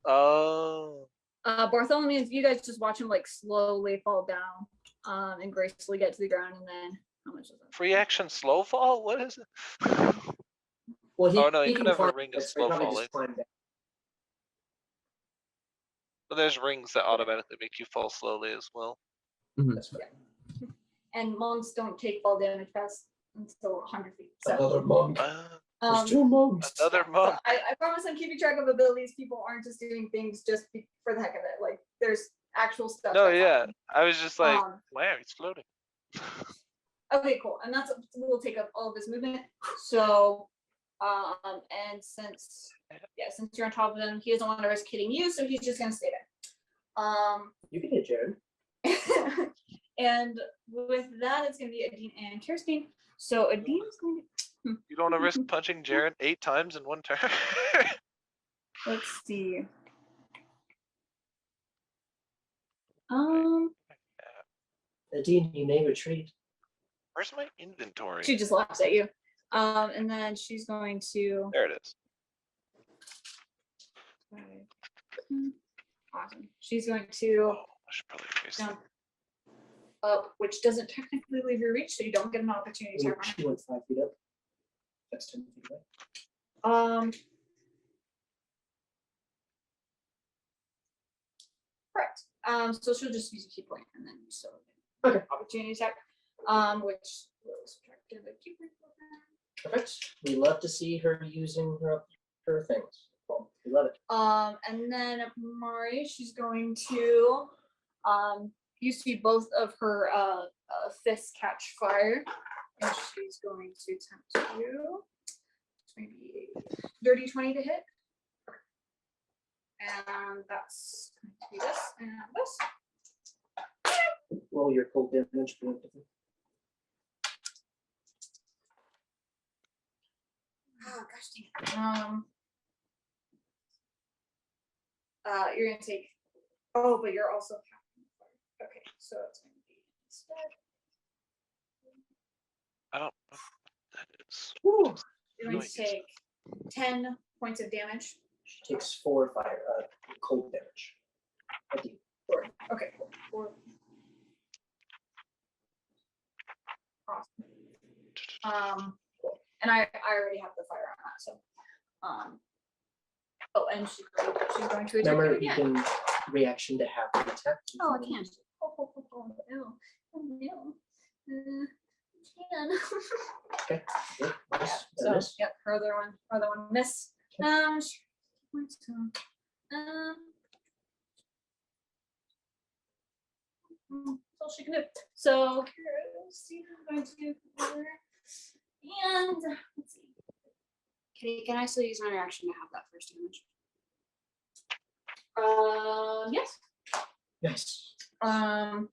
Oh. Bartholomune, you guys just watch him like slowly fall down, and gracefully get to the ground, and then how much is that? Free action slow fall? What is it? Well, Oh, no, he can could have a climb, ring of so he slow probably falling. just climbed down. But there's rings that automatically make you fall slowly as well. That's right. And monks don't take fall damage past until 100 feet. So, Another monk. There's um, 2 monks. Another so monk. I promise I'm keeping track of abilities. People aren't just doing things just for the heck of it. Like there's actual stuff. No, that's yeah. happening. I was just like, Um, wow, he's floating. Okay, cool. And that's we'll take up all of his movement. So, and since you're on top of him, he doesn't want to risk hitting you, so he's just gonna stay there. You can hit Jared. And with that, it's gonna be Adine and Kirsten. So Adine is going to. You don't want to risk punching Jarren 8 times in one turn. Let's see. Dean, you may retreat. Where's my inventory? She just laughs at you. And then she's going to. There it is. Awesome. She's going to Oh, I should probably erase that. jump up, which doesn't technically leave your reach, so you don't get an opportunity to. She went 5 feet up. That's 10 feet away. Correct. So she'll just use a key point and then so Okay. opportunity attack. Which will subtract the key point. Perfect. We love to see her using her things. Cool. We love it. And then Mari, she's going to use to be both of her fists catch fire. And she's going to attempt to maybe dirty 20 to hit. And that's going to be this and this. Roll your cold damage preemptively. Oh gosh dang it. You're gonna take. Oh, but you're also okay. So it's gonna be instead. I don't know what that is. Woo. You're going to take 10 points of damage. She takes 4 fire, cold damage. Four. Okay, cool. 4. Awesome. Cool. And I already have the fire on that, so. Oh, and she's going to attack Remember, you you again. can reaction to have the attack. Oh, I can't. Oh, no. Oh, no. Can. Okay. Good. Nice. So, Miss. yep, her other one miss. That's all she can do. So here's see what I'm going to do here. And let's see. Can I still use my reaction to have that first damage? Yes. Nice. Um.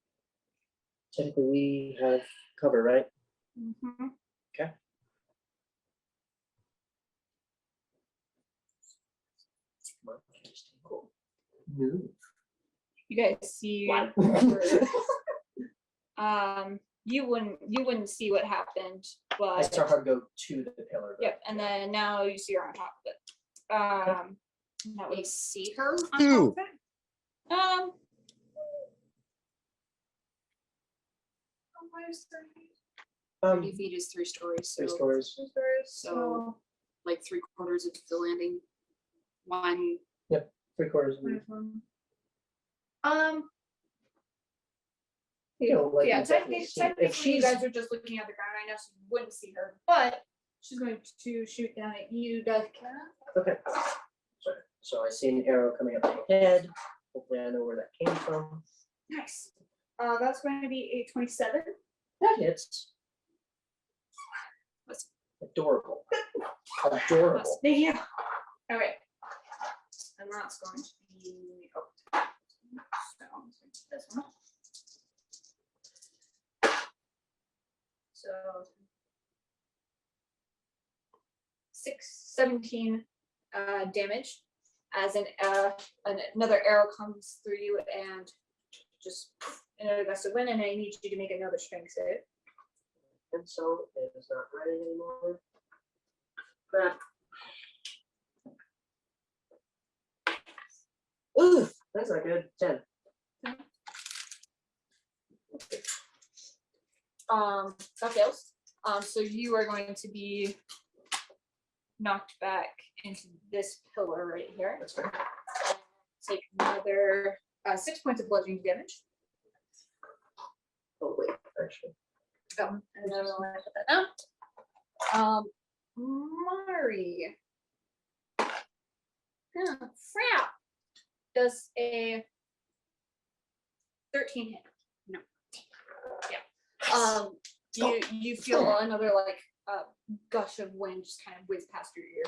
Technically, we have cover, right? Mhm. Okay. Come on, Kirsten. Cool. Move. You guys see. You wouldn't see what happened, I but saw her go to the pillar. but- yep. And then now you see her on top of it. That We was see her on top Ew. of it? how Um, 30 feet is 3 stories. 3 So stories. So- like 3/4 of the landing. 1. 3/4. You know, like Yeah, you definitely see- technically if you she's guys are just looking at the ground right now, so you wouldn't see her, but she's going to shoot down at you, Deathcap. okay. So I see an arrow coming up my head. Hopefully, I know where that came from. Nice. That's going to be a 27. That hits. That's- Adorable. Adorable. Thank you. Okay. And that's going to be so this one. So 17 damage as another arrow comes through you and just in a gust of wind, and I need you to make another strength save. And so it is not ready anymore. Crap. Ooh, that's not good. 10. That fails. So you are going to be knocked back into this pillar right here. That's fair. Take another 6 points of bludgeoning damage. Oh, wait, actually. Oh, and then I'll put that down. Mari. Frap does a 13 hit. No. Yeah. You feel another like gush of wind just kind of whiz past your ear.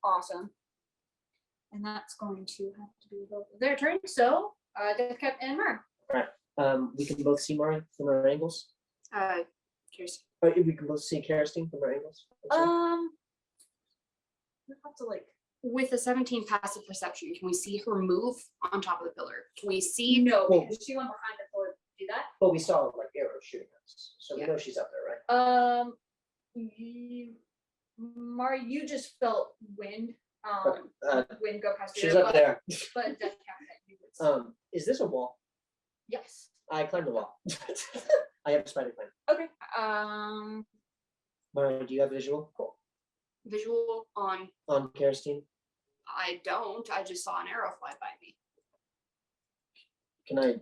Awesome. And that's going to have to be their turn. So, Deathcap and Mar. We can both see Mari from our angles. Kirsten. Or we can both see Kerstein from our angles. You have to like. With a 17 passive perception, can we see her move on top of the pillar? Can we see? No, Well- because she went behind the pillar to do that. But we saw like arrows shooting us, so Yeah. we know she's up there, right? Mari, you just felt wind. Okay, Wind go past She's your up there. But Deathcap that you would see. Is this a wall? Yes. I climbed the wall. I have a spider climb. Okay. Mari, do you have visual? Cool. Visual on. On Kerstein? I don't. I just saw an arrow fly by me. Can I?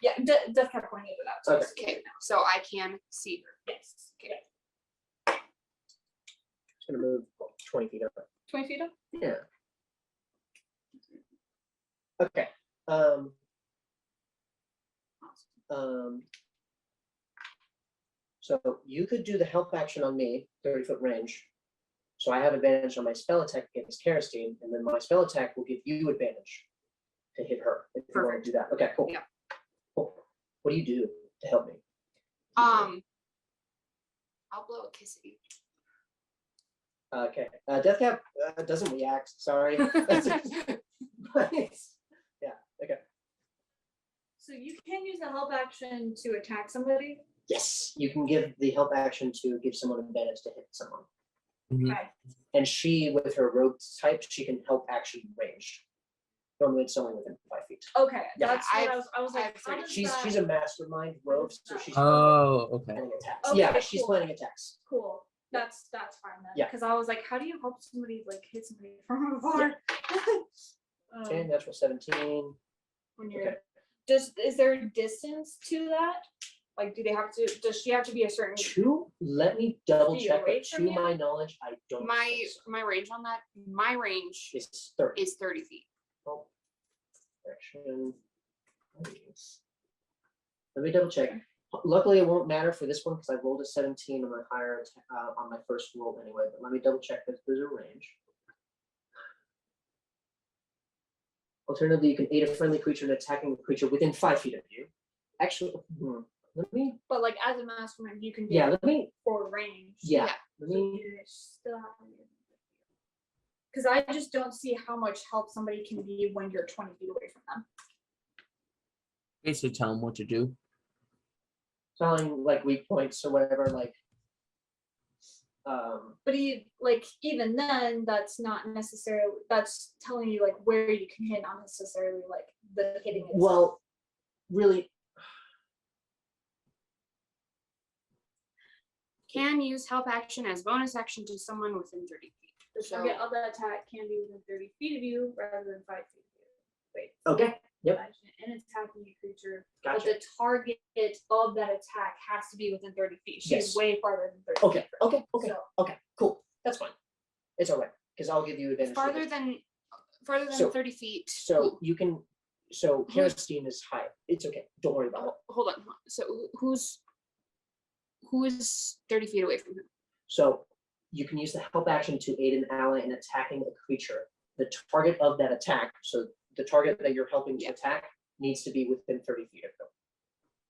Yeah, Deathcap pointed it out. So Okay. it's Okay, so I can see her. Yes. Okay. Just gonna move 20 feet up. 20 feet up. Yeah. Okay. So you could do the help action on me, 30-foot range. So I have advantage on my spell attack against Kerstein, and then my spell attack will give you advantage to hit her if you want to do that. Okay, cool. Yeah. Cool. What do you do to help me? I'll blow a kiss at you. Okay. Deathcap doesn't react. Sorry. Yeah. Okay. So you can use the help action to attack somebody. Yes, you can give the help action to give someone advantage to hit someone. Mhm. Okay. And she, with her rogue type, she can help action range. Normally it's only within 5 feet. Okay, Yeah, that's what I've- I was like, I've how heard does She's that- a mastermind rogue, so she's Oh, okay. planning attacks. Okay, Yeah, she's cool. planning attacks. Cool. That's fine then. Yeah. Because I was like, how do you help somebody like hit somebody from afar? Okay, natural 17. When you're Okay. is there a distance to that? Like, do they have to? Does she have to be a certain? Let me double Feet check, away but from to you? my knowledge, I don't. My think so. my range on that, my range It's 30. is 30 feet. Oh, action. Let me double check. Luckily, it won't matter for this one because I rolled a 17 on my higher on my first roll anyway. But let me double check that there's a range. Alternatively, you can aid a friendly creature in attacking a creature within 5 feet of you. Actually, let me. But like as a mastermind, you can do Yeah, let me. for range. Yeah, Yeah. let So me. you still have to be. Because I just don't see how much help somebody can be when you're 20 feet away from them. Basically, tell them what to do. Telling like weak points or whatever, like. But even then, that's not necessarily, that's telling you like where you can hit, not necessarily like the hitting itself. Well, really, Can use help action as bonus action to someone within 30 feet. The target of the attack can be within 30 feet of you rather than 5 feet of you. Wait. okay. Yep. And attacking a creature, Gotcha. but the target of that attack has to be within 30 feet. She's Yes. way farther than 30 Okay. feet. from Okay. you, Okay. so- Okay. Cool. That's fine. It's all right because I'll give you advantage. Farther than So- 30 feet. So you can. So Kerosene is high. It's okay. Don't worry about it. Hold on. So who is 30 feet away from him? So you can use the help action to aid an ally in attacking a creature. The target of that attack, so the target that you're helping to Yeah. attack, needs to be within 30 feet of them.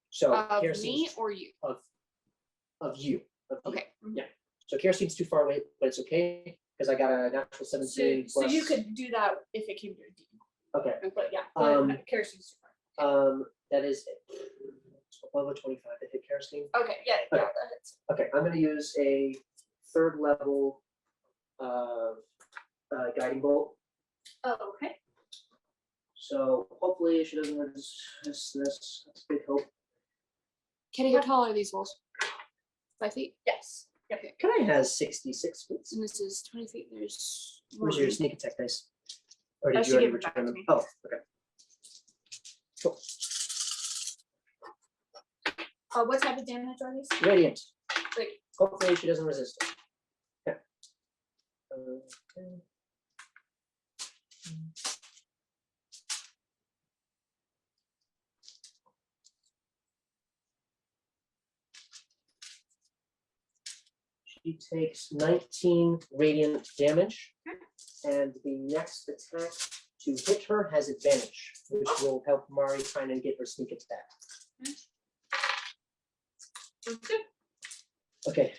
So Of me Kerosene's or you? of you. Of you. Okay. So Kerosene's too far away, but it's okay because I got a natural 17. So you plus- could do that if it came to a D. Okay. But yeah, Kerosene's too far. That is level 25 to hit Kerosene. Okay, yeah, Okay. that hits. Okay, I'm gonna use a 3rd level guiding bolt. Oh, okay. So hopefully she doesn't resist this. That's a big hope. Kenny, how tall are these walls? 5 feet? Yes. Kai has 66 feet. And this is 20 feet. There's Where's your sneak attack dice? Or I did you should already give it back return to them? me. Oh, okay. Cool. What type of damage are these? Radiant. Like, Hopefully she doesn't resist it. Okay. Okay. She takes 19 radiant damage, and the next attack to hit her has advantage, which will help Mari try and get her sneak attack. Okay,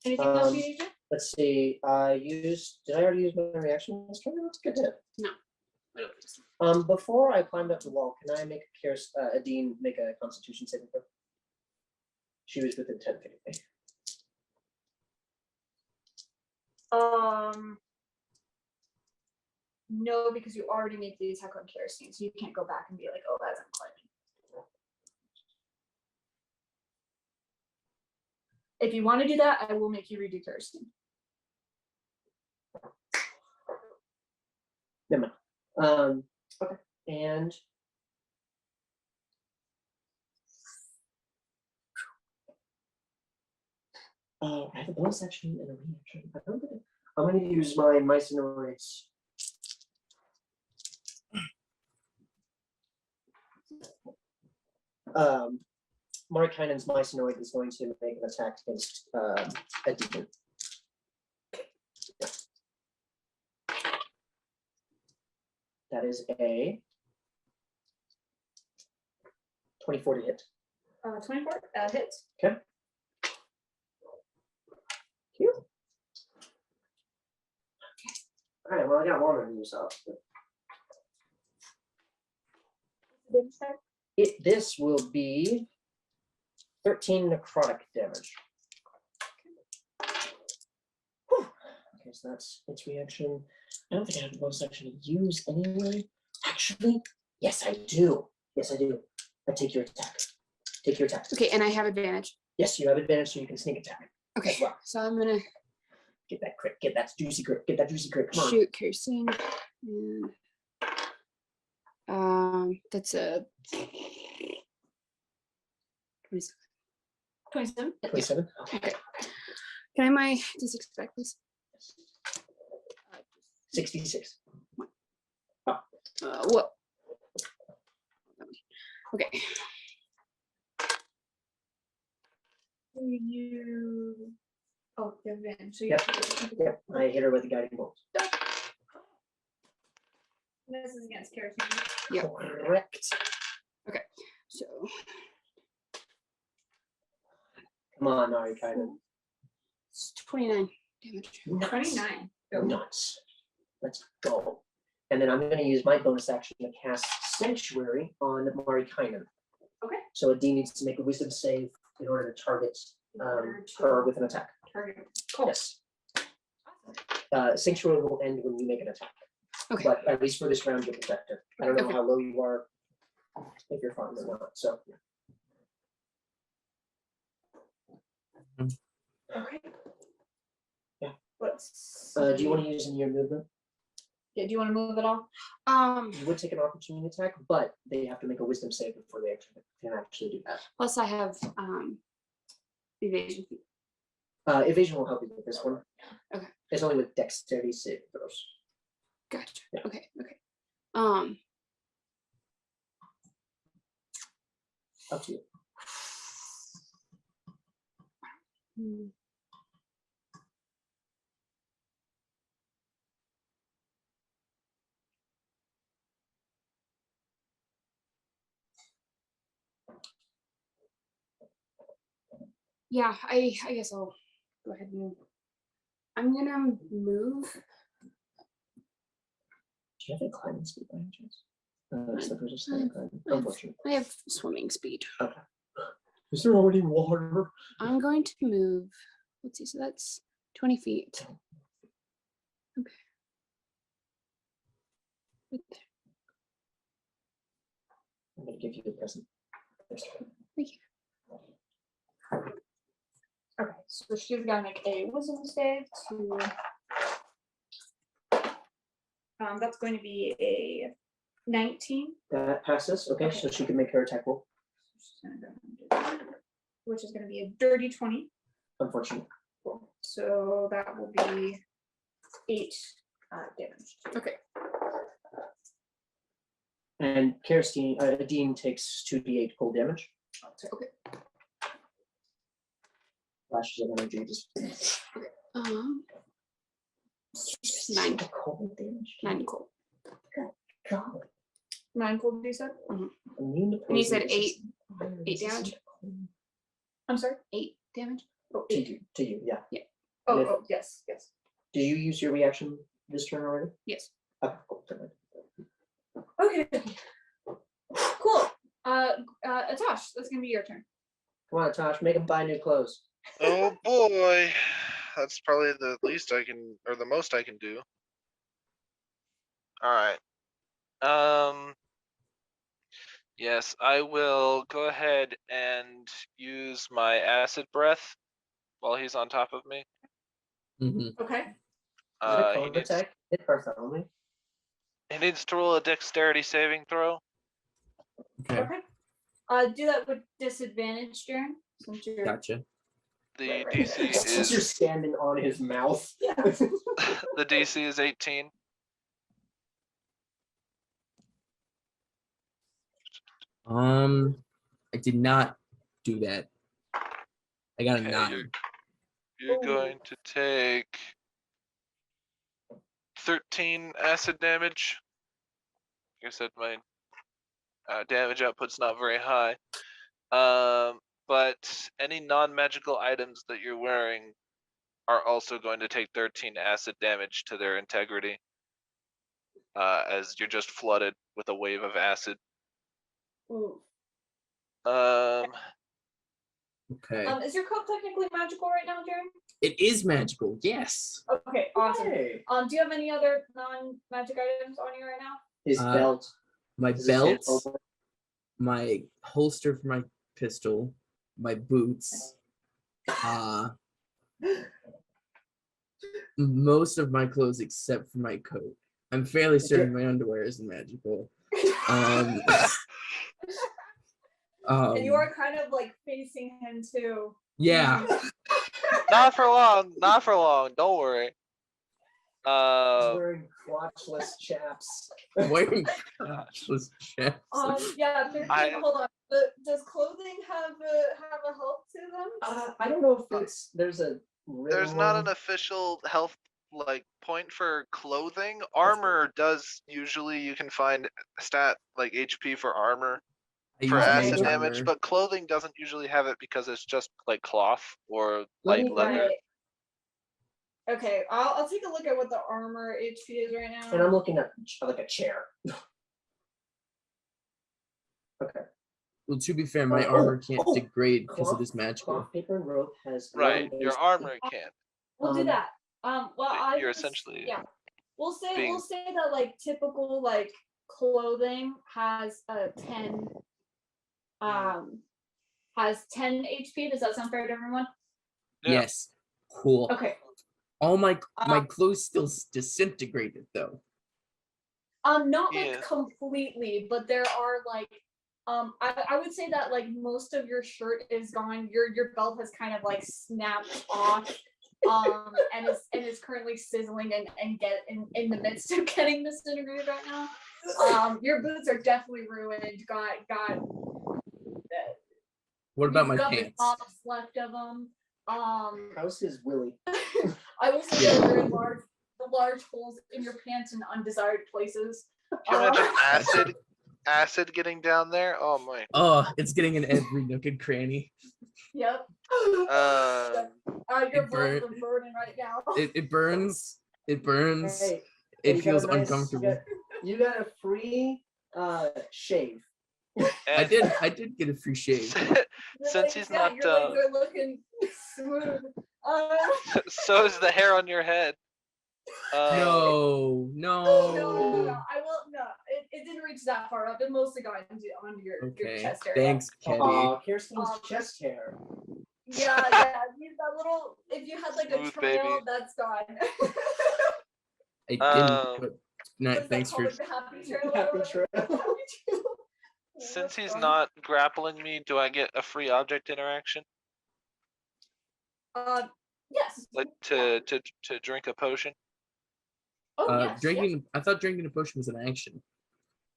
anything else you need to do? let's see. Did I already use my reaction? That's good to hit. I don't think so. Before I climbed up the wall, can I make a Dean make a Constitution saving throw? She was within 10 feet of me. No, because you already made the attack on Kerosene, so you can't go back and be like, oh, as I'm climbing. If you want to do that, I will make you redo Kerosene. Never mind. Okay, and I have a bonus action and a reaction. I don't think I'm going to use my mice and race. Marikainen's Mycenoid is going to make an attack against a demon. That is a 24 to hit. 24 hits. Okay. Cute. All right, well, I got one on you, so. This will be 13 necrotic damage. Whew. Okay, so that's its reaction. I don't think I have a bonus action to use anyway. Actually, yes, I do. Yes, I do. I take your attack. Take your attack. Okay, and I have advantage. Yes, you have advantage, so you can sneak attack. Okay, As well. so I'm gonna Get that crit. Get that juicy crit. Get that juicy crit. Come on. shoot Kirsten. And that's a 27. 27. 27. Okay. Can I have my D6 back, please? 66. What? Okay. You. Oh, you have advantage. So you Yep. have to do Yep. I hit her with a guiding bolt. This is against character. Yep. Correct. So Come on, Ari, kind of. it's 29 damage. 29. Nuts. Let's go. And then I'm going to use my bonus action to cast Sanctuary on Marikainen. Okay. So a D needs to make a Wisdom save in order to target order to- her with an attack. Target. Cool. Yes. Sanctuary will end when you make an attack. Okay. But at least for this round, you're protected. I don't know Okay. how low you are, if you're farming or not. So Okay. Yeah. Let's. do you want to use any of your movement? Yeah, do you want to move at all? You would take an opportunity attack, but they have to make a Wisdom save before they can actually do that. Plus I have evasion. Evasion will help you with this one. Okay. It's only with dexterity save throws. Gotcha. Yeah. Okay. Up to you. Hmm. Yeah, I guess I'll go ahead and I'm gonna move. Do you have a climbing speed by any chance? Slippers are standard climbing. I have- Unfortunately. I have swimming speed. Is there already water? I'm going to move. Let's see, so that's 20 feet. Okay. Right there. I'm gonna give you the present. Thank you. Okay, so she's gonna make a wisdom save to. That's going to be a 19. That passes. Okay, so she can make her attack roll. She's gonna go and do that, which is gonna be a dirty 20. Unfortunately. Cool. So that will be 8 damage. Okay. And Dean takes 2d8 cold damage. Okay. Flashes of energy just 9 cold damage. 9 cold. God. 9 cold, you said? Immune to And you said poison 8 resistance. damage? I'm sorry? 8 damage. Oh, To 8. you, yeah. Oh, yes, yes. Do you use your reaction this turn already? Yes. Okay, cool. Never mind. Okay. Cool. Atash, that's gonna be your turn. Come on, Tosh, make him buy new clothes. Oh boy, that's probably the least I can, or the most I can do. All right. Yes, I will go ahead and use my acid breath while he's on top of me. Okay. Is it a He cold needs, attack? Hit Bartholomune. he needs to roll a dexterity saving throw. Okay, Okay. Do that with disadvantage, Jarren, since you're gotcha. The Right. DC Since you're is standing on his mouth. the DC is 18. I did not do that. I got a Okay, 9. You're Ooh. going to take 13 acid damage. Like I said, my damage output's not very high. But any non-magical items that you're wearing are also going to take 13 acid damage to their integrity, as you're just flooded with a wave of acid. Ooh. Okay. Is your coat technically magical right now, Jarren? It is magical. Yes. Okay, awesome. Hey, Do you have any other non-magic items on you right now? his Uh, belt. My Does it stand belt, over? my holster for my pistol, my boots, most of my clothes except for my coat. I'm fairly certain my underwear isn't magical. Um, And you are kind of like facing him too. yeah. Not for long. Not for long. Don't worry. He's wearing crotchless chaps. Wearing crotchless chaps. Yeah, 13, hold on. Does clothing have a help to them? I don't know if there's a There's not an one. official health like point for clothing. Armor does usually you can find stat like HP for armor I for use acid mage damage, armor. but clothing doesn't usually have it because it's just like cloth or Let light me- leather. Right. Okay, I'll take a look at what the armor HP is right now. And I'm looking at like a chair. Okay. Well, to be fair, my Oh, armor can't oh, degrade because it cloth- is magical. Cloth, paper, and rope has Right, one your HP. armor can. We'll do Um, that. Well, You're I just- essentially yeah. We'll say being- that like typical like clothing has a 10 has 10 HP. Does that sound fair to everyone? Yeah. Yes. Cool. Okay. All my clothes still disintegrated though. Not like Yeah. completely, but there are like I would say that like most of your shirt is gone. Your belt has kind of like snapped off. And is currently sizzling and get in the midst of getting disintegrated right now. Your boots are definitely ruined. Got What about you've my got pants? the tops left of them. How's his willy? I will say there are very large holes in your pants in undesired places. Can you imagine Gotcha. acid getting down there? Oh my. Oh, it's getting in every nook and cranny. Yep. Your It blood's burning right now. It burns. It burns. Hey, It you got feels a nice- uncomfortable. You got a free shave. I did get a free shave. Since he's not your legs are looking smooth. so is the hair on your head. No. No. I will no. It didn't reach that far up. It mostly got onto your Okay. chest area. Thanks, Kenny. Kirsten's chest hair. Yeah. Use that little. If you had like Smooth, a trail, baby. that's gone. I didn't. But no, What is that thanks for. called, the happy trail. Happy trail. Happy trail. Since he's That's not grappling me, do I get a free object interaction? Yes. Like to drink a potion? Oh yes. Drinking. I thought drinking a potion was an action.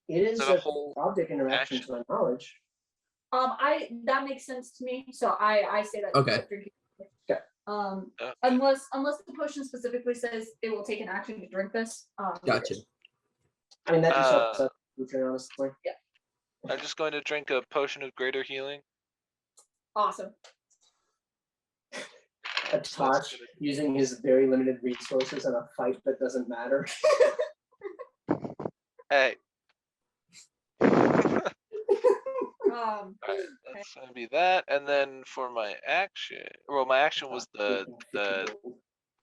It is Is it a a whole object interaction action? to my knowledge. That makes sense to me. So I say that. Okay. Drinking. Okay. Unless the potion specifically says it will take an action to drink this. Gotcha. I mean, that just helps us, honestly. I'm just going to drink a potion of greater healing. Awesome. A Tosh using his very limited resources in a fight that doesn't matter. Hey. Um, Alright, that's gonna be that. And then for my action, well, my action was the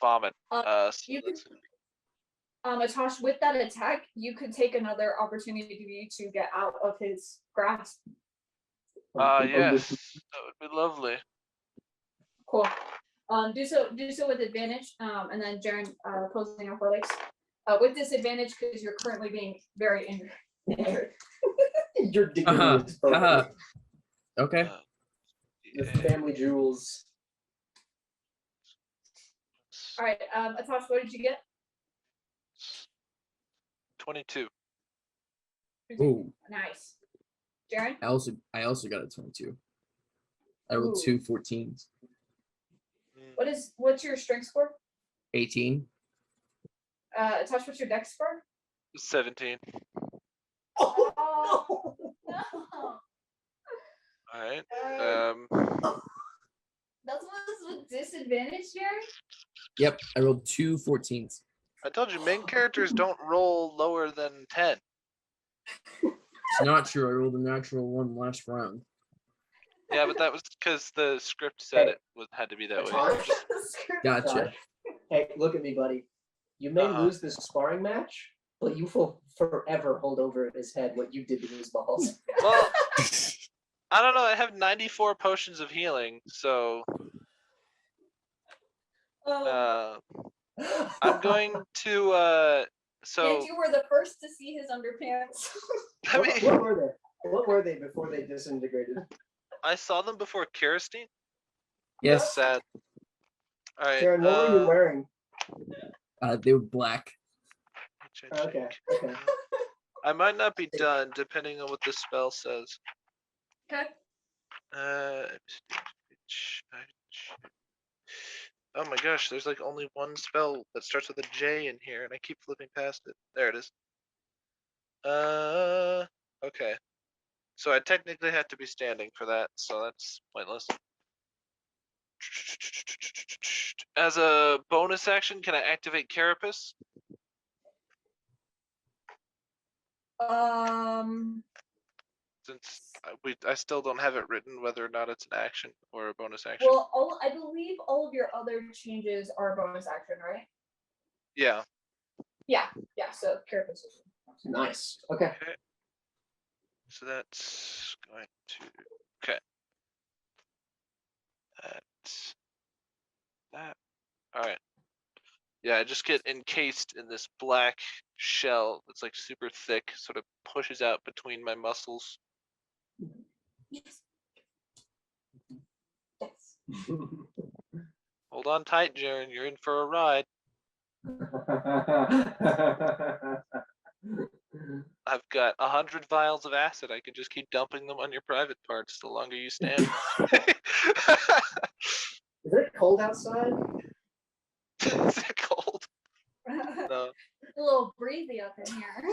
vomit. Uh, So you that's Atosh, with that attack, you could take another opportunity to get out of his grasp. yes, that would be lovely. Cool. Do so with advantage. And then Jarren, opposing athletics. With disadvantage because you're currently being very injured. Your dignity is broken. Okay. The Yeah. family jewels. All right, Atosh, what did you get? 22. Ooh. Nice. Jarren? I also got a 22. I rolled Ooh. 2 14s. What's your strength score? 18. Atosh, what's your dex score? 17. Oh, no. Alright. That's with disadvantage, Jarren? Yep, I rolled 2 14s. I told you main characters don't roll lower than 10. It's not true. I rolled a natural 1 last round. Yeah, but that was because the script said Hey. it had to be that way. Josh, Gotcha. Josh, hey, look at me, buddy. You may Uh-huh. lose this sparring match, but you will forever hold over his head what you did to his balls. Well, I don't know. I have 94 potions of healing, so I'm going to. So And you were the first to see his underpants. I What mean, were they? What were they before they disintegrated? I saw them before Kerosene. Yes, Sad. All right. Jarren, what were you wearing? they were black. Okay, okay. I might not be done depending on what the spell says. Okay. Oh my gosh, there's like only one spell that starts with a J in here, and I keep flipping past it. There it is. Okay. So I technically have to be standing for that, so that's pointless. As a bonus action, can I activate Carapace? Since I still don't have it written whether or not it's an action or a bonus action. Well, I believe all of your other changes are bonus action, right? Yeah. Yeah. So carapace. Nice. Okay. Okay. So that's going to okay. That's that. All right. Yeah, I just get encased in this black shell that's like super thick, sort of pushes out between my muscles. Yes. Hold on tight, Jarren. You're in for a ride. I've got 100 vials of acid. I could just keep dumping them on your private parts the longer you stand. Is it cold outside? Is it cold? No. A little breezy up in here.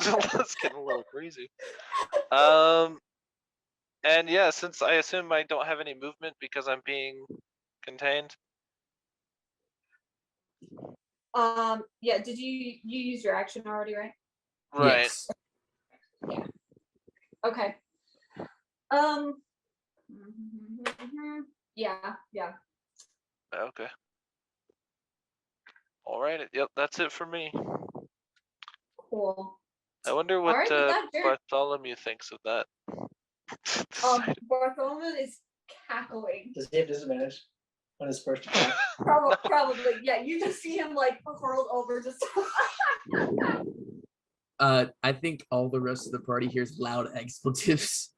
It's getting a little breezy. And yeah, since I assume I don't have any movement because I'm being contained. Yeah, did you use your action already, right? Right. Yes. Yeah. Okay. Yeah. Okay. All right. Yep, that's it for me. Cool. I wonder what Alright, with that, Jarren. Bartholomew thinks of that. Bartholomune is cackling. Does he have disadvantage on his first attack? Probably. Yeah, you just see him like hurled over just I think all the rest of the party hears loud expletives.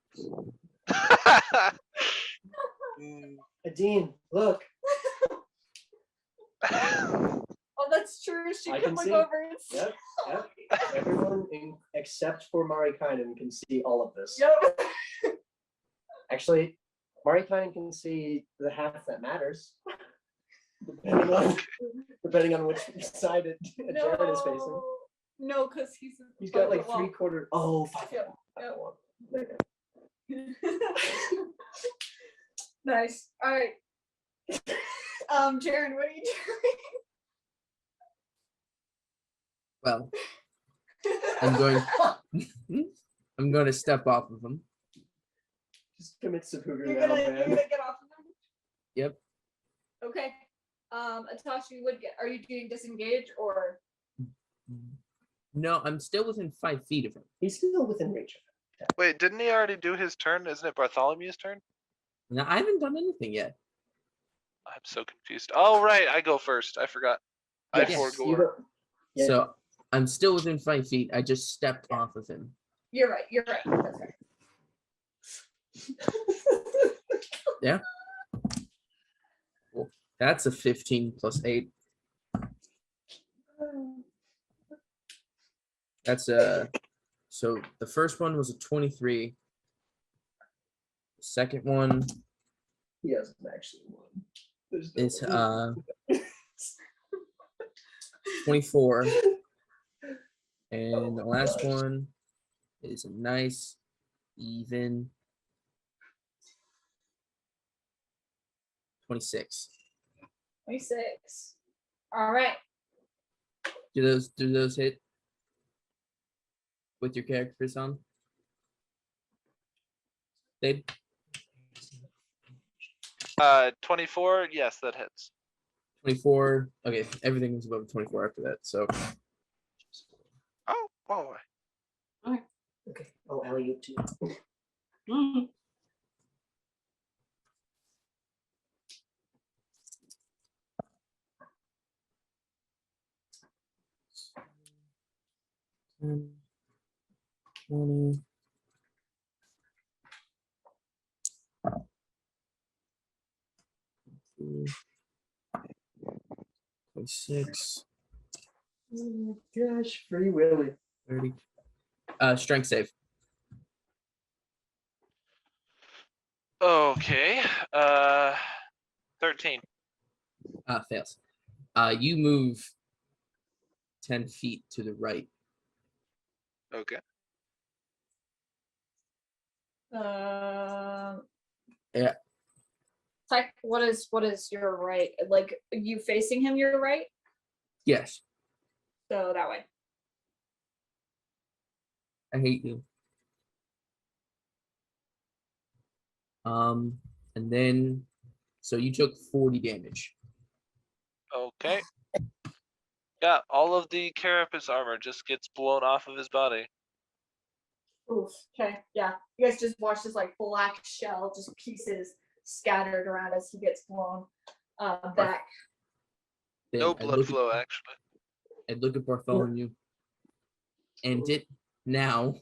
Dean, look. Oh, that's true. She I could can look see. over and see. Yep. Everyone except for Marikainen can see all of this. Yep. Actually, Marikainen can see the half that matters. Depending on which side Jarren is facing. No, because He's got like 3/4. Oh, 5. Yep. Nice. All right. Jarren, what are you doing? Well, I'm going to step off of him. Just commit seppuku You're now, gonna man. get off of them? Yep. Okay. Atashi would get. Are you doing disengage or? No, I'm still within 5 feet of him. He's still within range. Wait, didn't he already do his turn? Isn't it Bartholomew's turn? Now, I haven't done anything yet. I'm so confused. Oh, right. I go first. I forgot. Yes, I you forego. go- Yeah. So I'm still within 5 feet. I just stepped off of him. You're right. That's right. Yeah. Cool. That's a 15 plus 8. That's so the first one was a 23. The second one He hasn't actually won. There's no is way. 24. And the last one is a nice even 26. 26. All right. Do those hit with your characters on? They 24. Yes, that hits. 24. Okay, everything is above 24 after that. So Oh, boy. Okay. Oh, Ellie, you too. Mm. 10, 20. Mm, 26, Oh my gosh, Free Willy. 30. Strength save. Okay. 13. Fails. You move 10 feet to the right. Okay. Yeah. Like, what is your right? Like, you facing him, your right? Yes. So that way. I hate you. And then, so you took 40 damage. Okay. Yeah, all of the carapace armor just gets blown off of his body. Oof. Okay. Yeah. You guys just watch this like black shell, just pieces scattered around as he gets blown back. Then No I blood look flow, at, actually. I look at Bartholomew. End it now.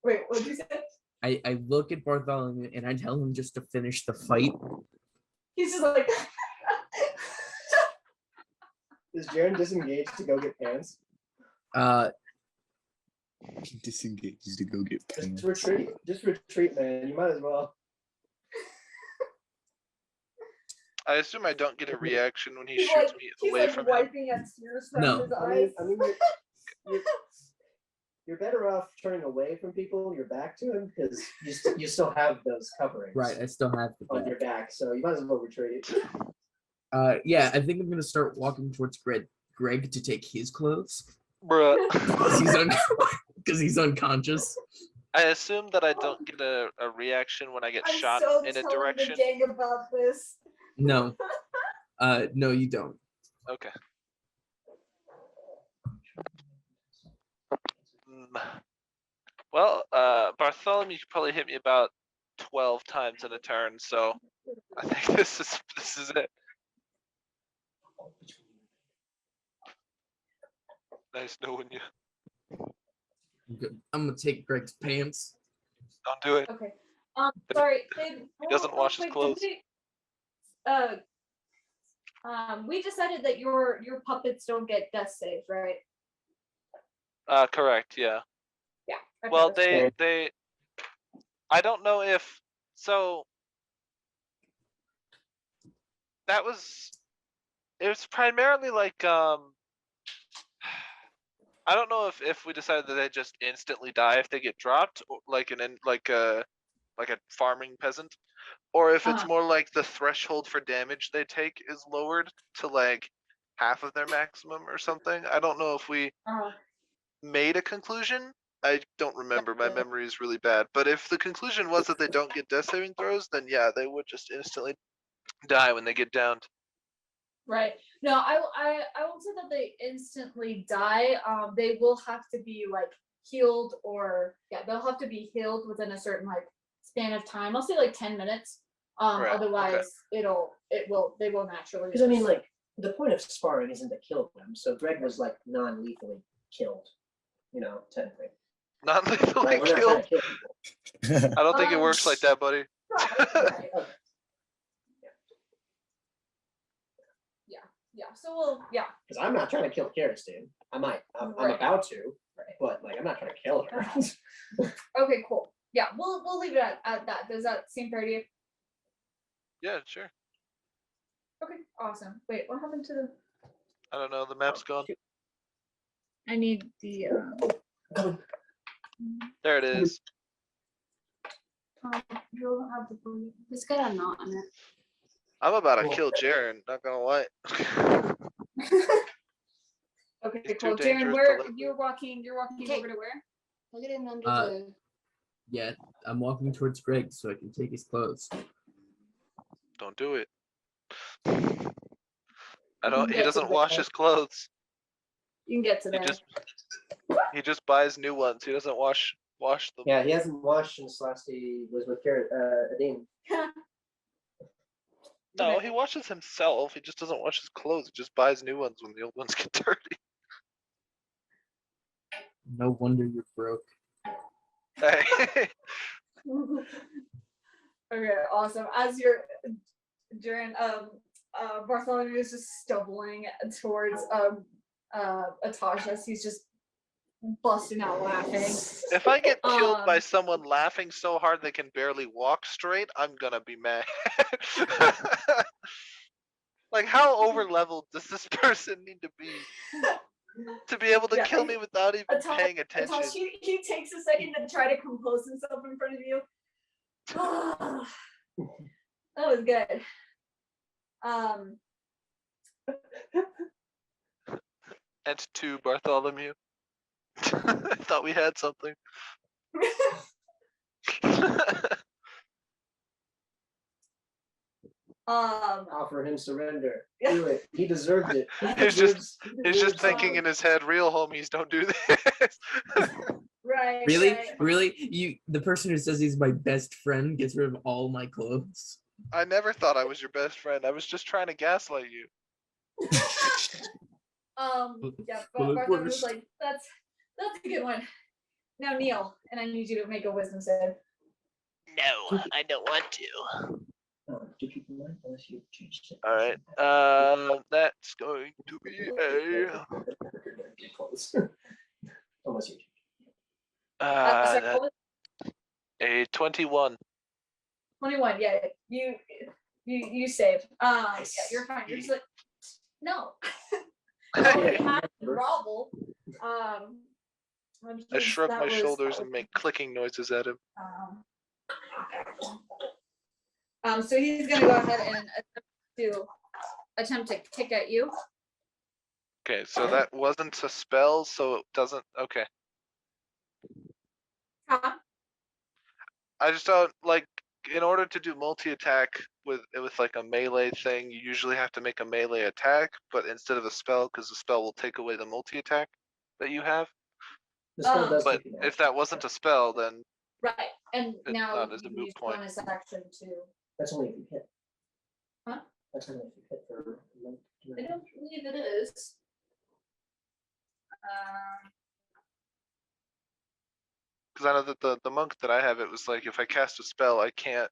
Wait, what did you say? I look at Bartholomew and I tell him just to finish the fight. He's just like. Is Jarren disengaged to go get pants? Disengaged to go get Just pants. retreat. Just retreat, man. You might as well. I assume I don't get a reaction when he He's shoots like, me he's away like from him. wiping at tears from No. his I eyes. mean, you're better off turning away from people, your back to him, because you still have those coverings Right, I still have the on your back, so you might as well retreat. Yeah, I think I'm gonna start walking towards Greg to take his clothes Bruh. because he's unconscious. I assume that I don't get a reaction when I get I'm shot so in a telling direction. the gang about this. No, no, you don't. Okay. Well, Bartholomew could probably hit me about 12 times in a turn, so I think this is it. Nice knowing you. I'm gonna take Greg's pants. Don't do it. Okay. Sorry. Babe, He doesn't wash his quick, clothes. We decided that your puppets don't get death saves, right? Correct, yeah. Yeah. Okay, Well, that's cool. they I don't know if so that was it was primarily like I don't know if we decided that they just instantly die if they get dropped, or like a farming peasant, or if it's more like the threshold for damage they take is lowered to like half of their maximum or something. I don't know if we made a conclusion. I don't remember. My memory is really bad. But if the conclusion was that they don't get death saving throws, then yeah, they would just instantly die when they get downed. Right. No, I won't say that they instantly die. They will have to be like healed, or they'll have to be healed within a certain like span of time. I'll say like 10 minutes. Right, Otherwise they will naturally. Because I mean, like, the point of sparring isn't to kill them, so Greg was like non-lethally killed, technically. Not lethally Right? We're not trying killed. to kill people. I don't think it works like that, buddy. Right. Yeah. So we'll Because I'm not trying to kill Karis, dude. I might. I'm Right. about to, Right. but like, I'm not trying to kill her. Okay, cool. Yeah, we'll leave it at that. Does that seem fair to you? Yeah, sure. Okay, awesome. Wait, what happened to the? I don't know. The map's gone. I need the. There it is. You don't have the blue. It's got a knot on it. I'm about to Cool. kill Jarren. Not gonna lie. Okay, It's too cool. dangerous Jarren, to where live you're walking Okay. over to where? Plug it in under Yeah, I'm walking towards Greg so I can take his clothes. Don't do it. I You don't. can He get to doesn't the wash bed. his clothes. You can get to He there. just buys new ones. He doesn't wash them. Yeah, he hasn't washed since last he was with Adine. No, Okay. he washes himself. He just doesn't wash his clothes. He just buys new ones when the old ones get dirty. No wonder you're broke. Hey. Okay, awesome. As you're Jarren, Bartholomew is just stumbling towards Atash as he's just busting out laughing. If I get killed by Um, someone laughing so hard they can barely walk straight, I'm gonna be mad. Like, how over leveled does this person need to be able to Yeah, kill me without even paying Atash, attention? he takes a second to try to compose himself in front of you. That was good. And to Bartholomew. I thought we had something. Offer him surrender. Do it. He deserved it. He's just deserves thinking in his head, real homies don't do this. Right. Really? Right. Really? The person who says he's my best friend gets rid of all my clothes? I never thought I was your best friend. I was just trying to gaslight you. Yeah, Well, it Bartholomew was works. like, that's a good one. Now kneel, and I need you to make a wisdom save. No, I don't want to. Do people mind unless you change it? All right. That's going to be Unless you. Sorry, that- what was a 21. 21. Yeah, you saved. Yeah, you're fine. You're just like, no. Yeah. Have to grovel. I shrug that my was- shoulders that and was- make clicking noises at him. So he's gonna go ahead and attempt to kick at you. Okay, so that wasn't a spell, so it doesn't. Okay, Huh? I just don't like. In order to do multi-attack with like a melee thing, you usually have to make a melee attack, but instead of a spell, because the spell will take away the multi-attack that you have. The spell does But take an if action. that wasn't a spell, then Right, and It's now not as a you moot use point. bonus action to. That's only if you hit. Huh? That's only if you hit for. I don't believe it is. because I know that the monk that I have, it was like if I cast a spell, I can't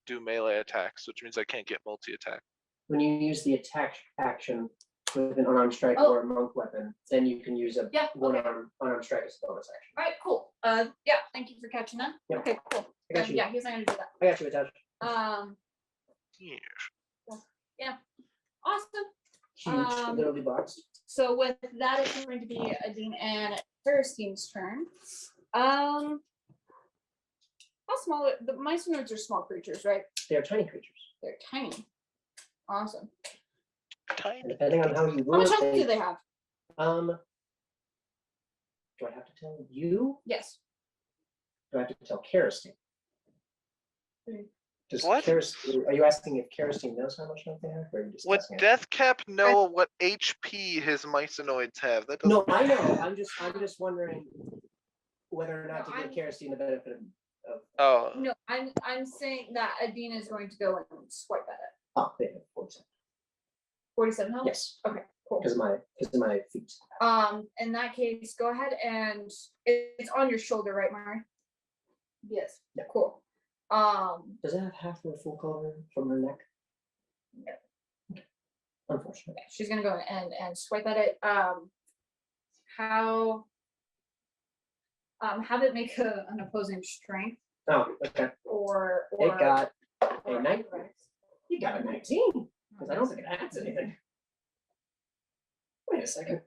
do melee attacks, which means I can't get multi-attack. When you use the attack action with an unarmed strike Oh. or a monk weapon, then you can use a Yeah, one okay. unarmed strike as a bonus action. All right, cool. Yeah, thank you for catching that. Yeah. Okay, cool. I got you. Yeah, he's not gonna do that. I got you, Atash. Yeah. Awesome. Huge, literally boxed. So with that, it's going to be Adine and Ferristine's turn. How small? The mice and nerds are small creatures, right? They are tiny creatures. They're tiny. Awesome. Tiny. And depending on how you How rule much it, health do they have? Do I have to tell you? Yes. Do I have to tell Karistine? Does What? Are you asking if Karistine knows how much health they have, or are you just Would asking? Deathcap know what HP his mycenoids have? That doesn't. No, I know. I'm just wondering whether or not No, to give Karistine the benefit of. Oh. No, I'm saying that Adine is going to go and swipe at it. Oh, they have 47. 47 health? Yes, Okay, cool. because of my feet. In that case, go ahead and it's on your shoulder, right, Mari? Yes. Yeah. Cool. Does it have half of a full color from her neck? No. Okay. Unfortunately. She's gonna go and swipe at it. Have it make an opposing strength Oh, okay. or It got or a 19. athletics. You got a 19. Because I don't think it adds anything. Wait a second.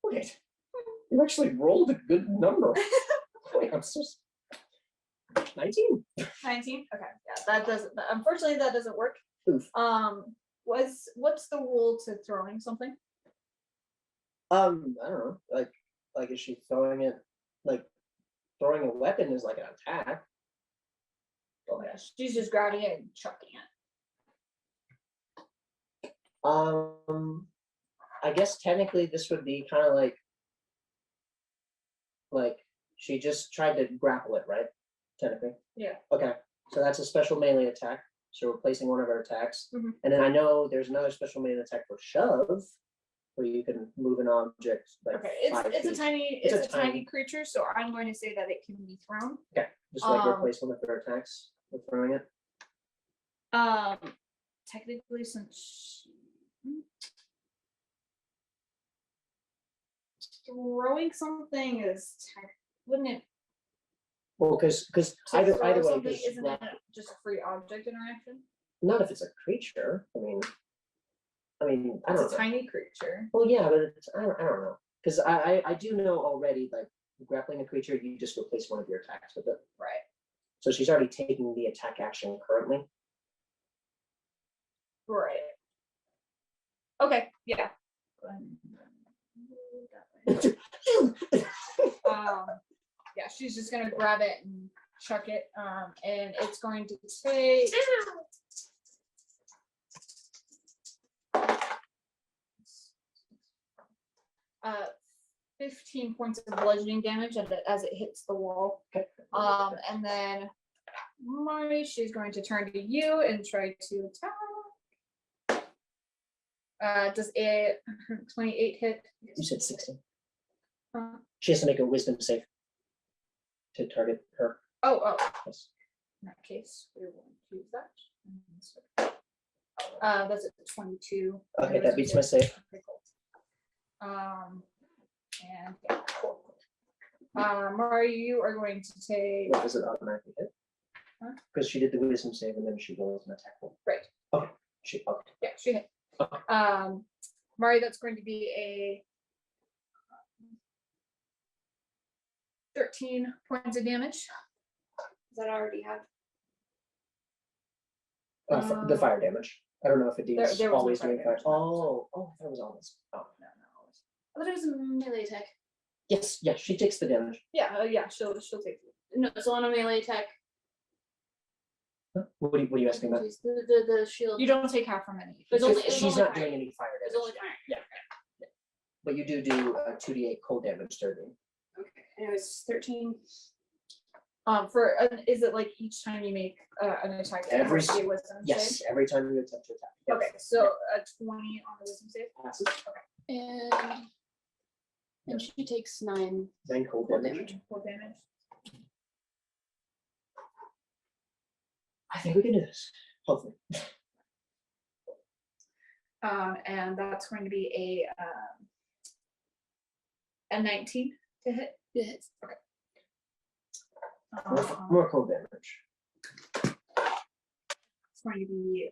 Wait. You actually rolled a good number. Wait, I'm so. 19. 19. Okay, yeah, that doesn't. Unfortunately, that doesn't work. Oof. What's the rule to throwing something? I don't know. Like is she throwing it like throwing a weapon is like an attack. Oh yeah, she's just grabbing it and chucking it. I guess technically this would be kind of like she just tried to grapple it, right? Technically. Yeah. Okay, so that's a special melee attack. So replacing one of her attacks. Mhm. And then I know there's another special melee attack for shove, where you can move an object like Okay, 5 it's a feet. tiny It's it's a a tiny tiny- creature, so I'm going to say that it can be thrown. Okay, just like Um, replace one of her attacks with throwing it. Technically, since throwing something is wouldn't it Well, because to either throw way, something, 'cause isn't it just a free object interaction? not if it's a creature. I mean, I It's don't a know. tiny creature. Well, yeah, but it's, I don't know. Because I do know already, like, grappling a creature, you just replace one of your attacks with it. Right. So she's already taking the attack action currently. Right. Okay, yeah. Go ahead and move that way. Yeah, she's just gonna grab it and chuck it. And it's going to take 15 points of bludgeoning damage as it hits the wall. Okay. And then Mari, she's going to turn to you and try to attack. Does a 28 hit? You said 16. Uh, She has to make a wisdom save to target her. oh, Yes. in that case, we will use that. That's a 22. Okay, that beats my save. Okay, cool. And yeah, cool. Mari, you are going to take. What does it automatically hit? Huh? Because she did the wisdom save and then she rolls an attack roll. Right. Okay. Okay. Yeah, she hit. Mari, that's going to be a 13 points of damage. Does that already have? The fire damage. I don't know if it There is was no always fire doing fire. damage. Oh, that was always. Oh, No, not always. I thought it was a melee attack. yes, yeah, she takes the damage. Yeah, yeah, she'll take it. No, so on a melee attack. Huh? What are you asking about? The shield. You don't take half from any. There's only- She's only not fire. doing any fire It's damage. only fire. Yeah. But you do 2d8 cold damage turning. Okay. And it was 13. Is it like each time you make an attack? Every it has to be a wisdom Yes, save? every time you attempt to attack. Yes. Okay, so a 20 on the wisdom save. Passes. And she takes 9 Then cold cold damage. damage. Full damage. I think we can do this. Hopefully. And that's going to be a 19 to hit. It hits. More cold damage. It's going to be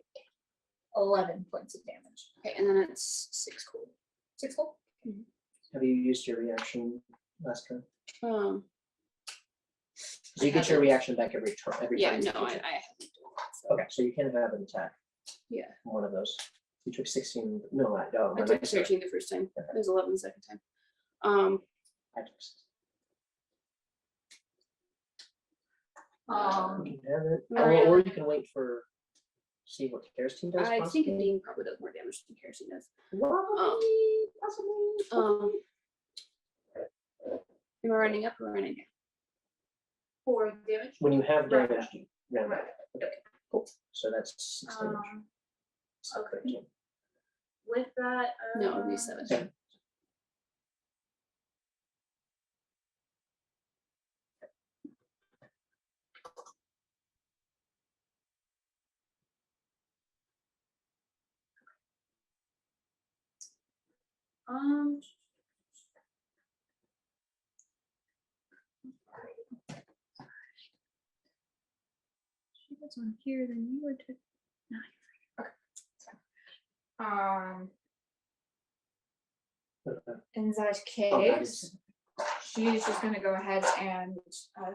11 points of damage. Okay, and then it's 6 cold. 6 cold? Have you used your reaction last turn? So you I get your haven't. reaction back every turn. Yeah, time you no, I use it. haven't done that. So. Okay, so you can have an attack. Yeah. One of those. You took 16. No, I don't. I took 13 the first time. Okay. It was 11 the second time. I took 16. You can have it. Or you can wait for see what Kara's team does. I think possibly. Dean probably does more damage than kerosene does. Possibly. Am I running up or running down? 4 damage. When you have Right. damage, you round Right. up. Okay, cool. So that's 6 damage. So okay. 13. With that, No, it would be 7. 7. She was on here, then you were to. No, you're okay. In that case, she's just gonna go ahead and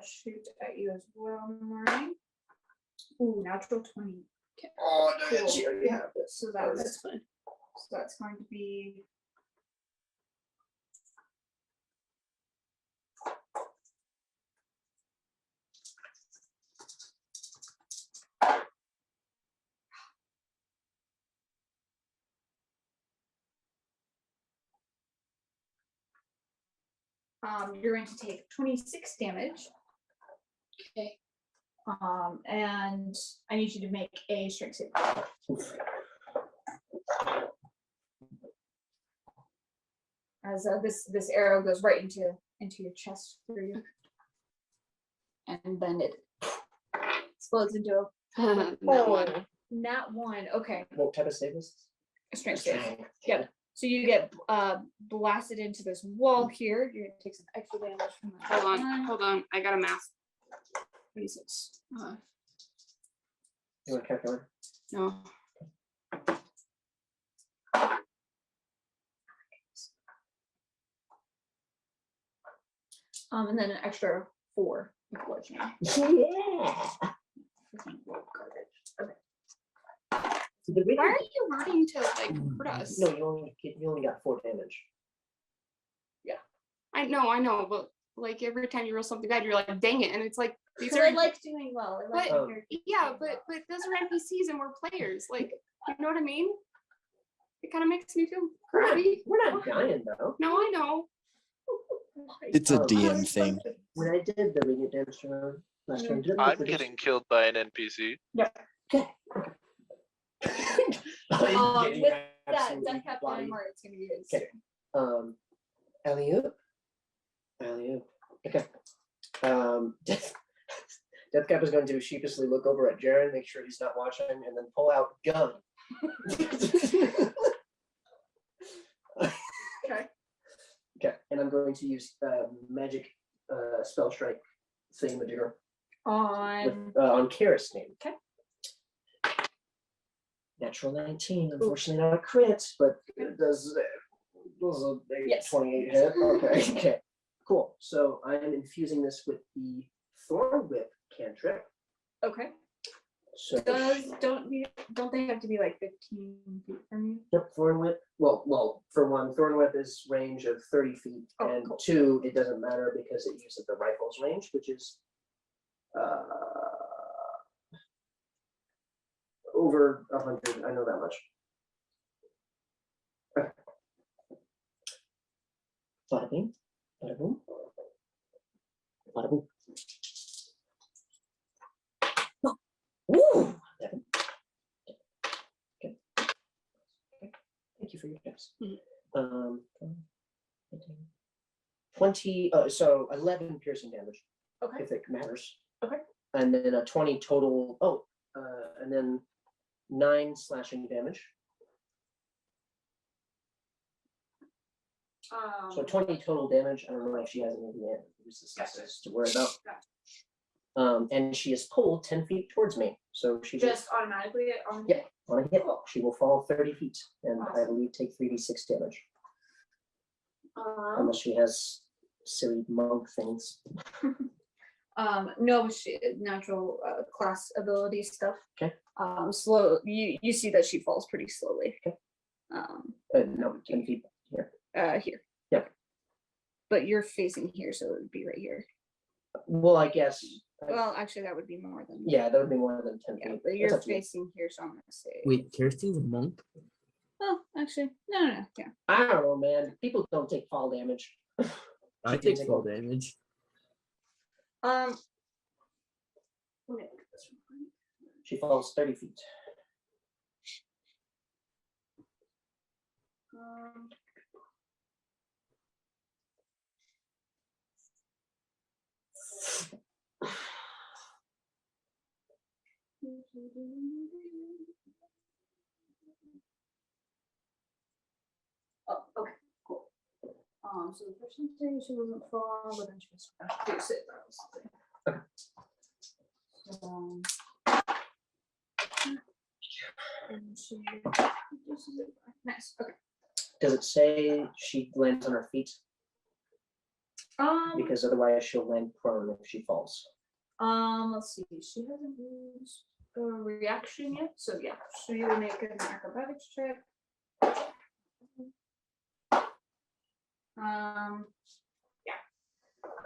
shoot at you as well, Maureen. Ooh, natural 20. Oh, Cool. she already have this. So that's That's fine. So that's going to be. You're going to take 26 damage. Okay. And I need you to make a strength save. As this arrow goes right into your chest for you, and then it explodes into That one. a nat 1. Okay, What type of save is this? a strength save. Yep. So you get blasted into this wall here. You're gonna take some extra damage from that. Hold on. I got a math. 26. You want to calculate? No. And then an extra 4 of bludgeoning. Yeah. Okay. Why are you running to like hurt us? No, you only got 4 damage. I know, but like every time you roll something bad, you're like, dang it, and it's like these So are I like doing well. I like But- doing yeah, but those are NPCs and we're players. Like, you know what I mean? It kind of makes me feel crappy. We're not dying though. No, I know. It's a Oh, DM thing. When I did the radiant damage turn last turn, did it I'm produce- getting killed by an NPC. Getting with that, absolutely Death Cap bloody. Dynamite, it's gonna be his Okay. turn. Alley-oop. Okay. Death Cap is going to sheepishly look over at Jarren, make sure he's not watching, and then pull out gun. Okay. Okay, and I'm going to use magic spell strike thingamajigger On on Karis' name. Okay. Natural 19, unfortunately not a crit, but it does a Yes. 28 hit. Okay, okay, cool. So I'm infusing this with the Thorn Whip cantrip. okay. So Don't they have to be like 15 feet from you? yep, Thorn Whip. Well, for one, Thorn Whip is range of 30 feet, Oh, and cool. 2, it doesn't matter because it uses the rifle's range, which is over 100. I know that much. Okay. Bada bing, bada boom, bada boom. Woo! 11. Okay. Thank you for your tips. Mhm. 20. So 11 piercing damage, Okay. if it matters. Okay. And then a 20 total. And then 9 slashing damage. So 20 total damage. I don't know if she has any resistances to worry about. And she is pulled 10 feet towards me. So she Just automatically on Yeah. on a hit. She will fall 30 feet and I Awesome. believe take 3d6 damage. Um, Unless she has silly monk things. no, she natural class ability stuff. Okay. Slow. You see that she falls pretty slowly. Okay. No, 10 feet here. Here. Yep. But you're facing here, so it would be right here. Well, I guess. Well, actually, that would be more than. Yeah, that would be more than 10 Yeah, feet. but That's you're up to you. facing here, so I'm gonna say. Wait, Kirsten's a monk? Oh, actually, no. Yeah. I don't know, man. People don't take fall damage. I She take fall damage. Okay. She falls 30 feet. Oh, okay, cool. So the percentage she wasn't fall, but then she was reduce it. So, and she reduces it. Nice. Okay. Does it say she lands on her feet? Um. Because otherwise she'll land prone if she falls. Let's see. She hasn't used a reaction yet, so yeah, she will make an acrobatics check.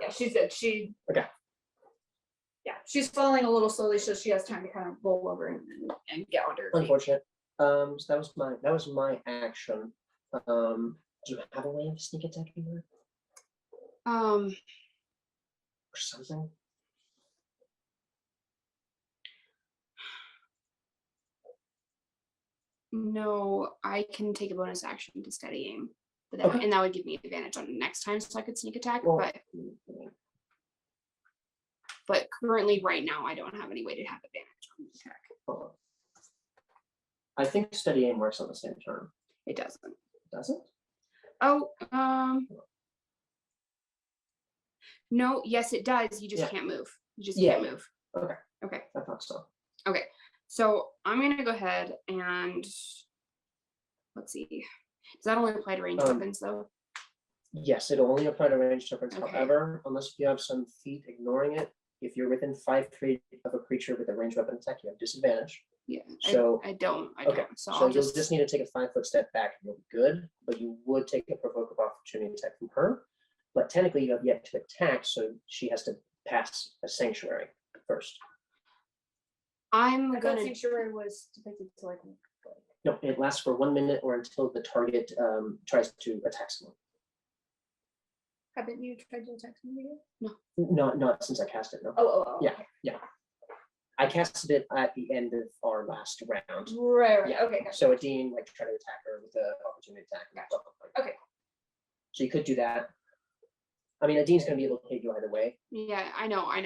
Yeah, she's good. Okay. Yeah, she's falling a little slowly, so she has time to kind of roll over and get onto her feet. Unfortunate. So that was my action. Do you have a way of sneak attacking her? Um, or something. no, I can take a bonus action to steady aim, but Okay. and that would give me advantage on next time, so I could sneak attack. Well, But currently, right now, I don't have any way to have advantage on the attack. hold on. I think steady aim works on the same turn. It doesn't. Doesn't? Oh, no, yes, it does. You just Yeah. can't move. You just Yeah, can't yeah. move. Okay. Okay. I thought so. Okay. So I'm gonna go ahead and let's see. Does that only apply to ranged weapons though? Yes, it'll only apply to ranged tokens. Okay. However, unless you have some feat ignoring it, if you're within 5 feet of a creature with a ranged weapon attack, you have disadvantage. Yeah. So- I don't. Okay, So so I'll you'll just need to take a 5-foot step back and you'll be good, but you would take a provoke of opportunity attack from her. But technically you have yet to attack, so she has to pass a sanctuary first. I'm I thought gonna. sanctuary was depicted to like. No, it lasts for 1 minute or until the target tries to attack someone. Haven't you tried to attack somebody yet? Not since I cast it, no. Oh. Yeah. I casted it at the end of our last round. Right. Yeah. Okay. Gotcha. So Adine like tried to attack her with the opportunity attack. Gotcha. Okay. So you could do that. I mean, Adine's gonna be able to hit you either way. Yeah, I know. I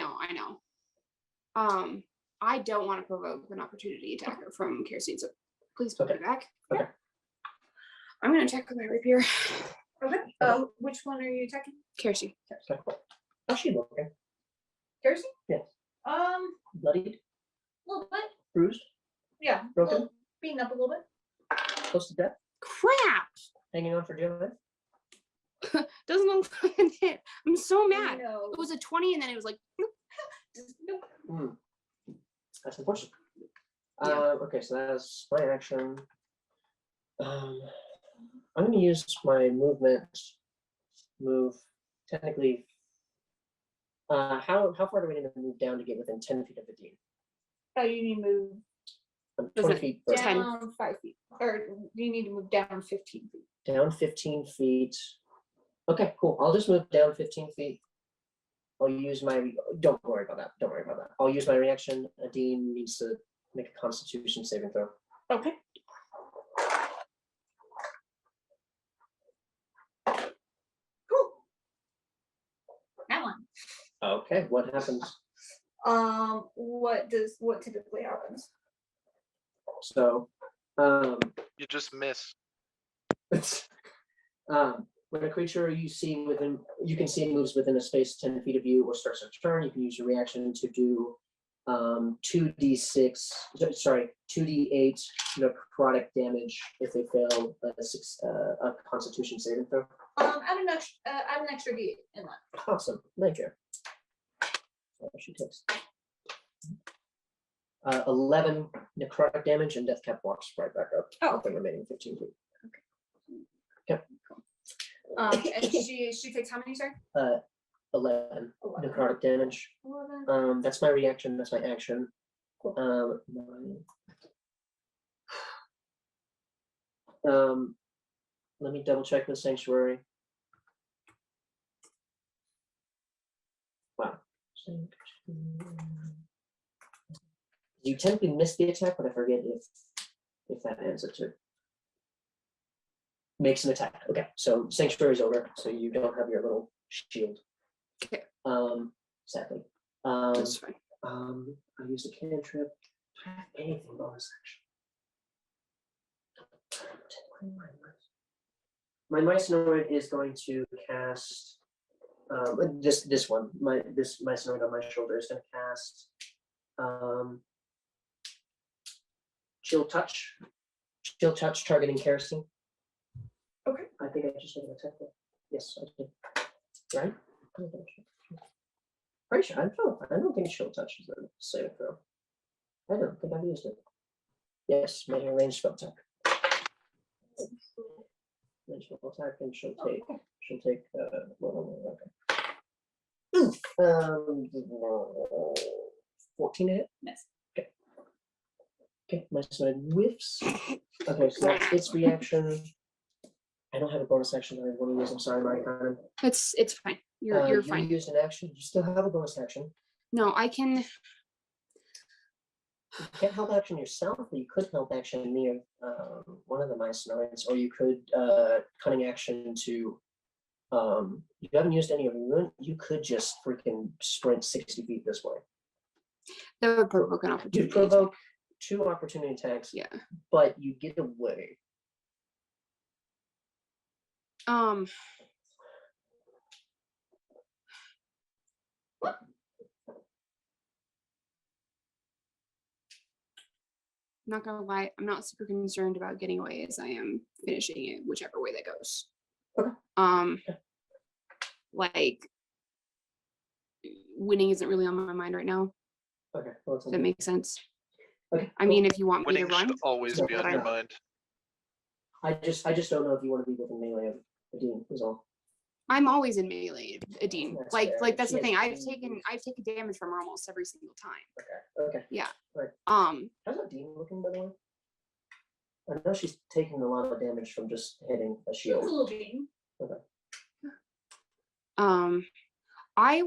don't want to provoke an opportunity attacker from Kerosene, so please put me back. Okay. I'm gonna check with my rapier. Okay. Which one are you attacking? Kerosene. Okay. How's she looking? Kerosene? Yes. Bloodied, A little bit. bruised, Yeah. Broken? Little, beaten up a little bit. close to death, Crap! hanging on for dear life. Doesn't look like a hit. I'm so mad. No. It was a 20 and then it was like, Nope. That's unfortunate. Yeah. Okay, so that's my action. I'm gonna use my move. Technically, how far do we need to move down to get within 10 feet of the dean? Oh, you need to move I'm Is 20 it feet further. down 5 feet, or you need to move down 15 feet. Down 15 feet. Okay, cool. I'll just move down 15 feet. I'll use my, don't worry about that. Don't worry about that. I'll use my reaction. Adine needs to make a constitution saving throw. Okay. Cool. That one. Okay, what happens? What typically happens? So, You just miss. when a creature you can see moves within a space 10 feet of you or starts a turn, you can use your reaction to do 2d8 necrotic damage if they fail a constitution saving throw. Add an extra D in that. Awesome, thank you. So she takes 11 necrotic damage, and Deathcap walks right back up. Oh. The remaining 15 feet. And she takes how many, sorry? 11 11. necrotic damage. 11. That's my reaction. That's my action. Cool. Let me double check the sanctuary. Wow. You technically miss the attack, but I forget if that ends it too. Makes an attack. Okay, so sanctuary's over, so you don't have your little shield. Okay. Sadly. that's fine. I used a cantrip. Do I have anything bonus action? My Mycenoid is going to cast this one. My Mycenoid on my shoulder is going to cast Chill Touch. Chill Touch targeting Kerosene. Okay. I think I just did an attack. Yes, I did. Right? Pretty sure. I don't think Chill Touch is a saving throw. I don't think I've used it. Yes, make a ranged spell attack. Ranged spell attack, and she'll take. Okay. 14 hit. Miss. Okay. Okay, my side whiffs. Okay, so that's its reaction. I don't don't have a bonus action that I want to use. I'm sorry, Mari Carmen. It's fine. You're You fine. used an action. You still have a bonus action. No, I can. You can't help action yourself, but you could help action near one of the Mycenoids, or you could cunning action to. You haven't used any of your movement. You could just freaking sprint 60 feet this way. That would provoke an You opportunity. provoke 2 opportunity attacks, Yeah. but you get away. I'm not gonna lie, I'm not super concerned about getting away as I am finishing it, whichever way that goes. Okay. Like winning isn't really on my mind right now. Okay. Well, If that makes sense. okay. I mean, if you want me to Winning run, should always be on your mind. I just don't know if you want to be within melee of the Dean, is all. I'm always in melee, Adine. That's Like fair. that's the She thing. has I've taken damage from her almost every single time. Okay. Yeah. Right. Um, How's that Dean looking, by the way? I know she's taking a lot of damage from just hitting a It's a shield. little bean. I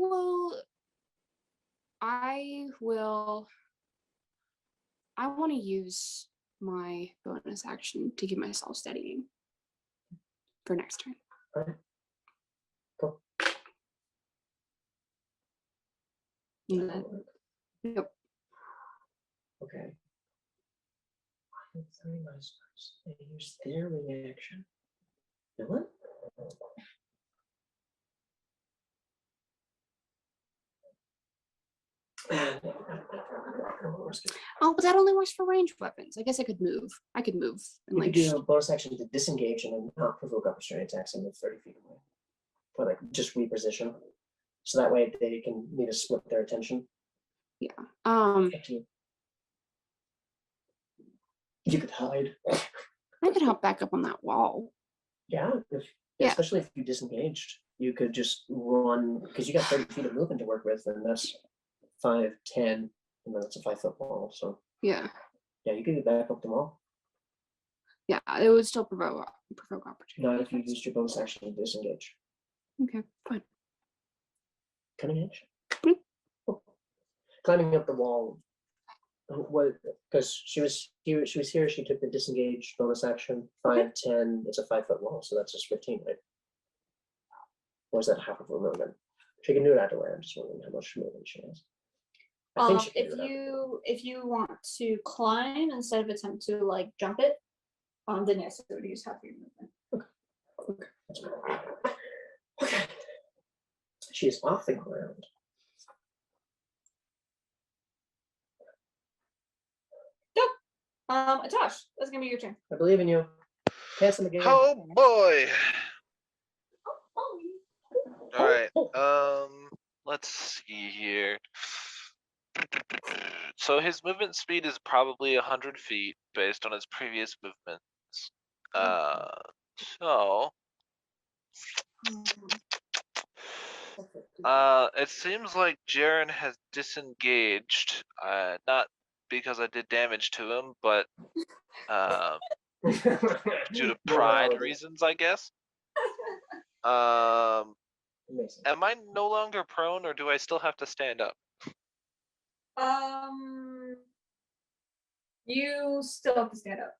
want to use my bonus action to give myself steadying for next turn. Okay. Cool. And then- Nope. Okay. Three Mycenoids. They use their reaction. You know what? Oh, but that only works for ranged weapons. I guess I could move. I could move and You like could do a bonus action to disengage and then not provoke opportunity attacks and move 30 feet away. Or like just reposition. So that way they can need to split their attention. Up to you. You could hide. I could hop back up on that wall. Yeah, Yeah. especially if you disengaged. You could just run because you got 30 feet of movement to work with, and that's 5, 10, and then it's a 5-foot wall. So Yeah. yeah, you could get back up the wall. Yeah, it would still provoke opportunity. Not if you used your bonus action to disengage. Okay, fine. Cunning action. Hmm. Oh. Climbing up the wall. What? Because she was here. She took the disengage bonus action. 5, 10. It's a 5-foot wall, so that's just 15, right? Or is that half of her movement? She can do it either way. I'm just wondering how much movement she has. I think she can If do it either way. if you want to climb instead of attempt to like jump it, then yes, it would use half your movement. Okay, that's fine. Okay. She is off the ground. Atash, that's gonna be your turn. I believe in you. Handsome again. Oh boy. Oh, All right. Let's see here. So his movement speed is probably 100 feet based on his previous movements. So it seems like Jarren has disengaged. Not because I did damage to him, but due to pride reasons, I guess. Amazing. Am I no longer prone, or do I still have to stand up? You still have to stand up.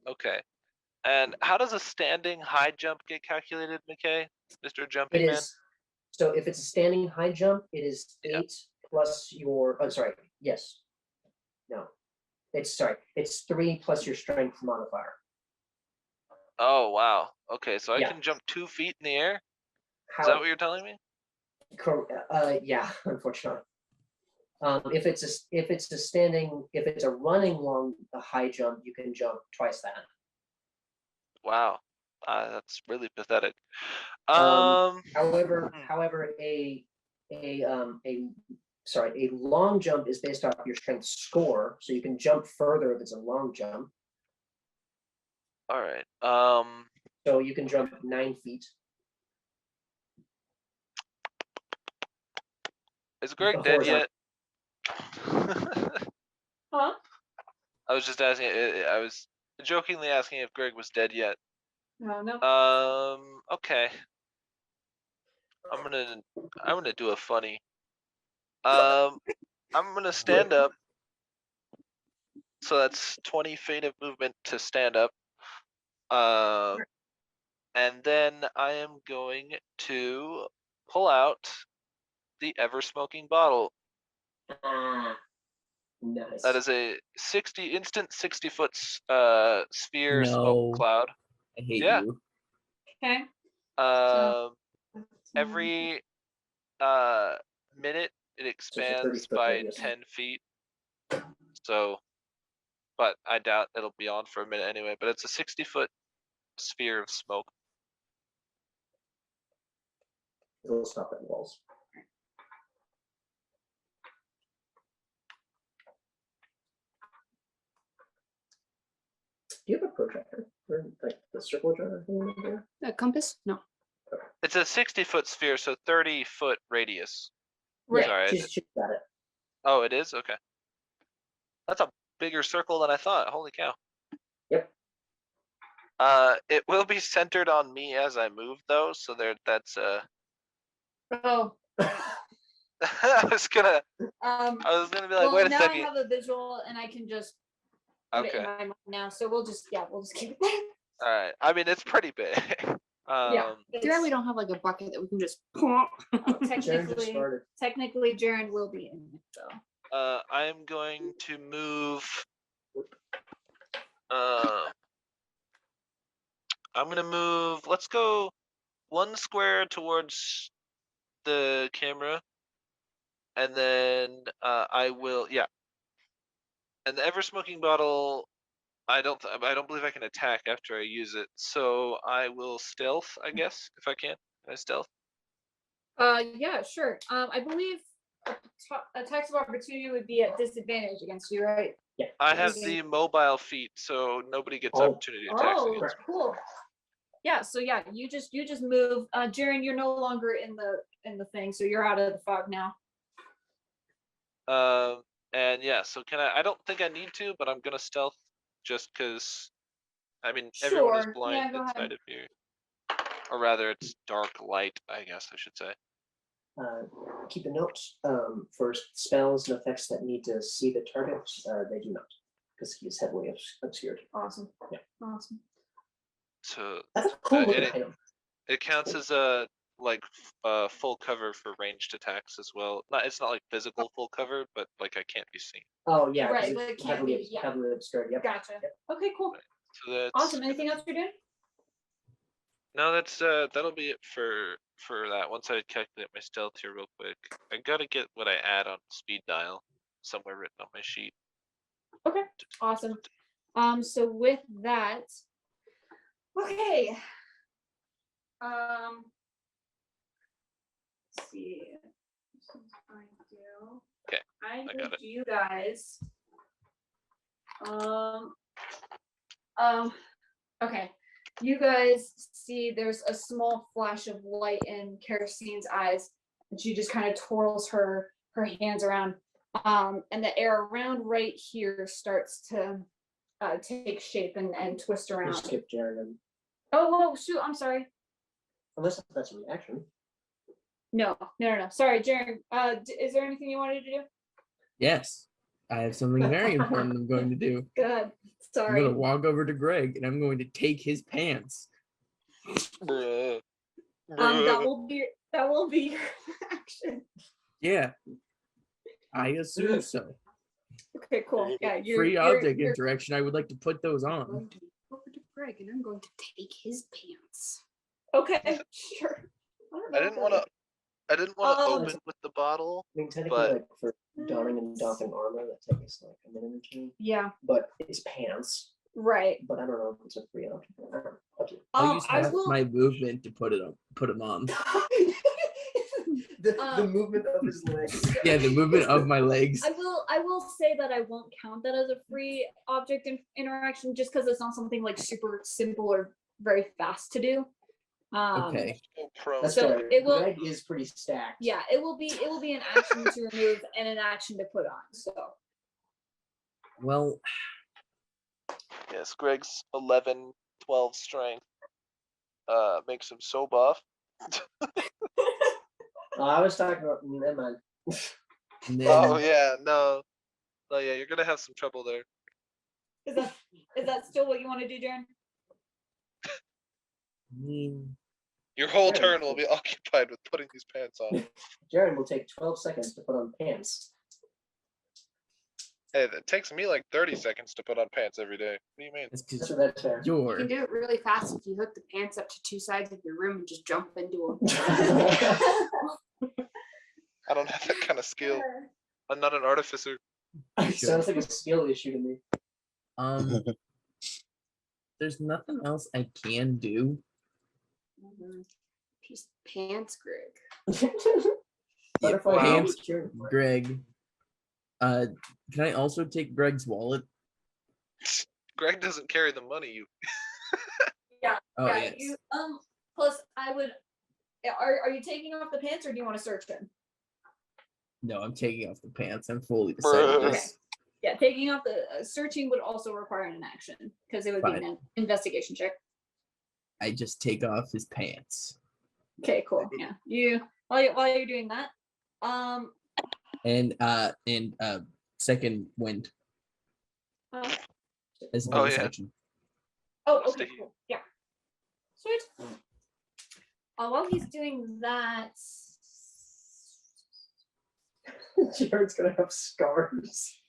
Okay. And how does a standing high jump get calculated, McKay? Mr. It Jumping Man? is. So if it's a standing high jump, it is Yeah. 8 plus your. Oh, sorry. Yes. No. It's 3 plus your strength modifier. Oh, wow. Okay, so I Yeah. can jump 2 feet in the air? How? Is that what you're telling me? Yeah, unfortunately. If it's a running long a high jump, you can jump twice that. Wow. That's really pathetic. However, a long jump is based off your strength score, so you can jump further if it's a long jump. All right. So you can jump 9 feet. Is Greg The dead horizontal- yet? Huh? I was just asking. I was jokingly asking if Greg was dead yet. No, no. Okay. I'm gonna do a funny. I'm gonna stand up. So that's 20 feet of movement to stand up. And then I am going to pull out the ever smoking bottle. Nice. That is a 60-foot sphere No. smoke cloud. I hate Yeah. you. Okay. Every minute it expands 30-foot by radius. 10 feet. So, but I doubt it'll be on for a minute anyway. But it's a 60-foot sphere of smoke. It'll stop at walls. Do you have a protractor? Or like the circle jar thing in there? A compass? No. It's a 60-foot sphere, so 30-foot radius. Right. Sorry. She's got it. Oh, it is? Okay. That's a bigger circle than I thought. Holy cow. Yep. It will be centered on me as I move though, so that's Oh. I was gonna be like, Well, wait a now second. I have a visual and I can just put it in Okay. my mind now. So we'll just keep it there. Alright. I mean it's pretty big. Yeah. Here we don't have like a bucket that we can just. Jarren just started. Technically, Jarren will be in it though. I'm going to move I'm gonna move, let's go 1 square towards the camera. And then I will, yeah. And the ever smoking bottle, I don't believe I can attack after I use it. So I will stealth, I guess, if I can. Can I stealth? Yeah, sure. I believe attacks of opportunity would be at disadvantage against you, right? Yeah. I have Okay. the mobile feat, so nobody gets Oh. opportunity attacks Oh, against me. cool. Yeah, so yeah, you just move. Jarren, you're no longer in the thing, so you're out of the fog now. And yeah, so I don't think I need to, but I'm gonna stealth just because, I mean, everyone is Sure. blind Yeah, go inside ahead. of here. Or rather, it's dark light, I guess I should say. Keep a note. For spells and effects that need to see the target, they do not, because he is heavily obscured. Awesome. Yeah. Awesome. So That's a cool looking it, item. it counts as a full cover for ranged attacks as well. It's not like physical full cover, but like I can't be seen. Oh yeah, 'cause Right, it's but it can't be, yeah. heavily obscured. Yep. Gotcha. Okay, cool. So that's Awesome. Anything else you're doing? No, that's that'll be it for that. Once I calculate my stealth here real quick, I gotta get what I add on speed dial somewhere written on my sheet. Okay. Awesome. So with that, okay. Let's see. This is going to do. Okay, I got need it. you guys. Okay. You guys see there's a small flash of light in Kerosine's eyes, and she just kind of twirls her hands around. And the air around right here starts to take shape and twist We'll around. skip Jarren, Oh, whoa, shoot, I'm sorry. unless that's a reaction. No. Sorry, Jarren. Is there anything you wanted to do? Yes, I have something very important I'm going to do. Good. I'm Sorry. going to walk over to Greg and I'm going to take his pants. Bruh. That will be your action. Yeah, I assume so. Okay, cool. Yeah, Free object interaction. I would like to put those I'm on. going to go over to Greg and I'm going to take his pants. Okay, sure. I didn't want to open with the bottle. I mean, technically, But- like for donning and doffing armor, that takes like a minute or two. Yeah, But it's pants. right. But I don't know if it's a free option. I don't know. Up to you. I'll use I half will. my movement to put them on. the movement of his legs. Yeah, the movement of my legs. I will say that I won't count that as a free object interaction just because it's not something like super simple or very fast to do. Okay. So prone. That's So fair. it will- Greg is pretty stacked. Yeah, it will be an action to remove and an action to put on. So Well, Yes, Greg's 11, 12 strength. makes him so buff. Oh, I was talking about, never mind. And then Oh yeah, no. Oh yeah, you're gonna have some trouble there. Is that still what you want to do, Jarren? I mean, Your whole Sure. turn will be occupied with putting these pants on. Jarren will take 12 seconds to put on pants. Hey, it takes me like 30 seconds to put on pants every day. What do you mean? that's That's because that's fair. You you're can do it really fast if you hook the pants up to two sides of your room and just jump into them. I don't have that kind of skill. I'm not an artificer. Sounds like a skill issue to me. there's nothing else I can do. Just pants, Greg. Butterfly wow. pants, sure. Greg, can I also take Greg's wallet? Greg doesn't carry the money. You. Oh yeah, yes. you plus I would are you taking off the pants or do you want to search him? No, I'm taking off the pants. I'm fully decided Bruh. this. Yeah, taking off the searching would also require an action because it would be Fine. an investigation check. I just take off his pants. Okay, cool. Yeah, you while you're doing that, And second wind uh, as a Oh, bonus yeah. action. oh, I'll okay, stay cool. Yeah, sweet. While he's doing that, Jared's gonna have scars.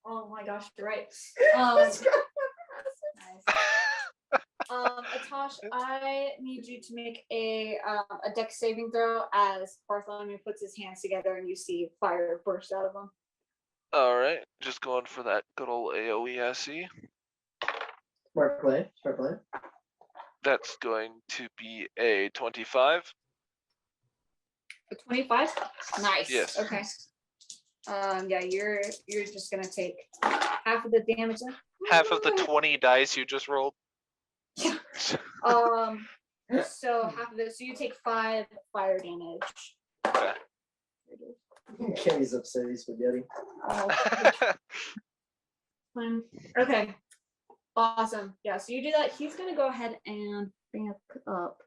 oh my gosh, you're right. Nice. Atosh, I need you to make a dex saving throw as Bartholomew puts his hands together and you see fire burst out of them. All right, just going for that good old AOE SE. Smart play. Smart play. That's going to be a 25. A 25? Nice. Yes. Okay. Yeah, you're just gonna take half of the damage then. Half of the 20 dice you just rolled. So half of it. So you take 5 fire damage. Okay. Kenny's upset. He's spaghetti. Okay. Awesome. Yeah. So you do that. He's gonna go ahead and bring up.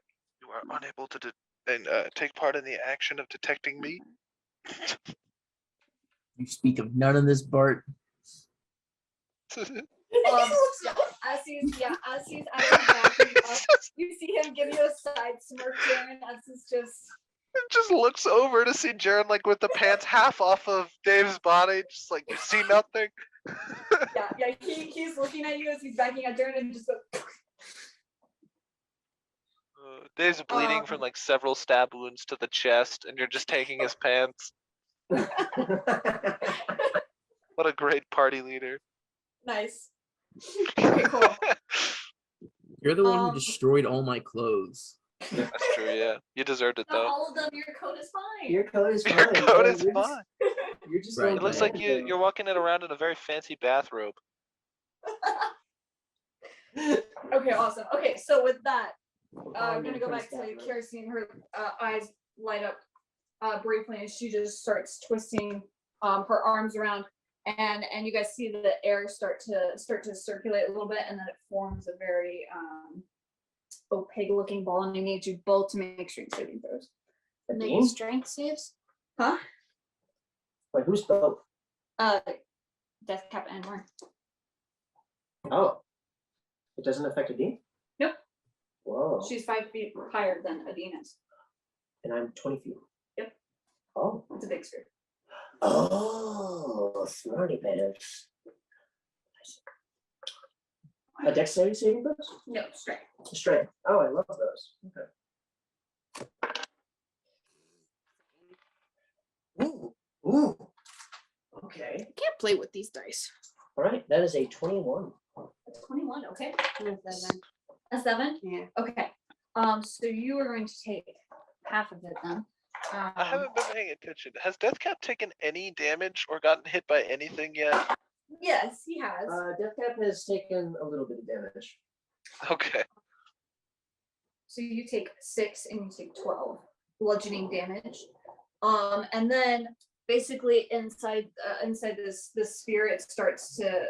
You are unable to take part in the action of detecting me. You speak of none of this, Bart. Yeah, as he's backing up, you see him give you a side smirk, Jarren, as he's just. Just looks over to see Jarren like with the pants half off of Dave's body, just like you see nothing. Yeah, he's looking at you as he's backing up Jarren and just goes. Dave's bleeding from like several stab wounds to the chest, and you're just taking his pants. What a great party leader. Nice. Okay, cool. You're the one who Um, destroyed all my clothes. That's true, yeah. You deserved it Not though. all of them. Your coat is fine. Your coat is fine. Your coat man. is You're just- fine. You're just Right. going It looks back like and you're walking it around in a very fancy bathrobe. Okay, awesome. Okay, so with that, I'm man, gonna go back comes to back, Kerosene. Her eyes light up briefly, and she just starts twisting her arms around, and you guys see the air start to circulate a little bit, and then it forms a very opaque-looking ball, and I need you both to make strength saving throws. Make strength saves. Huh? Wait, who's both? Death Cap and Warren. Oh. It doesn't affect a D? Nope. Whoa. She's 5 feet higher than Adina's. And I'm 20 feet. Yep. Oh. It's a big sphere. Oh, smarty pants. A dexterity saving throws? No, strength. Strength. Oh, I love those. Okay. Ooh. Okay. I can't play with these dice. All right. That is a 21. A 21, okay. Seven. A 7? Yeah. Okay. So you are going to take half of it then. I haven't been paying attention. Has Deathcap taken any damage or gotten hit by anything yet? Yes, he has. Deathcap has taken a little bit of damage. Okay. So you take 6 and you take 12 bludgeoning damage. And then basically inside this sphere, it starts to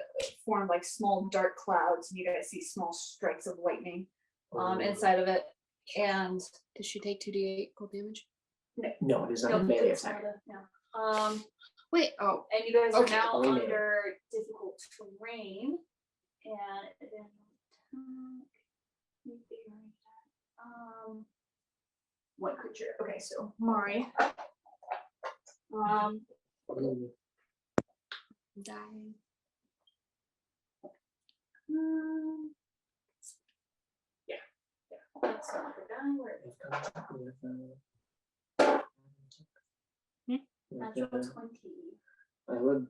form like small dark clouds, and you guys see small strikes of lightning inside of it. And Does she take 2d8 cold damage? No, it is not a nope, melee it's attack. not a- yeah. Wait. Oh. And you guys are Okay. now Only melee. under difficult terrain. And then what creature? Okay, so Mari. Die. That's not the die. Where natural 20. I would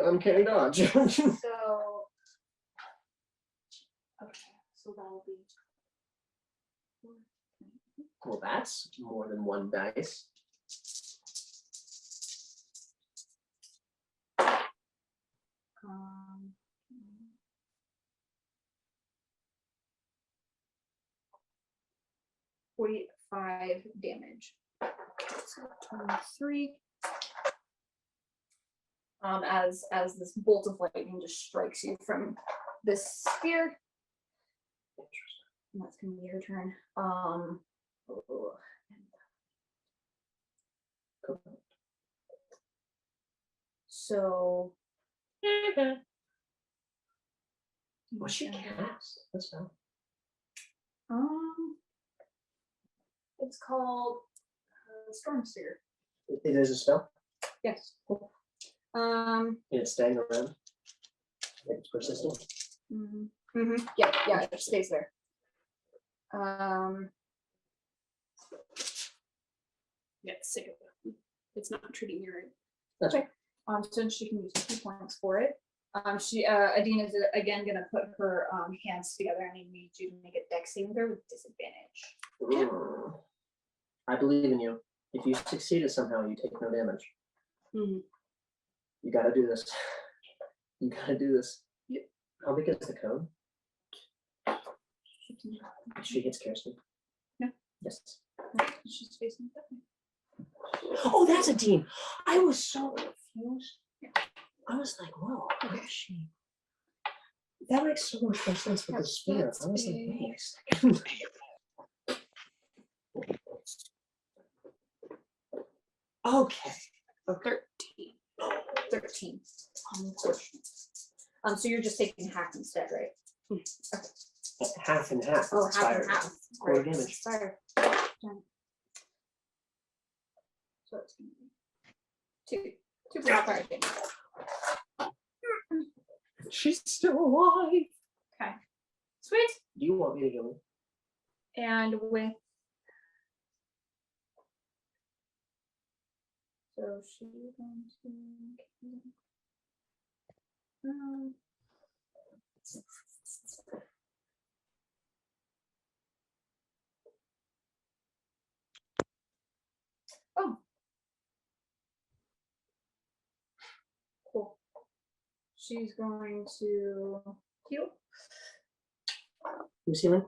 uncanny dodge. So okay, so that'll be Well, that's more than one dice. um 45 damage. So 23. As this bolt of lightning just strikes you from this sphere. And that's gonna be her turn. So What's she cast? What's that? It's called Storm Sphere. It is a spell. Yes. It's staying around. It's persistent. Yeah, it stays there. Yeah, sick of it. It's not treating me right. That's Okay. So she can use 2 points for it. Adine is again gonna put her hands together and I need you to make a dex saving throw with disadvantage. I believe in you. If you succeed it somehow, you take no damage. Mhm. You gotta do this. You gotta do this. Yep. How big is the cone? She hits Kirsten. No. Yes. She's facing that way. Oh, that's a team. I was so confused. I was like, whoa, how is she? That makes so much more sense with the spear. That's I was like, a- wait a second. Okay. 13. 13. So you're just taking half instead, right? Half and half. Oh, It's half fire. and half. Quarter Right. damage. Fire. Done. So it's gonna be 2 points of fire damage. She's still alive. Okay. Sweet. Do you want me to heal her? And with so she's going to oh, cool. She's going to heal. Who's healing?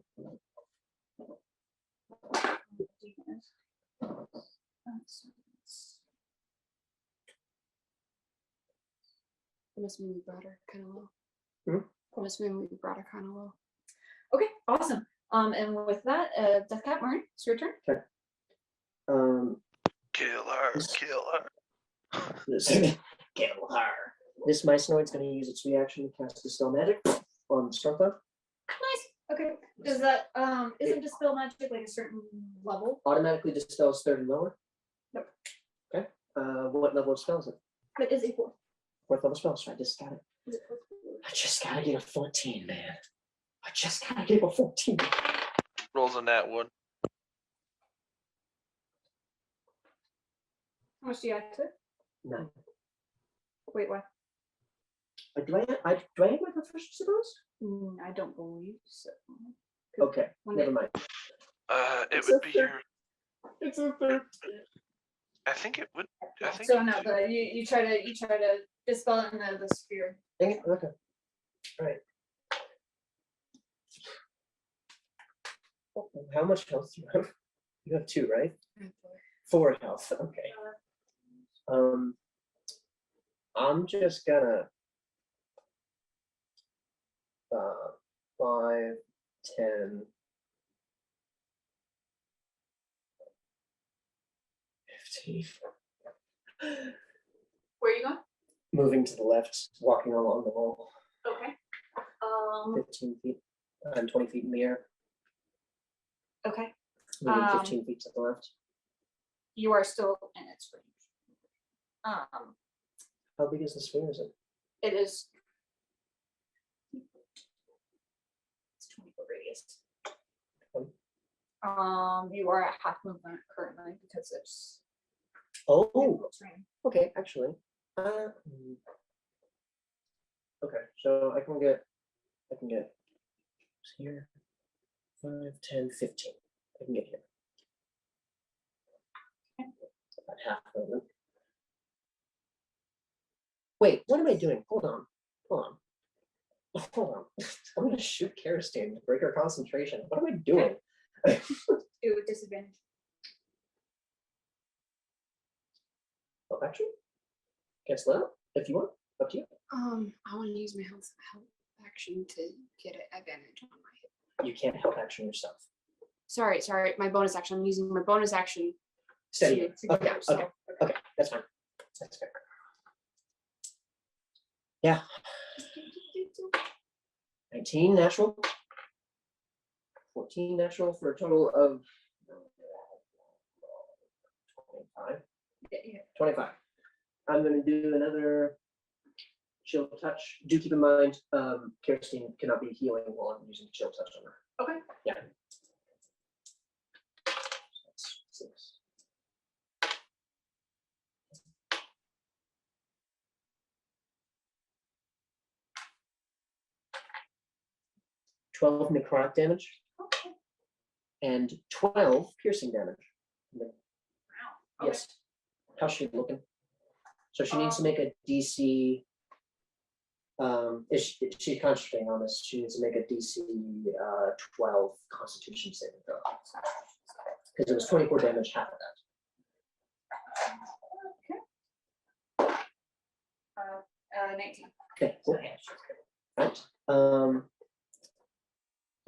It must mean we brought her kind of low. Hmm? It must mean we brought her kind of low. Okay, awesome. And with that, Death Cat Martin, it's your turn. Kill her, This- kill her. Kill her. This Mycenoid's going to use its reaction to cast Dispel Magic on Stormcloud. Nice. Okay. Does that isn't Dispel Magic like a certain level? Automatically dispels 3rd and lower. Nope. Okay. What level of spell is it? But is equal. 4th level spell. So I just got it. Is it I just gotta get a 14, man. I just gotta get a 14. Rolls on that one. How much do you add to it? 9. Wait, what? Do I have my proficiency bonus? I don't believe so. Okay, When never they- mind. It It's would a be third. your. It's a 13. I think it would. I think. So it no, would. you try to dispel it in the sphere. Dang it, okay. Alright. How much health do you have? You have 2, right? 4 health, okay. I'm just gonna 5, 10, 15. Where are you going? Moving to the left, walking along the wall. Okay. 15 feet. I'm 20 feet in the air. Okay. Moving 15 feet to the left. You are still in its range. How big is the sphere? Is it? It is. It's 20-foot radius. You are at half movement currently because it's Oh, difficult terrain. okay, actually. Okay, so I can get here. 5, 10, 15. I can get here. About half movement. Wait, what am I doing? Hold on. I'm gonna shoot Kerosene to break her concentration. What am I doing? Do a disadvantage. Oh, actually, cancel that out if you want. Up to you. I want to use my health action to get an advantage on my hit. You can't help action yourself. Sorry, my bonus action. I'm using my bonus action. Steady. to get Okay, there, so- okay, that's fine. That's fair. Yeah. 19 natural. 14 natural for a total of 25. Yeah. 25. I'm going to do another chill touch. Do keep in mind, Kirsten cannot be healing while I'm using chill touch on her. Okay. Yeah. That's 6. 12 necrotic damage. Okay. And 12 piercing damage. Wow. Yes. How's she looking? So she needs to make a DC. She's concentrating on this. She needs to make a DC 12 Constitution saving throw. Because it was 24 damage, half of that. 19. Okay, cool. Right.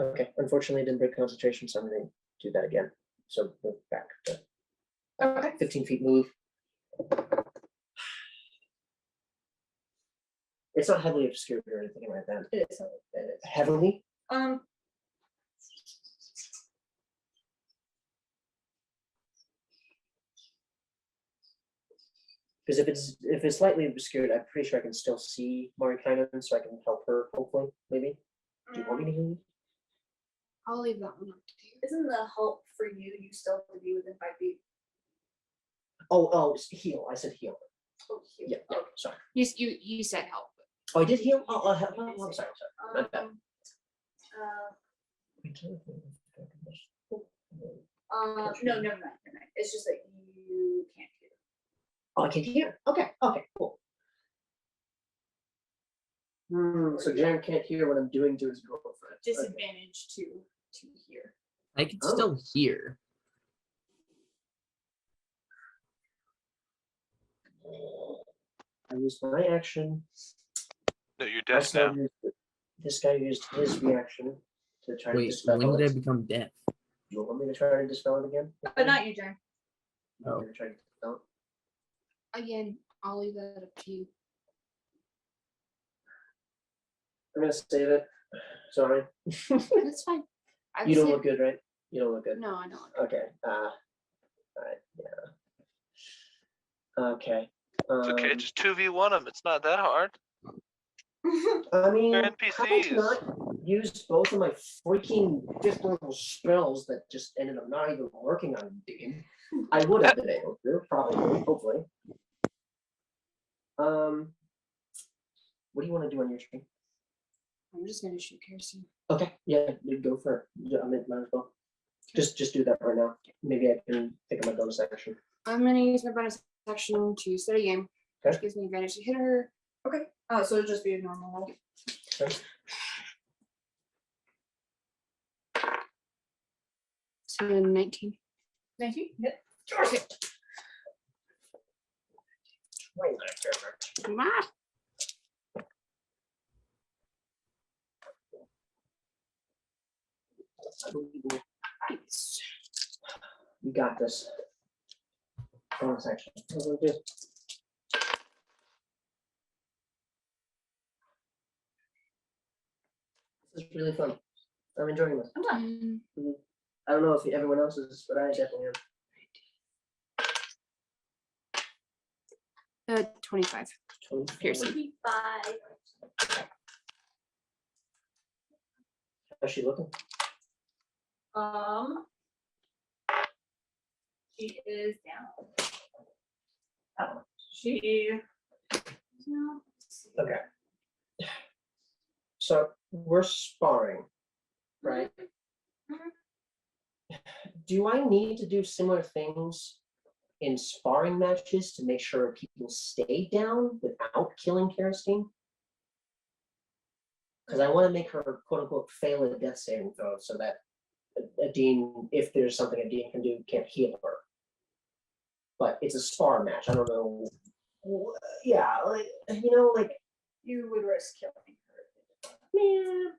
Okay, unfortunately, I didn't break concentration, so I'm going to do that again. So move back to Okay. 15 feet move. It's not heavily obscured or anything like that. It is. It is. Heavily? Because if it's slightly obscured, I'm pretty sure I can still see Marikainen, so I can help her, hopefully, maybe. Do you want me to heal you? I'll leave that one up to you. Isn't the help for you? You still have to be within 5 feet. Oh, heal. I said heal. Oh, heal. Yeah, sorry. You said help. Oh, I did heal? Oh, I'm sorry. My bad. No, never mind. It's just that you can't hear. Oh, I can hear. Okay, cool. So Jarren can't hear what I'm doing to his girlfriend. Disadvantage to hear. I can Oh. still hear. I used my action. No, you're dead Also now. this guy used his reaction to try to Wait, dispel when did I it. become deaf? You want me to try to dispel it again? But not you, Jen. I'm gonna try to dispel it. Again, I'll leave that up to you. I'm gonna save it. Sorry. That's fine. I You don't said- look good, right? You don't look good. No, I know. Okay. Alright, yeah. Okay. It's okay, just 2v1 them. It's not that hard. I mean, They're how about NPCs. not use both of my freaking fifth level spells that just ended up not even working on Dean? I would have been able to, probably, hopefully. What do you want to do on your stream? I'm just gonna shoot Kirsten. Okay, yeah, you go for it. Yeah, I mean, might as well. Just do that right now. Maybe I can think of my bonus action. I'm gonna use my bonus action to study game, Okay. which gives me advantage to hit her. Okay. So it'll just be a normal roll. Okay. So 19. 19. Hit. Ah, You got this. bonus action. What do we do? This is really fun. I'm enjoying this. I'm done. I don't know if everyone else is, but I definitely am. 25. Piercing. 25. How's she looking? She is down. Oh, she. No. Okay. So we're sparring, right? Do I need to do similar things in sparring matches to make sure people stay down without killing Kerosene? Because I want to make her quote unquote fail a death saving throw so that Adine, if there's something Adine can do, can't heal her. But it's a spar match. I don't know. Yeah, like like You would risk killing her. man.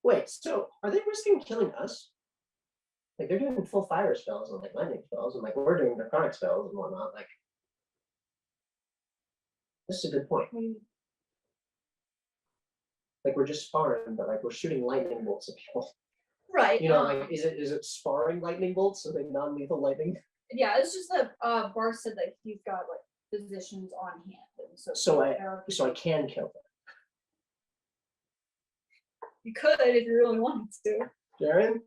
Wait, so are they risking killing us? Like they're doing full fire spells and like lightning spells, and like we're doing draconic spells and whatnot. Like this is a good point. Like we're just sparring, but like we're shooting lightning bolts at people. Right. Like is it sparring lightning bolts or like non-lethal lightning? Yeah, it's just that Bar said that he's got like physicians on hand, and So I can kill them. you could if you really wanted to, Jarren?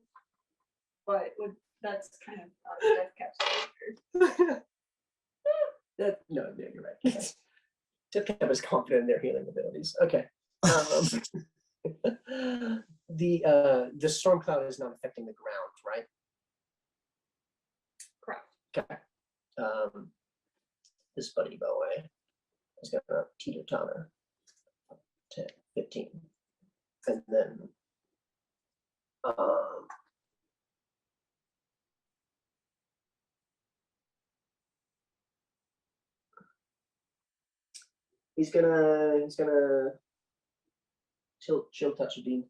but that's kind of death cap's No, you're right. Deathcap is confident in their healing abilities. Okay. The storm cloud is not affecting the ground, right? Correct. Okay. This buddy boy is gonna teeter-totter 10, 15. And then he's gonna chill touch a beam.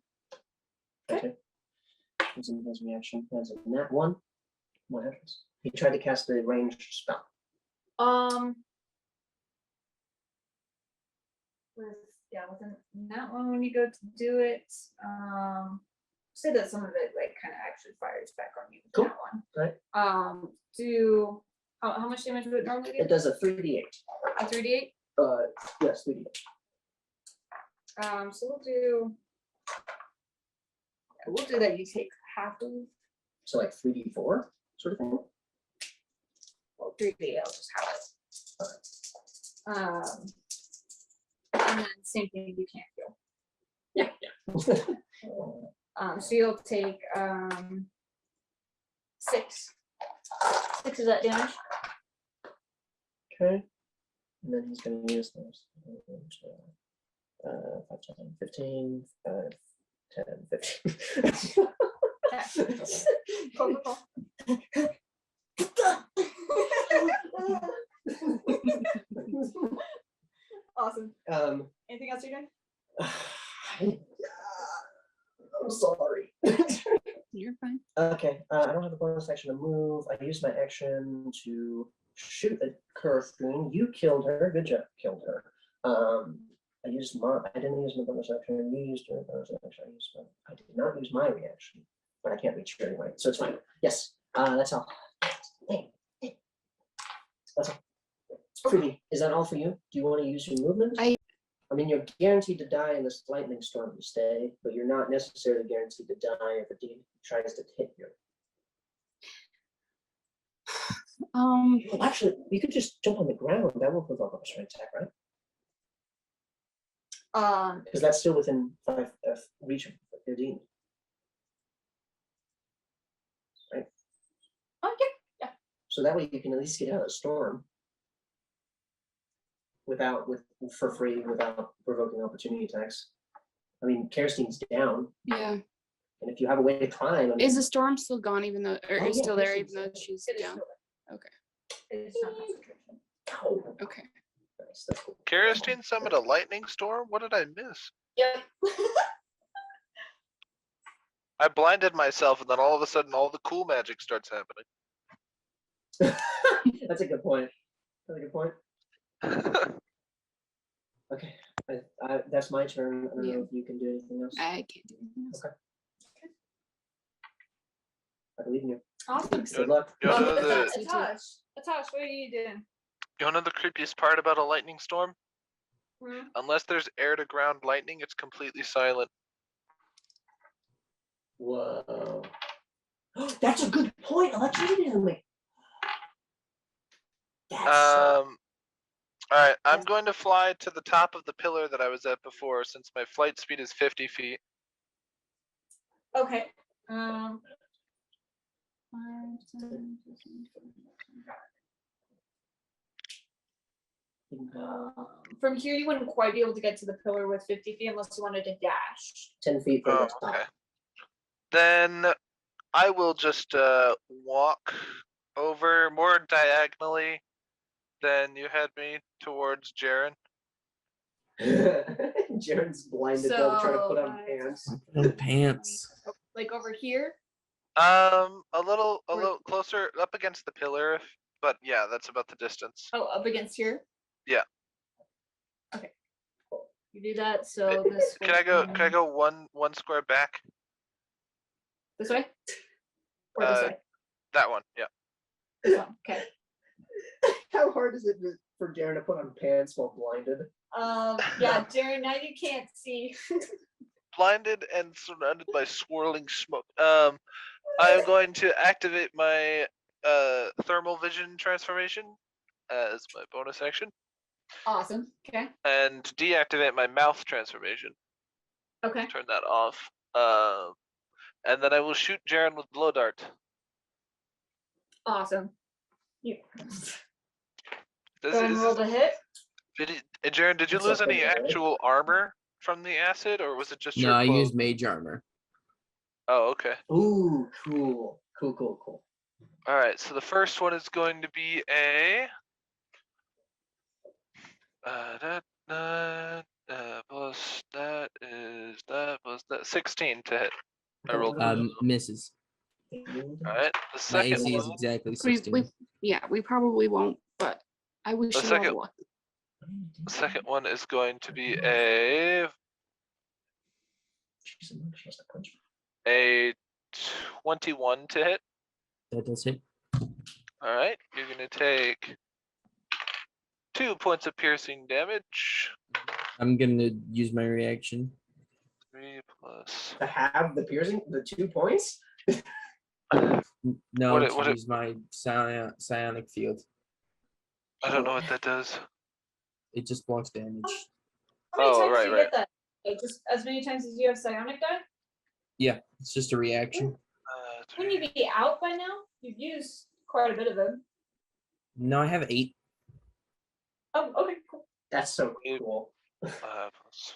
Okay. Using his reaction as a nat 1. What happens? He tried to cast the ranged spell. With that one when you go to do it, say that some of it like kind of actually fires back on you with Cool. that one. Right. Do how much damage would it normally do? It does a 3d8. A 3d8? Yes, 3d8. So we'll do that. You take half of, So like 3d4 sort of thing. well, 3d8. I'll just have it. And then same thing. You can't kill. Yeah. So you'll take 6. 6 is that damage? Okay. And then he's going to use those. 5, 10, 15, 5, 10, 15. Cool. Awesome. Anything else you're doing? I'm sorry. You're fine. Okay, I don't have a bonus action to move. I used my action to shoot a Kurthgoon. You killed her. Good job, killed her. I didn't use my bonus action. You used your bonus action. I did not use my reaction, but I can't reach her anyway, so it's fine. Yes, that's all. That's all. Phoebe, is that all for you? Do you want to use your movement? I mean, you're guaranteed to die in this lightning storm to stay, but you're not necessarily guaranteed to die if a demon tries to hit you. Well, actually, you could just jump on the ground. That will provoke a restraint attack, right? Because that's still within 5 reach of your demon. Right? Okay. Yeah. So that way you can at least get out of the storm for free without provoking opportunity attacks. I mean, Kerstine's down, Yeah. and if you have a way to climb, Is the storm still gone even though, or Oh, is yeah, still there Kirsten's even though there. she's It is down? still there. Okay. It's not concentration. oh, Okay. nice, that's cool. Kerosene summoned a lightning storm? What did I miss? Yep. I blinded myself, and then all of a sudden, all the cool magic starts happening. That's a good point. That's a good point. Okay, that's my turn. I don't know if you can do anything else. I can't do anything else. Okay. I believe in you. Awesome. Good luck. You wanna know Atash, what are you doing? you wanna know the creepiest part about a lightning storm? Hmm? Unless there's air to ground lightning, it's completely silent. Whoa. That's a good point. Electricity doesn't make. That's so All right, I'm going to fly to the top of the pillar that I was at before, since my flight speed is 50 feet. Okay. 5, 10, 15, 20. From here, you wouldn't quite be able to get to the pillar with 50 feet unless you wanted to dash. 10 feet from Oh, the top. okay. Then I will just walk over more diagonally than you had me towards Jarren. Jaren's blinded though, trying to put on So, pants. No pants. Like over here. A little closer up against the pillar, but yeah, that's about the distance. Oh, up against here. Yeah. Okay. Cool. You do that. So this. Can I go one square back? This way. Or this way. That one, yeah. This one. Okay. How hard is it for Jaren to put on pants while blinded? Yeah, Jarren, now you can't see. Blinded and surrounded by swirling smoke. I'm going to activate my thermal vision transformation as my bonus action, Awesome. Okay. and deactivate my mouth transformation. Okay. Turn that off. And then I will shoot Jarren with blow dart. Awesome. You. Does, Go ahead and is roll this- the hit. Jarren, did you It's lose okay, any right? actual armor from the acid, or was it just No, your I clothes? used mage armor. Oh, okay. Ooh, cool. Cool. All right. So the first one is going to be a. Plus that was that 16 to hit. I rolled. Misses. All right. The My second AC is one. exactly We, 16. we probably won't, but I wish The you all second- the luck. The second one is going to be a 21 to hit. That does hit. All right. You're gonna take 2 points of piercing damage. I'm gonna use my reaction. 3 plus. To have the piercing, the 2 points? No, What it- to what it- use my psionic field. I don't know what that does. It just blocks damage. How many Oh, times right, do you right. get that? Like, just as many times as you have psionic die? Yeah, it's just a reaction. Wouldn't you be out by now? You've used quite a bit of it. No, I have 8. Oh, okay, cool. That's so cool. 5 plus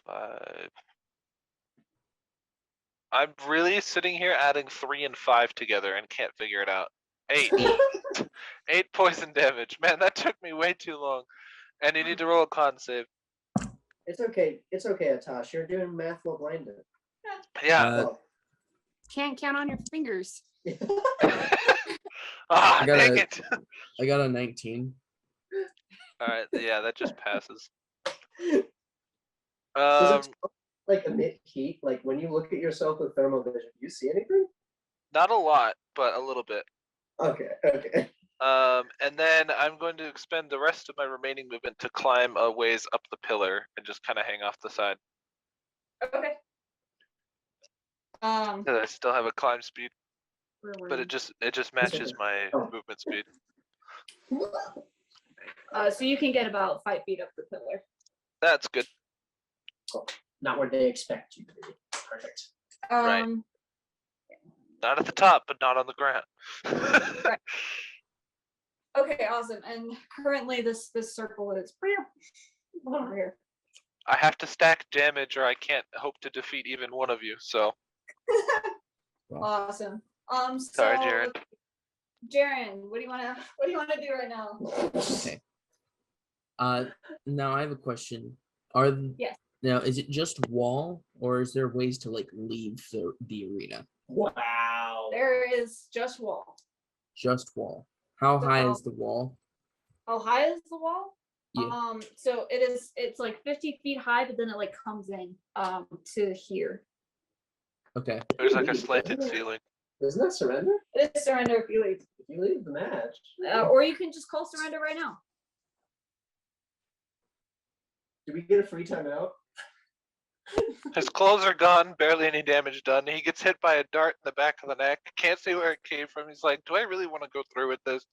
5. I'm really sitting here adding 3 and 5 together and can't figure it out. 8. 8 poison damage. Man, that took me way too long. And you need to roll a con save. It's okay, Atash. You're doing math while blinded. Yeah. Well, Can't count on your fingers. Ah, I got dang a- it. I got a 19. All right. Yeah, that just passes. does it like emit heat? Like when you look at yourself with thermal vision, do you see anything? Not a lot, but a little bit. Okay. And then I'm going to expend the rest of my remaining movement to climb a ways up the pillar and just kind of hang off the side. Okay. 'Cause I still have a climb speed, Where were but you? it just matches my movement speed. So you can get about 5 feet up the pillar. That's good. Not where they expect you to be. Perfect. Right. Not at the top, but not on the ground. Okay, awesome. And currently this circle is over here. I have to stack damage, or I can't hope to defeat even one of you. So Awesome. sorry, So, Jarren. Jarren, what do you wanna do right now? Okay. Now I have a question. Are Yes. Now, is it just wall, or is there ways to like leave the arena? Wow. There is just wall. Just wall. How high So- is the wall? How high is the wall? Yeah. So it's like 50 feet high, but then it like comes in to here. Okay. There's like a slanted ceiling. Isn't that surrender? It is surrender if you leave. If you leave the match. Or you can just call surrender right now. Do we get a free timeout? His clothes are gone, barely any damage done. He gets hit by a dart in the back of the neck. Can't see where it came from. He's like, do I really want to go through with this?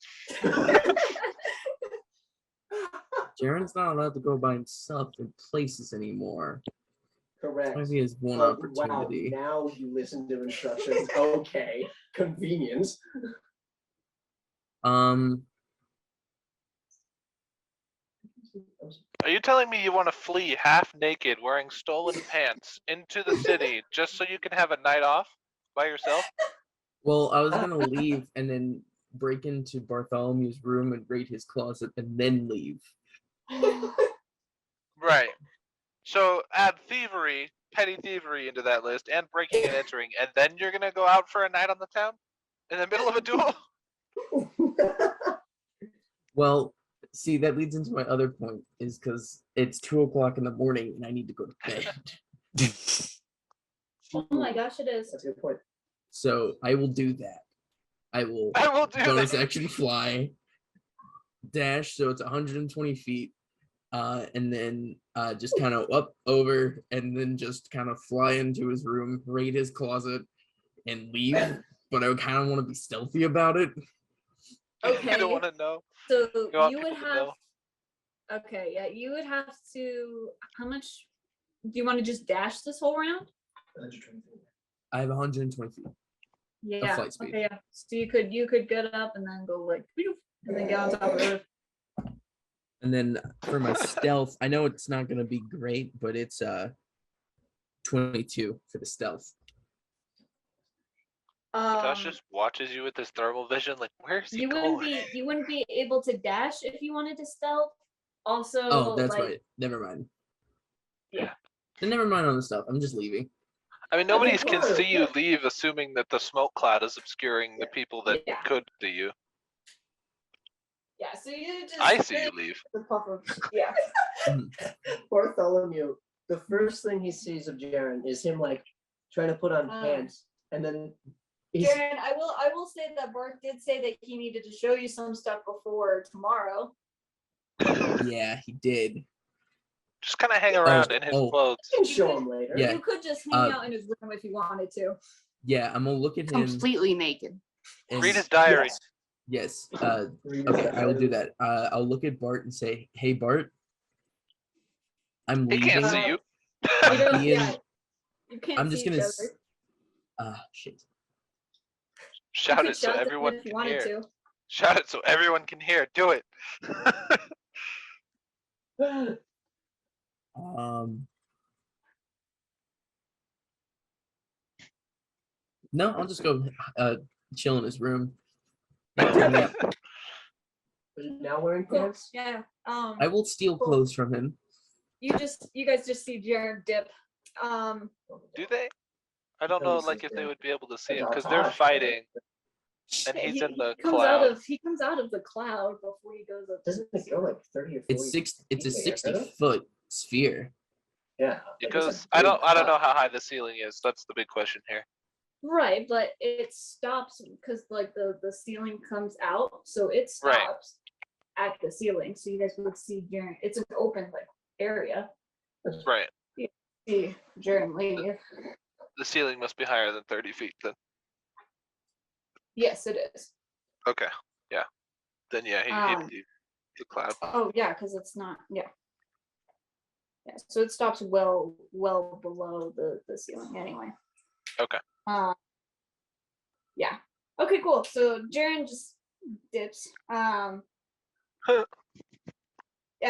Jarren's not allowed to go by himself in places anymore. Correct. Maybe his one Wow, opportunity. now you listen to instructions. Okay, convenience. Are you telling me you want to flee half naked, wearing stolen pants, into the city just so you can have a night off by yourself? Well, I was gonna leave and then break into Bartholomew's room and raid his closet and then leave. Right. So add thievery, petty thievery into that list, and breaking and entering, and then you're gonna go out for a night on the town in the middle of a duel. Well, see, that leads into my other point, is because it's 2 o'clock in the morning and I need to go to bed. Oh my gosh, it is. That's a good point. So I will do that. I will do bonus that. action fly, dash, so it's 120 feet, and then just kind of up over, and then just kind of fly into his room, raid his closet, and leave. But I kind of want to be stealthy about it. Okay. You don't want to know. So You want you would people to have. know. Okay, yeah, you would have to. How much? Do you want to just dash this whole round? 120. I have 120 feet. Yeah. flight speed. Okay, yeah. So you could get up and then go like, and then get on top of the roof. And then for my stealth, I know it's not gonna be great, but it's 22 for the stealth. Josh just watches you with his thermal vision, like, where's he going? You wouldn't be able to dash if you wanted to stealth. Also, Oh, that's like, right. Never mind. Yeah. Then never mind on the stuff. I'm just leaving. I mean, nobody Okay, can cool. see you leave, assuming that the smoke cloud is obscuring the people that Yeah. could see you. Yeah, so you just. I see you leave. The puff of, yeah. Bartholomew, the first thing he sees of Jarren is him like trying to put on pants, and then he's Jarren, I will say that Bart did say that he needed to show you some stuff before tomorrow. Yeah, he did. Just kind of hang around in his clothes. can show him later. Yeah. You could just hang out in his room if you wanted to. Yeah, I'm gonna look at him. Completely naked. And, Read his diary. Yes. Read Okay, his I will do diary. that. I'll look at Bart and say, "Hey, Bart, I'm He leaving." can't see you. You don't, Ian, yeah, you can't I'm just see gonna. each other. Shit. Shout You it could so shout to him everyone if you can wanted hear. to. Shout it so everyone can hear. Do it. No, I'll just go chill in his room. Is he now wearing Cool. pants? Yeah. I will steal Cool. clothes from him. You guys just see Jarren dip. Do they? I don't know, like, if they would be able to see him because they're Gosh, fighting, and he's in the comes cloud. he comes out of the cloud before he goes up. Doesn't it go like 30 or 40? It's a feet, yeah, 60-foot sphere. Yeah. It goes. I don't know how high the ceiling is. That's the big question here. Right, but it stops because like the ceiling comes out, so it Right. stops at the ceiling. So you guys would see Jarren. It's an open like area. Right. See Jarren leave. The ceiling must be higher than 30 feet then. Yes, it is. Okay. Yeah. Then yeah, he'd leave the cloud. Oh yeah, because it's not. Yeah. Yeah. So it stops well below the ceiling anyway. Okay. Yeah. Okay, cool. So Jarren just dips. Yeah,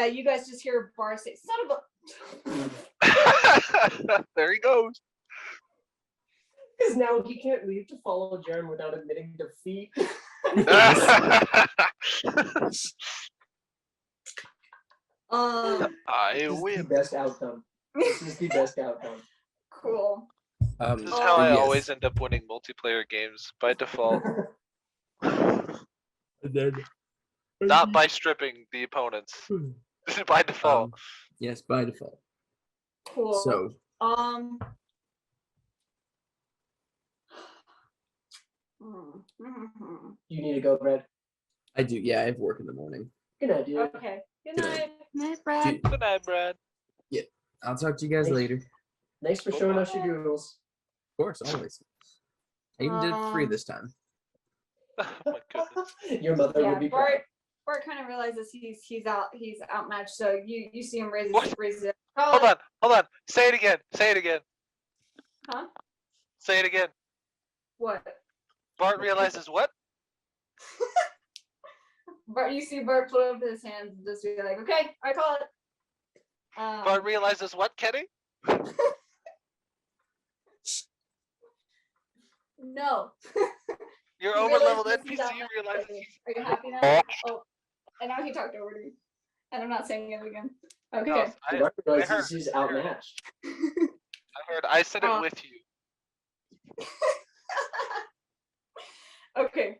you guys just hear Bar say, "Son of a." There he goes. Because now he can't leave to follow Jarren without admitting defeat. I This is the win. best outcome. This is the best outcome. Cool. This is how I yes. always end up winning multiplayer games by default, And then, not by stripping the opponents. By default. yes, by default. Cool. So You need to go, Brad. I do. Yeah, I have work in the morning. Good night, dude. Okay. Good Good night. Night, Brad. Good night, Brad. I'll talk to you guys later. Of Thanks for showing us your doodles. course, always. I even did it free this time. Oh my goodness. Your mother Yeah, would be proud. Bart kind of realizes he's outmatched, so you see him raise What? it. Hold on. Say it again. Huh? Say it again. What? Bart realizes what? Bart, you see Bart put up his hands and just be like, okay, I call it. Bart realizes what, Kenny? No. Your He over-leveled realizes he's NPC outmatched. realizes. Are you happy now? Oh, and now he talked over to me, and I'm not saying it again. Okay. No, I Mark realizes heard- he's I heard. outmatched. I said it with you. Okay,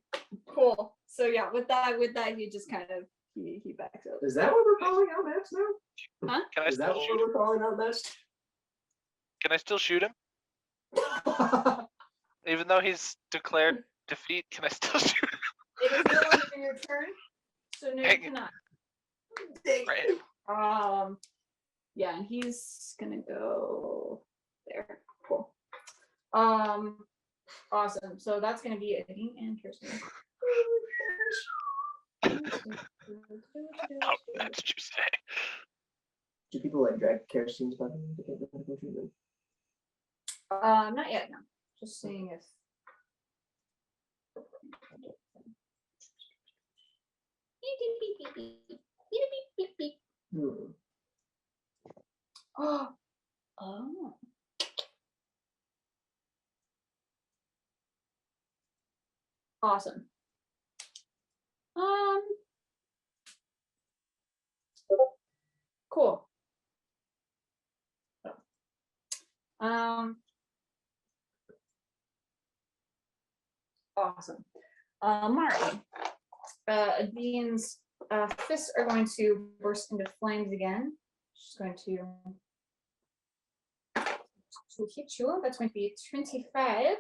cool. So yeah, with that, he just kind of he backs up. Is that what we're calling outmatched now? Huh? Can I Is that still what shoot him? we're calling outmatched? Can I still shoot him? Even though he's declared defeat, can I still shoot him? It is no longer your turn, so no, you Dang it. cannot. Right. Yeah, and he's gonna go there. Cool. Awesome. So that's gonna be Dean and Kirsten. That's what you say. Do people like drag Kirsten's button to get medical treatment? Not yet. No. Just seeing if. Hmm. Oh. Oh. Awesome. Cool. Awesome. Mari. Dean's fists are going to burst into flames again. She's going to hit you. That's going to be 25.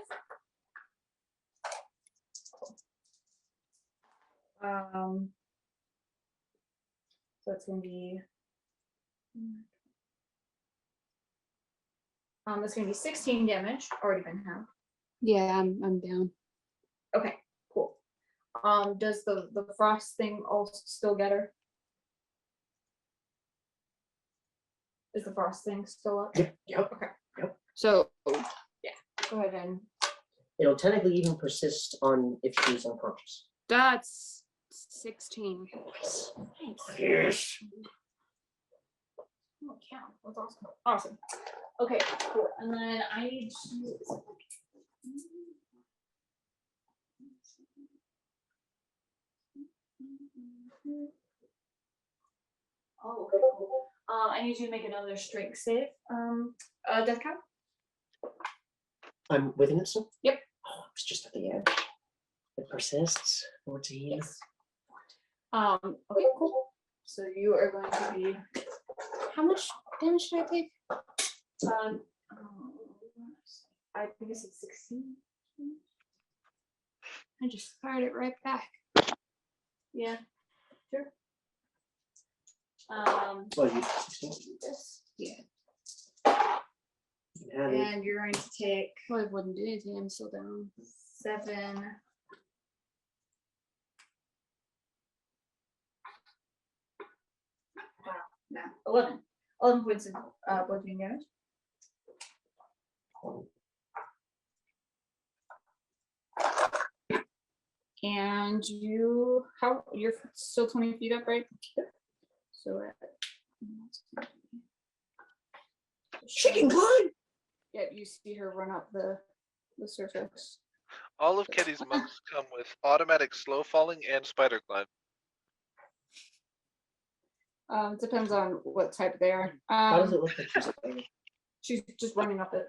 So it's going to be. That's going to be 16 damage. Already been halved. Yeah, I'm down. Okay, cool. Does the frost thing also still get her? Is the frost thing still up? Yep. Okay. So Go ahead and It'll technically even persist on if she's unconscious. that's 16. Yes. oh, count. That's awesome. Awesome. Okay, cool. And then I need to. Oh, okay, cool. I need you to make another strength save. Death count. I'm with an instant? Yep. Oh, it's just at the end. It persists. 14. Yes. Okay, cool. So you are going to be. How much damage should I take? I think it's 16. I just fired it right back. Yeah. Sure. Oh, you 16? This. Yeah. You have it. And you're going to take Well, it wouldn't do anything. I'm still down. 7. Wow. No. 11. 11 points of bludgeoning damage. And you're still 20 feet up, right? So She can climb! Yep, you see her run up the surface. All of Kenny's monks come with automatic slow falling and spider climb. Depends on what type they are. How does it look like she's playing? She's just running up it.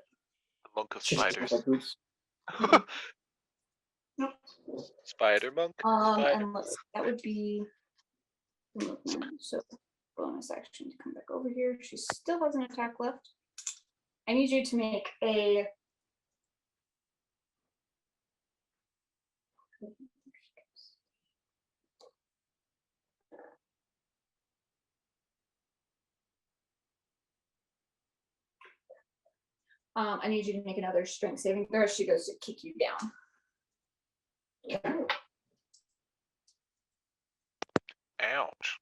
The monk of She's just spiders. like boots. Nope. Spider monk. Spider. And that would be so bonus action to come back over here. She still has an attack left. I need you to make a I need you to make another strength saving throw. She goes to kick you down. Ouch.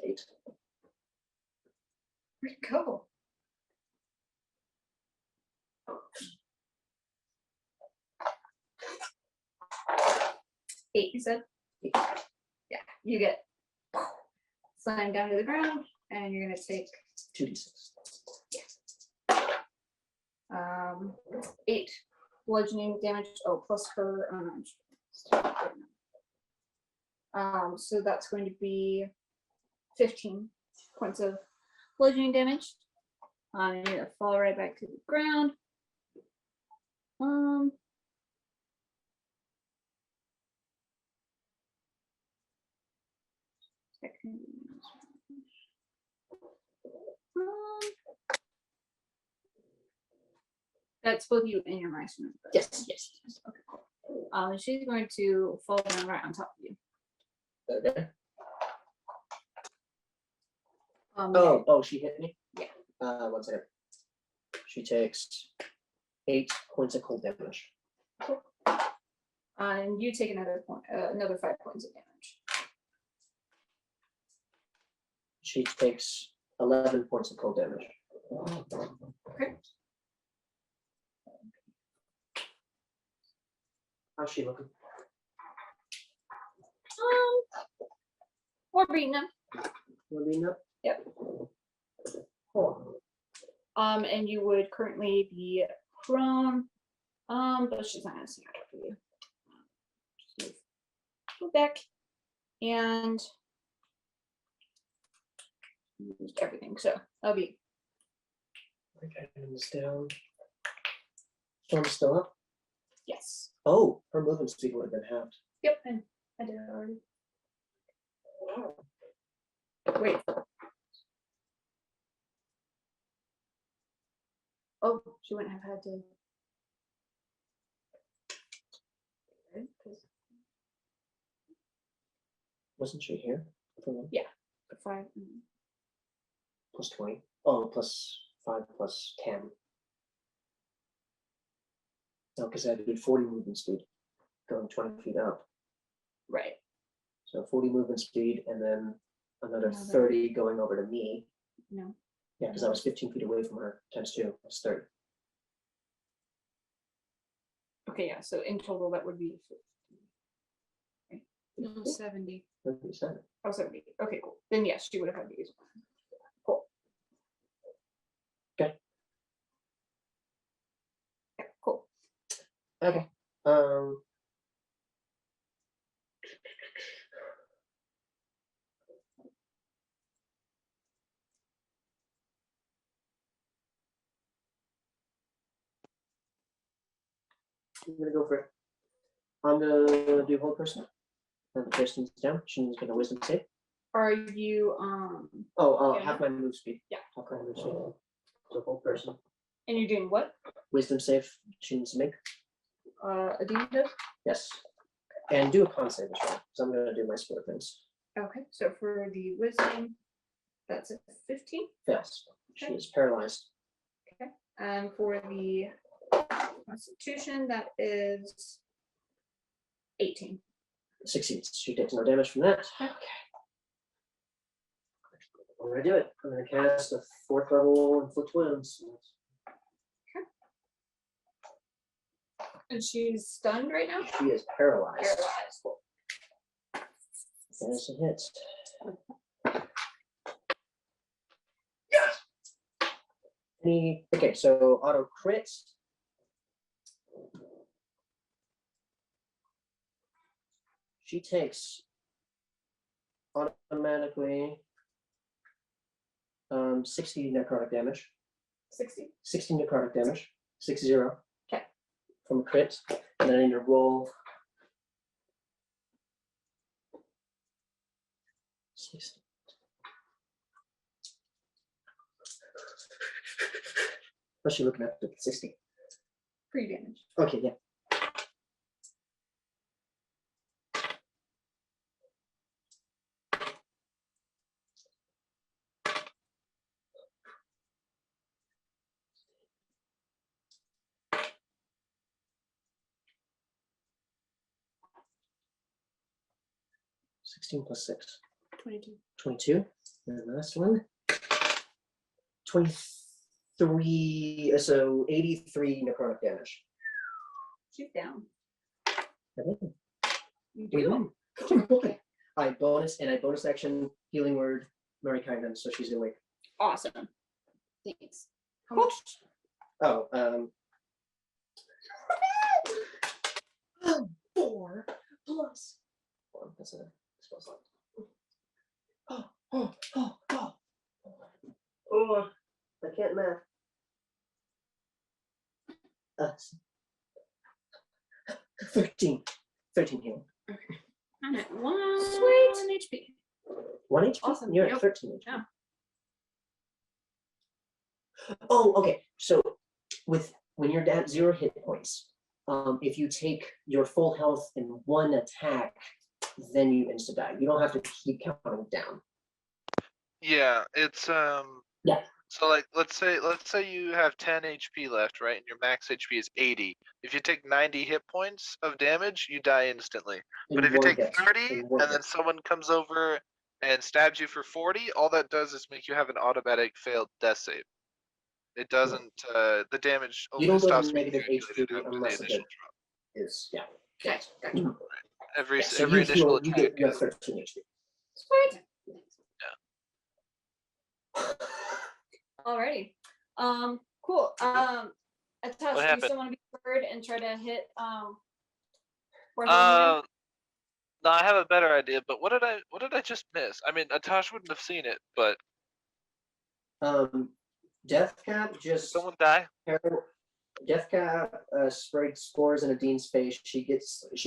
Eight. Where'd it go? Eight, you said? Yeah, you get slammed down to the ground, and you're gonna take 2d6. 8 bludgeoning damage. Oh, plus her. So that's going to be 15 points of bludgeoning damage. You're gonna fall right back to the ground. That's both you and your mice. Yes. Okay, cool. She's going to fall down right on top of you. Okay. Oh, she hit me? Yeah. 1 second. She takes 8 points of cold damage. And you take another 5 points of damage. She takes 11 points of cold damage. Okay. How's she looking? We're beating them. Wanna be up? Yep. Cool. And you would currently be prone. But she's not gonna see after you. Just move back and use everything. So that'll be Okay, and it's down. Storm's still up. yes. Oh, her movement speed would have been halved. Yep, and I did it already. Wait. Oh, she wouldn't have had to. Right, 'cause Wasn't she here? For the 5. plus 20. Oh, plus 5 plus 10. No, because I did 40 movement speed going 20 feet up. Right. So 40 movement speed and then another Another- 30 going over to me. No. Yeah, because I was 15 feet away from her times 2. That's 30. Okay, yeah. So in total, that would be 70. 37. oh 70. Okay, cool. Then yes, she would have had to use one. Cool. Okay. Yeah, cool. Okay. I'm gonna go for it. I'm gonna do whole person. And the person's down. She's gonna wisdom save. Are you Oh, Yeah. half my move speed. Yeah. Half my move speed. So whole person. and you're doing what? Wisdom save. She needs to make. A demon does? Yes. And do a con save as well. So I'm gonna do my split things. Okay, so for the wisdom, that's a 15. Fails. She Okay. is paralyzed. And for the constitution, that is 18. Succeeds. She takes no damage from that. Okay. I'm gonna do it. I'm gonna cast a 4th level inflict wounds. And she's stunned right now? She is paralyzed. Paralyzed. Cool. There's a hit. Okay, so auto crit. She takes automatically 60 necrotic damage. 60. 60 necrotic damage. 60. Okay. From a crit. And then I need to roll 60. What's she looking at? 60. Pre-damage. Okay, yeah. +6. 22. 22. And the last one. 23. So 83 necrotic damage. She's down. Okay. You We do. win. I bonus action healing word Mary Kindness, so she's awake. Awesome. Thanks. How much? Oh, 4 plus. that's a spell slot. Oh, I can't math. 13 healing. I'm at 1 Sweet. HP. 1 HP? Awesome. You're Yep. at 13 HP. Yeah. Oh, okay. So when you're at 0 hit points, if you take your full health in 1 attack, then you insta die. You don't have to keep counting down. Yeah, it's Yeah. So like let's say you have 10 HP left, right? And your max HP is 80. If you take 90 hit points of damage, you die instantly. But if you take 30 and then someone comes over and stabs you for 40, all that does is make you have an automatic failed death save. It doesn't the damage You only don't go stops to being negative calculated HP after the unless the initial hit drop. is yeah. Gotcha. Every Yeah, so every you initial heal, attack you have is 13 HP. Sweet. Yeah. Alrighty. Cool. Atash, do you happened? still want to be bird and try to hit Bartholomune? No, I have a better idea, but what did I just miss? I mean, Atash wouldn't have seen it, but Deathcap just someone die? Deathcap sprayed spores in a dean's face. She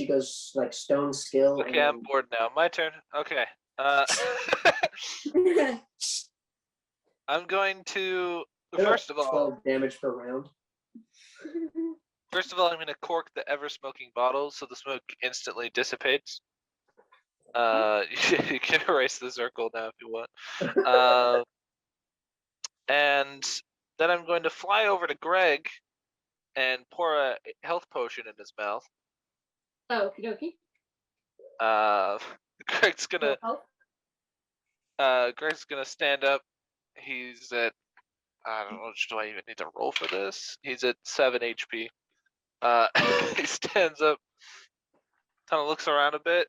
goes like stone skill. Okay, I'm bored now. My turn. Okay. I'm going to first of all 12 damage per round. I'm going to cork the ever-smoking bottle so the smoke instantly dissipates. You can erase the circle now if you want. And then I'm going to fly over to Greg and pour a health potion in his mouth. Okie dokie. Greg's gonna Oh, stand up. He's at I don't know. Do I even need to roll for this? He's at 7 HP. He stands up, kind of looks around a bit,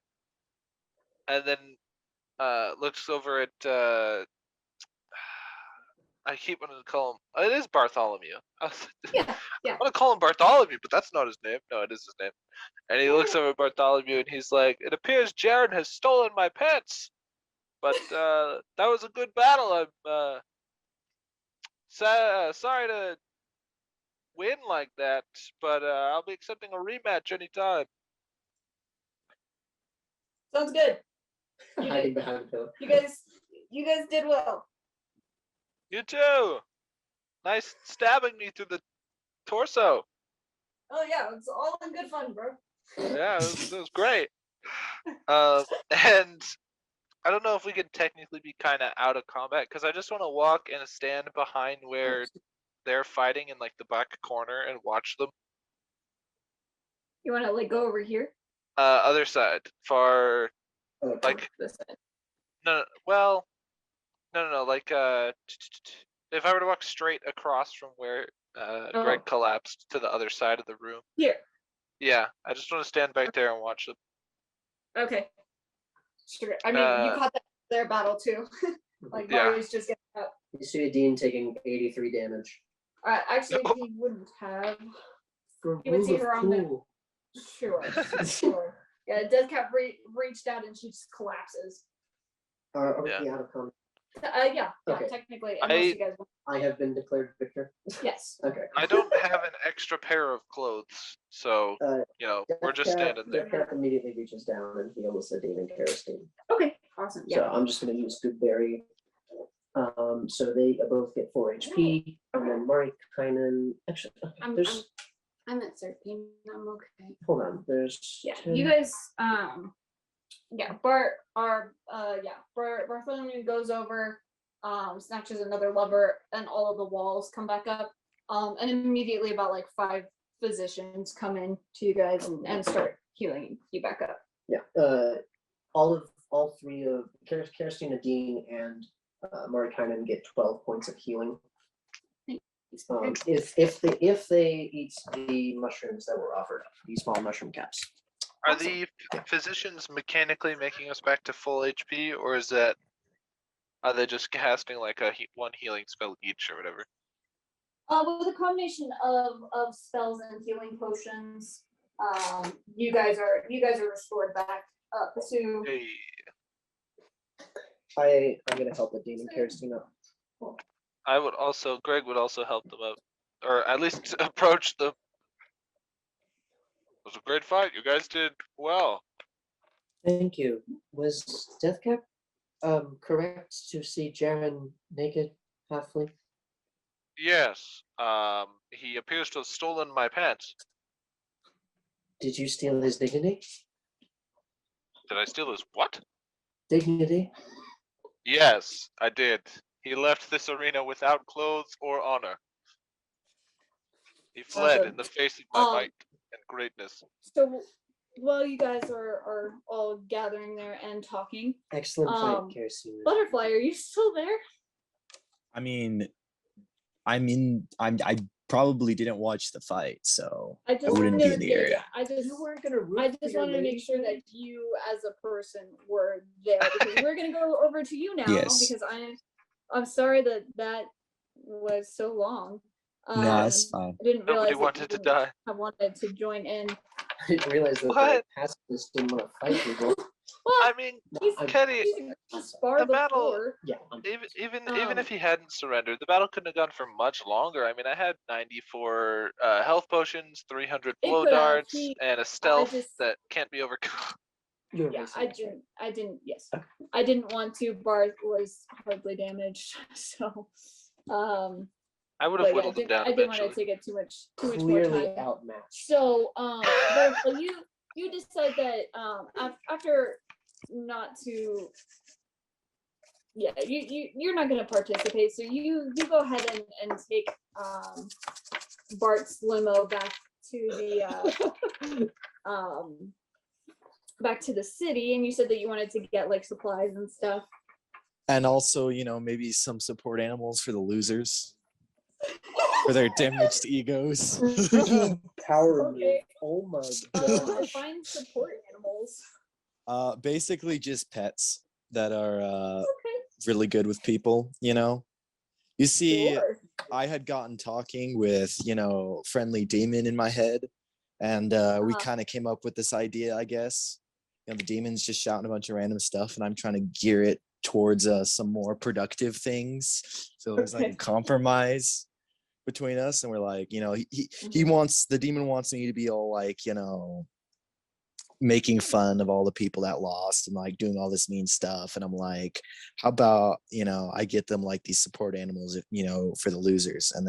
and then looks over at. I keep wanting to call him. It is Bartholomew. yeah. I want to call him Bartholomew, but that's not his name. No, it is his name. And he looks over at Bartholomew and he's like, "It appears Jarren has stolen my pets, but that was a good battle. I'm sorry to win like that, but I'll be accepting a rematch anytime." Sounds good. Hiding behind the pillar. You guys did well. You too. Nice stabbing me through the torso. Oh yeah, it's all in good fun, bro. Yeah, it was great. And I don't know if we could technically be kind of out of combat because I just want to walk and stand behind where they're fighting in like the back corner and watch them. You want to like go over here? Other side, far like This side. no, like if I were to walk straight across from where Greg collapsed to the other side of the room. Here. Yeah, I just want to stand back there and watch them. Okay. Sure. I mean, you caught their battle too. Like Yeah. Mario's just getting up. You see a dean taking 83 damage. Actually, he wouldn't have. For You would see rule her of on the. cool. Sure. Yeah, Deathcap reached out and she just collapses. Are Yeah. we out of combat? Yeah, Okay. technically, unless you guys want. I have been declared victor. Yes. Okay. I don't have an extra pair of clothes, so we're just standing there. Death Cap immediately reaches down and heals the demon kerosene. Okay. Awesome. So Yeah. I'm just going to use Good Berry. So they both get 4 HP, and then Marikainen. Actually, there's. I'm at 13. I'm okay. Hold on. There's. Yeah. 10. You guys. Bartholomune goes over, snatches another lever, and all of the walls come back up. And immediately about like 5 physicians come in to you guys and start healing you back up. Yeah. All 3 of Kerstin, Dean, and Marikainen get 12 points of healing. If they eat the mushrooms that were offered, these small mushroom caps. Are the physicians mechanically making us back to full HP, or are they just casting like one healing spell each or whatever? With a combination of spells and healing potions, you guys are restored back up to. Hey. I'm gonna help the demon Kerstin up. Greg would also help them out, or at least approach them. It was a great fight. You guys did well. Thank you. Was Deathcap correct to see Jarren naked, halfly? Yes. He appears to have stolen my pants. Did you steal his dignity? Did I steal his what? Dignity? Yes, I did. He left this arena without clothes or honor. He fled in the face of my might and greatness. So while you guys are all gathering there and talking, Excellent fight, Kerstin. Butterfly, are you still there? I mean, I probably didn't watch the fight, so I wouldn't be in the area. I just wanted to make sure that you, as a person, were there because we're gonna go over to you now. Yes. Because I'm sorry that was so long. No, that's fine. I didn't realize Nobody wanted to die. I wanted to join in. I didn't realize that the pacifists didn't want to fight people. Well, I mean, Kenny, the battle. Yeah. Even if he hadn't surrendered, the battle couldn't have gone for much longer. I mean, I had 94 health potions, 300 blow darts, and a stealth that can't be overcome. Yeah, I didn't. Yes, I didn't want to. Barth was hardly damaged, so I would have whittled him down. I didn't want to take it too much more time. Outmatched. So, but you decide that after not to, yeah, you're not going to participate. So you go ahead and take Bart's limo back to the back to the city, and you said that you wanted to get like supplies and stuff. And also, maybe some support animals for the losers. For their damaged egos. Power Okay. move. Oh my gosh. Define support animals. Basically just pets that are really good with people, You see, Sure. I had gotten talking with, friendly demon in my head, and we kind of came up with this idea, I guess. The demon's just shouting a bunch of random stuff, and I'm trying to gear it towards some more productive things. So there's like a compromise between us, and we're like, the demon wants me to be all like, making fun of all the people that lost and like doing all this mean stuff. And I'm like, how about, I get them like these support animals, for the losers. And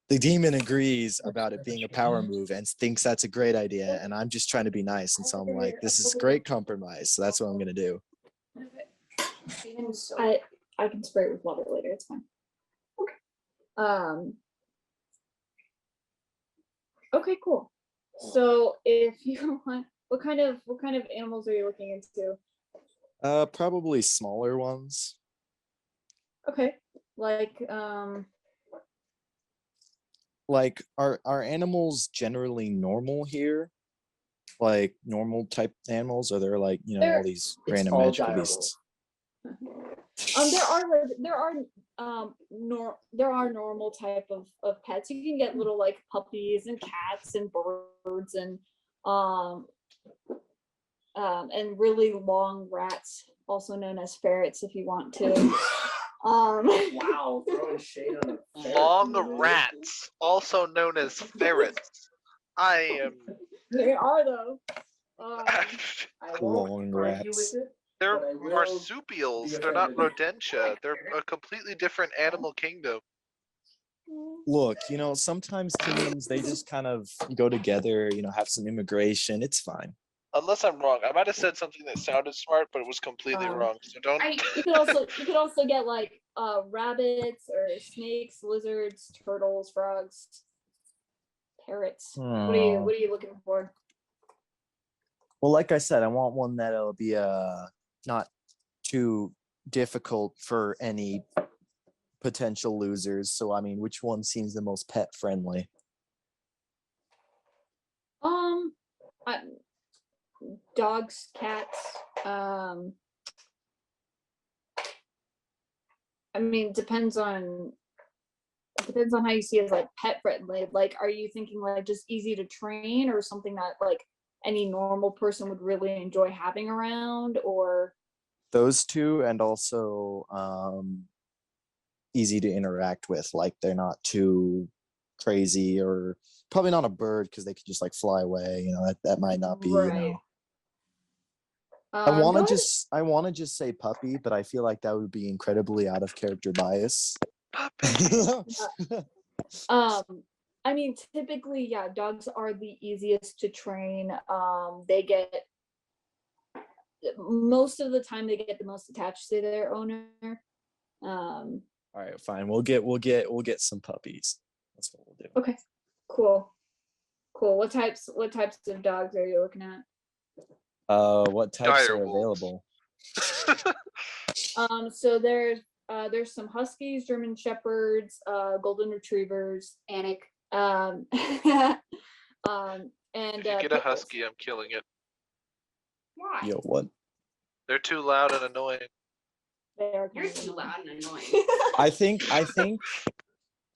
the demon agrees about it being a power move and thinks that's a great idea. And I'm just trying to be nice. And so I'm like, this is great compromise. So that's what I'm going to do. I can spray it with water later. It's fine. Okay, cool. So if you want, what kind of animals are you looking into? Probably smaller ones. Okay. Like are animals generally normal here? Like normal type animals, or they're like, all these random magical beasts? There are normal type of pets. You can get little like puppies and cats and birds and and really long rats, also known as ferrets, if you want to. Wow, throwing shade on a ferret. Long rats, also known as ferrets. I am. They are though. I won't Long argue rats. with it. They're But I will marsupials. be They're not offended. rodentia. They're a completely different animal kingdom. Look, sometimes kingdoms, they just kind of go together, have some immigration. It's fine. Unless I'm wrong, I might have said something that sounded smart, but it was completely wrong. So don't. You could also get like rabbits or snakes, lizards, turtles, frogs, parrots. What are you looking for? Well, like I said, I want one that'll be not too difficult for any potential losers. So I mean, which one seems the most pet friendly? Dogs, cats. I mean, depends on how you see it as like pet friendly. Like, are you thinking like just easy to train, or something that like any normal person would really enjoy having around, or Those two, and also easy to interact with. Like they're not too crazy, or probably not a bird because they could just like fly away. That might not be. right? I want Go to ahead. I want to just say puppy, but I feel like that would be incredibly out of character bias. I mean, typically, yeah, dogs are the easiest to train. They get most of the time they get the most attached to their owner. All right, fine. We'll get some puppies. That's what we'll do. Okay, cool. What types of dogs are you looking at? What types are Direwolves. available? So there's some huskies, German shepherds, golden retrievers, Anik. and If you get a pit bulls. husky, I'm killing it. Why? Yo, what? They're too loud and annoying. They are You're kind of too annoying. loud and annoying. I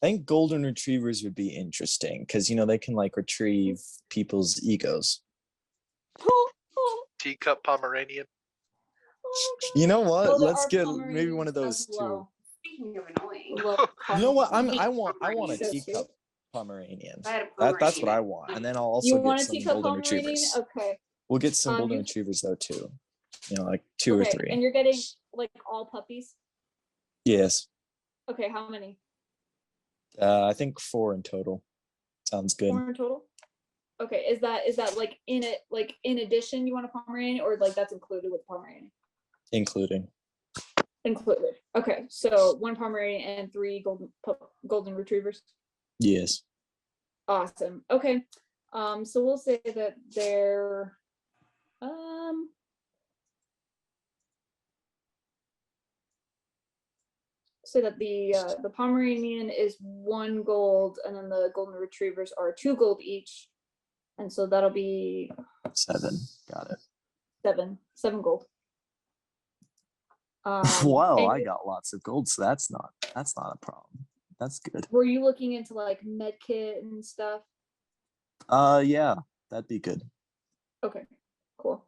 think golden retrievers would be interesting because they can like retrieve people's egos. Teacup Pomeranian. You know what? Well, there Let's are get maybe Pomeranians one of those as too. well. Speaking of annoying, You know what? I Pomeranians. want a So teacup sweet. Pomeranian. if I had a That's what Pomeranian, I want. And then I'll You also want get a some teacup golden Pomeranian? retrievers. Okay. We'll get some golden you- retrievers though too. Like 2 or Okay, 3. and you're getting like all puppies? Yes. Okay, how many? I think 4 in total. Sounds good. 4 in total? Okay, is that like in it, like in addition you want a Pomeranian, or like that's included with Pomeranian? Including. Included. Okay, so 1 Pomeranian and 3 golden retrievers. Yes. Awesome. Okay. So we'll say that they're say that the Pomeranian is 1 gold, and then the golden retrievers are 2 gold each, and so that'll be 7. Got it. 7 gold. Wow, and I got lots of gold, so that's not a problem. That's good. were you looking into like medkit and stuff? Yeah, that'd be good. Okay, cool.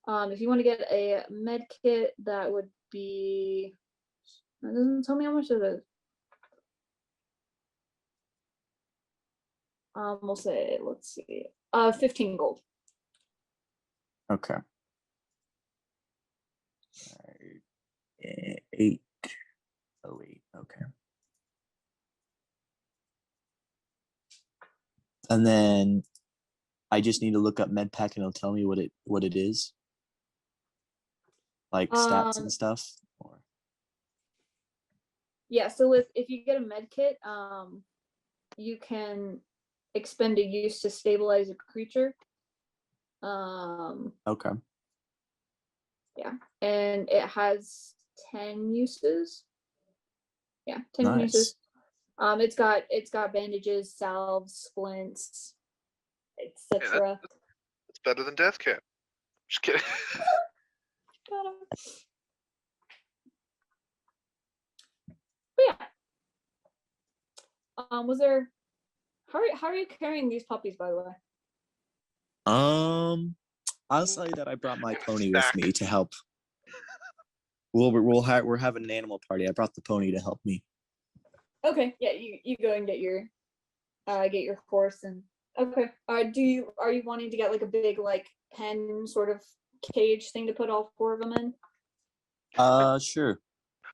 If you want to get a med kit, that would be. That doesn't tell me how much it is. We'll say, let's see, 15 gold. Okay. Alright. 8. Oh, 8. Okay. And then I just need to look up MedPack and it'll tell me what it is. Like stats and stuff. Or Yeah, so if you get a med kit, you can expend a use to stabilize a creature. okay. Yeah, and it has 10 uses. Yeah, 10 Nice. uses. It's got bandages, salves, splints, etc. It's better than Death Cap. Just kidding. But yeah. Was there how are you carrying these puppies, by the way? I'll say that I brought my And a pony with snack. me to help. We're having an animal party. I brought the pony to help me. Okay, yeah, you go and get your horse and okay. Are you wanting to get like a big like pen sort of cage thing to put all 4 of them in? Sure.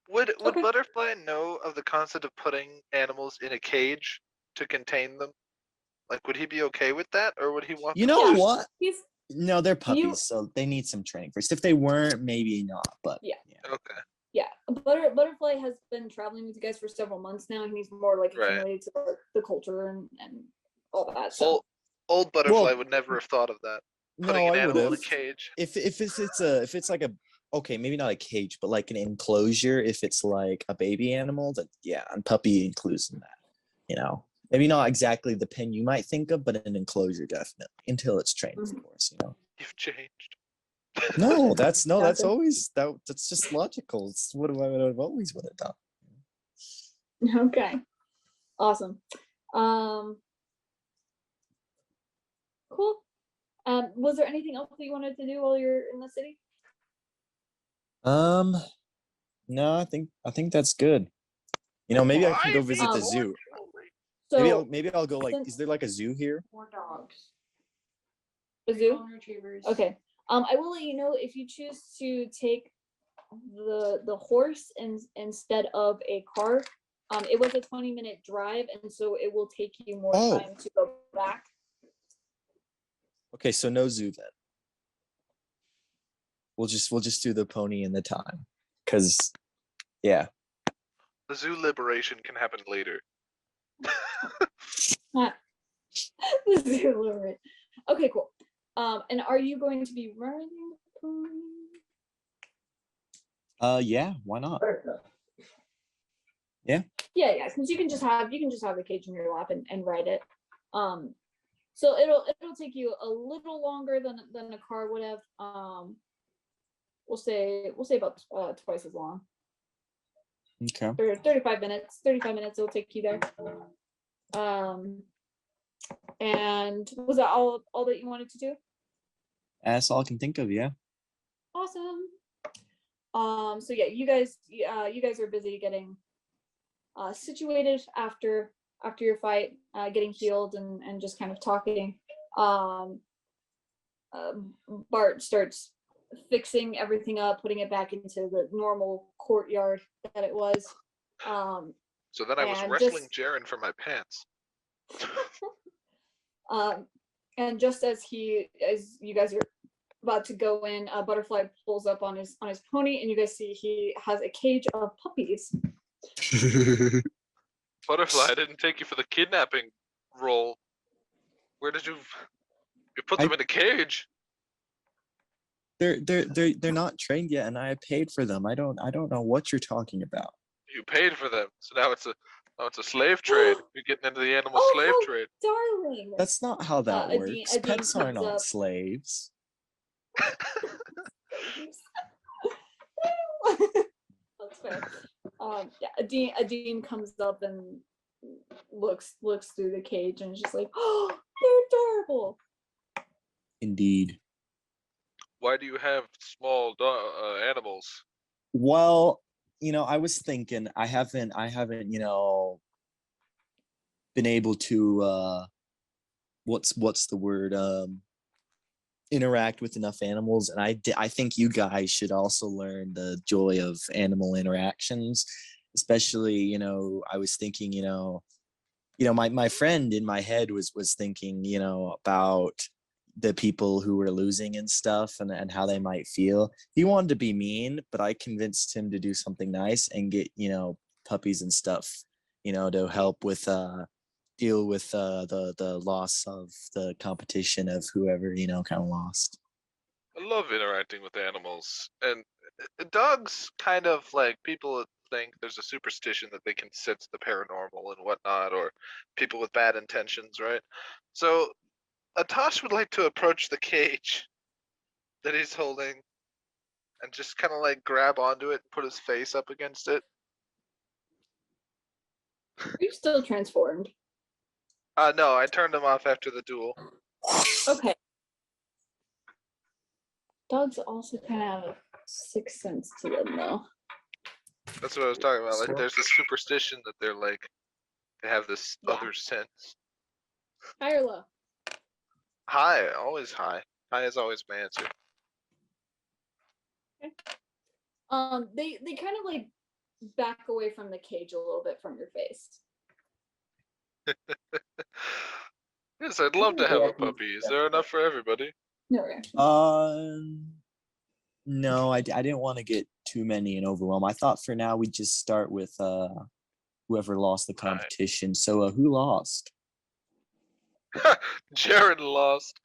Would Okay. Butterfly know of the concept of putting animals in a cage to contain them? Like, would he be okay with that, or would he want? You them know to- what? He's No, they're puppies, so they need some training first. If they weren't, maybe not. But Yeah. Okay. yeah. Butterfly has been traveling with you guys for several months now, and he's more like Right. acclimated to the culture and all that. So Old Butterfly Well, would never have thought of that. Putting no, an I would animal in a have. cage. If it's like a okay, maybe not a cage, but like an enclosure. If it's like a baby animal, that yeah, and puppy includes in that. You know, maybe not exactly the pen you might think of, but an enclosure definitely until it's trained, of course. You know. You've changed. No, that's Gotcha. always that's just logical. It's what I've always would have done. okay, awesome. Cool. Was there anything else that you wanted to do while you're in the city? No, I think that's good. You know, maybe I can go visit the Um, zoo. So Maybe I'll go like, since- is there like a zoo here? 4 dogs. a zoo. Golden retrievers. Okay. I will let you know if you choose to take the horse instead of a car. It was a 20-minute drive, and so it will take you more Oh. time to go back. Okay, so no zoo then. We'll just do the pony and the time. Cause yeah. The zoo liberation can happen later. The zoo limit. Okay, cool. And are you going to be riding the pony? Yeah, why not? Yeah, because you can just have the cage in your lap and ride it. So it'll take you a little longer than a car would have. We'll say about twice as long. Okay. Or 35 minutes. 35 minutes it'll take you there. And was that all that you wanted to do? That's all I can think of, yeah. Awesome. So yeah, you guys are busy getting situated after your fight, getting healed and just kind of talking. Bart starts fixing everything up, putting it back into the normal courtyard that it was. So then I was And wrestling just- Jarren for my pants. And just as you guys are about to go in, Butterfly pulls up on his pony, and you guys see he has a cage of puppies. Butterfly, I didn't take you for the kidnapping role. Where did you put them in a cage? They're not trained yet, and I paid for them. I don't know what you're talking about. You paid for them, so now it's a slave trade. You're getting into the animal Oh, slave how trade. darling. That's not how that Adine- works. Adine Pets are comes not up. slaves. That's fair. Yeah, Adine comes up and looks through the cage and is just like, oh, they're adorable. Indeed. Why do you have small animals? Well, you know, I was thinking I haven't, you know, been able to what's the word? Interact with enough animals, and I think you guys should also learn the joy of animal interactions, especially, you know, I was thinking, you know, my friend in my head was thinking, you know, about the people who were losing and stuff and how they might feel. He wanted to be mean, but I convinced him to do something nice and get, you know, puppies and stuff, you know, to help with deal with the loss of the competition of whoever, you know, kind of lost. I love interacting with animals, and dogs kind of like people think there's a superstition that they can sense the paranormal and whatnot, or people with bad intentions, right? So Atash would like to approach the cage that he's holding and just kind of like grab onto it and put his face up against it. Are you still transformed? No, I turned him off after the duel. Okay. Dogs also kind of have a sixth sense to them, though. That's what I was talking about. Like, So- there's this superstition that they're like, they have this Yeah. other sense. High or low? High, always high. High is always my answer. They kind of like back away from the cage a little bit from your face. Yes, I'd love to have a Yeah, puppy. Is there enough for everybody? No reaction. No, I didn't want to get too many and overwhelm. I thought for now we'd just start with whoever lost the Alright. competition. So who lost? Jarren lost.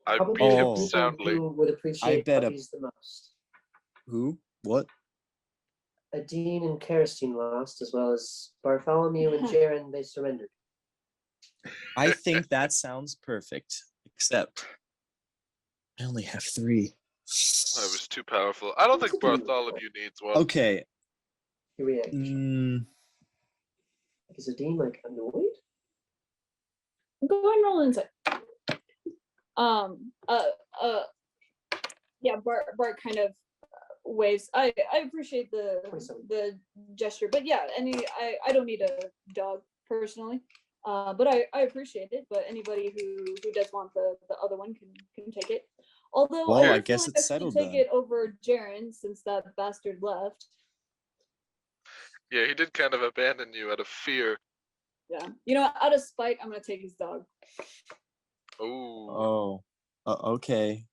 I Probably beat him Oh. people soundly. who would appreciate bet a- puppies the most. Who? What? Adine and Kerstine lost, as well as Bartholomew and Jarren, they surrendered. I think that sounds perfect. Except I only have 3. I was too powerful. I don't think Bartholomew needs one. Okay. Here we are. Is Adine like annoyed? Go ahead and roll insight. Yeah, Bart kind of waves. I appreciate the 27. gesture, but yeah, I don't need a dog personally. But I appreciate it. But anybody who does want the other one can take it. Although Well, I do feel guess like it's should settled take then. it over Jarren since that bastard left. Yeah, he did kind of abandon you out of fear. Yeah, you know, out of spite, I'm gonna take his dog. Ooh. Okay.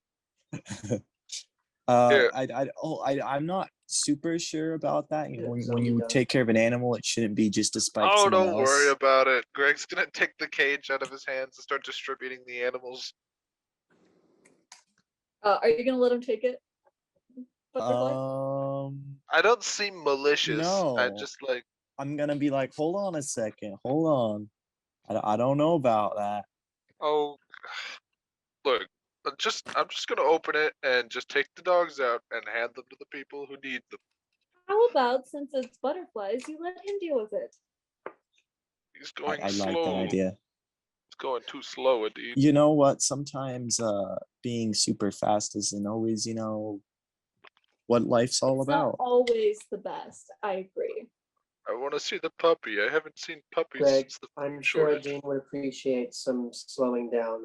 Here. I'm not super sure about that. You know, Yeah, when zombie you dog. take care of an animal, it shouldn't be just to spite Oh, someone don't worry else. about it. Greg's gonna take the cage out of his hands and start distributing the animals. Are you gonna let him take it? Butterfly? I don't seem malicious. I No. just like, I'm gonna be like, hold on a second, hold on. I don't know about that. oh, look, I'm just gonna open it and just take the dogs out and hand them to the people who need them. How about since it's butterflies, you let him deal with it? He's going I slow. like that idea. He's going too slow, indeed. You know what? Sometimes being super fast isn't always, what life's all It's not about. always the best. I agree. I want to see the puppy. I haven't seen puppies Greg, since the I'm food sure shortage. Adine would appreciate some slowing down.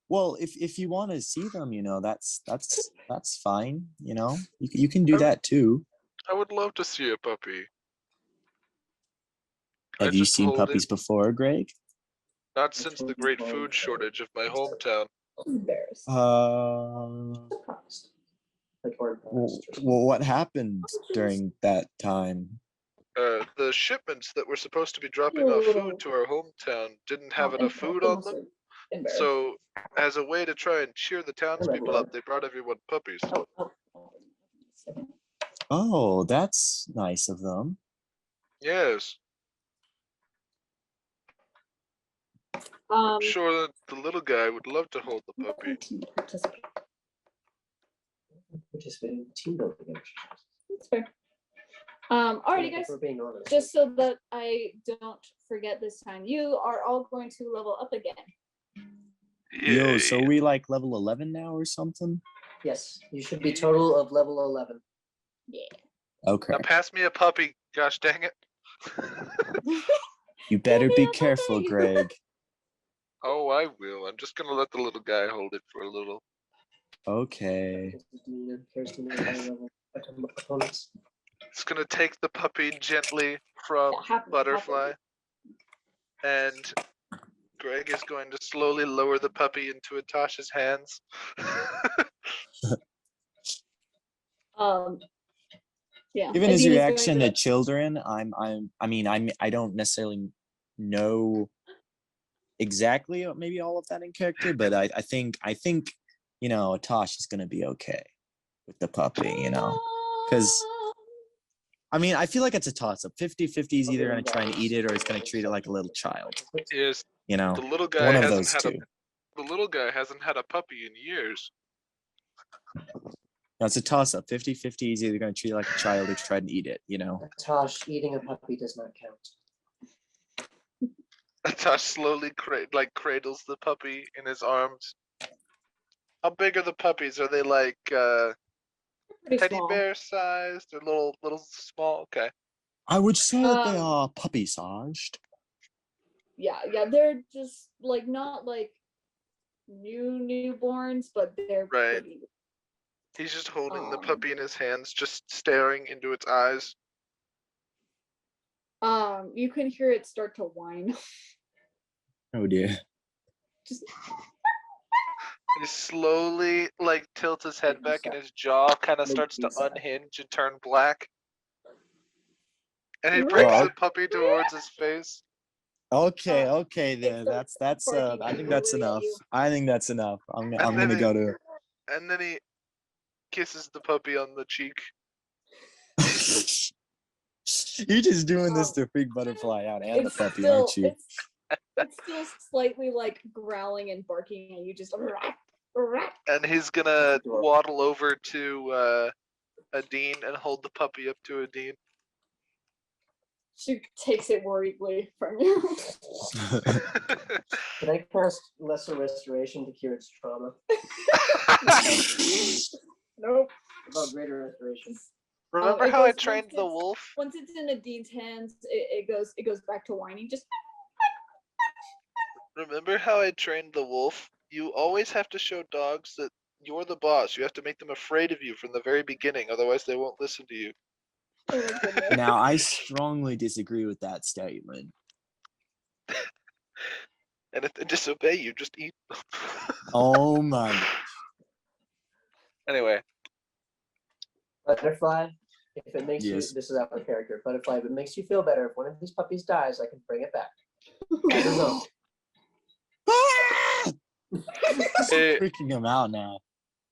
Well, if you want to see them, that's fine. You can do that too. I would love to see a puppy. I Have you just seen hold it. puppies before, Greg? Not since the great food shortage of my hometown. I'm embarrassed. Surprised. Like, or Well, embarrassed or something. what happened during that time? The shipments that were supposed to be dropping off food to our hometown didn't have enough food on them. Embarrassed. So, as a way to try and cheer the townspeople up, they brought everyone puppies. Oh, that's nice of them. Yes, I'm sure that the little guy would love to hold the puppy. Participating in team building exercises. That's fair. Alrighty, If guys. we're being honest. Just so that I don't forget this time, you are all going to level up again. Yo, so Yay. we like level 11 now or something? Yes, you should be total of level 11. Yeah. Okay. Now pass me a puppy. Gosh dang it. You better me be a careful, puppy. Greg. Oh, I will. I'm just gonna let the little guy hold it for a little. Okay. Adine and Kirsten are high level opponents. It's gonna take the puppy gently from Butterfly, and Greg is going to slowly lower the puppy into Atasha's hands. Yeah. Given his Adina's going reaction to that. children, I don't necessarily know exactly maybe all of that in character, but I think Tosh is gonna be okay with the puppy, because I feel like it's a toss up. 50-50 is either gonna try and eat it or it's gonna treat it like a little child. Yes, You know, the little guy one of hasn't those had two. the little guy hasn't had a puppy in years. No, it's a toss up. 50-50 is either gonna treat it like a child or try and eat it. Tosh, eating a puppy does not count. Atash slowly cradles the puppy in his arms. How big are the puppies? Are they like Pretty teddy small. bear sized? They're little small. Okay. I would say that they Um, are puppy-sized. Yeah, they're just like not like newborns, but they're Right. pretty. He's just holding the Um, puppy in his hands, just staring into its eyes. You can hear it start to whine. Oh dear. Just He slowly like tilts his head back and his jaw kind of starts to unhinge and turn black. And he brings Well, the puppy towards his face. Okay, Uh, okay then. starts That's barking I think that's angrily at enough. you. I think that's enough. I'm And I'm then gonna he- go to And then he kisses the puppy on the cheek. You're just doing this Um, to freak Butterfly out and the It's puppy, still aren't you? it's still slightly like growling and barking at you, just And he's gonna waddle over to Adine and hold the puppy up to Adine. she takes it worriedly from you. Can I cast Lesser Restoration to cure its trauma? Nope. About Greater Restoration. Remember it how I goes- trained once the it's- wolf? Once it's in Adine's hands, it goes back to whining. Just Remember how I trained the wolf? You always have to show dogs that you're the boss. You have to make them afraid of you from the very beginning, otherwise they won't listen to you. oh my goodness. Now I strongly disagree with that statement. And if they disobey you, just eat them. Oh my Anyway, Butterfly, if it makes Yes. you, this is out of character, Butterfly, if it makes you feel better, if one of these puppies dies, I can bring it back. I don't know. Hey. Freaking him out now.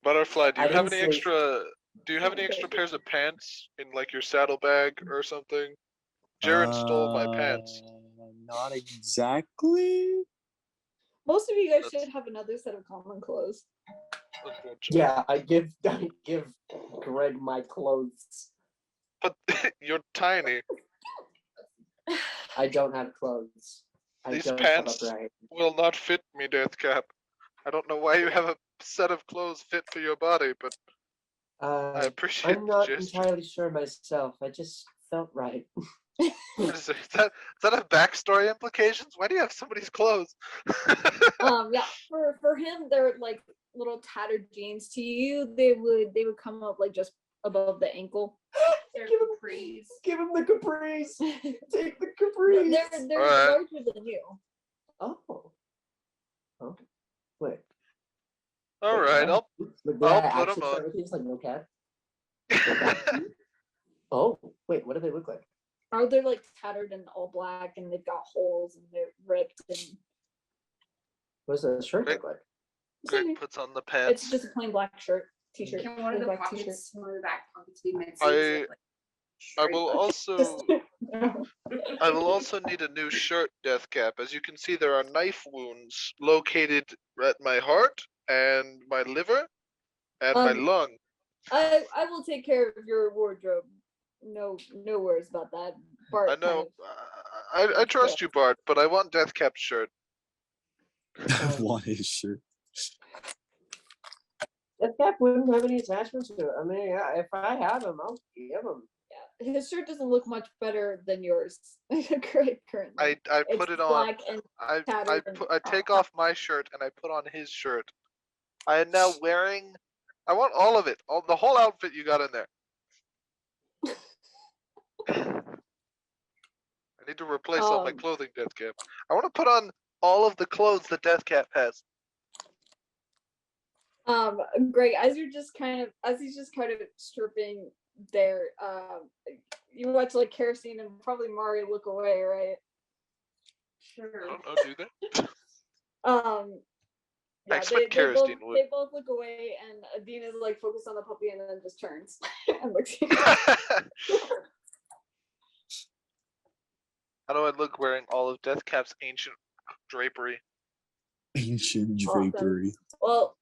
Butterfly, do I you have didn't any say- extra? Do you have any extra pairs of pants in like your saddlebag or something? Jarren stole my pants. Not exactly. Most of you guys That's- should have another set of common clothes. Unfortunately. Yeah, I give Greg my clothes. But you're tiny. I don't have clothes. I These don't pants- have upright. Will not fit me, Deathcap. I don't know why you have a set of clothes fit for your body, but I appreciate I'm the not gesture. entirely sure myself. I just felt right. What is that have backstory implications? Why do you have somebody's clothes? Yeah, for him, they're like little tattered jeans. To you, they would come up like just above the ankle. They're Give him- capris. Give him the capris. they're Take the capris. Alright. larger than you. Oh. Oh. Wait. All right, I'll Did I'll I put 'em actually start on. with these like no cat? Oh, wait, what do they look like? Or they're like tattered and all black, and they've got holes and they're ripped, and What does the shirt look like? Greg puts on the it's pants. just a plain black shirt, t-shirt. Can one of the black t-shirt. pockets, one of the back pockets be meant I will also No. I will also need a new shirt, Deathcap. As you can see, there are knife wounds located at my heart and my liver and my lung. I will take care of your wardrobe. No worries about that. Bart I know. kind I trust you, Bart, but I want Deathcap's shirt. I want his shirt. If Cap wouldn't have any attachments to it, I mean, yeah, if I have them, I'll give them. his shirt doesn't look much better than yours. Currently. I put It's it on. black and I tattered and- I take off my shirt and I put on his shirt. I am now wearing. I want all of it, the whole outfit you got in there. I need to replace all my clothing, Deathcap. I want to put on all of the clothes that Deathcap has. Greg, as he's just kind of stripping there, you watch like Kerosene and probably Mari look away, right? I Sure. don't know, do they? Yeah, expect Kerosene would. They both look away, and Adina is like focused on the puppy, and then just turns and looks. How do I look wearing all of Deathcap's ancient drapery? Ancient Awesome. drapery. Well,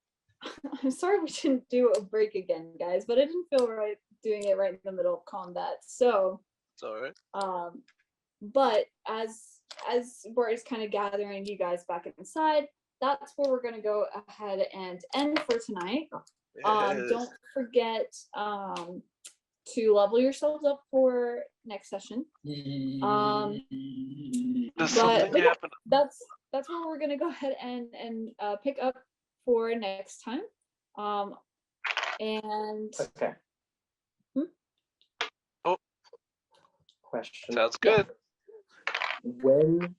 I'm sorry we didn't do a break again, guys, but I didn't feel right doing it right in the middle of combat. So, It's alright. but as Bart is kind of gathering you guys back inside, that's where we're gonna go ahead and end for tonight. Yes. Don't forget to level yourselves up for next session. Does But something yeah, happen? that's where we're gonna go ahead and pick up for next time. And Okay. Oh. Question. Sounds good. When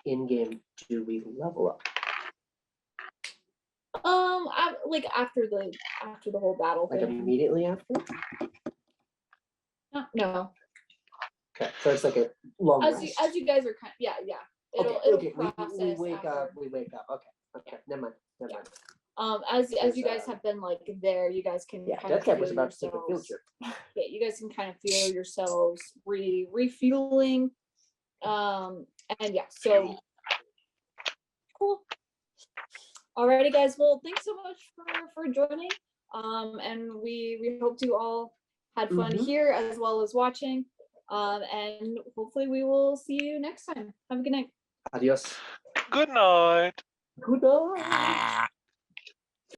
in game do we level up? like after the whole battle Like thing. immediately after? No. Okay, so it's like a long As rest. you guys are kind of, yeah. It'll Okay. process We wake after. up. Okay. Never mind. As Because, you guys have been like there, you guys can Yeah, kind of Deathcap was feel about to take a field yourselves. trip. Yeah, you guys can kind of feel yourselves refueling. And yeah, so cool. Alrighty, guys. Well, thanks so much for joining. And we hope you all had fun here as well as watching. And hopefully we will see you next time. Have a good night. Adios. Good night. Good night.